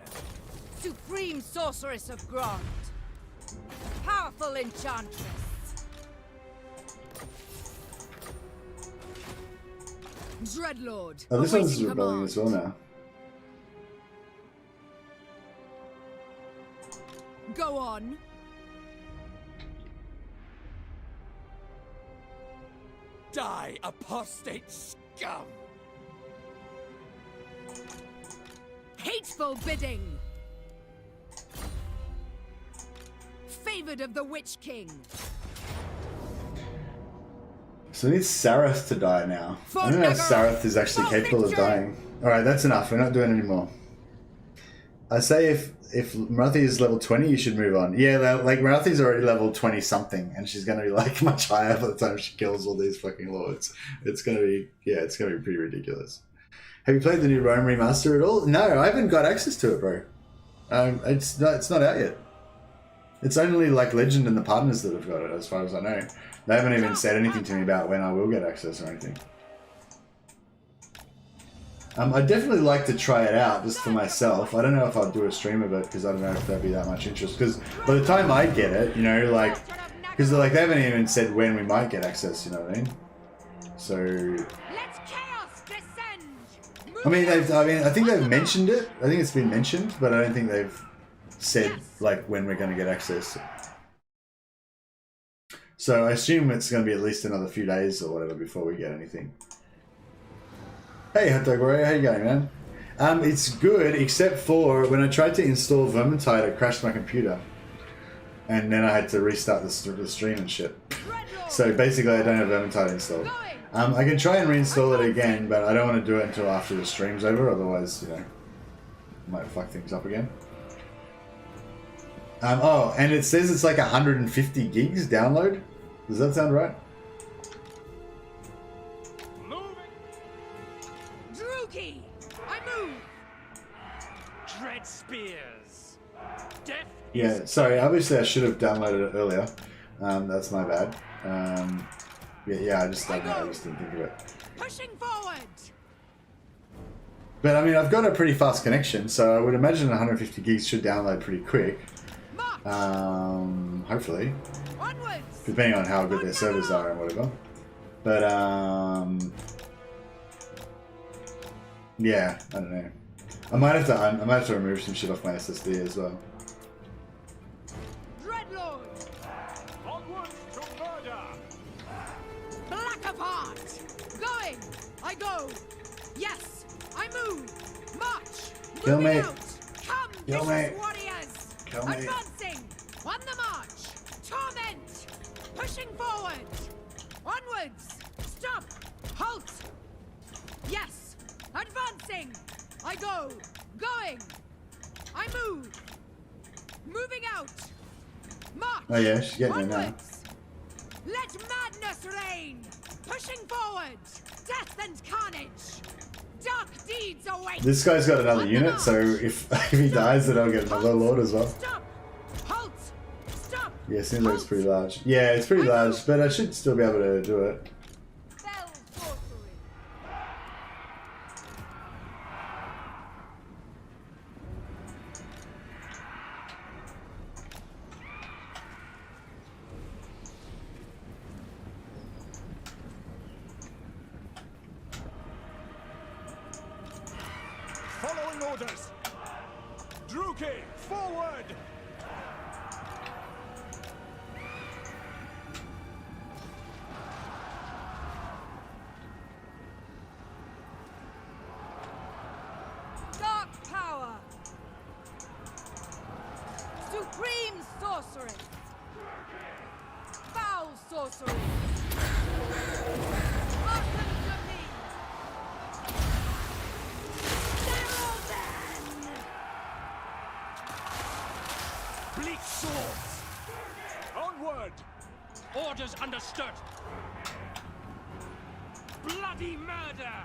Supreme Sorceress of Grond. Powerful Enchantress. Dreadlord. Oh, this one's awaiting rebelling command. as well now. Go on. Die, apostate scum! Hateful bidding. Favored of the Witch King. So we need Sareth to die now. I don't know if Sareth is actually capable of dying. Alright, that's enough. We're not doing any more. I say if Marathi is level 20, you should move on. Yeah, like Marathi's already level 20 something, and she's gonna be like much higher by the time she kills all these fucking lords. It's gonna be, yeah, it's gonna be pretty ridiculous. Have you played the new Rome remaster at all? No, I haven't got access to it, bro. It's not out yet. It's only like Legend and the partners that have got it, as far as I know. They haven't even said anything to me about when I will get access or anything. I'd definitely like to try it out just for myself. I don't know if I'll do a stream of it because I don't know if there'd be that much interest. Because by the time I get it, you know, like, because like they haven't even said when we might get access. You know what I mean? So, I mean, I think they've mentioned it. I think it's been mentioned, but I don't think they've said like when we're going to get access. So I assume it's going to be at least another few days or whatever before we get anything. Hey, Hot Dog Warrior, how you going, man? It's good, except for when I tried to install Vermintide, it crashed my computer. And then I had to restart the stream and shit. So basically I don't have Vermintide installed. I can try and reinstall it again, but I don't want to do it until after the stream's over, otherwise, you know, I might fuck things up again. Oh, and it says it's like 150 gigs download. Does that sound right? Druchii, I move. Dread spears. Death. Yeah, sorry, obviously I should have downloaded it earlier. That's my bad. Yeah, I just don't know, I just didn't think of it. Pushing forward. But I mean, I've got a pretty fast connection, so I would imagine 150 gigs should download pretty quick. Hopefully. Onwards. Depending on how good their servers are and whatever. But, yeah, I don't know. I might have to remove some shit off my SSD as well. Dreadlord. Onwards to murder. Black of heart. Going. I go. Yes. I move. March. Kill Moving me. out. Come, Kill vicious me. warriors. Kill me. Advancing. On the march. Torment. Pushing forward. Onwards. Stop. Halt. Yes. Advancing. I go. Going. I move. Moving out. March. Oh yeah, she's getting there now. Onwards. Let madness reign. Pushing forward. Death and carnage. Dark deeds await. This guy's got another unit, so if he dies, then I'll get another lord as well. Stop. Halt. Stop. Yeah, seems like it's pretty large. Yeah, it's pretty large, but I should still be able to do it. Fell sorcery. Following orders. Druchii, forward. Supreme sorceress! Foul sorcery! Hearken to me! Narrow then! Bleak swords! Onward! Orders understood! Bloody murder!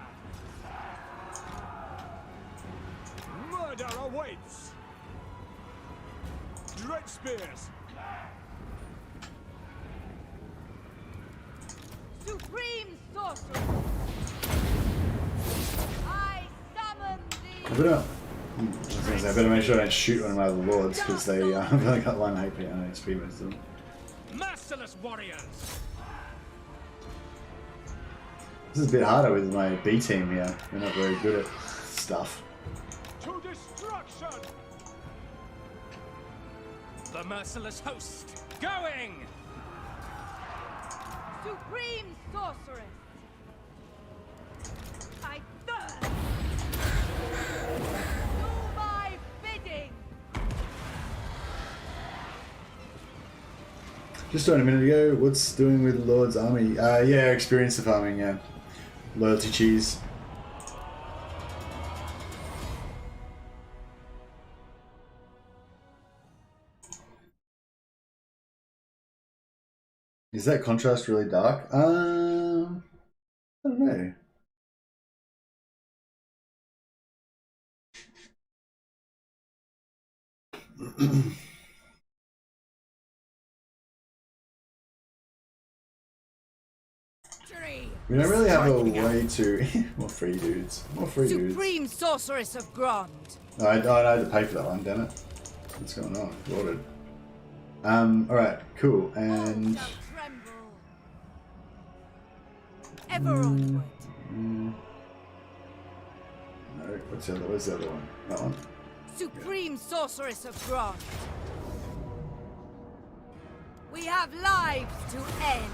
Murder awaits! Dread spears! Supreme sorcerer! I summon thee! I better make sure I don't shoot one of my other lords because they have only got 1 HP and HP most of them. Merciless warriors! This is a bit harder with my B team here. They're not very good at stuff. To destruction! The merciless host, going! Supreme sorceress! I thirst! Do my bidding! Just on a minute ago, what's doing with Lord's army? Yeah, experience of farming, yeah. Loyalty cheese. Is that contrast really dark? I don't know. We don't really have a way to... more free dudes. More free dudes. Supreme sorceress of Grond! Oh, I had to pay for that one, damn it. What's going on? Ordered. Alright, cool. And... Ever onward. No, where's the other one? That one? Supreme sorceress of Grond! We have lives to end!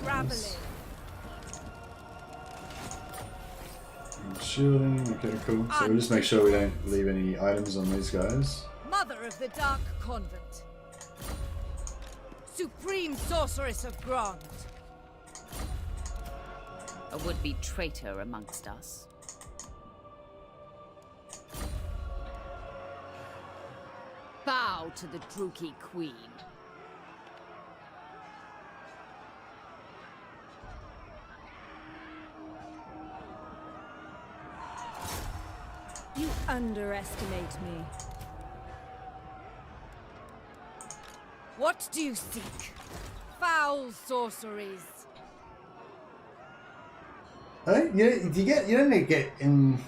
Traveling. Shielding, okay, cool. So we'll just make sure we don't leave any items on these guys. Mother of the Dark Convent. Supreme sorceress of Grond. A would-be traitor amongst us. Bow to the Druchii Queen. You underestimate me. What do you seek? Foul sorceries. Hey, you don't need to get in.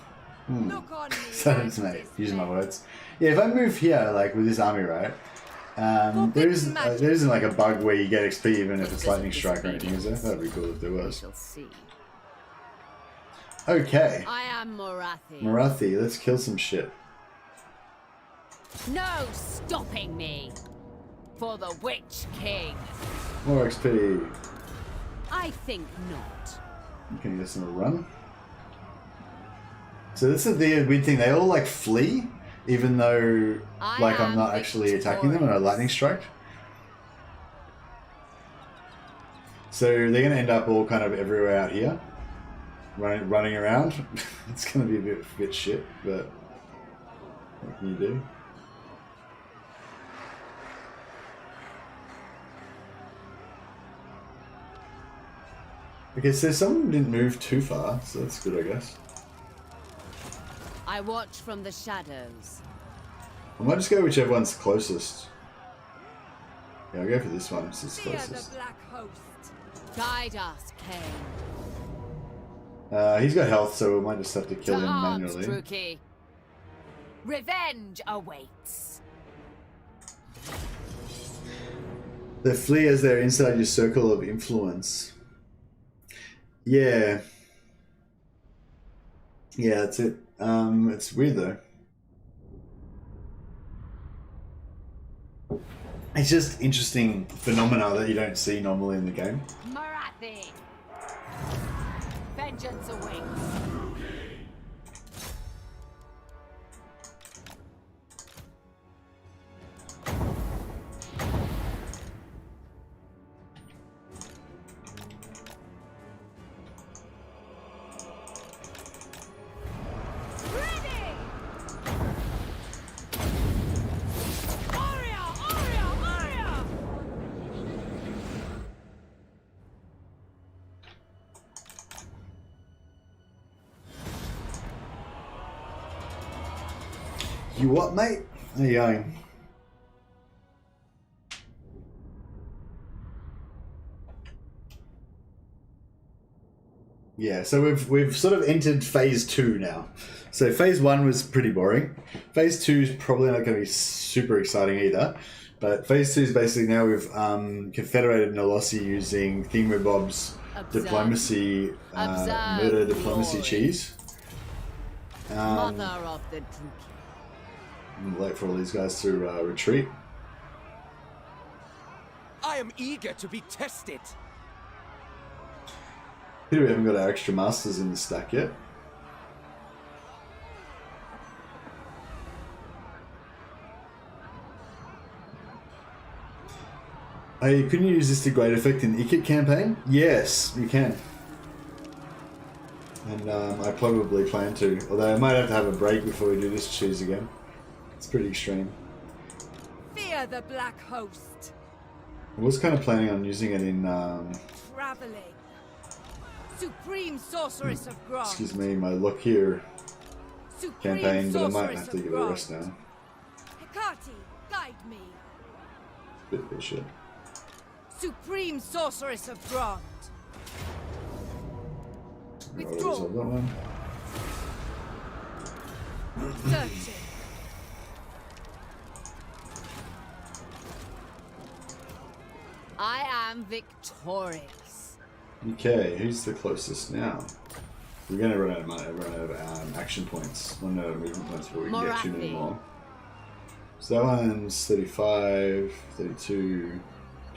Look on me. Sorry, using my words. Yeah, if I move here, like with this army, right? There isn't like a bug where you get XP even if it's lightning strike or anything, is there? That'd be cool if there was. Okay. I am Morathi. Marathi, let's kill some shit. No stopping me. For the Witch King. More XP. I think not. You can get some run. So this is the weird thing. They all like flee, even though like I'm not actually attacking them and I lightning strike. So they're gonna end up all kind of everywhere out here. Running around. It's going to be a bit shit, but what can you do? Okay, so some didn't move too far, so that's good, I guess. I watch from the shadows. I might just go whichever one's closest. Yeah, I'll go for this one, since it's closest. The Black Host. Guide us, Kane. He's got health, so we might just have to kill him manually. Druchii. Revenge awaits. They flee as they're inside your circle of influence. Yeah. Yeah, that's it. It's weird though. It's just interesting phenomena that you don't see normally in the game. Marathi. Vengeance awaits. You what, mate? How you going? Yeah, so we've sort of entered phase 2 now. So phase 1 was pretty boring. Phase 2 is probably not going to be super exciting either. But phase 2 is basically now we've confederated Nolossi using Thingymbob's diplomacy, murder diplomacy cheese. Mother of the Druchii. I'm wait for all these guys to retreat. I am eager to be tested. Here we haven't got our extra masters in the stack yet. Hey, couldn't you use this to great effect in the Ikit campaign? Yes, you can. And I probably plan to. Although I might have to have a break before we do this cheese again. It's pretty extreme. Fear the Black Host. I was kind of planning on using it in... Traveling. Supreme Sorceress of Grog. excuse me, my look here Supreme campaign, but I might Sorceress have to of give it a Grog. rest now. Hecate, guide me. Bit of shit. Supreme Sorceress of Grog. Right, Withdraw. resolve that one. Searching. I am victorious. Okay, who's the closest now? We're going to run out of money, run out of action points. Run out of movement points before we can get too many more. So that one's 35, 32,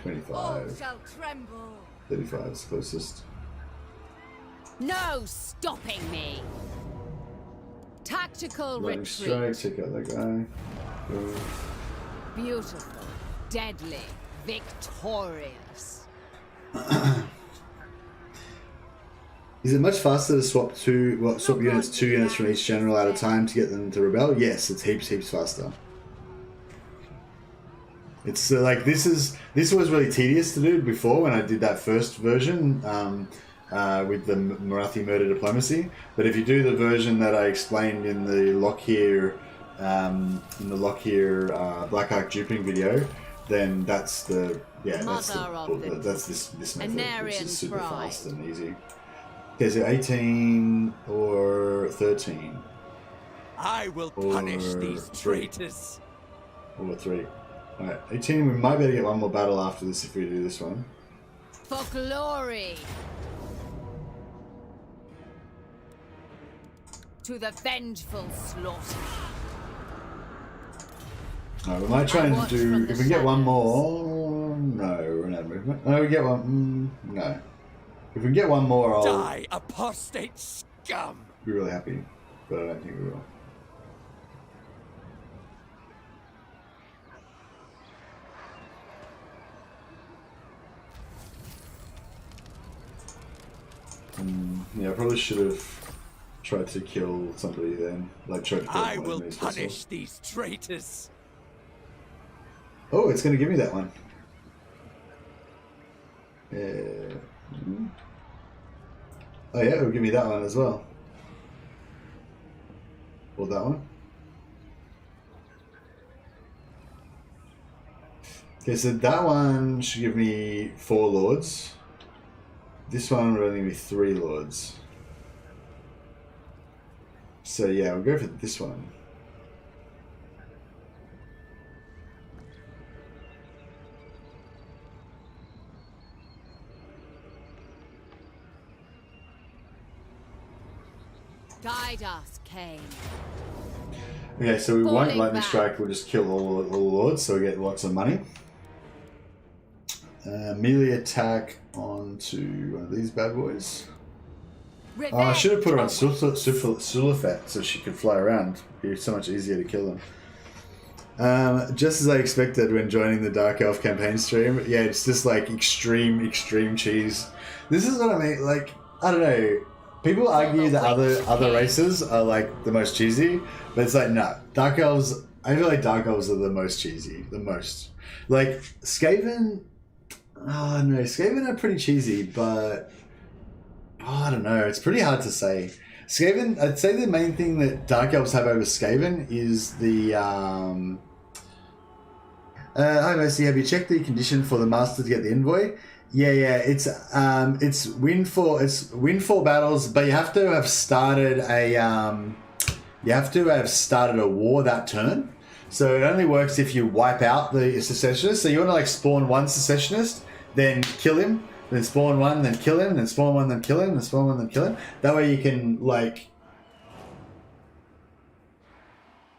25. All shall tremble. 35 is closest. No stopping me. Tactical Lightning retreat. strike, take out that guy. Go. Beautiful, deadly, victorious. Is it much faster to swap swap units, 2 units from each general at a time to get them to rebel? Yes, it's heaps faster. It's like this was really tedious to do before when I did that first version with the Marathi murder diplomacy. But if you do the version that I explained in the Lockyer Black Ark duping video, then that's the that's this method, which is super fast and easy. Okay, so 18 or 13. I will punish these traitors. Or 3. Alright, 18, we might be able to get one more battle after this if we do this one. For glory. To the vengeful slaughter. Alright, we might try and do, if we get one more, no, we're in out of movement. No, we get one, no. If we can get one more, I'll Die, apostate scum! be really happy, but I don't think we will. Yeah, I probably should have tried to kill somebody then. Like, tried to kill I one will of these as punish these traitors. well. Oh, it's going to give me that one. Yeah. Oh yeah, it'll give me that one as well. Or that one. Okay, so that one should give me 4 lords. This one would only give me 3 lords. So yeah, we'll go for this one. Guide us, Cain. Okay, so we won't Falling lightning back. strike, we'll just kill all the lords, so we get lots of money. Melee attack onto one of these bad boys. Oh, I should have put her on Sulafet so she could fly around. It'd be so much easier to kill them. Just as I expected when joining the Dark Elf campaign stream, yeah, it's just like extreme cheese. This is what I mean, like, I don't know. People argue that other races are like the most cheesy, but it's like, no. Dark Elves, I feel like Dark Elves are the most cheesy. The most. Like, Skaven, oh no, Skaven are pretty cheesy, but oh, I don't know. It's pretty hard to say. Skaven, I'd say the main thing that Dark Elves have over Skaven is the hi Mercy, have you checked the condition for the master to get the envoy? Yeah, it's win for battles, but you have to have started a war that turn. So it only works if you wipe out the secessionist. So you want to like spawn one secessionist, then kill him, then spawn one, then kill him, then spawn one, then kill him, then spawn one, then kill him. That way you can like.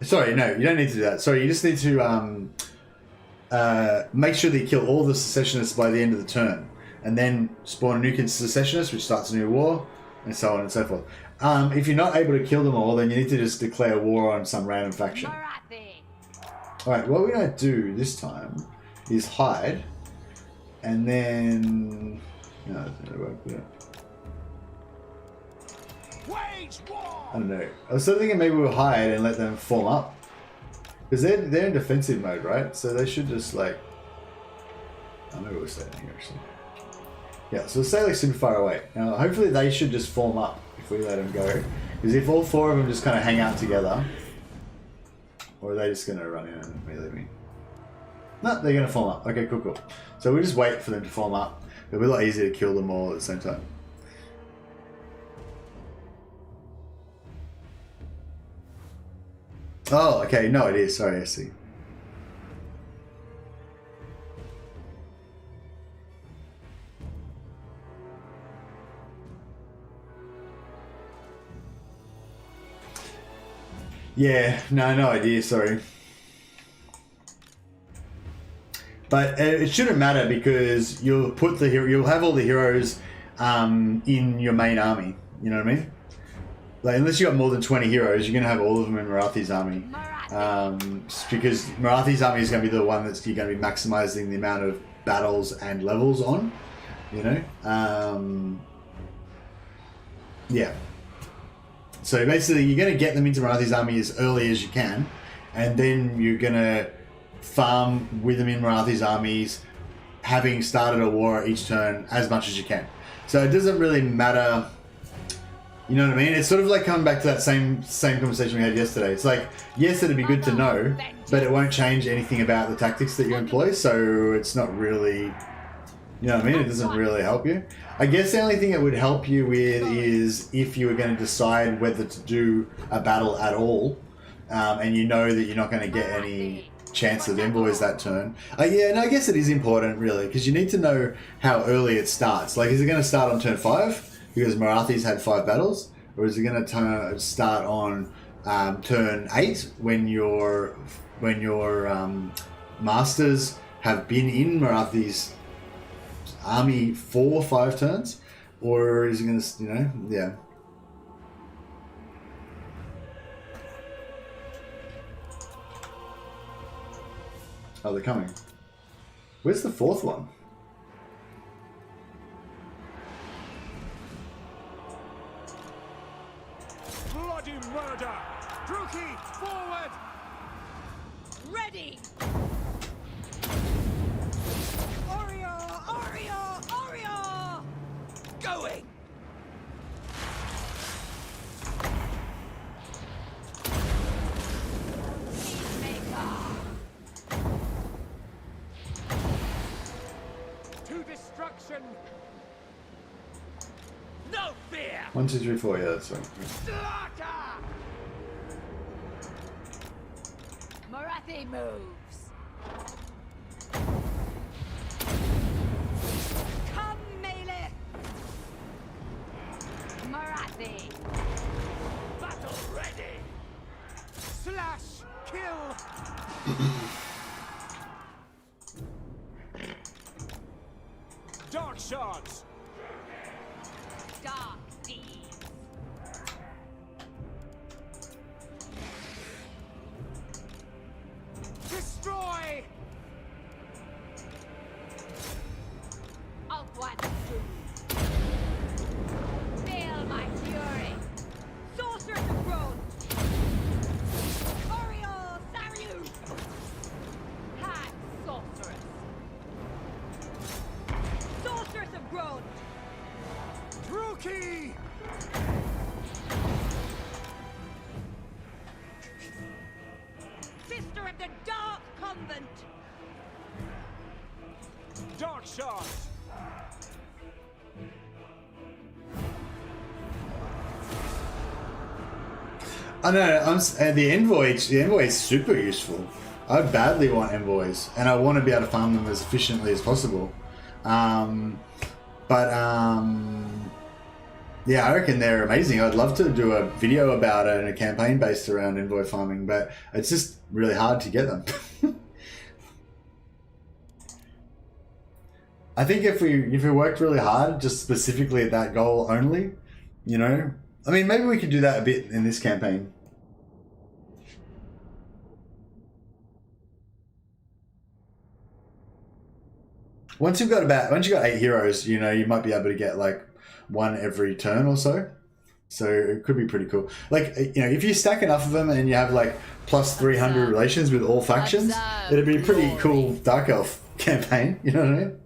Sorry, no, you don't need to do that. Sorry, you just need to make sure that you kill all the secessionists by the end of the turn, and then spawn a new secessionist, which starts a new war, and so on and so forth. If you're not able to kill them all, then you need to just declare war on some random faction. Alright, what we're going to do this time is hide, and then... No, that didn't work, did it? I don't know. I was sort of thinking maybe we'll hide and let them form up. Because they're in defensive mode, right? So they should just like... I know we'll stay here actually. Yeah, so we'll stay like super far away. Now hopefully they should just form up if we let them go. Because if all four of them just kind of hang out together... Or are they just going to run in and melee me? No, they're going to form up. Okay, cool. So we'll just wait for them to form up. It'll be a lot easier to kill them all at the same time. Oh, okay. No idea. Sorry, I see. Yeah, no idea, sorry. But it shouldn't matter because you'll put you'll have all the heroes in your main army. You know what I mean? Like unless you got more than 20 heroes, you're gonna have all of them in Marathi's army. Because Marathi's army is gonna be the one that's you're gonna be maximizing the amount of battles and levels on. You know? Yeah. So basically, you're going to get them into Marathi's army as early as you can, and then you're going to farm with them in Marathi's armies, having started a war each turn as much as you can. So it doesn't really matter, you know what I mean? It's sort of like coming back to that same conversation we had yesterday. It's like, yes, it'd be good to know, but it won't change anything about the tactics that you employ, so it's not really, you know what I mean? It doesn't really help you. I guess the only thing it would help you with is if you were going to decide whether to do a battle at all, and you know that you're not going to get any chance of envoys that turn. Yeah, and I guess it is important, really, because you need to know how early it starts. Like, is it going to start on turn 5 because Marathi's had 5 battles, or is it going to start on turn 8 when your masters have been in Marathi's army 4 or 5 turns, or is it going to, you know, yeah. Oh, they're coming. Where's the 4th one? Bloody murder! Druchii, forward! Ready! Going! To destruction! No fear! 1, 2, 3, 4. Yeah, that's right. Slaughter! Marathi moves. Marathi. Battle ready! Slash! Kill! Dark shards! Dark deeds. Destroy! Of what do? Feel my fury. Sorceress of Growth! Oriole Saryut! the Dark Convent! Dark shots! I know. The envoy. The envoy is super useful. I badly want envoys, and I want to be able to farm them as efficiently as possible. Yeah, I reckon they're amazing. I'd love to do a video about it and a campaign based around envoy farming, but it's just really hard to get them. I think if we worked really hard, just specifically at that goal only, you know, I mean, maybe we could do that a bit in this campaign. Once you've got 8 heroes, you know, you might be able to get like one every turn or so. So it could be pretty cool. Like, you know, if you stack enough of them and you have like plus 300 relations with all factions, it'd be a pretty cool Dark Elf campaign. You know what I mean?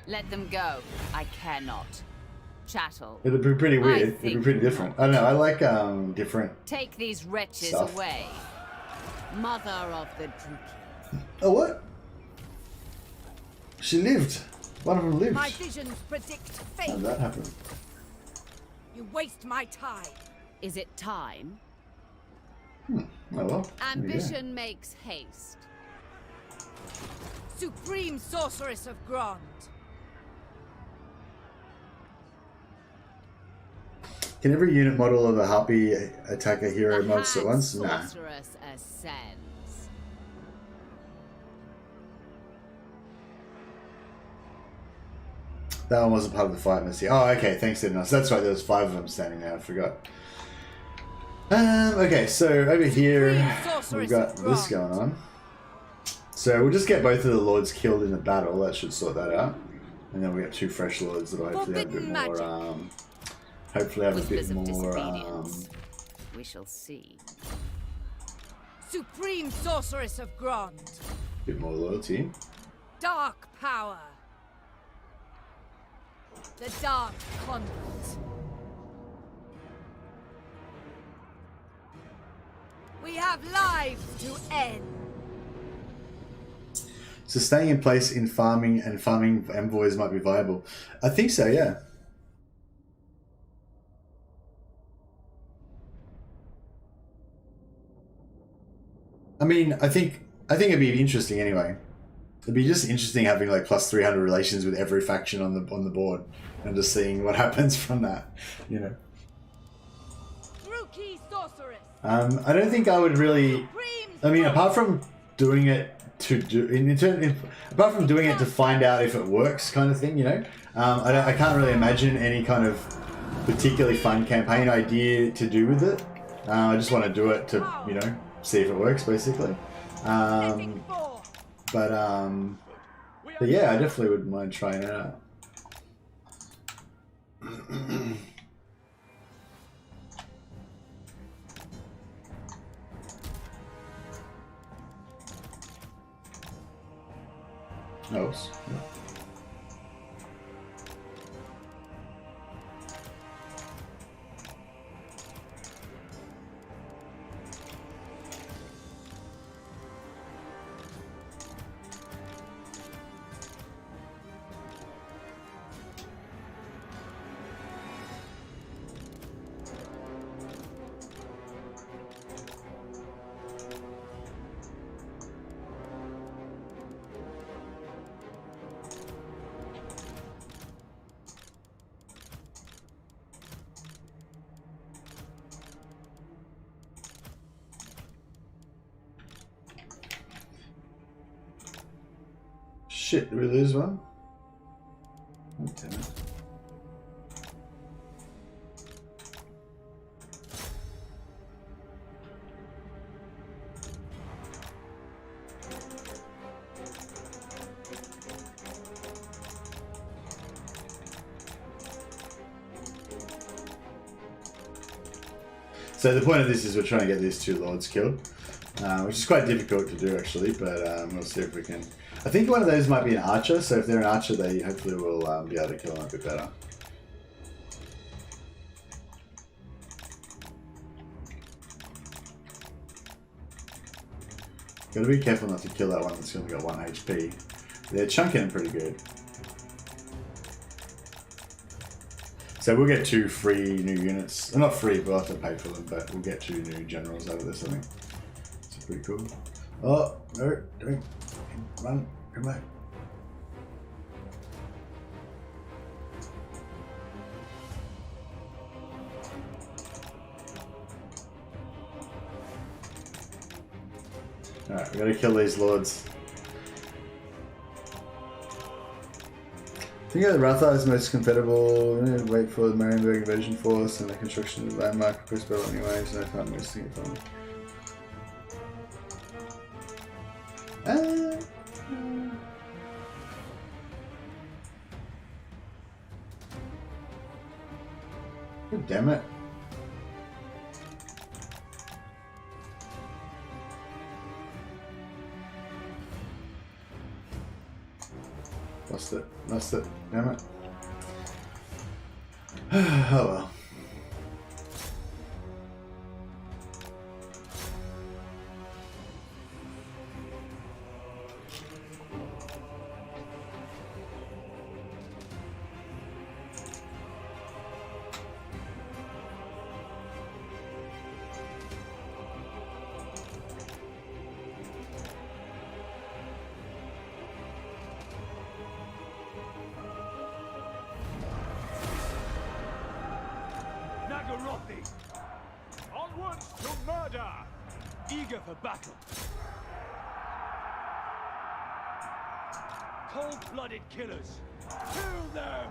Let them go. I cannot. Chattel. It'd be pretty weird. It'd be pretty different. I don't know. I like different. Take these wretches stuff. away. Mother of the Druchii. Oh, what? She lived. One of them lived. My visions predict fate. How did that happen? You waste my time. Is it time? Oh well. Ambition makes haste. Supreme Sorceress of Grond. Can every unit model of a harpy attack a hero monster at once? Nah. Sorceress ascends. That one wasn't part of the fight, Missy. Oh, okay. Thanks, Edna. So that's right. There was 5 of them standing there. I forgot. Okay, so over here we've got this going on. So we'll just get both of the lords killed in the battle. That should sort that out. And then we get 2 fresh lords that will hopefully have a bit more. Hopefully have a bit more. We shall see. Supreme Sorceress of Grond. Bit more loyalty. Dark power. The Dark Convent. We have lives to end. So staying in place in farming and farming envoys might be viable. I think so, yeah. I mean, I think it'd be interesting anyway. It'd be just interesting having like plus 300 relations with every faction on the board and just seeing what happens from that, you know. Druchii Sorceress. I don't think I would really. I mean, apart from doing it apart from doing it to find out if it works, kind of thing, you know. I can't really imagine any kind of particularly fun campaign idea to do with it. I just want to do it to, you know, see if it works, basically. But yeah, I definitely wouldn't mind trying it out. Elves. Yeah. Shit, did we lose one? Oh, damn it. So the point of this is we're trying to get these 2 lords killed, which is quite difficult to do actually, but we'll see if we can. I think one of those might be an archer, so if they're an archer, they hopefully will be able to kill them a bit better. Gotta be careful not to kill that one that's only got 1 HP. They're chunking it pretty good. So we'll get 2 free new units. Not free, we'll have to pay for them, but we'll get 2 new generals out of this, I think. It's pretty cool. Oh, no, don't. Run, come back. Alright, we gotta kill these lords. I think the Ratha is most compatible. Wait for the Marienburg invasion force and the construction of the landmark request battle anyway, so I can't miss it from. God damn it. Lost it, damn it. Oh well. Onwards to murder! Eager for battle. Cold-blooded killers. Kill them!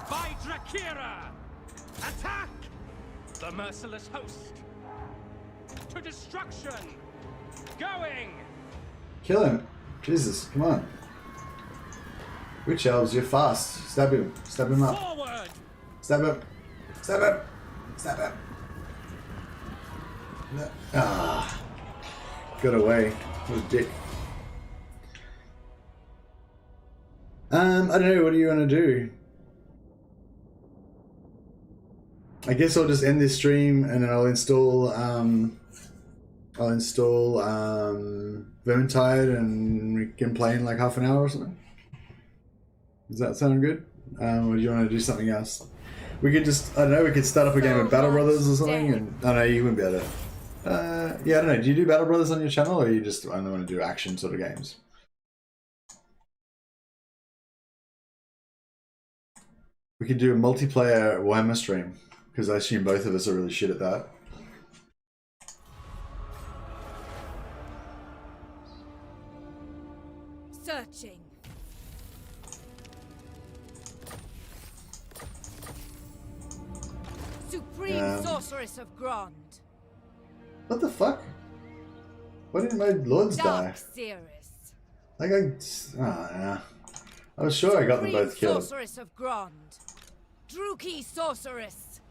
By Drakira! Attack! The merciless host! To destruction! Going! Kill him! Jesus, come on. Witch elves, you're fast. Stab him. Stab him up. Forward! Stab him. Stab him. Stab him. No. Ah. Got away. What a dick. I don't know, what do you want to do? I guess I'll just end this stream and then I'll install Vermintide and we can play in like half an hour or something. Does that sound good? Or do you want to do something else? We could just, I don't know, we could start up a game of Battle Brothers or something, and I don't know, you wouldn't be able to. Yeah, I don't know, do you do Battle Brothers on your channel, or you just only want to do action sort of games? We could do a multiplayer Warhammer stream, because I assume both of us are really shit at that. Searching. Supreme Sorceress of Grond. What the fuck? Why didn't my lords die? Seeress. Like I yeah. I was sure I got them both killed. Sorceress of Grond. Druchii Sorceress.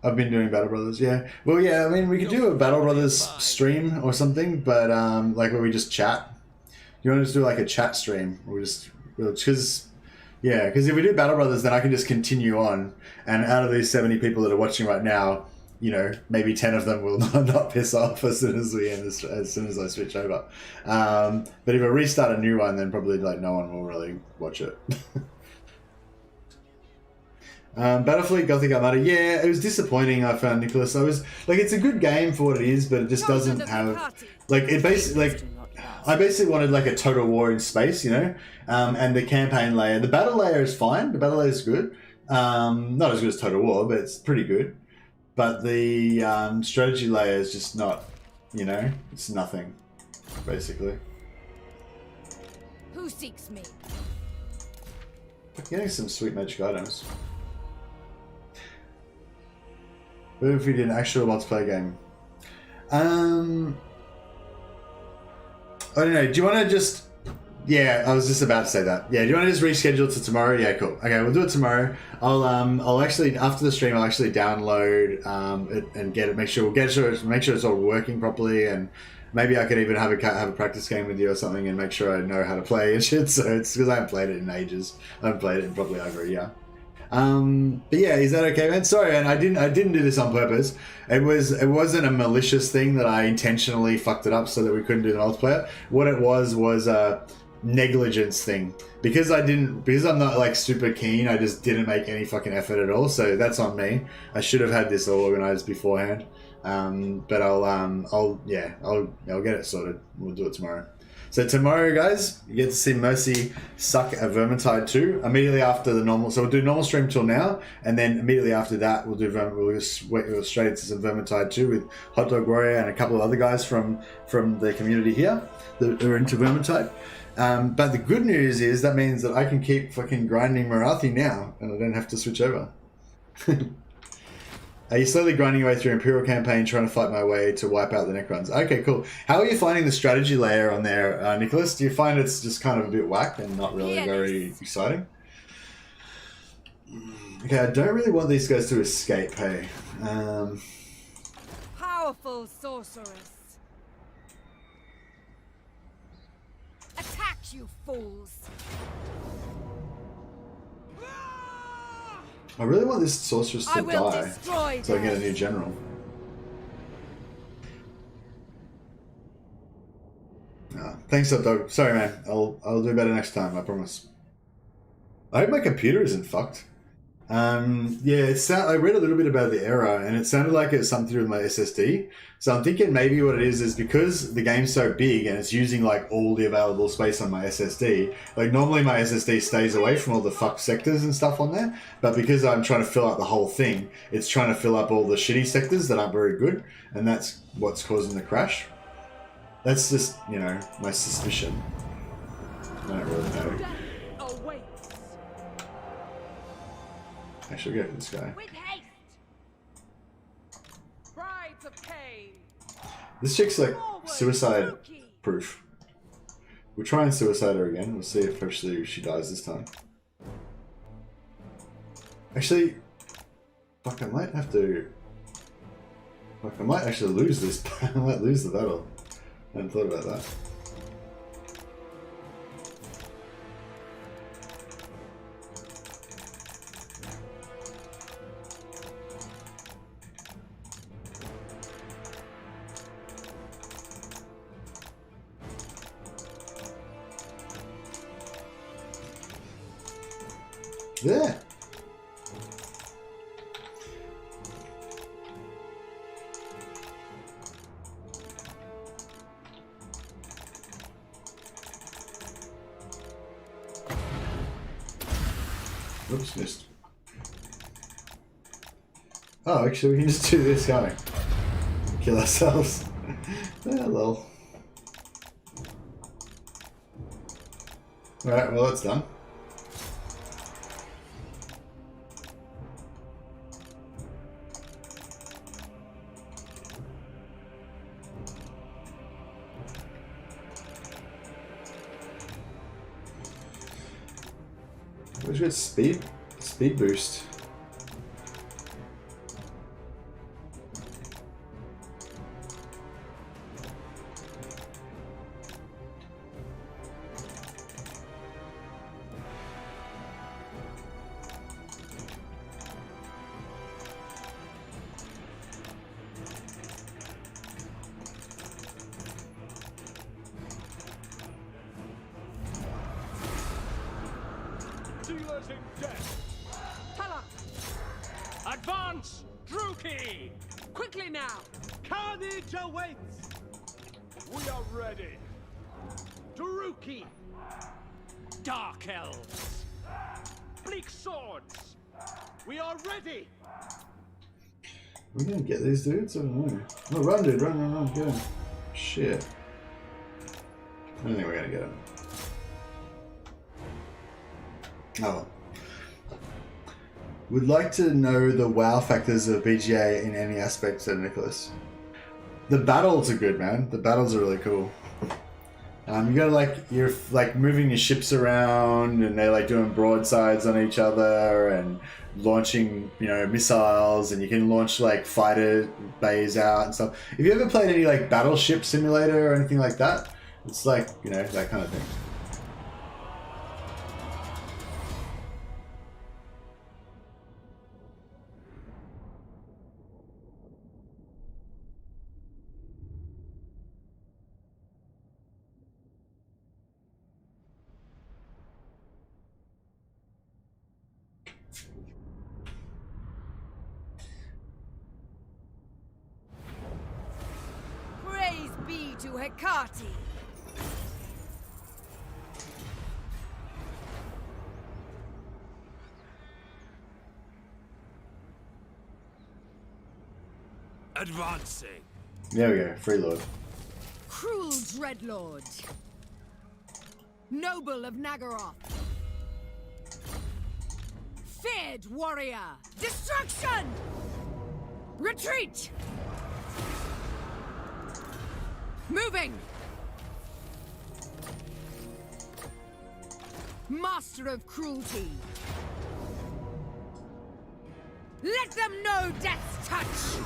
I've been doing Battle Brothers, yeah. Well, yeah, I mean, we could do a Battle Brothers stream or something, but like where we just chat. You want to just do like a chat stream? Because if we do Battle Brothers, then I can just continue on, and out of these 70 people that are watching right now, you know, maybe 10 of them will not piss off as soon as we end this, as soon as I switch over. But if I restart a new one, then probably like no one will really watch it. Battlefleet Gothic Armada, yeah, it was disappointing. I found, Nicholas. I was like, it's a good game for what it is, but it just doesn't have like it basically like. I basically wanted like a Total War in space, you know, and the campaign layer. The battle layer is fine. The battle layer is good. Not as good as Total War, but it's pretty good. But the strategy layer is just not, you know, it's nothing, basically. Who seeks me? Getting some sweet magic items. What if we did an actual multiplayer game? I don't know. Do you want to just... Yeah, I was just about to say that. Yeah, do you want to just reschedule to tomorrow? Yeah, cool. Okay, we'll do it tomorrow. I'll actually, after the stream, I'll actually download it and get it. Make sure it's all working properly, and maybe I could even have a practice game with you or something, and make sure I know how to play and shit. So it's because I haven't played it in ages. I haven't played it in probably over a year. But yeah, is that okay, man? Sorry, man. I didn't do this on purpose. It wasn't a malicious thing that I intentionally fucked it up so that we couldn't do the multiplayer. What it was a negligence thing. Because I'm not like super keen, I just didn't make any fucking effort at all. So that's on me. I should have had this all organized beforehand. But I'll get it sorted. We'll do it tomorrow. So tomorrow, guys, you get to see Mercy suck at Vermintide 2 immediately after the normal. So we'll do normal stream till now, and then immediately after that, we'll go straight into some Vermintide 2 with Hot Dog Warrior and a couple of other guys from the community here that are into Vermintide. But the good news is that means that I can keep fucking grinding Marathi now, and I don't have to switch over. Are you slowly grinding your way through Imperial campaign, trying to fight my way to wipe out the Necrons? Okay, cool. How are you finding the strategy layer on there, Nicholas? Do you find it's just kind of a bit whack and not really very exciting? Okay, I don't really want these guys to escape, hey. Powerful sorceress. Attack, you fools! I really want this sorceress to die so I get a new general. Thanks, Hot Dog. Sorry, man. I'll do better next time. I promise. I hope my computer isn't fucked. Yeah, I read a little bit about the error, and it sounded like it's something to do with my SSD. So I'm thinking maybe what it is because the game's so big and it's using like all the available space on my SSD. Like normally my SSD stays away from all the fucked sectors and stuff on there, but because I'm trying to fill out the whole thing, it's trying to fill up all the shitty sectors that aren't very good, and that's what's causing the crash. That's just, you know, my suspicion. I don't really know. I should go for this guy. This chick's like suicide proof. We'll try and suicide her again. We'll see if actually she dies this time. Actually, fuck, I might have to. Fuck, I might actually lose this. I might lose the battle. I hadn't thought about that. There. Oops, missed. Oh, actually, we can just do this, can't we? Kill ourselves. Yeah, lol. Alright, well, that's done. Where's your speed boost? Dealers in death. Advance, Druchii! Quickly now! Carnage awaits! We are ready. Druchii! Dark Elves! Bleak swords! We are ready! We're gonna get these dudes? I don't know. Oh, run, dude, run, get him. Shit. I don't think we're gonna get him. Oh. Would like to know the wow factors of BGA in any aspect, said Nicholas. The battles are good, man. The battles are really cool. You gotta you're moving your ships around, and they're like doing broadsides on each other and launching, you know, missiles, and you can launch like fighter bays out and stuff. Have you ever played any like Battleship Simulator or anything like that? It's like, you know, that kind of thing. Hecate. Advancing. There we go, free lord. Cruel Dreadlord. Noble of Nagaroth. Feared warrior. Destruction! Retreat! Moving! Master of cruelty. Let them know death's touch!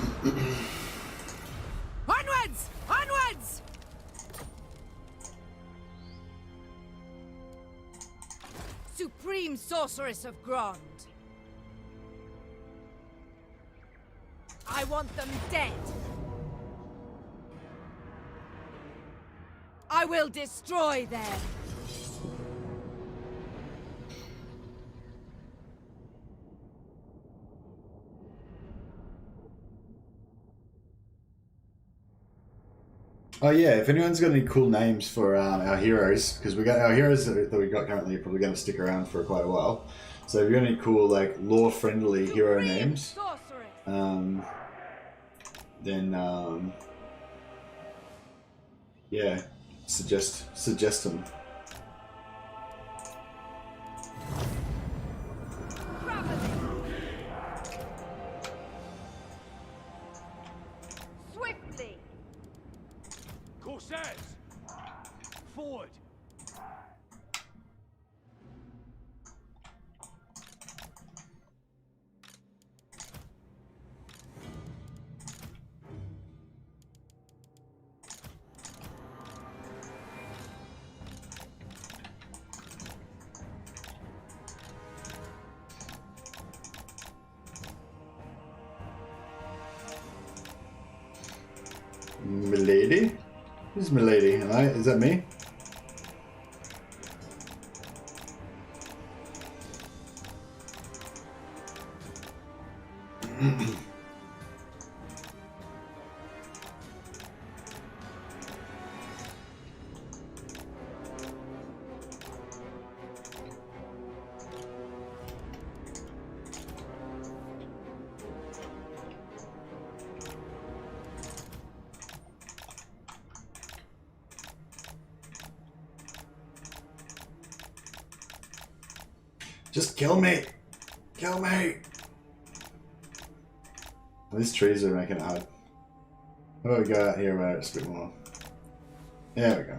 Onwards! Onwards! Supreme Sorceress of Grond. I want them dead. I will destroy them. Oh yeah, if anyone's got any cool names for our heroes, because we got our heroes that we got currently are probably going to stick around for quite a while. So if you got any cool like lore-friendly hero names, then yeah, suggest them. Swiftly. Corsairs! Forward! Milady? Who's Milady? Am I? Is that me? Just kill me! Kill me! These trees are making it hard. How about we go out here where it's a bit more? There we go.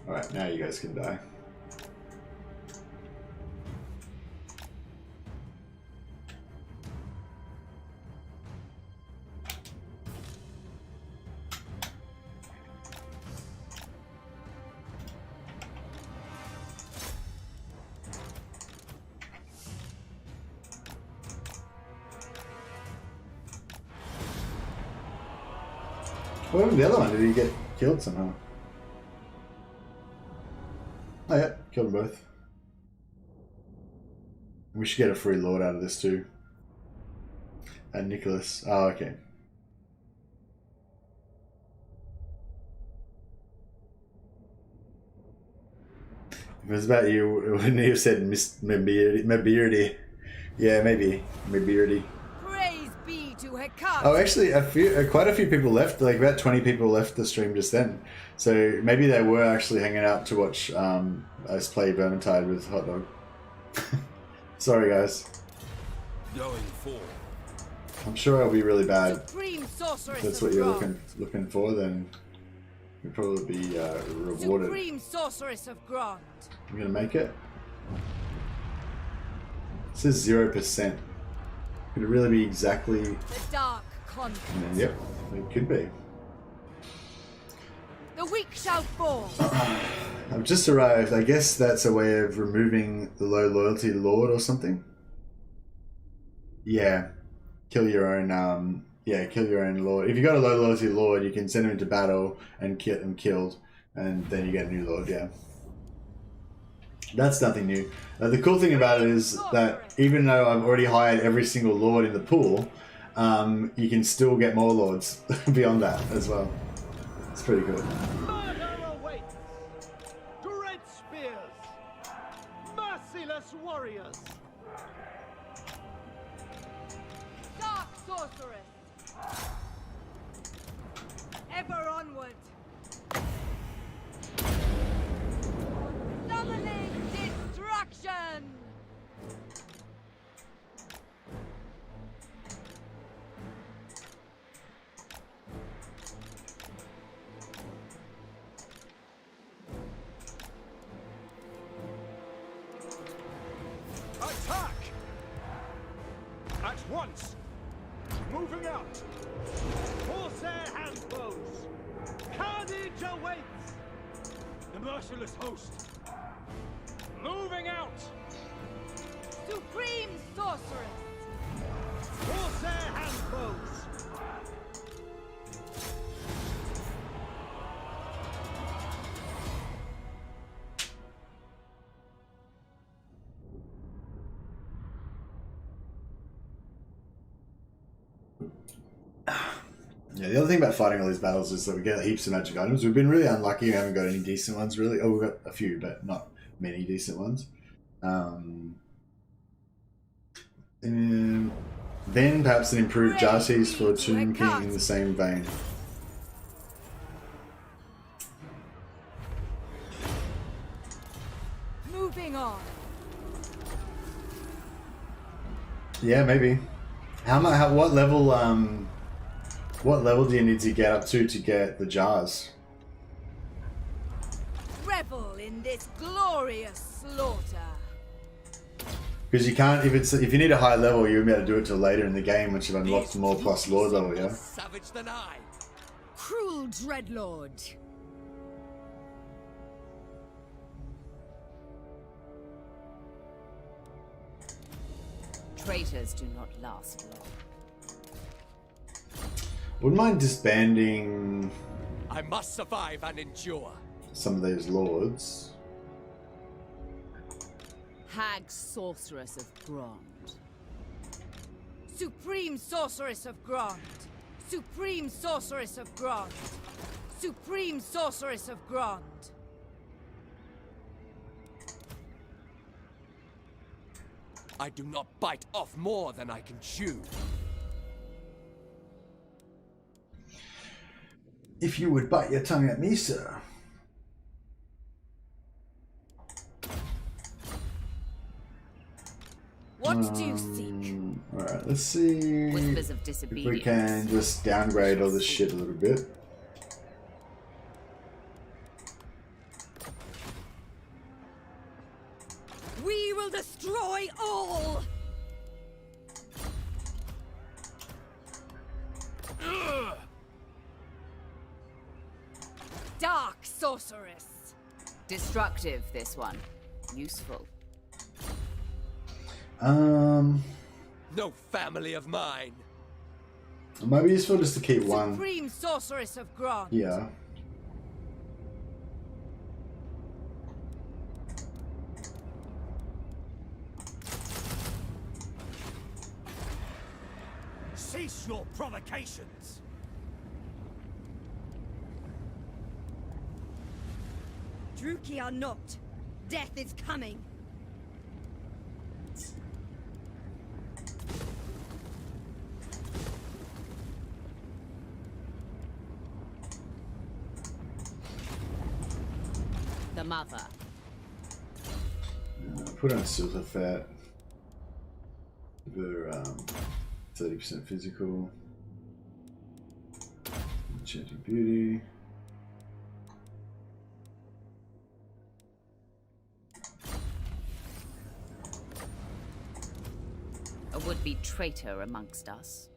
Alright, now you guys can die. What happened to the other one? Did he get killed somehow? Oh yeah, killed them both. We should get a free lord out of this too. And Nicholas. Oh, okay. If it was about you, wouldn't you have said Miss Mabeardy? Yeah, maybe. Mabeardy. Praise be to Hecate. Oh, actually, quite a few people left. Like about 20 people left the stream just then. So maybe they were actually hanging out to watch us play Vermintide with Hot Dog. Sorry, guys. Going forward. I'm sure it'll be really bad. Supreme Sorceress If that's of what you're Grond. looking for, then you'll probably be rewarded. Supreme Sorceress of Grond. I'm gonna make it. It says 0%. Could it really be exactly? The Dark Conquest. Yep, it could be. The weak shall fall. I've just arrived. I guess that's a way of removing the low loyalty lord or something. Yeah, kill your own. Yeah, kill your own lord. If you got a low loyalty lord, you can send him into battle and get him killed, and then you get a new lord. Yeah, that's nothing new. The cool thing about it is that even though I've already hired every single lord in the pool, you can still get more lords beyond that as well. It's pretty good. Murder awaits! Dread spears! Merciless warriors! Dark sorceress! Ever onward! Summoning destruction! Attack! At once! Moving out! Horsehair handbows! Carnage awaits! The merciless host! Moving out! Supreme sorceress! Horsehair handbows! Yeah, the other thing about fighting all these battles is that we get heaps of magic items. We've been really unlucky. We haven't got any decent ones, really. Oh, we've got a few, but not many decent ones. And then perhaps an improved Jartees for Tomb King in the same vein. Moving on. Yeah, maybe. What level? What level do you need to get up to get the jars? Revel in this glorious slaughter. Because you can't, if you need a high level, you'll be able to do it till later in the game, once you've unlocked more plus lord level, yeah? Savage than I. Cruel Dreadlord. Traitors do not last long. Wouldn't mind disbanding I must survive and endure. some of those lords. Hag Sorceress of Grond. Supreme sorceress of Grond. Supreme sorceress of Grond. Supreme sorceress of Grond. I do not bite off more than I can chew. If you would bite your tongue at me, sir. What do you seek? Alright, let's see Whispers of if we disobedience. can just downgrade all this shit a little bit. We will destroy all! Dark sorceress! Destructive, this one. Useful. No family of mine. It might be useful just to keep one. Supreme sorceress of Grond. Yeah. Cease your provocations! Druchii are not. Death is coming. The mother. Put on silver fat. They're 30% physical. Enchanting beauty. A would-be traitor amongst us.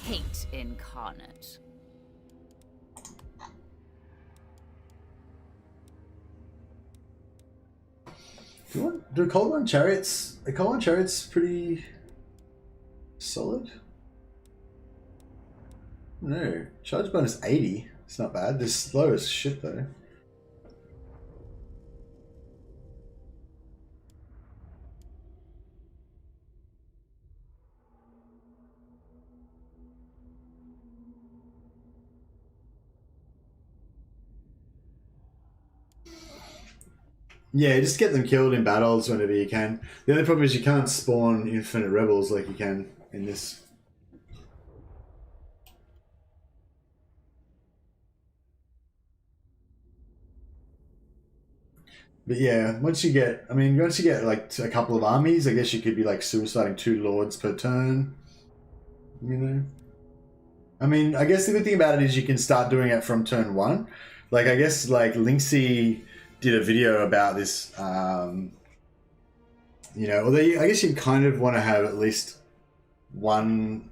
Hate incarnate. Do Cold Chariots? The Cold Chariots pretty solid. No, charge bonus 80. It's not bad. They're slow as shit though. Yeah, just get them killed in battles whenever you can. The only problem is you can't spawn infinite rebels like you can in this. But yeah, once you get like a couple of armies, I guess you could be like suiciding 2 lords per turn. You know? I mean, I guess the good thing about it is you can start doing it from turn 1. Like, I guess, like, Linksy did a video about this, you know, although I guess you kind of want to have at least one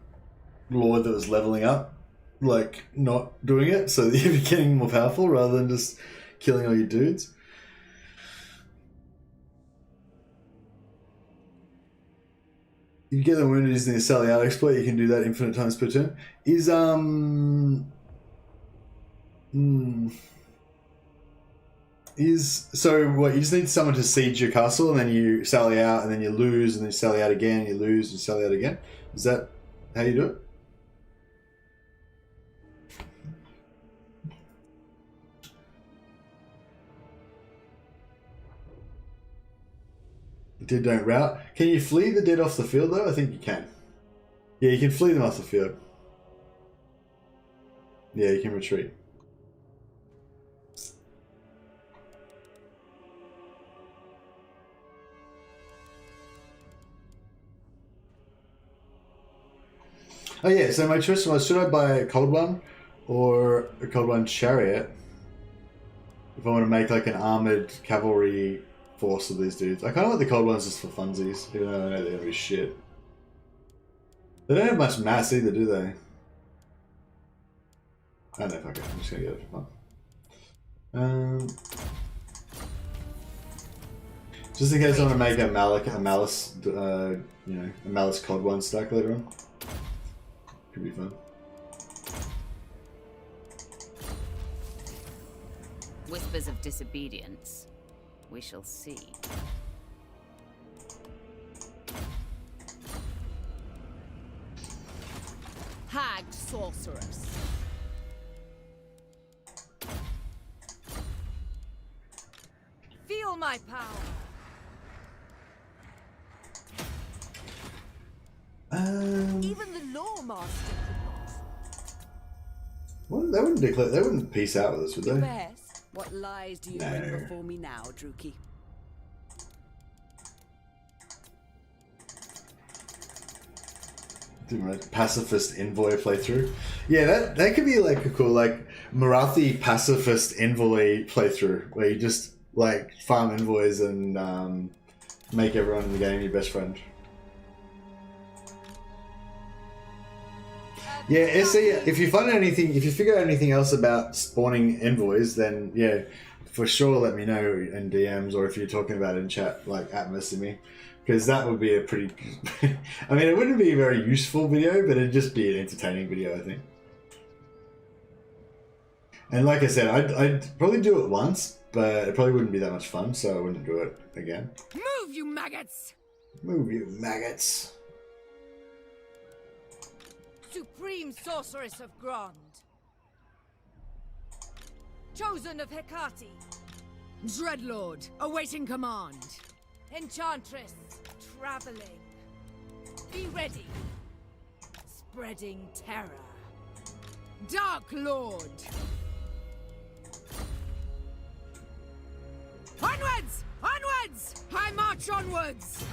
lord that was leveling up, like, not doing it, so that you're getting more powerful rather than just killing all your dudes. You get the wounded using the selling out exploit, you can do that infinite times per turn. Is so what, you just need someone to siege your castle and then you sally out and then you lose and then you sally out again and you lose and you sally out again? Is that how you do it? The dead don't rout. Can you flee the dead off the field though? I think you can. Yeah, you can flee them off the field. Yeah, you can retreat. Oh yeah, so my choice was, should I buy a Cold One or a Cold One Chariot if I want to make like an armored cavalry force of these dudes? I kind of like the Cold Ones just for funsies, even though I know they're going to be shit. They don't have much mass either, do they? I don't know, fuck it, I'm just going to get it for fun. Just in case I want to make a Malice, you know, a Malice Cold One stack later on. Could be fun. Whispers of disobedience. We shall see. Hagged sorceress. Feel my power. Even the law master could not. Well, they wouldn't declare. They wouldn't peace out with us, would they? Best. What lies do you bring before me now, Druchii? Doing a pacifist envoy playthrough. Yeah, that could be like a cool like Marathi pacifist envoy playthrough where you just like farm envoys and make everyone in the game your best friend. Yeah, SE, if you find anything, if you figure out anything else about spawning envoys, then yeah, for sure let me know in DMs, or if you're talking about it in chat, like @messing me, because that would be a pretty. I mean, it wouldn't be a very useful video, but it'd just be an entertaining video, I think. And like I said, I'd probably do it once, but it probably wouldn't be that much fun, so I wouldn't do it again. Move, you maggots! Move, you maggots! Supreme Sorceress of Grond. Chosen of Hecate. Dreadlord, awaiting command. Enchantress, traveling. Be ready. Spreading terror. Dark Lord. Onwards! Onwards! I march onwards!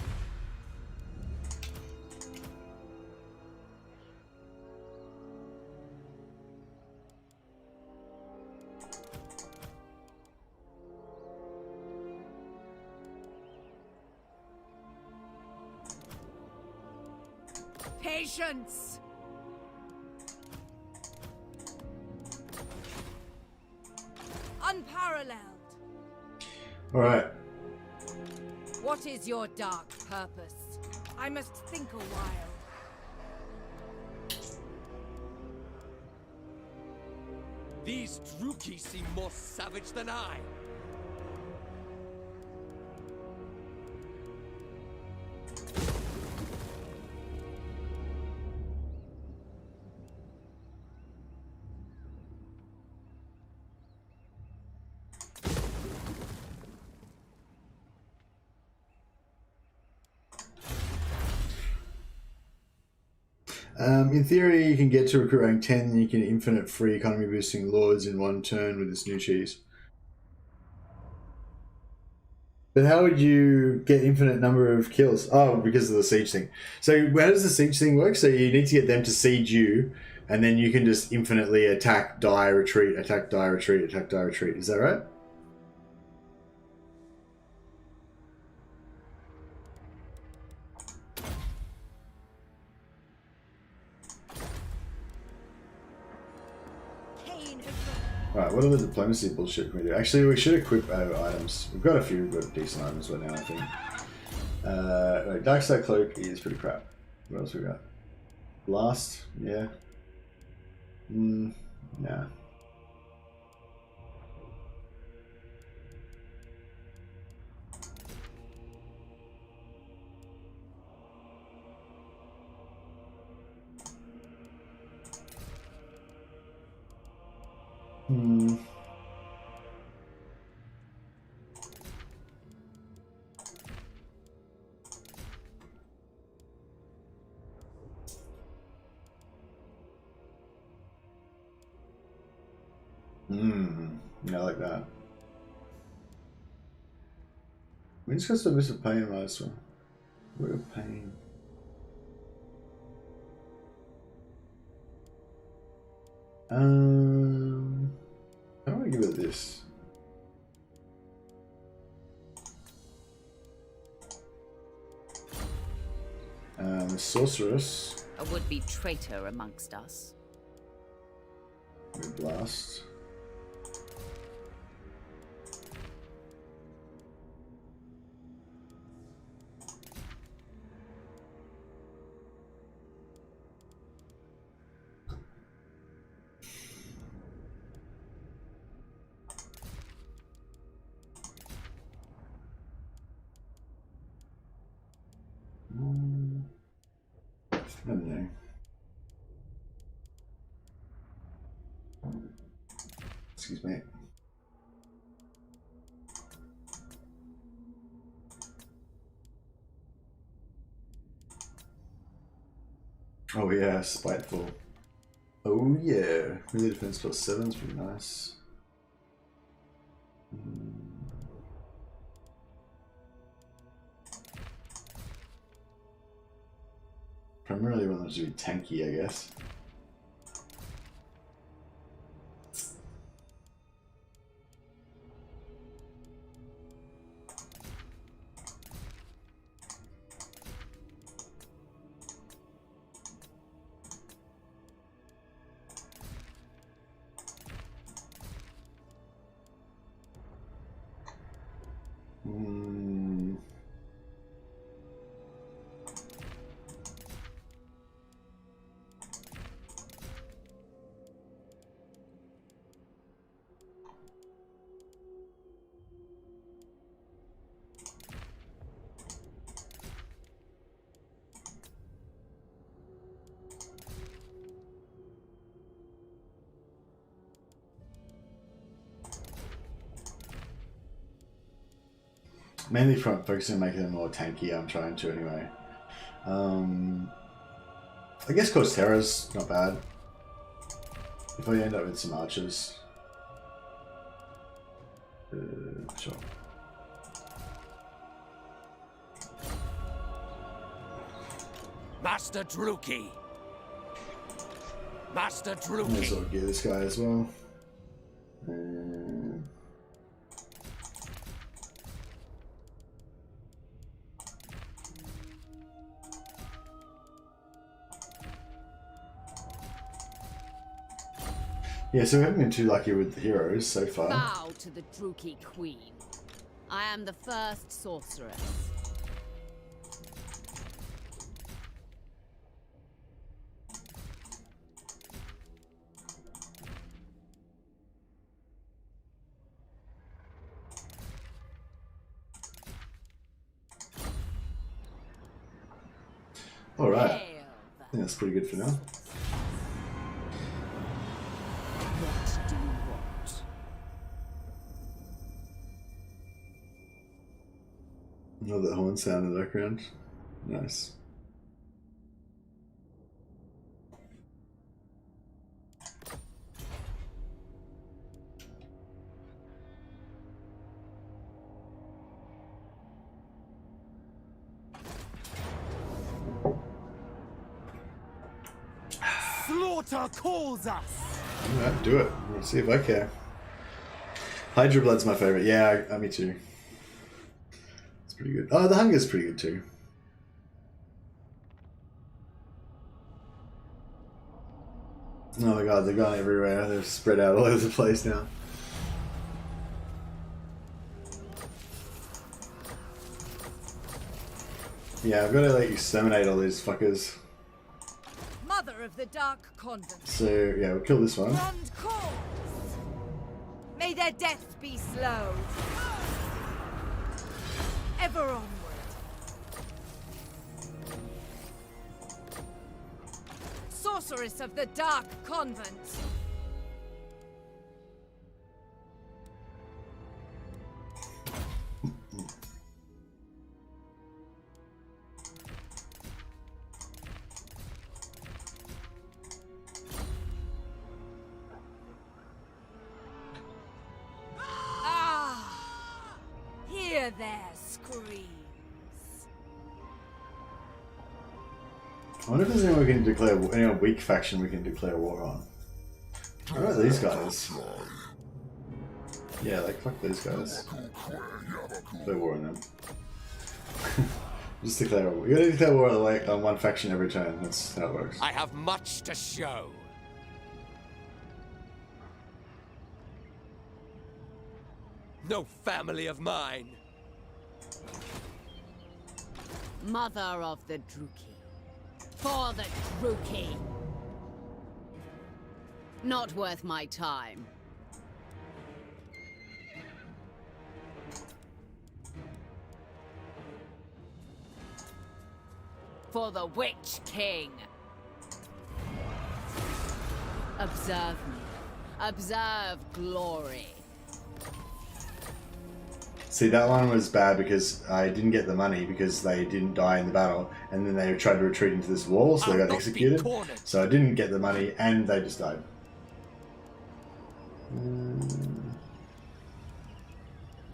Patience! Unparalleled. Alright. What is your dark purpose? I must think a while. These Druchii seem more savage than I. In theory, you can get to recruit rank 10 and you can infinite free economy boosting lords in one turn with this new cheese. But how would you get infinite number of kills? Oh, because of the siege thing. So how does the siege thing work? So you need to get them to siege you, and then you can just infinitely attack, die, retreat, attack, die, retreat, attack, die, retreat. Is that right? Right, what other diplomacy bullshit can we do? Actually, we should equip our items. We've got a few good decent items right now, I think. Right, Dark Side Cloak is pretty crap. What else we got? Blast, yeah. Yeah. Yeah, I like that. We just got some bits of pain right this one. What a pain. How do I give it this? Sorceress. A would-be traitor amongst us. Blast. I don't know. Excuse me. Oh yeah, spiteful. Oh yeah, melee defense plus 7 is pretty nice. Primarily want them to be tanky, I guess. Mainly focusing on making them more tanky, I'm trying to anyway. I guess Cortera's not bad. If I end up with some archers. Sure. Master Druchii. Master Let's Druchii. sort of gear this guy as well. Yeah, so we haven't been too lucky with the heroes so far. Bow to the Druchii Queen. I am the first sorceress. Alright. I think that's pretty good for now. What do you want? Love that horn sound in the background. Nice. water calls us. Alright, do it. Let's see if I care. Hydra Blood's my favorite. Yeah, me too. It's pretty good. Oh, the Hunger's pretty good too. Oh my god, they're gone everywhere. They're spread out all over the place now. Yeah, I've got to like exterminate all these fuckers. Mother of the Dark Convent. So yeah, we'll kill this one. Grand cause. May their deaths be slow. Ever onward. Sorceress of the Dark Convent. Hear their screams. I wonder if there's anyone we can declare, any weak faction we can declare war on. What about these guys? Yeah, like fuck these guys. Declare war on them. Just declare war. You gotta declare war on one faction every turn. That's how it works. I have much to show. No family of mine. Mother of the Druchii. For the Druchii. Not worth my time. For the Witch King. Observe me. Observe glory. See, that one was bad because I didn't get the money because they didn't die in the battle, and then they tried to retreat into this wall, so they got executed. So I didn't get the money, and they just died.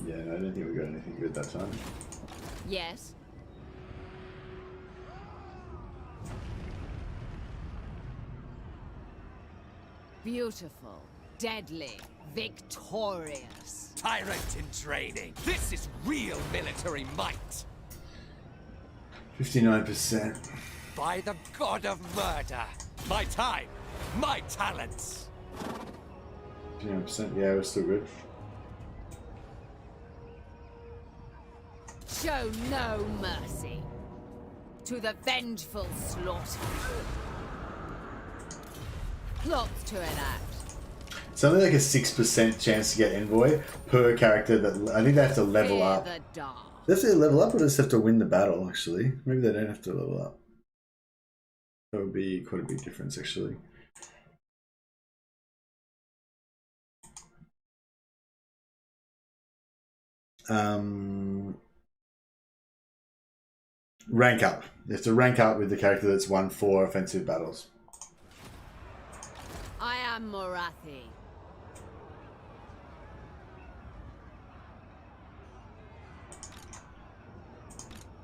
Yeah, no, I don't think we got anything good that time. Yes. Beautiful, deadly, victorious. Tyrant in training. This is real military might. 59%. By the god of murder. My time. My talents. 59%. Yeah, we're still good. Show no mercy to the vengeful slaughter. Plots to enact. Something like a 6% chance to get envoy per character that I think they have to level up. The dark. They have to level up or just have to win the battle, actually. Maybe they don't have to level up. That would be quite a big difference, actually. Rank up. You have to rank up with the character that's won 4 offensive battles. I am Morathi.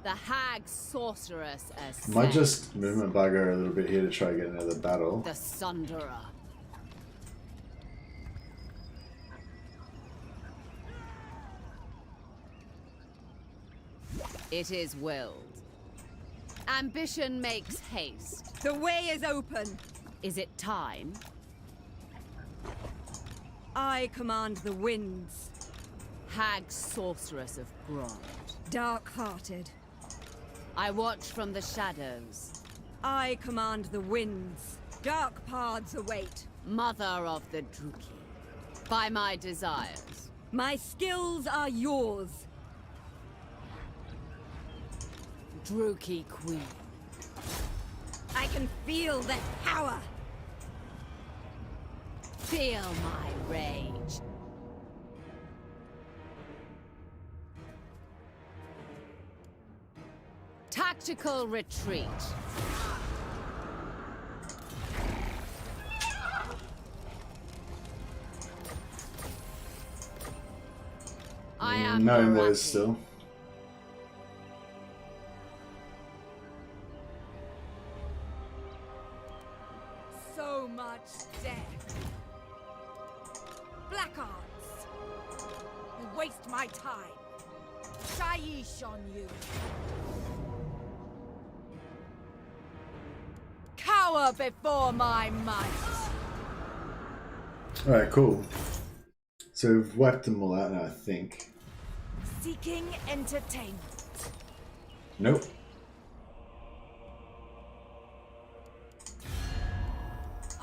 The hag sorceress as Might just movement bugger a little bit here to try to get another battle. the Sunderer. It is willed. Ambition makes haste. The way is open. Is it time? I command the winds. Hag sorceress of Grond. Dark-hearted. I watch from the shadows. I command the winds. Dark paths await. Mother of the Druchii. By my desires. My skills are yours. Druchii Queen. I can feel the power. Feel my rage. Tactical retreat. I am no Marathi. more still. So much black arts. You waste my time. Shaiish on you. Cower before my might. Alright, cool. So we've wiped them all out now, I think. Seeking entertainment. Nope.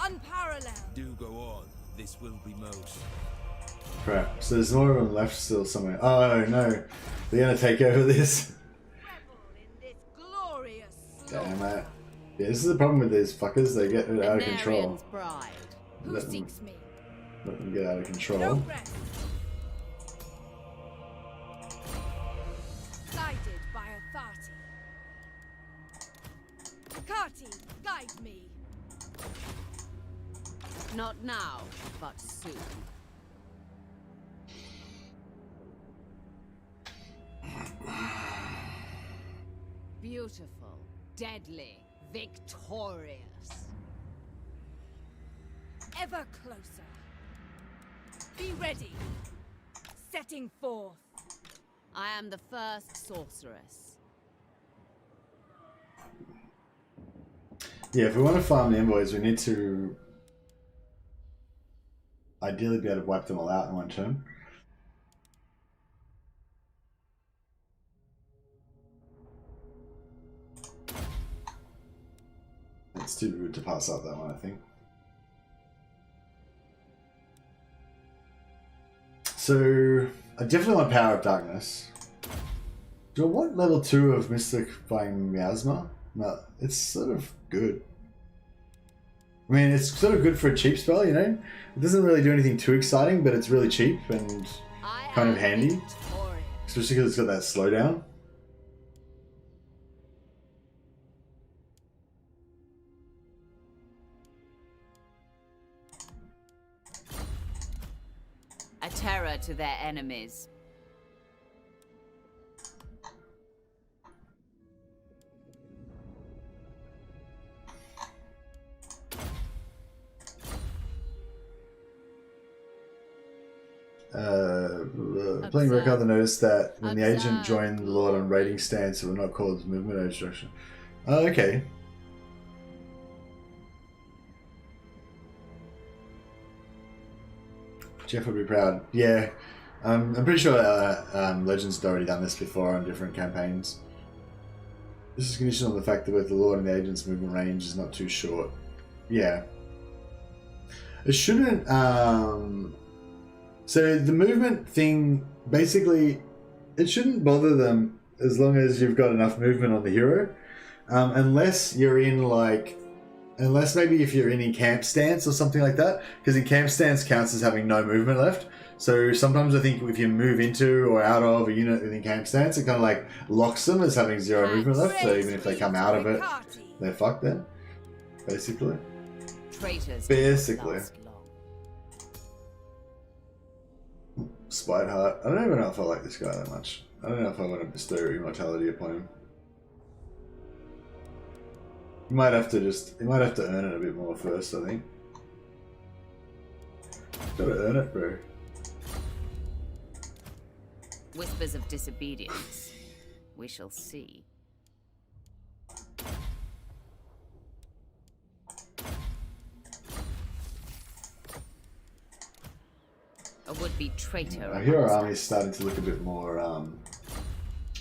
Unparalleled. Do go on. This will be most. Crap. So there's more of them left still somewhere. Oh no. They're gonna take over this. Glorious. Damn it. Yeah, this is the problem with these fuckers. They get out of control. Bride. Who seeks me? Let them get out of control. No rest. Guided by Authority. Kati, guide me. Not now, but soon. Beautiful, deadly, victorious. Ever closer. Be ready. Setting forth. I am the first sorceress. Yeah, if we want to farm the envoys, we need to ideally be able to wipe them all out in one turn. It's too rude to pass up that one, I think. So, I definitely want Power of Darkness. Do I want level 2 of Mystifying Miasma? No, it's sort of good. I mean, it's sort of good for a cheap spell, you know? It doesn't really do anything too exciting, but it's really cheap and kind of handy. Especially because it's got that slowdown. A terror to their enemies. Playing Record noticed that when the agent joined the Lord on raiding stance, it would not call his movement or instruction. Oh, okay. Jeff would be proud. Yeah, I'm pretty sure Legends had already done this before on different campaigns. This is conditional on the fact that both the Lord and the agent's movement range is not too short. Yeah. It shouldn't... So the movement thing, basically, it shouldn't bother them as long as you've got enough movement on the hero. Unless you're in like... Unless maybe if you're in camp stance or something like that, because in camp stance counts as having no movement left. So sometimes I think if you move into or out of a unit in camp stance, it kind of like locks them as having 0 movement left. So even if they come out of it, they're fucked then. Basically. Traitors. Basically. Spideheart. I don't even know if I like this guy that much. I don't know if I want to bestow immortality upon him. You might have to earn it a bit more first, I think. Gotta earn it, bro. Whispers of disobedience. We shall see. A would-be traitor. I hear our army's starting to look a bit more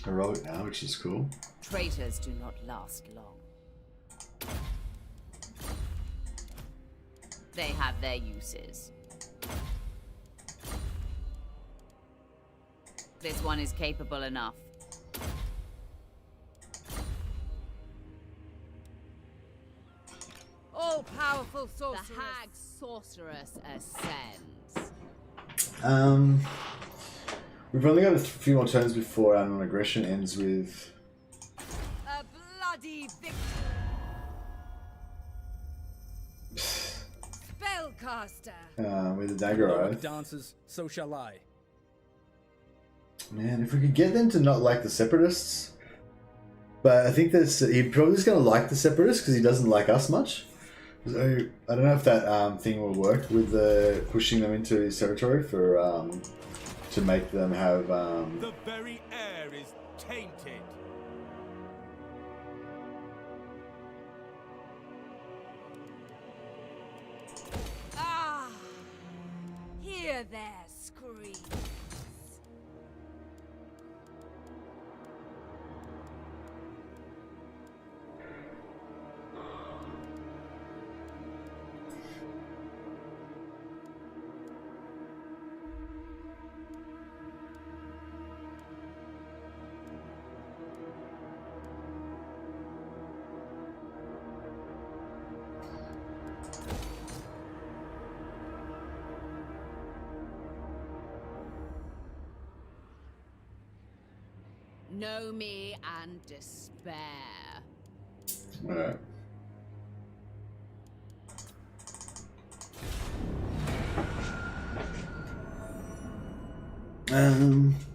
heroic now, which is cool. Traitors do not last long. They have their uses. This one is capable enough. All-powerful sorceress. The hag sorceress ascends. We've only got a few more turns before our non-aggression ends with... A bloody victory. Spellcaster. With a dagger oath. Dances, so shall I. Man, if we could get them to not like the separatists, but I think he's probably just gonna like the separatists because he doesn't like us much. So I don't know if that thing will work with the pushing them into his territory for to make them have. The very air is tainted. Ah! Hear their screams. Know me and despair. Alright.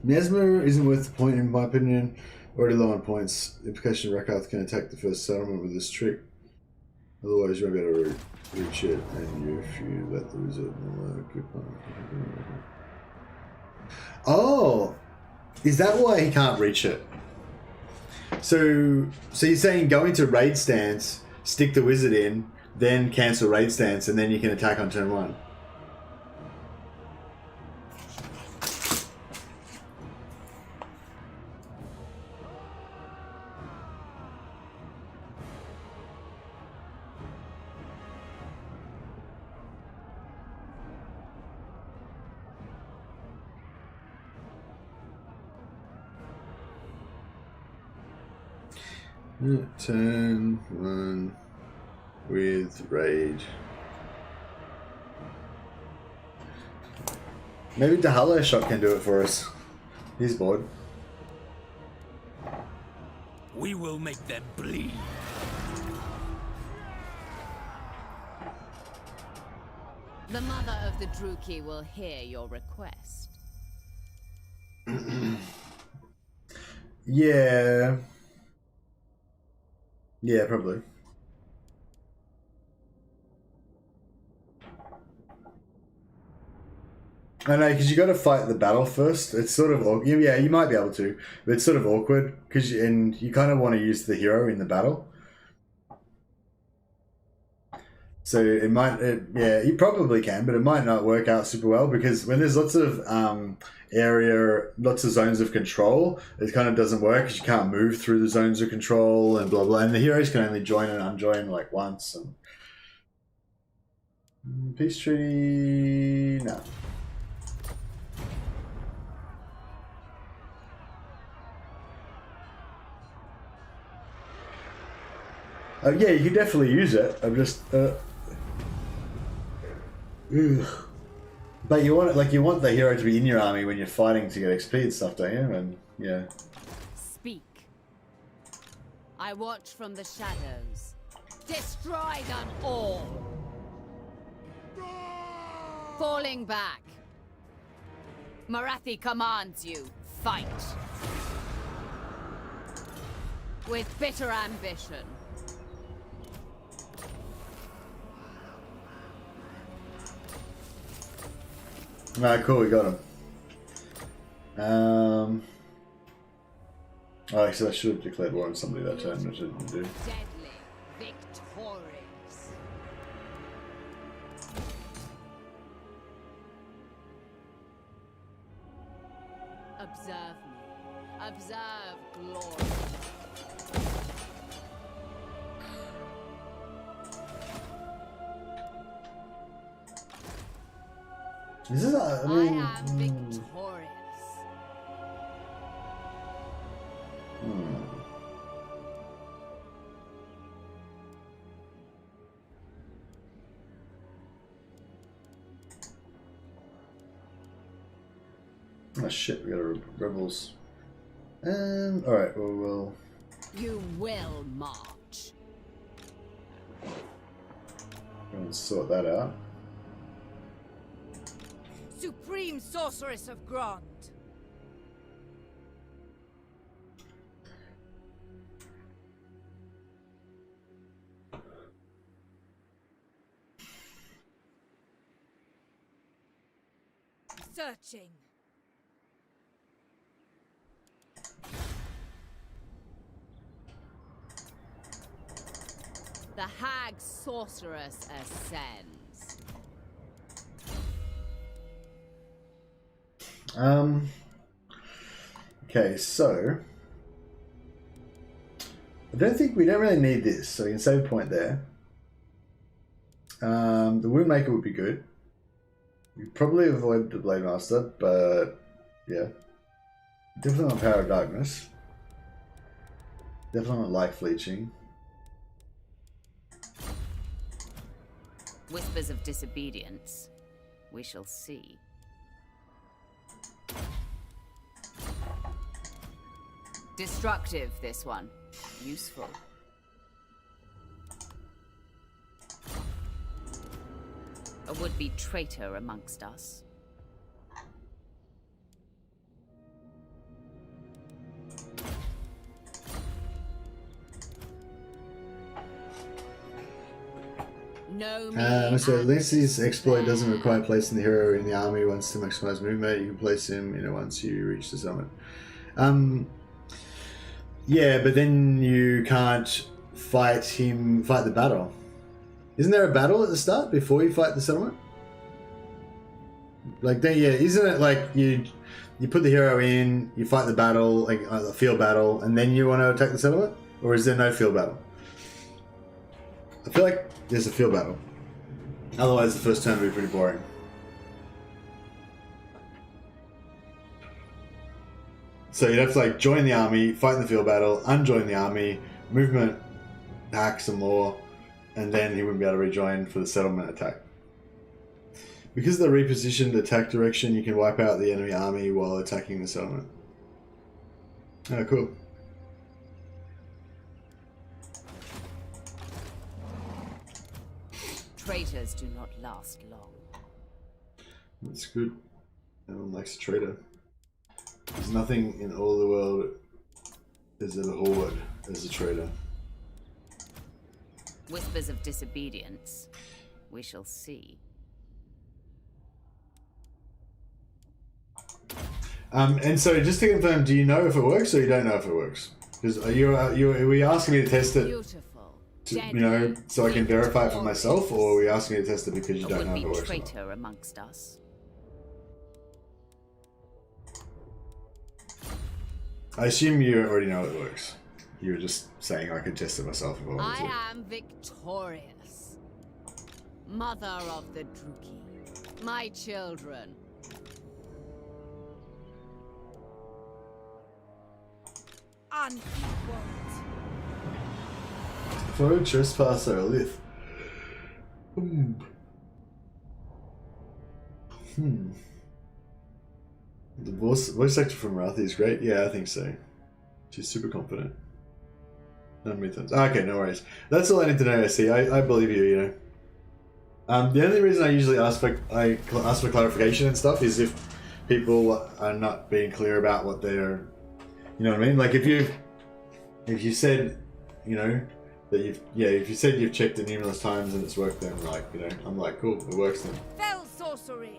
Nesmer isn't worth the point in my opinion. Already low on points. Implication Rakath can attack the first settlement with this trick. Otherwise you won't be able to reach it, and if you let the wizard Oh! Is that why he can't reach it? So you're saying go into raid stance, stick the wizard in, then cancel raid stance, and then you can attack on turn 1. Turn 1 with raid. Maybe the Hollow Shot can do it for us. He's bored. We will make them bleed. The mother of the Druchii will hear your request. Yeah. Yeah, probably. I know, because you got to fight the battle first. It's sort of awkward. Yeah, you might be able to, but it's sort of awkward because you kind of want to use the hero in the battle. So it might, yeah, you probably can, but it might not work out super well because when there's lots of lots of zones of control, it kind of doesn't work because you can't move through the zones of control and blah blah. And the heroes can only join and unjoin like once. And peace treaty, no. Yeah, you can definitely use it. I'm just. But you want it, like you want the hero to be in your army when you're fighting to get XP and stuff, don't you? And yeah. Speak. I watch from the shadows. Destroy them all. Falling back. Marathi commands you. Fight. With bitter ambition. Alright, cool, we got him. Oh, actually, I should have declared war on somebody that turn, which I didn't do. Deadly victorious. Observe me. Observe glory. This is I am victorious. Oh shit, we got a rebels. Alright, well, we'll... You will march. We'll sort that out. Supreme Sorceress of Grond. Searching. The hag sorceress ascends. Okay, so I don't think we don't really need this, so we can save a point there. The Woundmaker would be good. We probably avoid the Blade Master, but yeah. Definitely not Power of Darkness. Definitely not Life Leeching. Whispers of disobedience. We shall see. Destructive, this one. Useful. A would-be traitor amongst us. No so Lindsay's exploit doesn't require placing the hero in the army once to maximize movement. You can place him, once you reach the summit. Yeah, but then you can't fight the battle. Isn't there a battle at the start before you fight the settlement? Like, isn't it like you put the hero in, you fight the battle, like a field battle, and then you want to attack the settlement? Or is there no field battle? I feel like there's a field battle. Otherwise, the first turn would be pretty boring. So you'd have to like join the army, fight in the field battle, unjoin the army, movement, hack some more, and then he wouldn't be able to rejoin for the settlement attack. Because of the repositioned attack direction, you can wipe out the enemy army while attacking the settlement. Oh, cool. Traitors do not last long. That's good. Everyone likes a traitor. There's nothing in all the world as a horde as a traitor. Whispers of disobedience. We shall see. And so, just to confirm, do you know if it works or you don't know if it works? Because are you asking me to test it? To, so I can verify it for myself, or are we asking you to test it because you don't know if it works? Traitor amongst us. I assume you already know it works. You were just saying I could test it myself if I wanted to. I am victorious. Mother of the Druchii. My children. Unequaled. For a trespasser, a lith. The voice actor from Marathi is great. Yeah, I think so. She's super confident. Okay, no worries. That's all I need to know. I believe you. The only reason I usually ask for clarification and stuff is if people are not being clear about what they're, you know what I mean? Like if you said, that if you said you've checked it numerous times and it's worked, then I'm like, cool, it works then. Fell sorcery.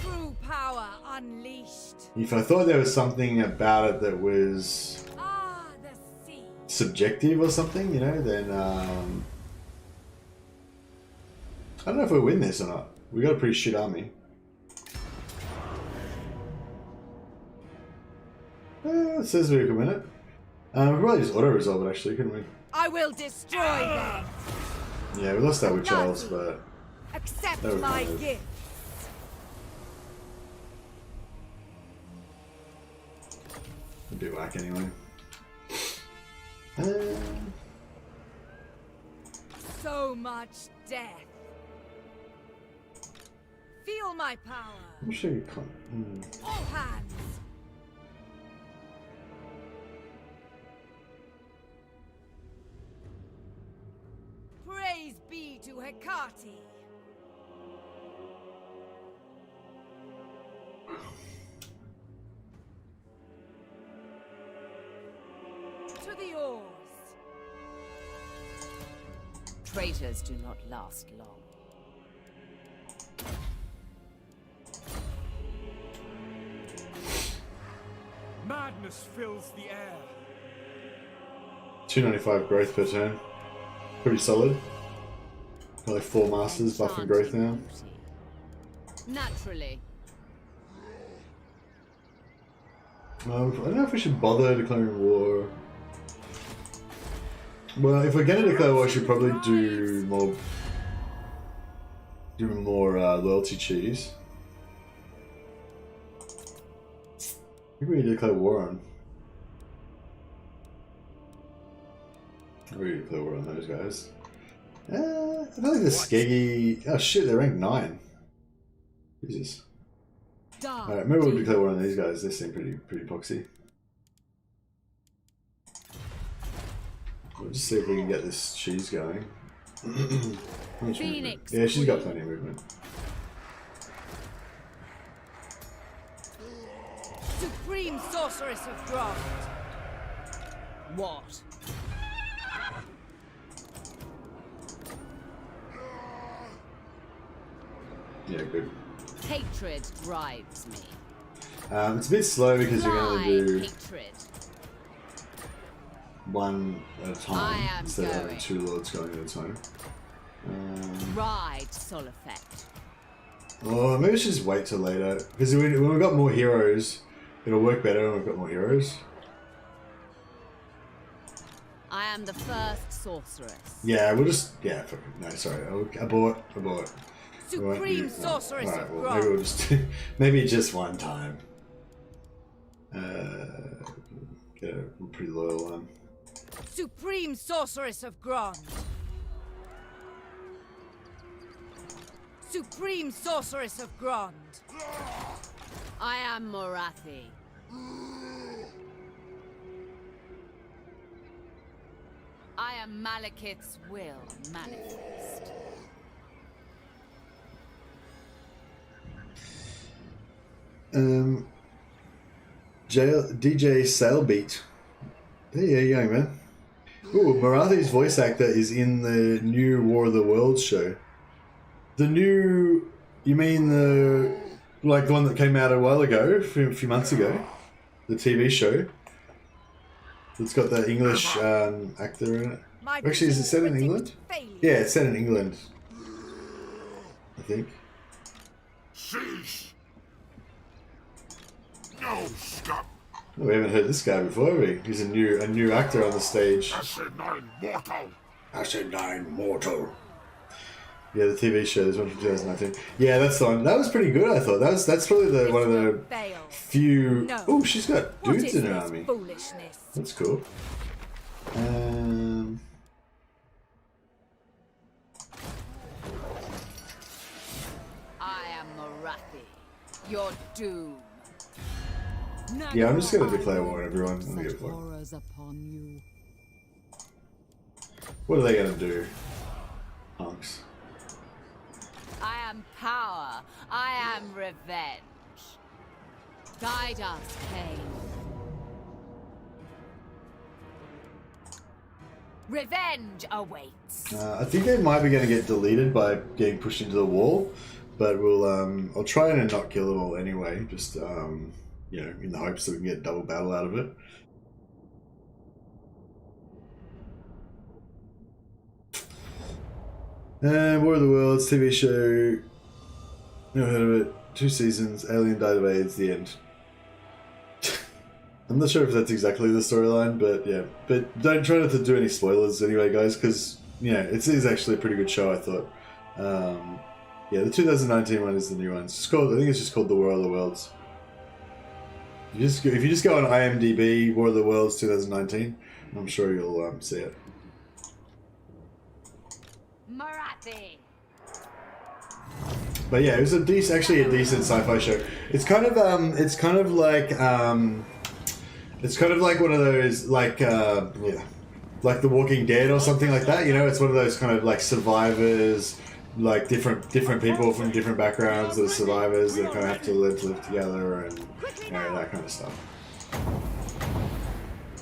True power unleashed. If I thought there was something about it that was the sea. subjective or something, then I don't know if we win this or not. We got a pretty shit army. It says we can win it. We could probably just auto-resolve it actually, couldn't we? I will destroy them. Yeah, we lost that with Charles, but accept that my gift. It'd be whack anyway. So much death. Feel my power. I'm sure you can't. All hands. Praise be to Hecate. To the oars. Traitors do not last long. darkness fills the air. 295 growth per turn. Pretty solid. Got like 4 masters buffing growth now. Naturally. I don't know if we should bother declaring war. Well, if we're going to declare war, we should probably do more loyalty cheese. Who do we declare war on? We declare war on those guys. I feel like the Skeggy. Oh shit, they're ranked 9. Jesus. Alright, maybe we'll declare war on these guys. They seem pretty poxy. We'll just see if we can get this cheese going. Phoenix yeah, she's got plenty of movement. Supreme Sorceress of Grond. What? Yeah, good. Hatred drives me. It's a bit slow because you're going to do hatred. one at a time instead of having 2 lords going at a time. Ride soul effect. Oh, maybe we should just wait till later because when we've got more heroes, it'll work better when we've got more heroes. I am the first sorceress. Yeah, we'll just no, sorry, abort. Supreme Sorceress Alright, of well, maybe we'll just maybe just one time. Get a pretty loyal one. Supreme Sorceress of Grond. Supreme Sorceress of Grond. I am Morathi. I am Malekith's will manifest. DJ Sailbeat. Hey, how you going, man? Ooh, Marathi's voice actor is in the new War of the Worlds show. The new... You mean the... Like the one that came out a while ago, a few months ago? The TV show? It's got the English actor in it. Actually, is it set in England? Yeah, it's set in England. I think. Cease! No scum! Oh, we haven't heard this guy before, have we? He's a new actor on the stage. Asinine mortal! Asinine mortal. Yeah, the TV show, there's one from 2019. Yeah, that's the one. That was pretty good, I thought. That's probably one of the few... Oh, she's got dudes in her army. That's cool. I am Morathi. Your doom. Yeah, I'm just going to declare war on everyone. I'm gonna get war. What are they going to do? Punks. I am power. I am revenge. Guide us, Cain. Revenge awaits. I think they might be going to get deleted by getting pushed into the wall, but we'll I'll try and not kill them all anyway, just you know, in the hopes that we can get double battle out of it. War of the Worlds TV show. Never heard of it. 2 seasons. Alien died of AIDS. The end. I'm not sure if that's exactly the storyline, but yeah. But don't try not to do any spoilers anyway, guys, because you know it is actually a pretty good show. I thought. Yeah, the 2019 one is the new one. It's just called. I think it's just called The War of the Worlds. If you just go on IMDb, War of the Worlds 2019, I'm sure you'll see it. Marathi. But yeah, it was actually a decent sci-fi show. It's kind of like one of those like like The Walking Dead or something like that. You know, it's one of those kind of like survivors, like different people from different backgrounds that are survivors that kind of have to live together and you know, that kind of stuff.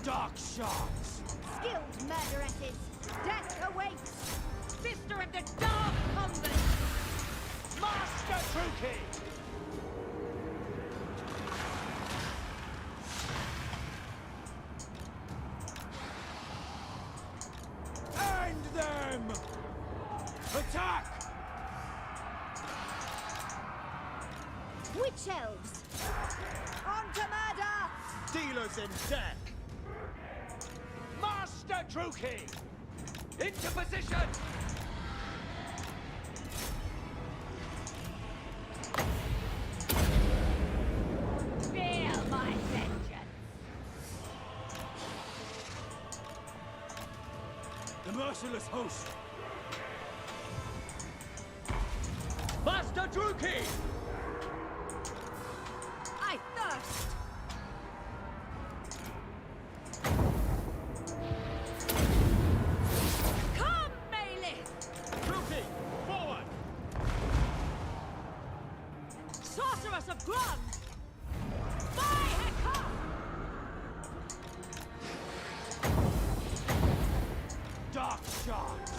Dark sharks. Skilled murderesses. Death awaits. Sister of the Dark Convent. Master Druchii. Witch elves! On to murder! Dealers in death! Master Druchii! Into position! Feel my vengeance! The merciless host! Master Druchii! I thirst! Come, melee! Druchii, forward! Sorceress of Grund! By Heka! Dark shards!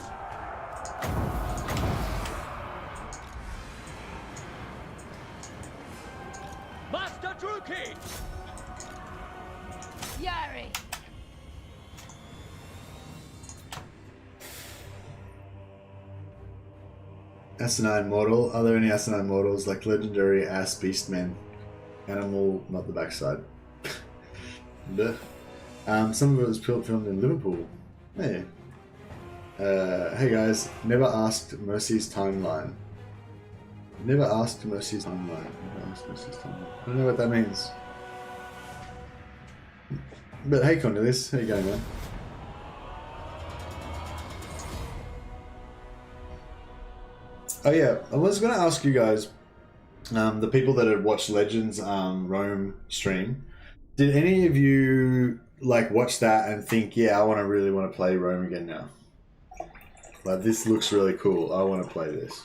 Master Druchii! Yuri! Asinine mortal. Are there any asinine mortals like legendary ass beastmen? Animal, not the backside. Blech. Some of it was filmed in Liverpool. Hey. Hey guys, never asked Mercy's timeline. Never asked Mercy's timeline. Never asked Mercy's timeline. I don't know what that means. But hey Cornelius, how you going, man? Oh yeah, I was going to ask you guys, the people that had watched Legends Rome stream, did any of you like watch that and think, yeah, I really want to play Rome again now? Like, this looks really cool. I want to play this.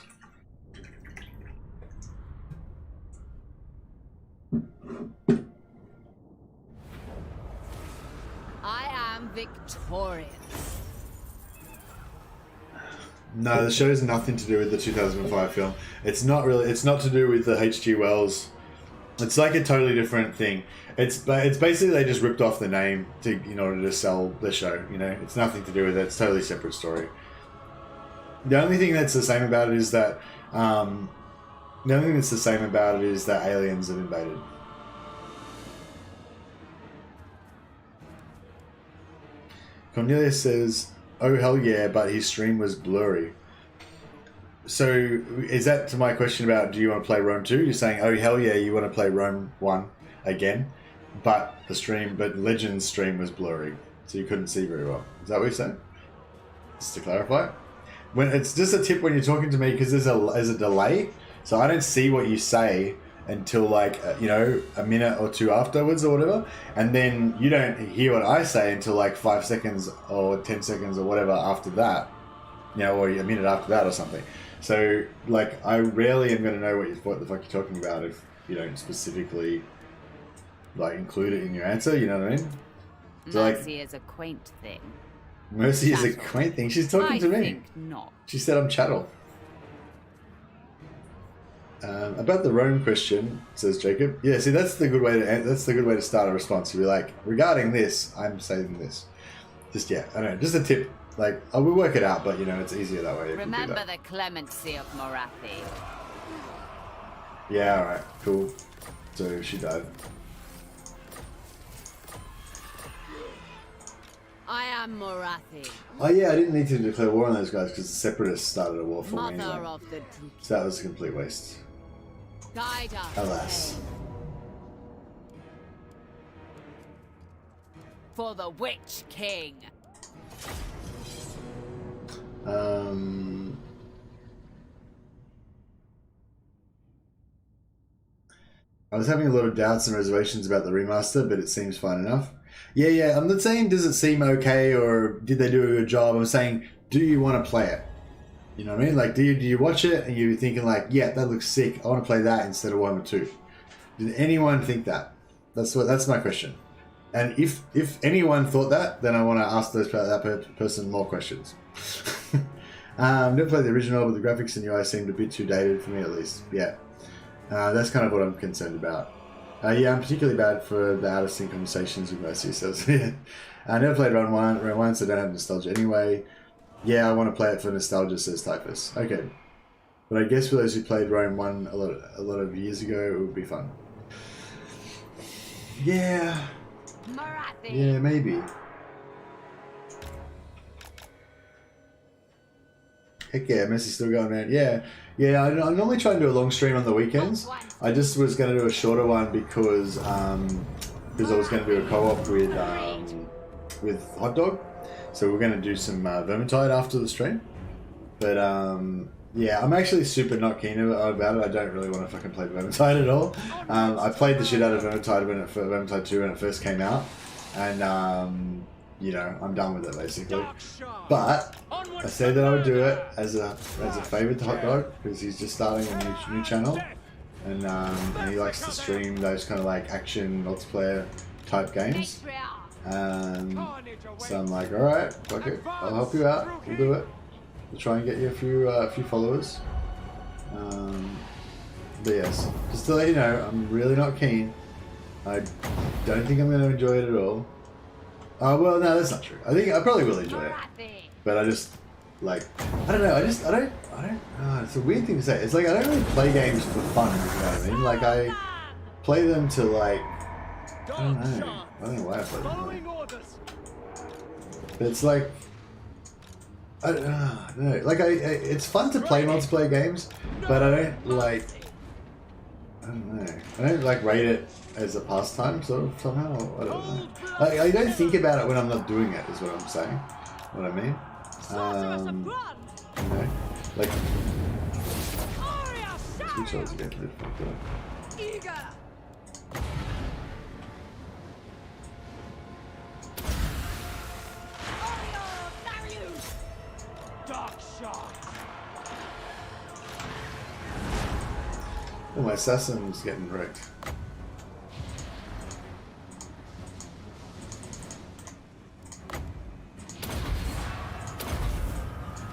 I am victorious. No, the show has nothing to do with the 2005 film. It's not to do with the H.G. Wells. It's like a totally different thing. It's basically they just ripped off the name in order to sell the show. You know, it's nothing to do with it. It's a totally separate story. The only thing that's the same about it is that aliens have invaded. Cornelius says, "Oh hell yeah!" But his stream was blurry. So is that to my question about do you want to play Rome 2? You're saying, "Oh hell yeah, you want to play Rome 1 again," but Legends stream was blurry, so you couldn't see very well. Is that what you're saying? Just to clarify. When it's just a tip when you're talking to me, because there's a delay, so I don't see what you say until like a minute or two afterwards or whatever, and then you don't hear what I say until like 5 seconds or 10 seconds or whatever after that, or a minute after that or something. So like I rarely am going to know what the fuck you're talking about if you don't specifically like include it in your answer. You know what I mean? So, Mercy is a quaint thing. Mercy is a quaint thing. She's talking to me. I think not. She said I'm chattel. About the Rome question, says Jacob. Yeah, see, that's the good way to start a response. You'll be like, regarding this, I'm saying this. Just I don't know, just a tip. Like, we'll work it out, but it's easier that way. Remember the clemency of Morathi. Yeah, all right, cool. So she died. I am Morathi. Oh yeah, I didn't need to declare war on those guys because the Separatists started a war for me. Mother of the Druchii. So that was a complete waste. Guide us. Alas. For the Witch King. I was having a lot of doubts and reservations about the remaster, but it seems fine enough. Yeah, I'm not saying does it seem okay or did they do a good job. I'm saying, do you want to play it? You know what I mean? Like, do you watch it and you're thinking like, yeah, that looks sick. I want to play that instead of Warhammer 2. Did anyone think that? That's my question. And if anyone thought that, then I want to ask that person more questions. Never played the original, but the graphics and UI seemed a bit too dated for me at least. Yeah. That's kind of what I'm concerned about. Yeah, I'm particularly bad for the out of sync conversations with Mercy. So I never played Run 1, so I don't have nostalgia anyway. Yeah, I want to play it for nostalgia, says Typhus. Okay. But I guess for those who played Rome 1 a lot of years ago, it would be fun. Yeah. Marathi. Yeah, maybe. Heck yeah, Messi's still going, man. Yeah. Yeah, I normally try and do a long stream on the weekends. I just was going to do a shorter one because I was going to do a co-op with Hot Dog. So we're going to do some Vermintide after the stream. But yeah, I'm actually super not keen about it. I don't really want to fucking play Vermintide at all. I played the shit out of Vermintide Vermintide 2 when it first came out. And you know, I'm done with it basically. But I said that I would do it as a favour to Hot Dog because he's just starting a new channel, and he likes to stream those kind of like action multiplayer type games. So I'm like, all right, fuck it, I'll help you out. We'll do it. We'll try and get you a few followers. But yes, just to let you know, I'm really not keen. I don't think I'm going to enjoy it at all. Well, no, that's not true. I think I probably will enjoy it, but I just like I don't know. I don't. It's a weird thing to say. It's like I don't really play games for fun. You know what I mean? Like I play them to like I don't know why I play them. But it's like I don't know. Like it's fun to play multiplayer games, but I don't like. I don't know. I don't like rate it as a pastime, sort of somehow. I don't know. I don't think about it when I'm not doing it. Is what I'm saying. What I mean. You know, like. Switch odds again. Really fucked up. Oh, my assassin's getting wrecked.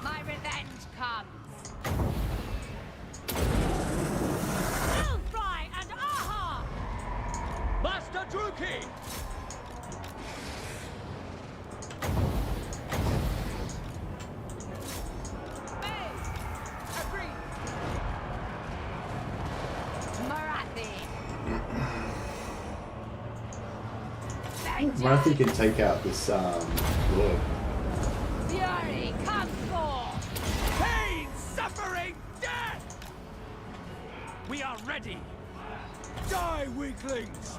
My revenge comes. Fry and aha! Master Druchii! Marathi can take out this lord. Fury, come forth! Pain, suffering, death! We are ready! Die, weaklings!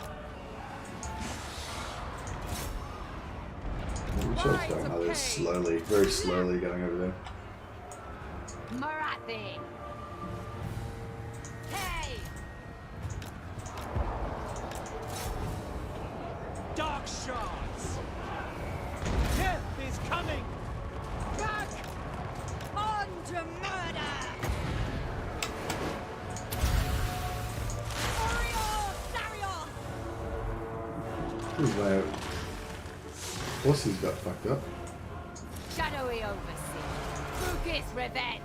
Which one's going? Oh, they're slowly, very slowly going over there. Marathi! Hey! Dark shards! Death is coming! Back! On to murder! Who's my horses got fucked up? Shadowy Overseer. Focus revenge!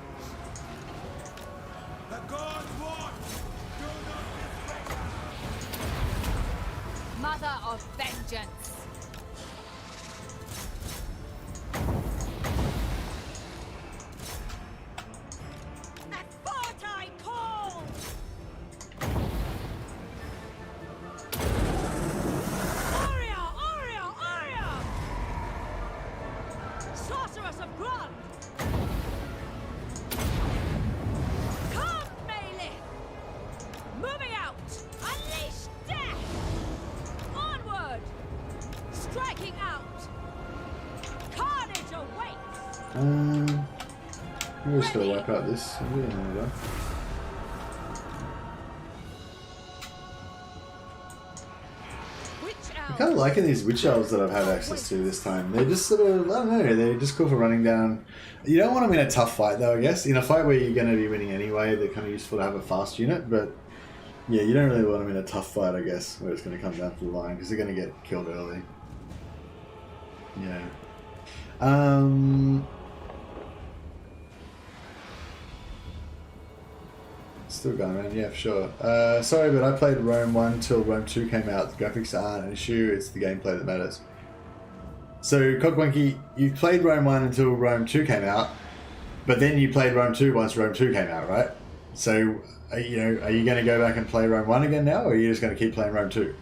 The gods watch! Do not disrespect! Mother of vengeance! At fort I call! Aria! Sorceress of Grund! Come, Melee! Moving out! Unleash death! Onward! Striking out! Carnage awaits! I'm just gonna wipe out this. I'm doing that. I'm kind of liking these witch elves that I've had access to this time. They're just sort of, I don't know, they're just cool for running down. You don't want them in a tough fight though, I guess. In a fight where you're going to be winning anyway, they're kind of useful to have a fast unit, but yeah, you don't really want them in a tough fight, I guess, where it's going to come down to the line, because they're going to get killed early. Yeah. Still going around, yeah, for sure. Sorry, but I played Rome 1 till Rome 2 came out. The graphics aren't an issue, it's the gameplay that matters. So, Cockmonkey, you played Rome 1 until Rome 2 came out. But then you played Rome 2 once Rome 2 came out, right? So, are you going to go back and play Rome 1 again now, or are you just going to keep playing Rome 2?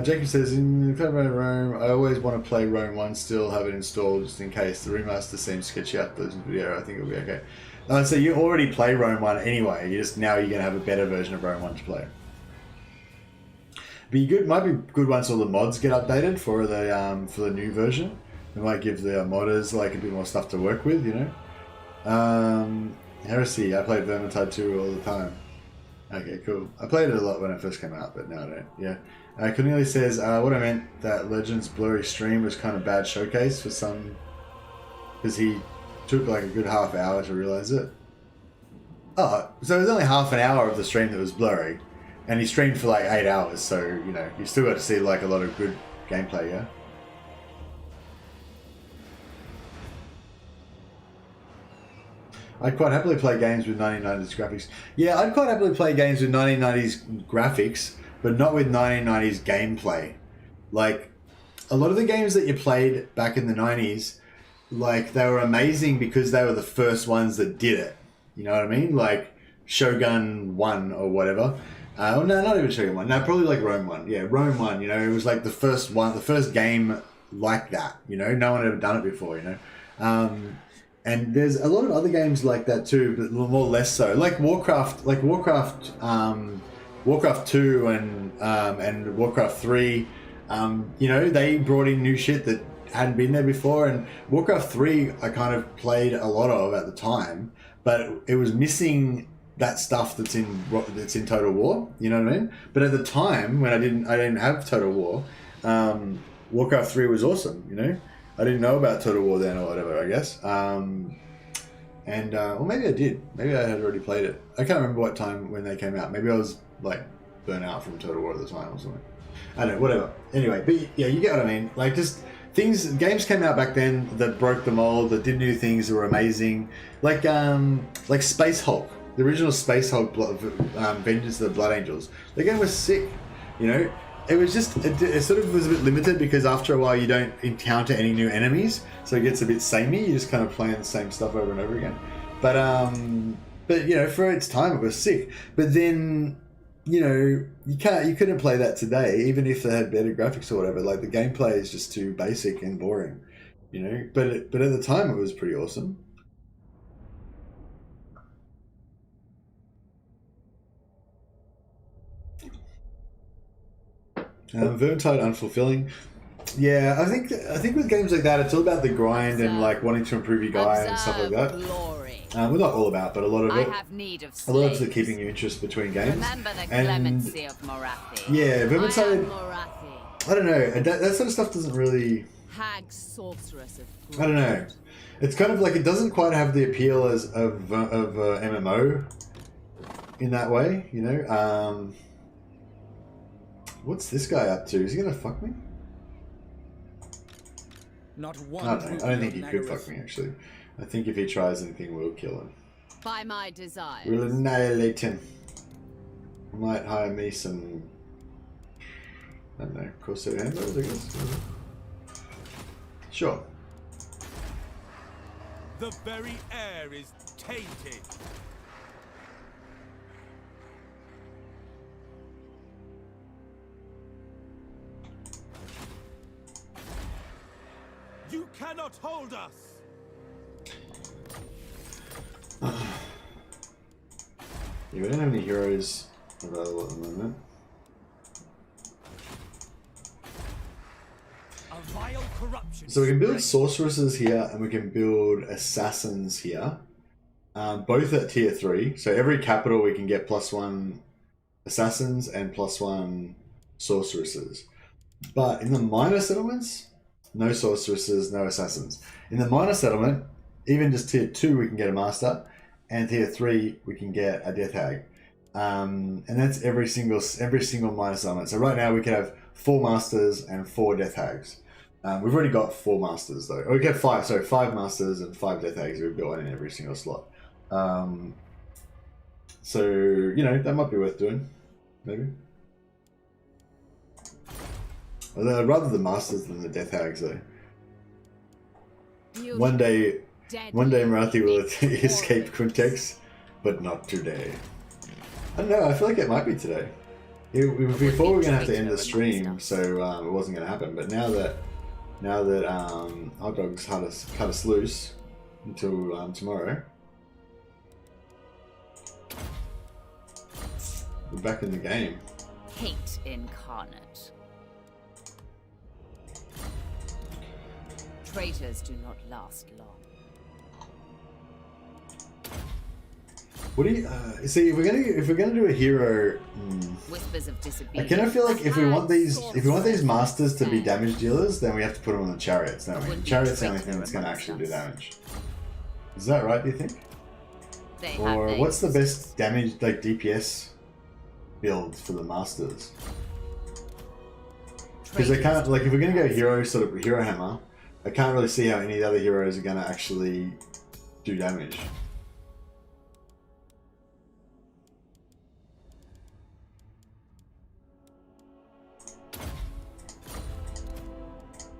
Jacob says, in Rome, I always want to play Rome 1, still have it installed just in case. The remaster seems sketchy out the video. I think it'll be okay. So you already play Rome 1 anyway. Now you're going to have a better version of Rome 1 to play. Might be good once all the mods get updated for the new version. It might give the modders like a bit more stuff to work with, you know. Heresy, I played Vermintide 2 all the time. Okay, cool. I played it a lot when it first came out, but now I don't. Yeah. Cornelia says, what I meant, that Legends blurry stream was kind of bad showcase for some, because he took like a good half hour to realize it. Oh, so it was only half an hour of the stream that was blurry, and he streamed for like 8 hours, so, you know, you still got to see like a lot of good gameplay, yeah? I'd quite happily play games with 1990s graphics. Yeah, I'd quite happily play games with 1990s graphics, but not with 1990s gameplay. Like, a lot of the games that you played back in the 90s, like, they were amazing because they were the first ones that did it. You know what I mean? Like, Shogun 1 or whatever. No, not even Shogun 1. No, probably like Rome 1. Yeah, Rome 1, you know, it was like the first one, the first game like that, you know? No one had ever done it before, you know? And there's a lot of other games like that too, but more less so. Like Warcraft, Warcraft 2 and Warcraft 3. You know, they brought in new shit that hadn't been there before. And Warcraft 3, I kind of played a lot of at the time, but it was missing that stuff that's in Total War. You know what I mean? But at the time when I didn't have Total War, Warcraft 3 was awesome. You know. I didn't know about Total War then or whatever, I guess. Well, maybe I did. Maybe I had already played it. I can't remember what time when they came out. Maybe I was, like, burnt out from Total War at the time or something. I don't know, whatever. Anyway, but yeah, you get what I mean. Like, just games came out back then that broke the mold, that did new things, that were amazing. Like Space Hulk. The original Space Hulk, Vengeance of the Blood Angels. The game was sick, you know? It was just, it sort of was a bit limited because after a while you don't encounter any new enemies, so it gets a bit samey. You're just kind of playing the same stuff over and over again. But you know, for its time it was sick. But then, you know, you couldn't play that today, even if they had better graphics or whatever. Like the gameplay is just too basic and boring, you know. But at the time it was pretty awesome. Vermintide unfulfilling. Yeah, I think with games like that, it's all about the grind and like wanting to improve your guy and stuff like that. Well, not all about, but a lot of it. A lot of it keeping you interest between games. Remember the clemency of Morathi. Yeah, Vermintide. I don't know. That sort of stuff doesn't really. Hag sorceress of. I don't know. It's kind of like it doesn't quite have the appeal of MMO in that way, you know. What's this guy up to? Is he gonna fuck me? Not one. I don't know. I don't think he could fuck me, actually. I think if he tries anything, we'll kill him. By my desire. We'll annihilate him. Might hire me some... I don't know, Corsair handlers, I guess. Sure. The very air is tainted. You cannot hold us. Yeah, we don't have any heroes available at the moment. A vile corruption. So we can build sorceresses here and we can build assassins here. Both at tier 3. So every capital we can get +1 assassins and +1 sorceresses. But in the minor settlements, no sorceresses, no assassins. In the minor settlement, even just tier 2 we can get a master, and tier 3 we can get a death hag. And that's every single minor settlement. So right now we can have 4 masters and 4 death hags. We've already got 4 masters though. Or we get 5, sorry, 5 masters and 5 death hags. We've got one in every single slot. So, you know, that might be worth doing, maybe. Although I'd rather the masters than the death hags though. One day One day Marathi will escape Kuntex, but not today. I don't know, I feel like it might be today. Before we were gonna have to end the stream, so it wasn't gonna happen. But now that Hot Dog's cut us loose until tomorrow, we're back in the game. Hate incarnate. Traitors do not last long. What do you see? If we're gonna do a hero, Whispers of I disobedience. kind of feel like if we want these masters to be damage dealers, then we have to put them on the chariots, don't we? Chariot's the only thing that's gonna actually do damage. Is that right? Do you think? Or what's the best damage, like DPS build for the masters? Because I can't, like, if we're gonna go hero, sort of hero hammer, I can't really see how any of the other heroes are gonna actually do damage.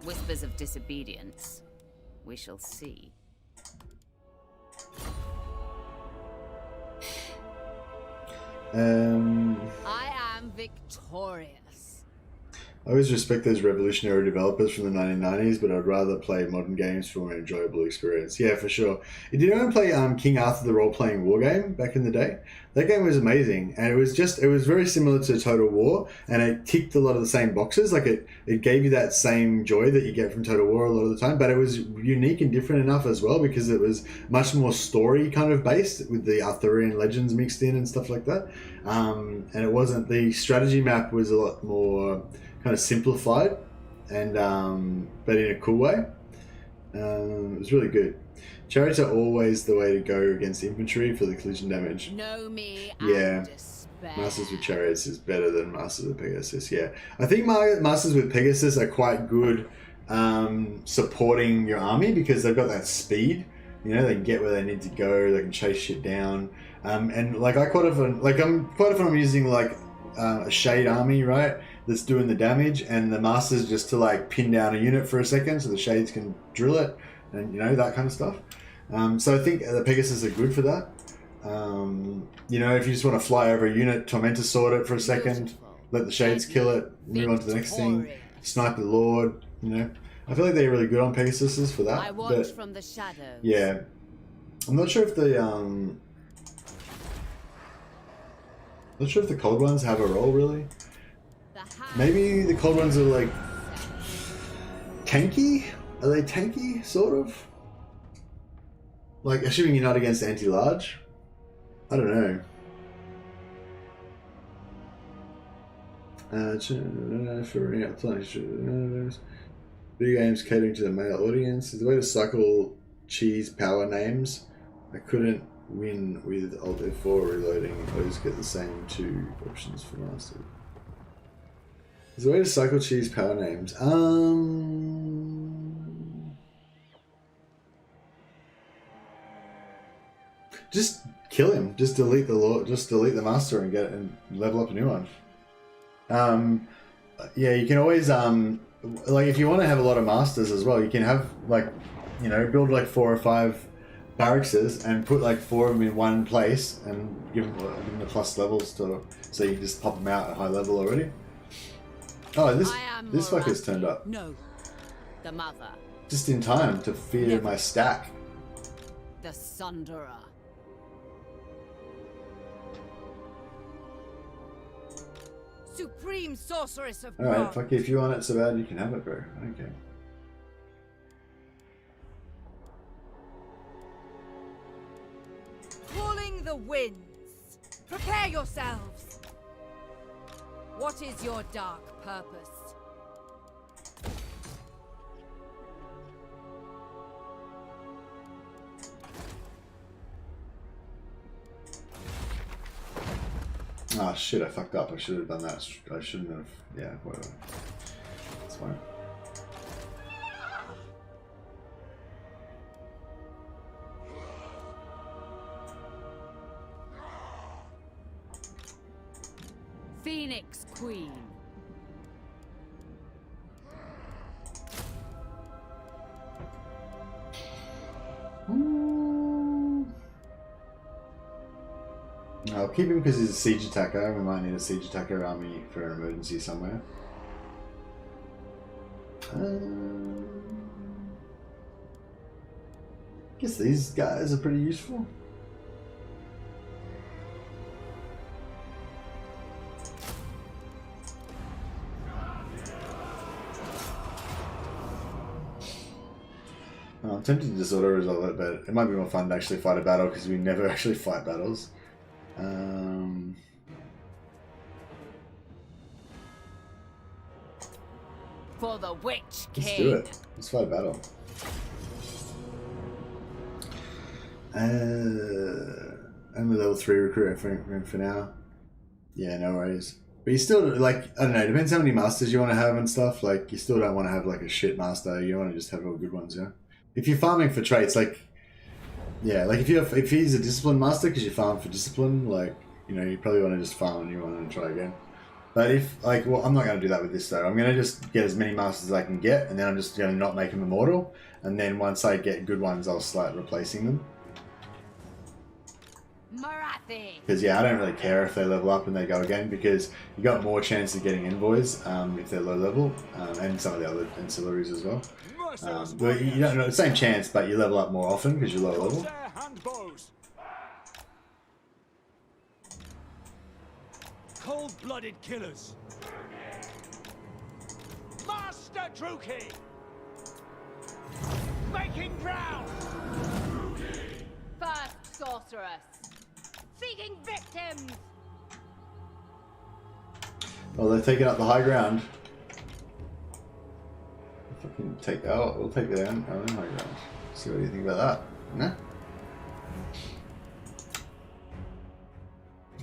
Whispers of disobedience. We shall see. I am victorious. I always respect those revolutionary developers from the 1990s, but I'd rather play modern games for an enjoyable experience. Yeah, for sure. Did anyone play King Arthur the role-playing war game back in the day? That game was amazing, and it was very similar to Total War, and it ticked a lot of the same boxes. Like it gave you that same joy that you get from Total War a lot of the time, but it was unique and different enough as well because it was much more story kind of based with the Arthurian legends mixed in and stuff like that. And it wasn't, the strategy map was a lot more kind of simplified and but in a cool way. It was really good. Chariots are always the way to go against infantry for the collision damage. Know me Yeah, and despair. Masters with Chariots is better than Masters with Pegasus. Yeah, I think Masters with Pegasus are quite good supporting your army because they've got that speed. You know, they can get where they need to go. They can chase shit down. And like I'm quite often I'm using like a shade army, right? That's doing the damage, and the Masters just to like pin down a unit for a second so the shades can drill it, and you know, that kind of stuff. So I think the Pegasus are good for that. You know, if you just want to fly over a unit, Tormentor Sword it for a second, let the shades kill it, move on to the next thing, snipe the Lord. You know, I feel like they're really good on Pegasuses for that. I watch from the shadows. Yeah, I'm not sure if the not sure if the cold ones have a role really. Maybe the cold ones are like tanky? Are they tanky, sort of? Like, assuming you're not against anti-large? I don't know. Video games catering to the male audience is the way to cycle cheese power names. I couldn't win with Alt F4 reloading. I always get the same two options for master. There's a way to cycle cheese power names. Just kill him. Just delete the lord. Just delete the master and get and level up a new one. Yeah, you can always like if you want to have a lot of masters as well, you can have like, you know, build like 4 or 5 barrackses and put like 4 of them in one place and give them the plus levels to, so you can just pop them out at high level already. Oh, this fucker's turned up. No, the mother. Just in time to fear my stack. The Sunderer. Supreme sorceress of Alright, fuck it, if you want it so bad, you can have it, bro. Okay. Calling the winds. Prepare yourselves. What is your dark purpose? Oh shit, I fucked up. I should have done that. I shouldn't have. Yeah, whatever. It's fine. Phoenix Queen. keep him because he's a siege attacker. We might need a siege attacker army for an emergency somewhere. Guess these guys are pretty useful. I'm tempted to just auto-resolve it, but it might be more fun to actually fight a battle because we never actually fight battles. For the Witch King. Let's do it. Let's fight a battle. I'm a level 3 recruit for now. Yeah, no worries. But you still, like, I don't know, it depends how many masters you want to have and stuff. Like, you still don't want to have, like, a shit master. You want to just have all good ones, yeah? If you're farming for traits, like, yeah, like if he's a discipline master because you farm for discipline, like, you know, you probably want to just farm and you want to try again. But if, like, well, I'm not going to do that with this though. I'm going to just get as many masters as I can get, and then I'm just going to not make them immortal. And then once I get good ones, I'll start replacing them. Marathi. Because, yeah, I don't really care if they level up and they go again, because you got more chance of getting envoys if they're low level, and some of the other ancillaries as well. But you don't know the same chance, but you level up more often because you're low level. Cold-blooded killers. Master Druchii. Making ground. First sorceress. Seeking victims. Well, they're taking up the high ground. Fucking take out. We'll take their own high ground. See what do you think about that? Nah?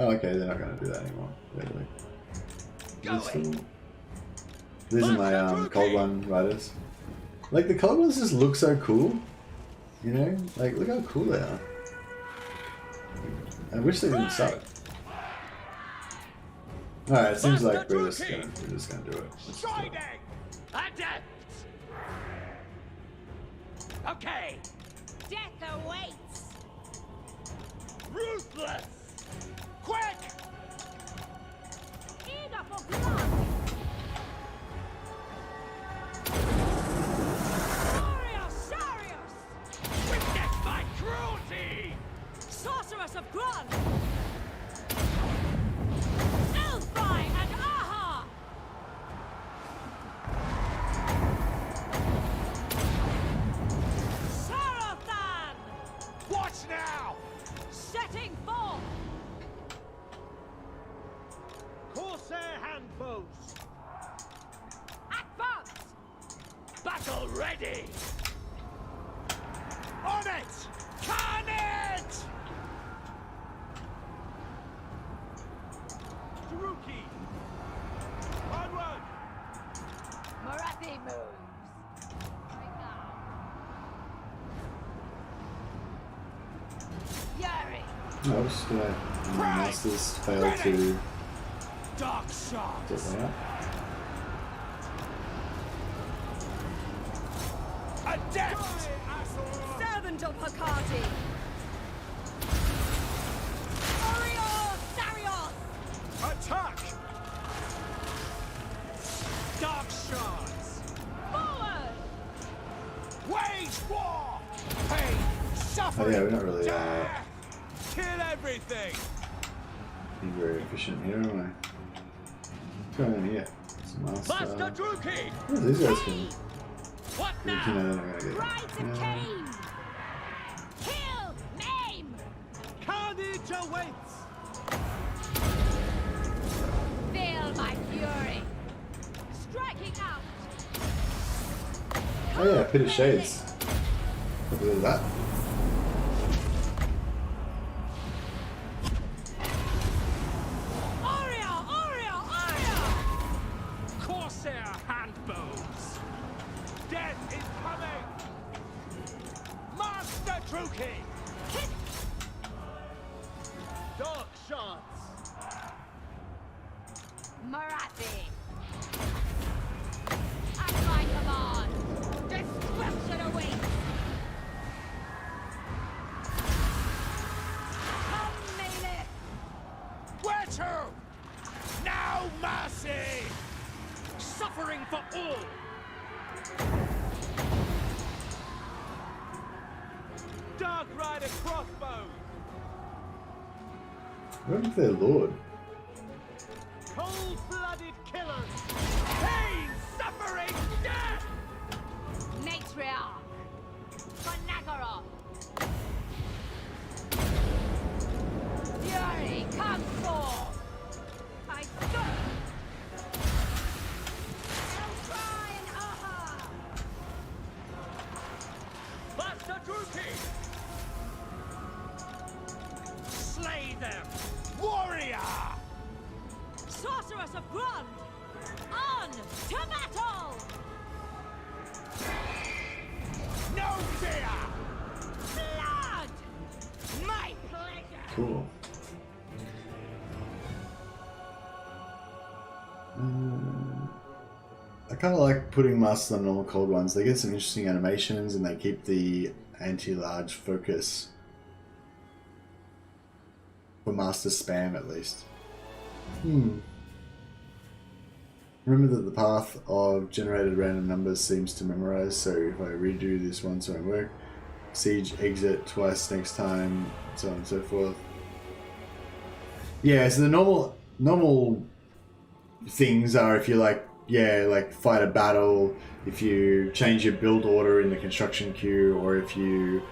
Oh, okay, they're not going to do that anymore. These are my cold one riders. Like, the cold ones just look so cool. You know? Like, look how cool they are. I wish they didn't suck. Alright, it seems like we're just gonna do it. Okay. Death awaits. Ruthless. Quick. Eager for blood. Glorious, Sarius. Witness my cruelty. Sorceress of Grun. Elfi and Aha. Sarathan. Watch now. Setting forth. Corsair handbows. Advance. Battle ready. On it. Carnage. Druchii. Onward. Marathi moves. Right now. Fury. No, I'm just gonna masters fail to Dark shot. get that out. Adept. Servant of Hecate! Oriol Sarios. Attack. Dark shards. Forward. Wage war. Pain. Oh Suffering. yeah, we're not really Death. Kill everything. being very efficient here, am I? What's going on here? Some Master Druchii. Oh, these guys can. What You know, they're not gonna get Rise and cane. Kill. Maim. Carnage awaits. Feel my fury. Striking out. Oh yeah, Pit of Shades. Look at that. Corsair handbows. Death is coming. Master Druchii. Dark shots. Marathi. At my command. Destruction awaits. Come, Melee. for all! Dark Rider crossbow! What is their lord? Cold-blooded killers! Pain, suffering, death! Matriarch! For Nagara! Fury, come forth! I stop! Elfry and Aha! Master Druchii! Slay them! Warrior! Sorceress of Grond! On to battle! No fear! Blood! My pleasure! Cool. I kind of like putting masters on normal cold ones. They get some interesting animations and they keep the anti-large focus. For master spam at least. Remember that the path of generated random numbers seems to memorize, so if I redo this once it won't work. Siege exit twice next time, so on and so forth. Yeah, so the normal things are if you like fight a battle, if you change your build order in the construction queue, or if you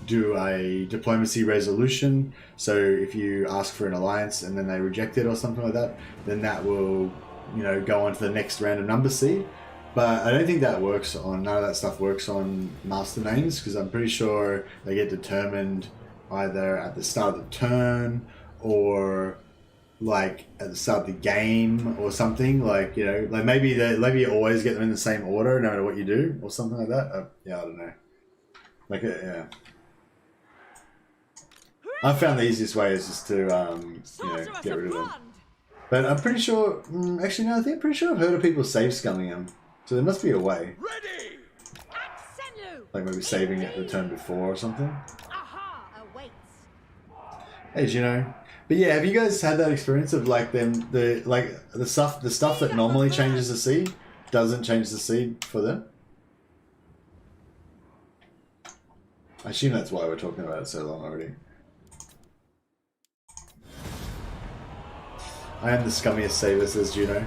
do a diplomacy resolution. So if you ask for an alliance and then they reject it or something like that, then that will, you know, go on to the next random number seed. But I don't think that works on, none of that stuff works on master names, because I'm pretty sure they get determined either at the start of the turn or like at the start of the game or something. Like, you know, like maybe you always get them in the same order no matter what you do or something like that. Yeah, I don't know. Like, yeah. I found the easiest way is just to, you know, get rid of them. But I'm pretty sure, actually no, I think I'm pretty sure I've heard of people save scumming them. So there must be a way. Ready! Like maybe saving it the turn before or something. Aha awaits. Hey, you know. But yeah, have you guys had that experience of like the stuff that normally changes the seed doesn't change the seed for them? I assume that's why we're talking about it so long already. I am the scummiest saver, says Juno.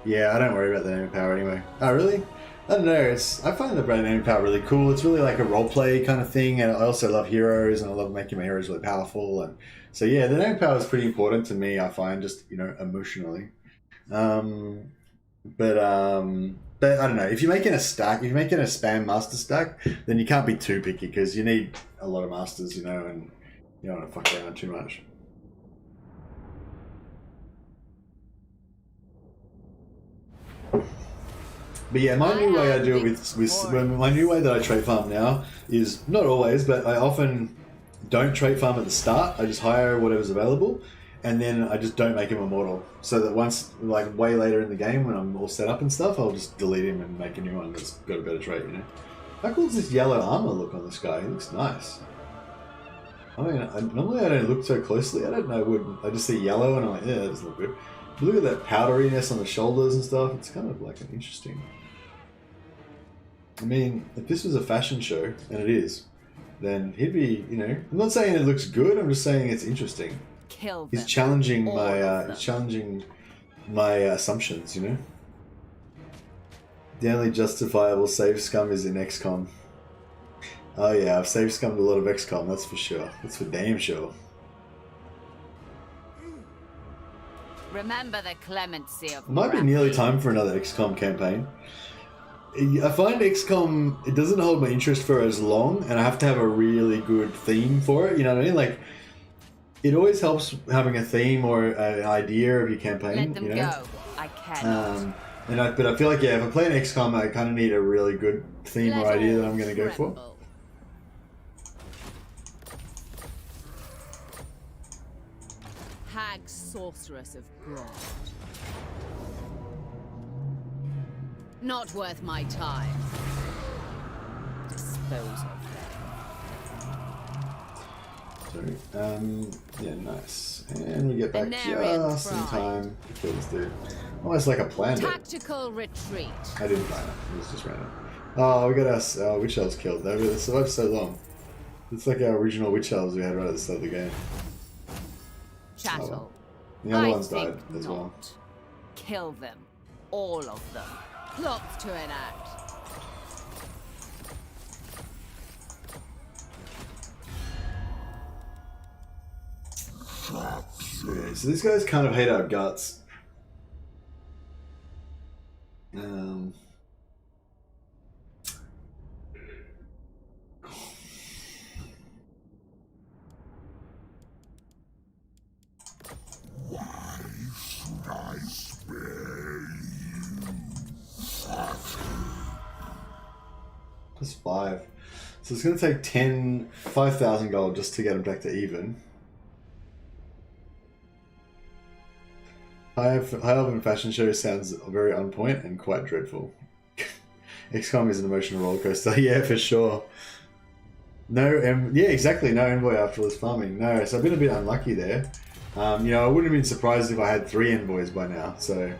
Yeah, I don't worry about the naming power anyway. Oh, really? I don't know. I find the brand naming power really cool. It's really like a roleplay kind of thing, and I also love heroes, and I love making my heroes really powerful. And so yeah, the naming power is pretty important to me. I find just, you know, emotionally. But I don't know. If you're making a stack, if you're making a spam master stack, then you can't be too picky because you need a lot of masters, you know, and you don't want to fuck around too much. But yeah, my new way I do it with my new way that I trait farm now is not always, but I often don't trait farm at the start. I just hire whatever's available, and then I just don't make him immortal. So that once, like way later in the game when I'm all set up and stuff, I'll just delete him and make a new one that's got a better trait, you know. How cool does this yellow armor look on this guy? He looks nice. I mean, normally I don't look so closely at it, and I just see yellow and I'm like, yeah, that doesn't look good. But look at that powderiness on the shoulders and stuff. It's kind of like an interesting. I mean, if this was a fashion show, and it is, then he'd be, you know, I'm not saying it looks good, I'm just saying it's interesting. Kill them. He's challenging my assumptions, you know? The only justifiable save scum is in XCOM. Oh yeah, I've save scummed a lot of XCOM, that's for sure. That's for damn sure. Remember the clemency of It might be nearly time for another XCOM campaign. I find XCOM, it doesn't hold my interest for as long, and I have to have a really good theme for it, you know what I mean? Like, it always helps having a theme or an idea of your campaign, Let them you know? go. I cannot. But I feel like, yeah, if I'm playing XCOM, I kind of need a really good theme or idea that I'm going to go for. Hag sorceress of Grond. Not worth my time. Dispose of them. Sorry. Yeah, nice. And we get back Venarian just in pride. time to kill this dude. Almost like a plan. Tactical retreat. I didn't plan it. It was just random. Oh, we got our witch elves killed. They survived so long. It's like our original witch elves we had right at the start of the game. Chattel. Oh, well. The other I ones died think as well. not. Kill them. All of them. Plots to enact. Yeah, so these guys kind of hate our guts. Why should I spare Plus 5. So it's going to take 5,000 gold just to get them back to even. High Elven fashion show sounds very on point and quite dreadful. XCOM is an emotional roller coaster. Yeah, for sure. No, yeah, exactly. No envoy after all this farming. No, so I've been a bit unlucky there. You know, I wouldn't have been surprised if I had 3 envoys by now. So,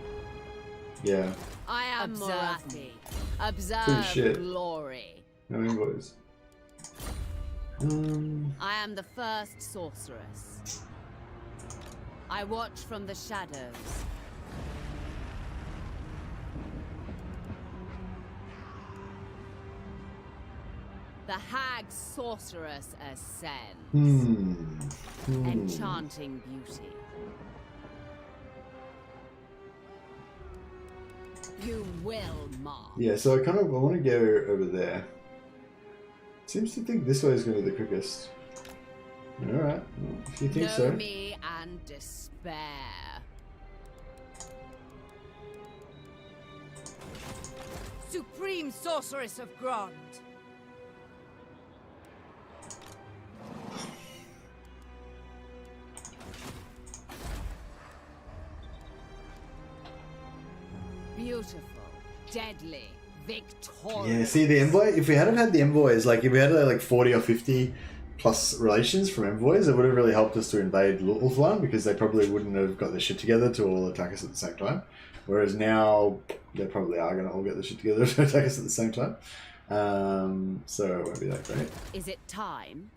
yeah. I am Morathi. Observe Holy shit. glory. No envoys. I am the first sorceress. I watch from the shadows. The hag sorceress ascends. Enchanting beauty. You will mark. Yeah, so I want to go over there. Seems to think this way is going to be the quickest. Alright, well, if you think so. Know me and despair. Supreme sorceress of Grond. Beautiful, deadly, victorious. Yeah, see the envoy. If we hadn't had the envoys, like if we had like 40 or 50 plus relations from envoys, it would have really helped us to invade Ulthuan because they probably wouldn't have got their shit together to all attack us at the same time. Whereas now they probably are going to all get their shit together to attack us at the same time. So it won't be that great. Is it time?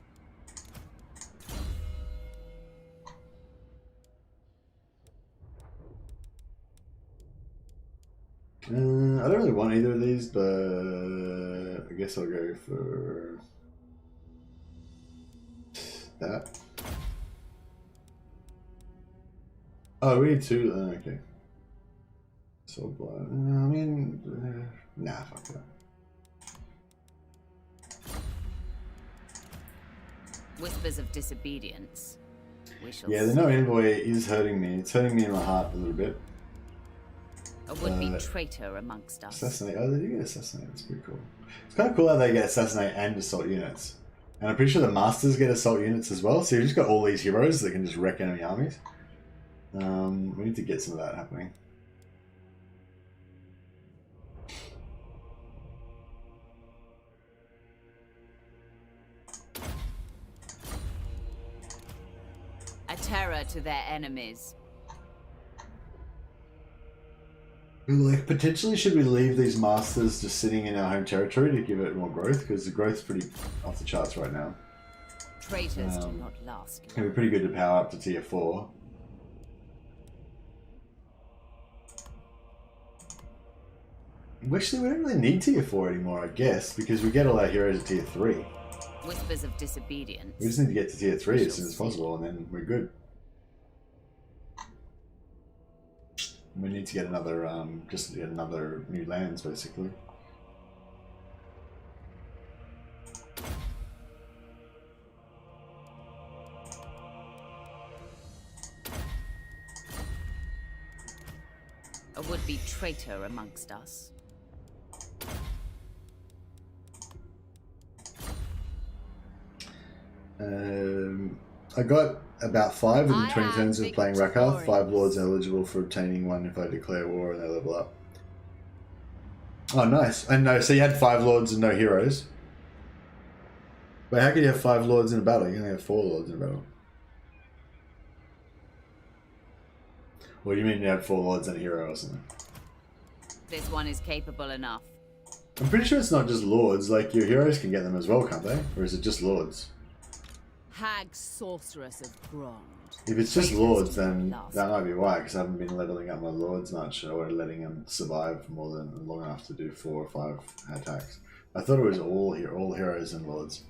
I don't really want either of these, but I guess I'll go for that. Oh, we need 2. Okay. So, I mean, nah, fuck that. Whispers of disobedience. We shall Yeah, the no envoy is hurting me. It's hurting me in my heart a little bit. A would-be traitor amongst us. Assassinate. Oh, they do get assassinate. That's pretty cool. It's kind of cool how they get assassinate and assault units. And I'm pretty sure the masters get assault units as well. So you've just got all these heroes that can just wreck enemy armies. We need to get some of that happening. A terror to their enemies. Like, potentially should we leave these masters just sitting in our home territory to give it more growth? Because the growth's pretty off the charts right now. Traitors do not last. It's going to be pretty good to power up to tier 4. Actually, we don't really need tier 4 anymore, I guess, because we get all our heroes at tier 3. Whispers of disobedience. We just need to get to tier 3 as soon as possible, and then we're good. We need to get another, just get another new lands, basically. A would-be traitor amongst us. I got about 5 in 20 turns of playing Rakarth. 5 lords eligible for obtaining 1 if I declare war and they level up. Oh, nice. And no, so you had 5 lords and no heroes. But how can you have 5 lords in a battle? You can only have 4 lords in a battle. What do you mean you have 4 lords and a hero or something? This one is capable enough. I'm pretty sure it's not just lords. Like, your heroes can get them as well, can't they? Or is it just lords? Hag Sorceress of Grond. If it's just lords, then that might be why, because I haven't been leveling up my lords much, or letting them survive more than long enough to do 4 or 5 attacks. I thought it was all heroes and lords.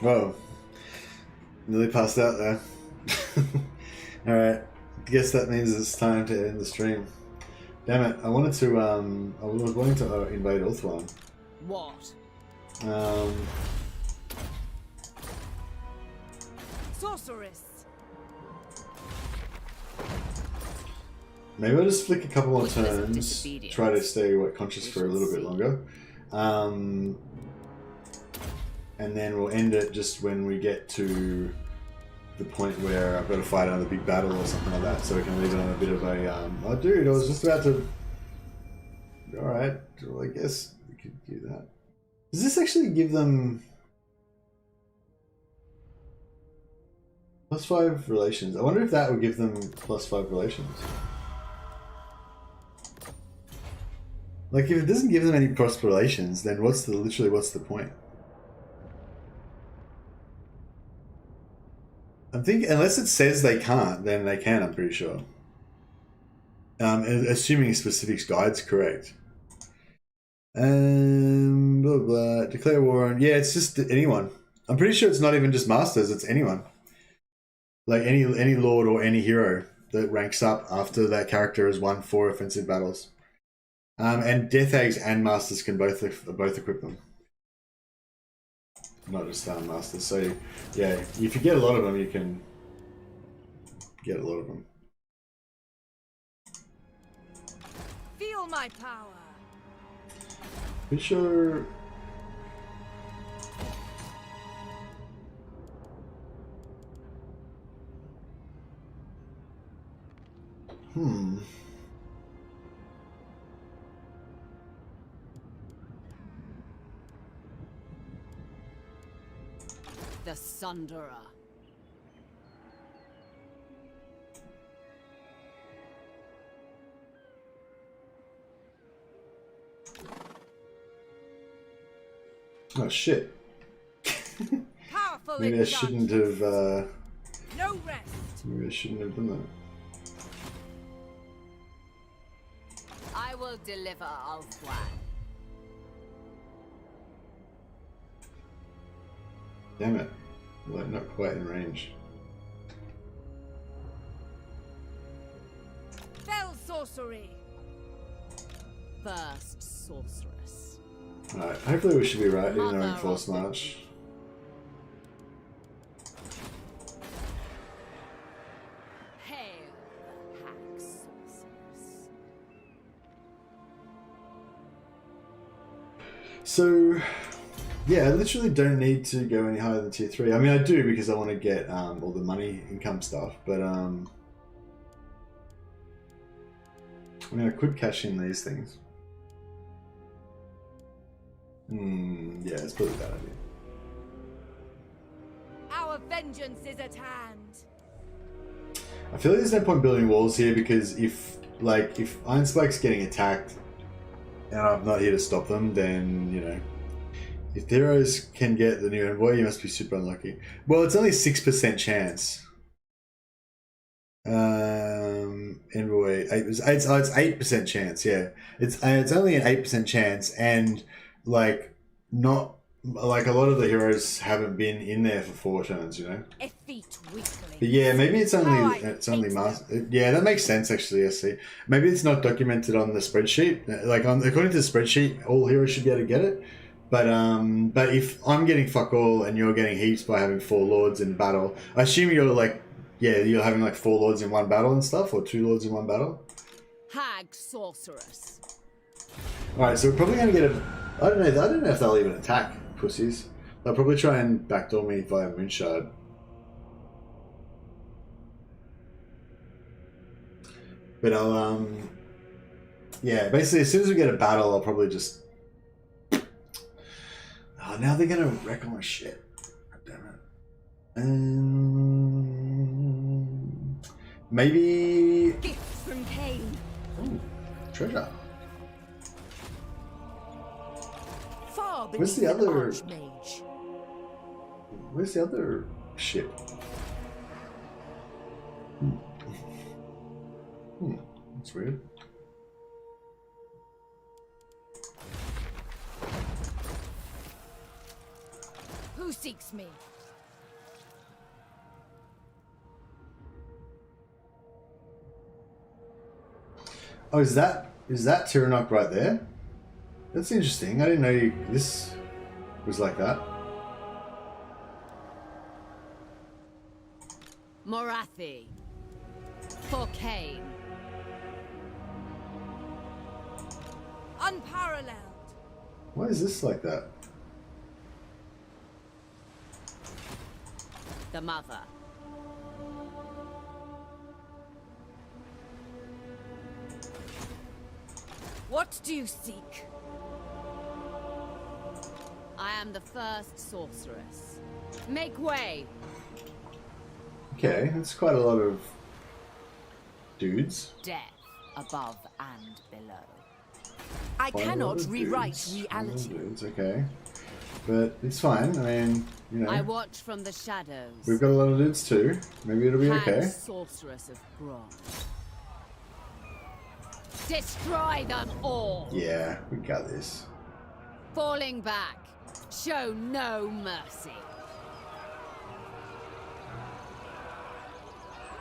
Whoa. Nearly passed out there. Alright. Guess that means it's time to end the stream. Damn it. I wanted to, I was wanting to invade Ulthuan. What? Sorceress. Maybe I'll just flick a couple more turns. Try to stay conscious for a little bit longer. And then we'll end it just when we get to the point where I've got to fight another big battle or something like that, so we can leave it on a bit of a, oh dude, I was just about to... Alright, well I guess we could do that. Does this actually give them... +5 relations? I wonder if that would give them +5 relations. Like, if it doesn't give them any cross relations, then what's the point? I'm thinking, unless it says they can't, then they can, I'm pretty sure. Assuming specifics guide's correct. Blah, blah. Declare war on... Yeah, it's just anyone. I'm pretty sure it's not even just masters, it's anyone. Like any lord or any hero that ranks up after that character has won 4 offensive battles. And Death Hags and masters can both equip them. Not just masters. So yeah, if you get a lot of them, you can get a lot of them. Feel my power. Pretty sure. The Sunderer. Oh shit. Powerful. Maybe I shouldn't have no rest. Maybe I shouldn't have done that. I will deliver Ulthuan. Damn it. Like, not quite in range. Fell sorcery. First sorceress. Alright, hopefully we should be right, even though in Force March. Hail the Hag Sorceress. So, yeah, I literally don't need to go any higher than tier 3. I mean, I do because I want to get all the money income stuff, but I mean, I could cash in these things. Yeah, it's probably a bad idea. Our vengeance is at hand. I feel like there's no point building walls here because if Ironspike's getting attacked and I'm not here to stop them, then, you know, if the heroes can get the new envoy, you must be super unlucky. Well, it's only 6% chance. Envoy 8%. It's 8% chance. Yeah, it's only an 8% chance, and like not like a lot of the heroes haven't been in there for 4 turns. You know. But yeah, maybe it's only master. Yeah, that makes sense actually. I see. Maybe it's not documented on the spreadsheet. Like according to the spreadsheet, all heroes should be able to get it. But if I'm getting fuck all and you're getting heaps by having 4 lords in battle, I assume you're like, yeah, you're having like 4 lords in one battle and stuff, or 2 lords in one battle. Hag sorceress. All right, so we're probably gonna get a. I don't know if they'll even attack pussies. They'll probably try and backdoor me via Moonshard. But I'll yeah, basically as soon as we get a battle, I'll probably just. Oh, now they're gonna wreck all my shit. God damn it. Maybe. Gifts from Cain. Ooh, treasure. Far Where's the other? Archmage. Where's the other ship? That's weird. Who seeks me? Oh, is that Tyrannok right there? That's interesting. I didn't know this was like that. Morathi. For Cain. Unparalleled. Why is this like that? The mother. What do you seek? I am the first sorceress. Make way. Okay, that's quite a lot of dudes. Death above and below. I Quite a lot cannot of rewrite dudes. A lot of reality. dudes, okay. But it's fine. I mean, you know. I watch from the shadows. We've got a lot of dudes too. Maybe it'll be Hag okay. sorceress of bronze. Destroy them all. Yeah, we got this. Falling back. Show no mercy.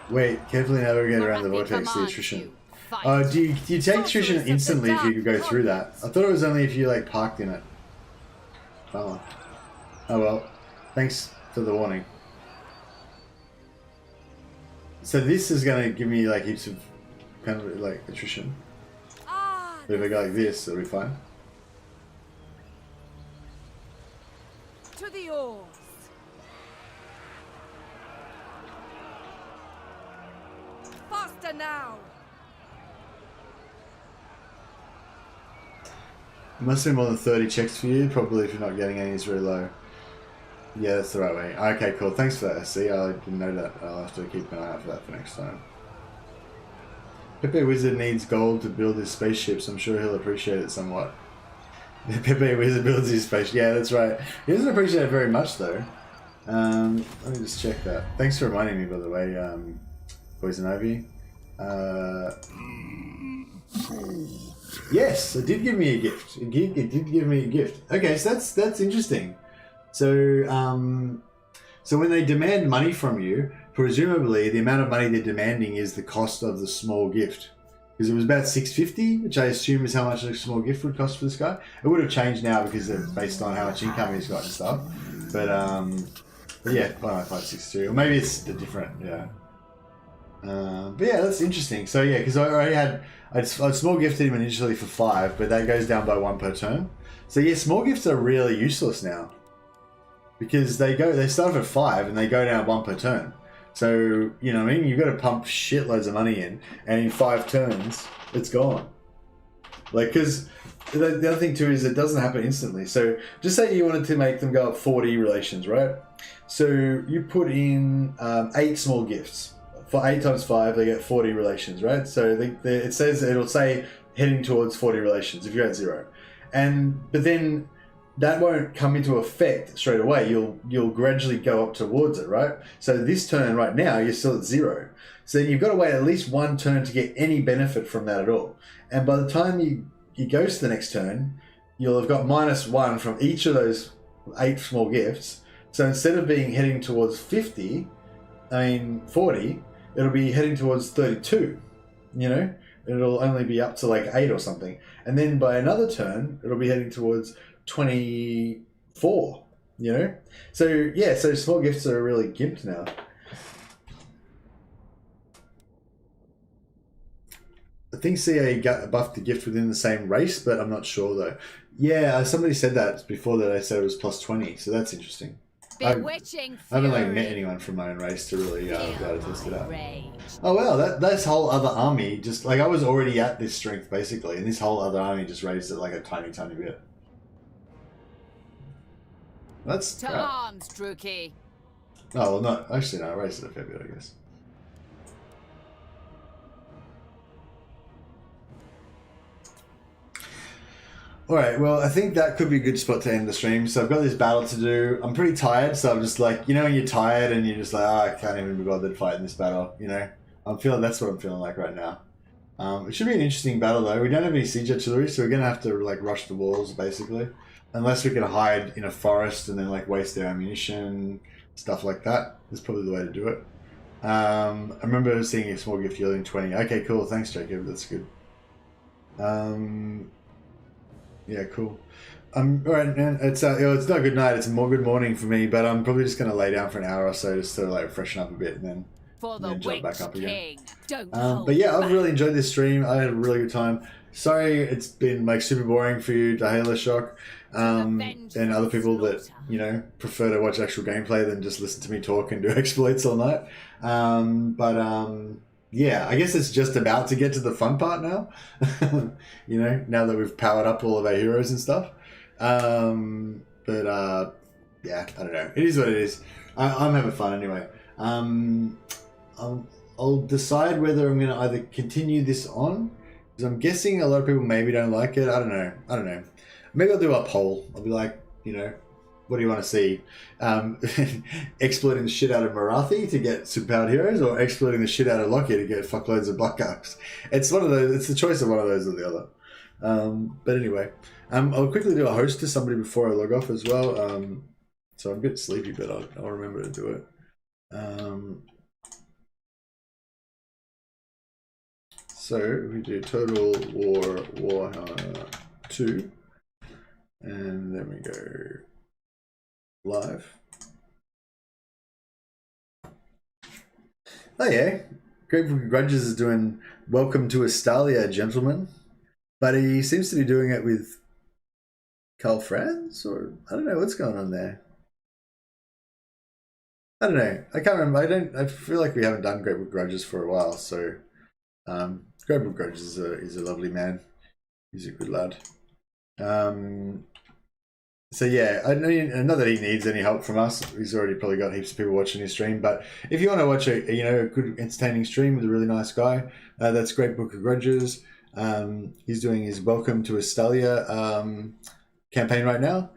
Wait, carefully navigate around the Marathi vortex, the commands attrition. you. Fight. Do you take attrition instantly if you go through that? I thought it was only if you like parked in it. Oh well. Thanks for the warning. So this is gonna give me like heaps of kind of like attrition. But if I go like this, it'll be fine. To the oars. Faster now. It must be more than 30 checks for you. Probably if you're not getting any, it's really low. Yeah, that's the right way. Okay, cool. Thanks for that, SC. I didn't know that. I'll have to keep an eye out for that for next time. Pepe Wizard needs gold to build his spaceships. I'm sure he'll appreciate it somewhat. Pepe Wizard builds his spaceship. Yeah, that's right. He doesn't appreciate it very much, though. Let me just check that. Thanks for reminding me, by the way, Poison Ivy. Yes, it did give me a gift. It did give me a gift. Okay, so that's interesting. So, so when they demand money from you, presumably the amount of money they're demanding is the cost of the small gift. Because it was about $650, which I assume is how much a small gift would cost for this guy. It would have changed now because it's based on how much income he's got and stuff. But yeah, 562, or maybe it's the different. Yeah. But yeah, that's interesting. So yeah, because I already had I small gifted him initially for 5, but that goes down by 1 per turn. So yeah, small gifts are really useless now because they start at 5 and they go down 1 per turn. So you know what I mean? You've got to pump shitloads of money in, and in 5 turns, it's gone. Like, because the other thing too is it doesn't happen instantly. So just say you wanted to make them go up 40 relations, right? So you put in 8 small gifts. For 8 times 5, they get 40 relations, right? So it says it'll say heading towards 40 relations if you're at 0, but then that won't come into effect straight away. You'll gradually go up towards it, right? So this turn right now, you're still at 0. So you've got to wait at least one turn to get any benefit from that at all. And by the time you go to the next turn, you'll have got -1 from each of those 8 small gifts. So instead of being heading towards 40, it'll be heading towards 32, you know? It'll only be up to like 8 or something. And then by another turn, it'll be heading towards 24, you know? So yeah, so small gifts are really gimped now. I think CA buffed the gift within the same race, but I'm not sure though. Yeah, somebody said that before that I said it was +20, so that's interesting. Bewitching I haven't fury. like met anyone from my own race to really be able to test it out. Rage. Oh wow, this whole other army just like I was already at this strength basically, and this whole other army just raised it like a tiny bit. That's To crap. arms, Druchii. Oh well, no, actually no, I raised it a fair bit, I guess. Alright, well, I think that could be a good spot to end the stream. So I've got this battle to do. I'm pretty tired, so I'm just like, you know when you're tired and you're just like, oh, I can't even be bothered fighting this battle, you know? That's what I'm feeling like right now. It should be an interesting battle though. We don't have any siege artillery, so we're going to have to like rush the walls, basically. Unless we can hide in a forest and then like waste their ammunition, stuff like that. That's probably the way to do it. I remember seeing a small gift yielding 20. Okay, cool. Thanks, Jacob. That's good. Yeah, cool. All right, man. It's not a good night. It's a more good morning for me, but I'm probably just going to lay down for an hour or so just to like freshen up a bit and then, jump back up again. But yeah, I've really enjoyed this stream. I had a really good time. Sorry, it's been like super boring for you, Dahela Shock, and other people that prefer to watch actual gameplay than just listen to me talk and do exploits all night. Yeah, I guess it's just about to get to the fun part now. Now that we've powered up all of our heroes and stuff. Yeah, I don't know. It is what it is. I'm having fun anyway. I'll decide whether I'm going to either continue this on, because I'm guessing a lot of people maybe don't like it. I don't know. Maybe I'll do a poll. I'll be like, what do you want to see? Exploiting the shit out of Marathi to get superpowered heroes, or exploiting the shit out of Loki to get fuckloads of black arcs? It's one of those. It's the choice of one of those or the other. But anyway, I'll quickly do a host to somebody before I log off as well. So I'm a bit sleepy, but I'll remember to do it. So we do Total War Warhammer 2, and then we go live. Oh yeah, Great Book of Grudges is doing Welcome to Estalia, gentlemen, but he seems to be doing it with Carl Franz, or I don't know what's going on there. I don't know. I can't remember. I feel like we haven't done Great Book of Grudges for a while, so Great Book of Grudges is a lovely man. He's a good lad. So yeah, I know, not that he needs any help from us. He's already probably got heaps of people watching his stream. But if you want to watch a good, entertaining stream with a really nice guy, that's Great Book of Grudges. He's doing his Welcome to Estalia campaign right now.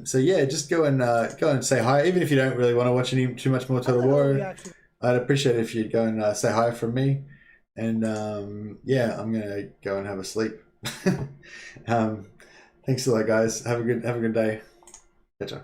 So yeah, just go and say hi. Even if you don't really want to watch too much more Total War, I'd appreciate it if you'd go and say hi from me. And yeah, I'm gonna go and have a sleep. Thanks a lot, guys. Have a good day. Catch ya.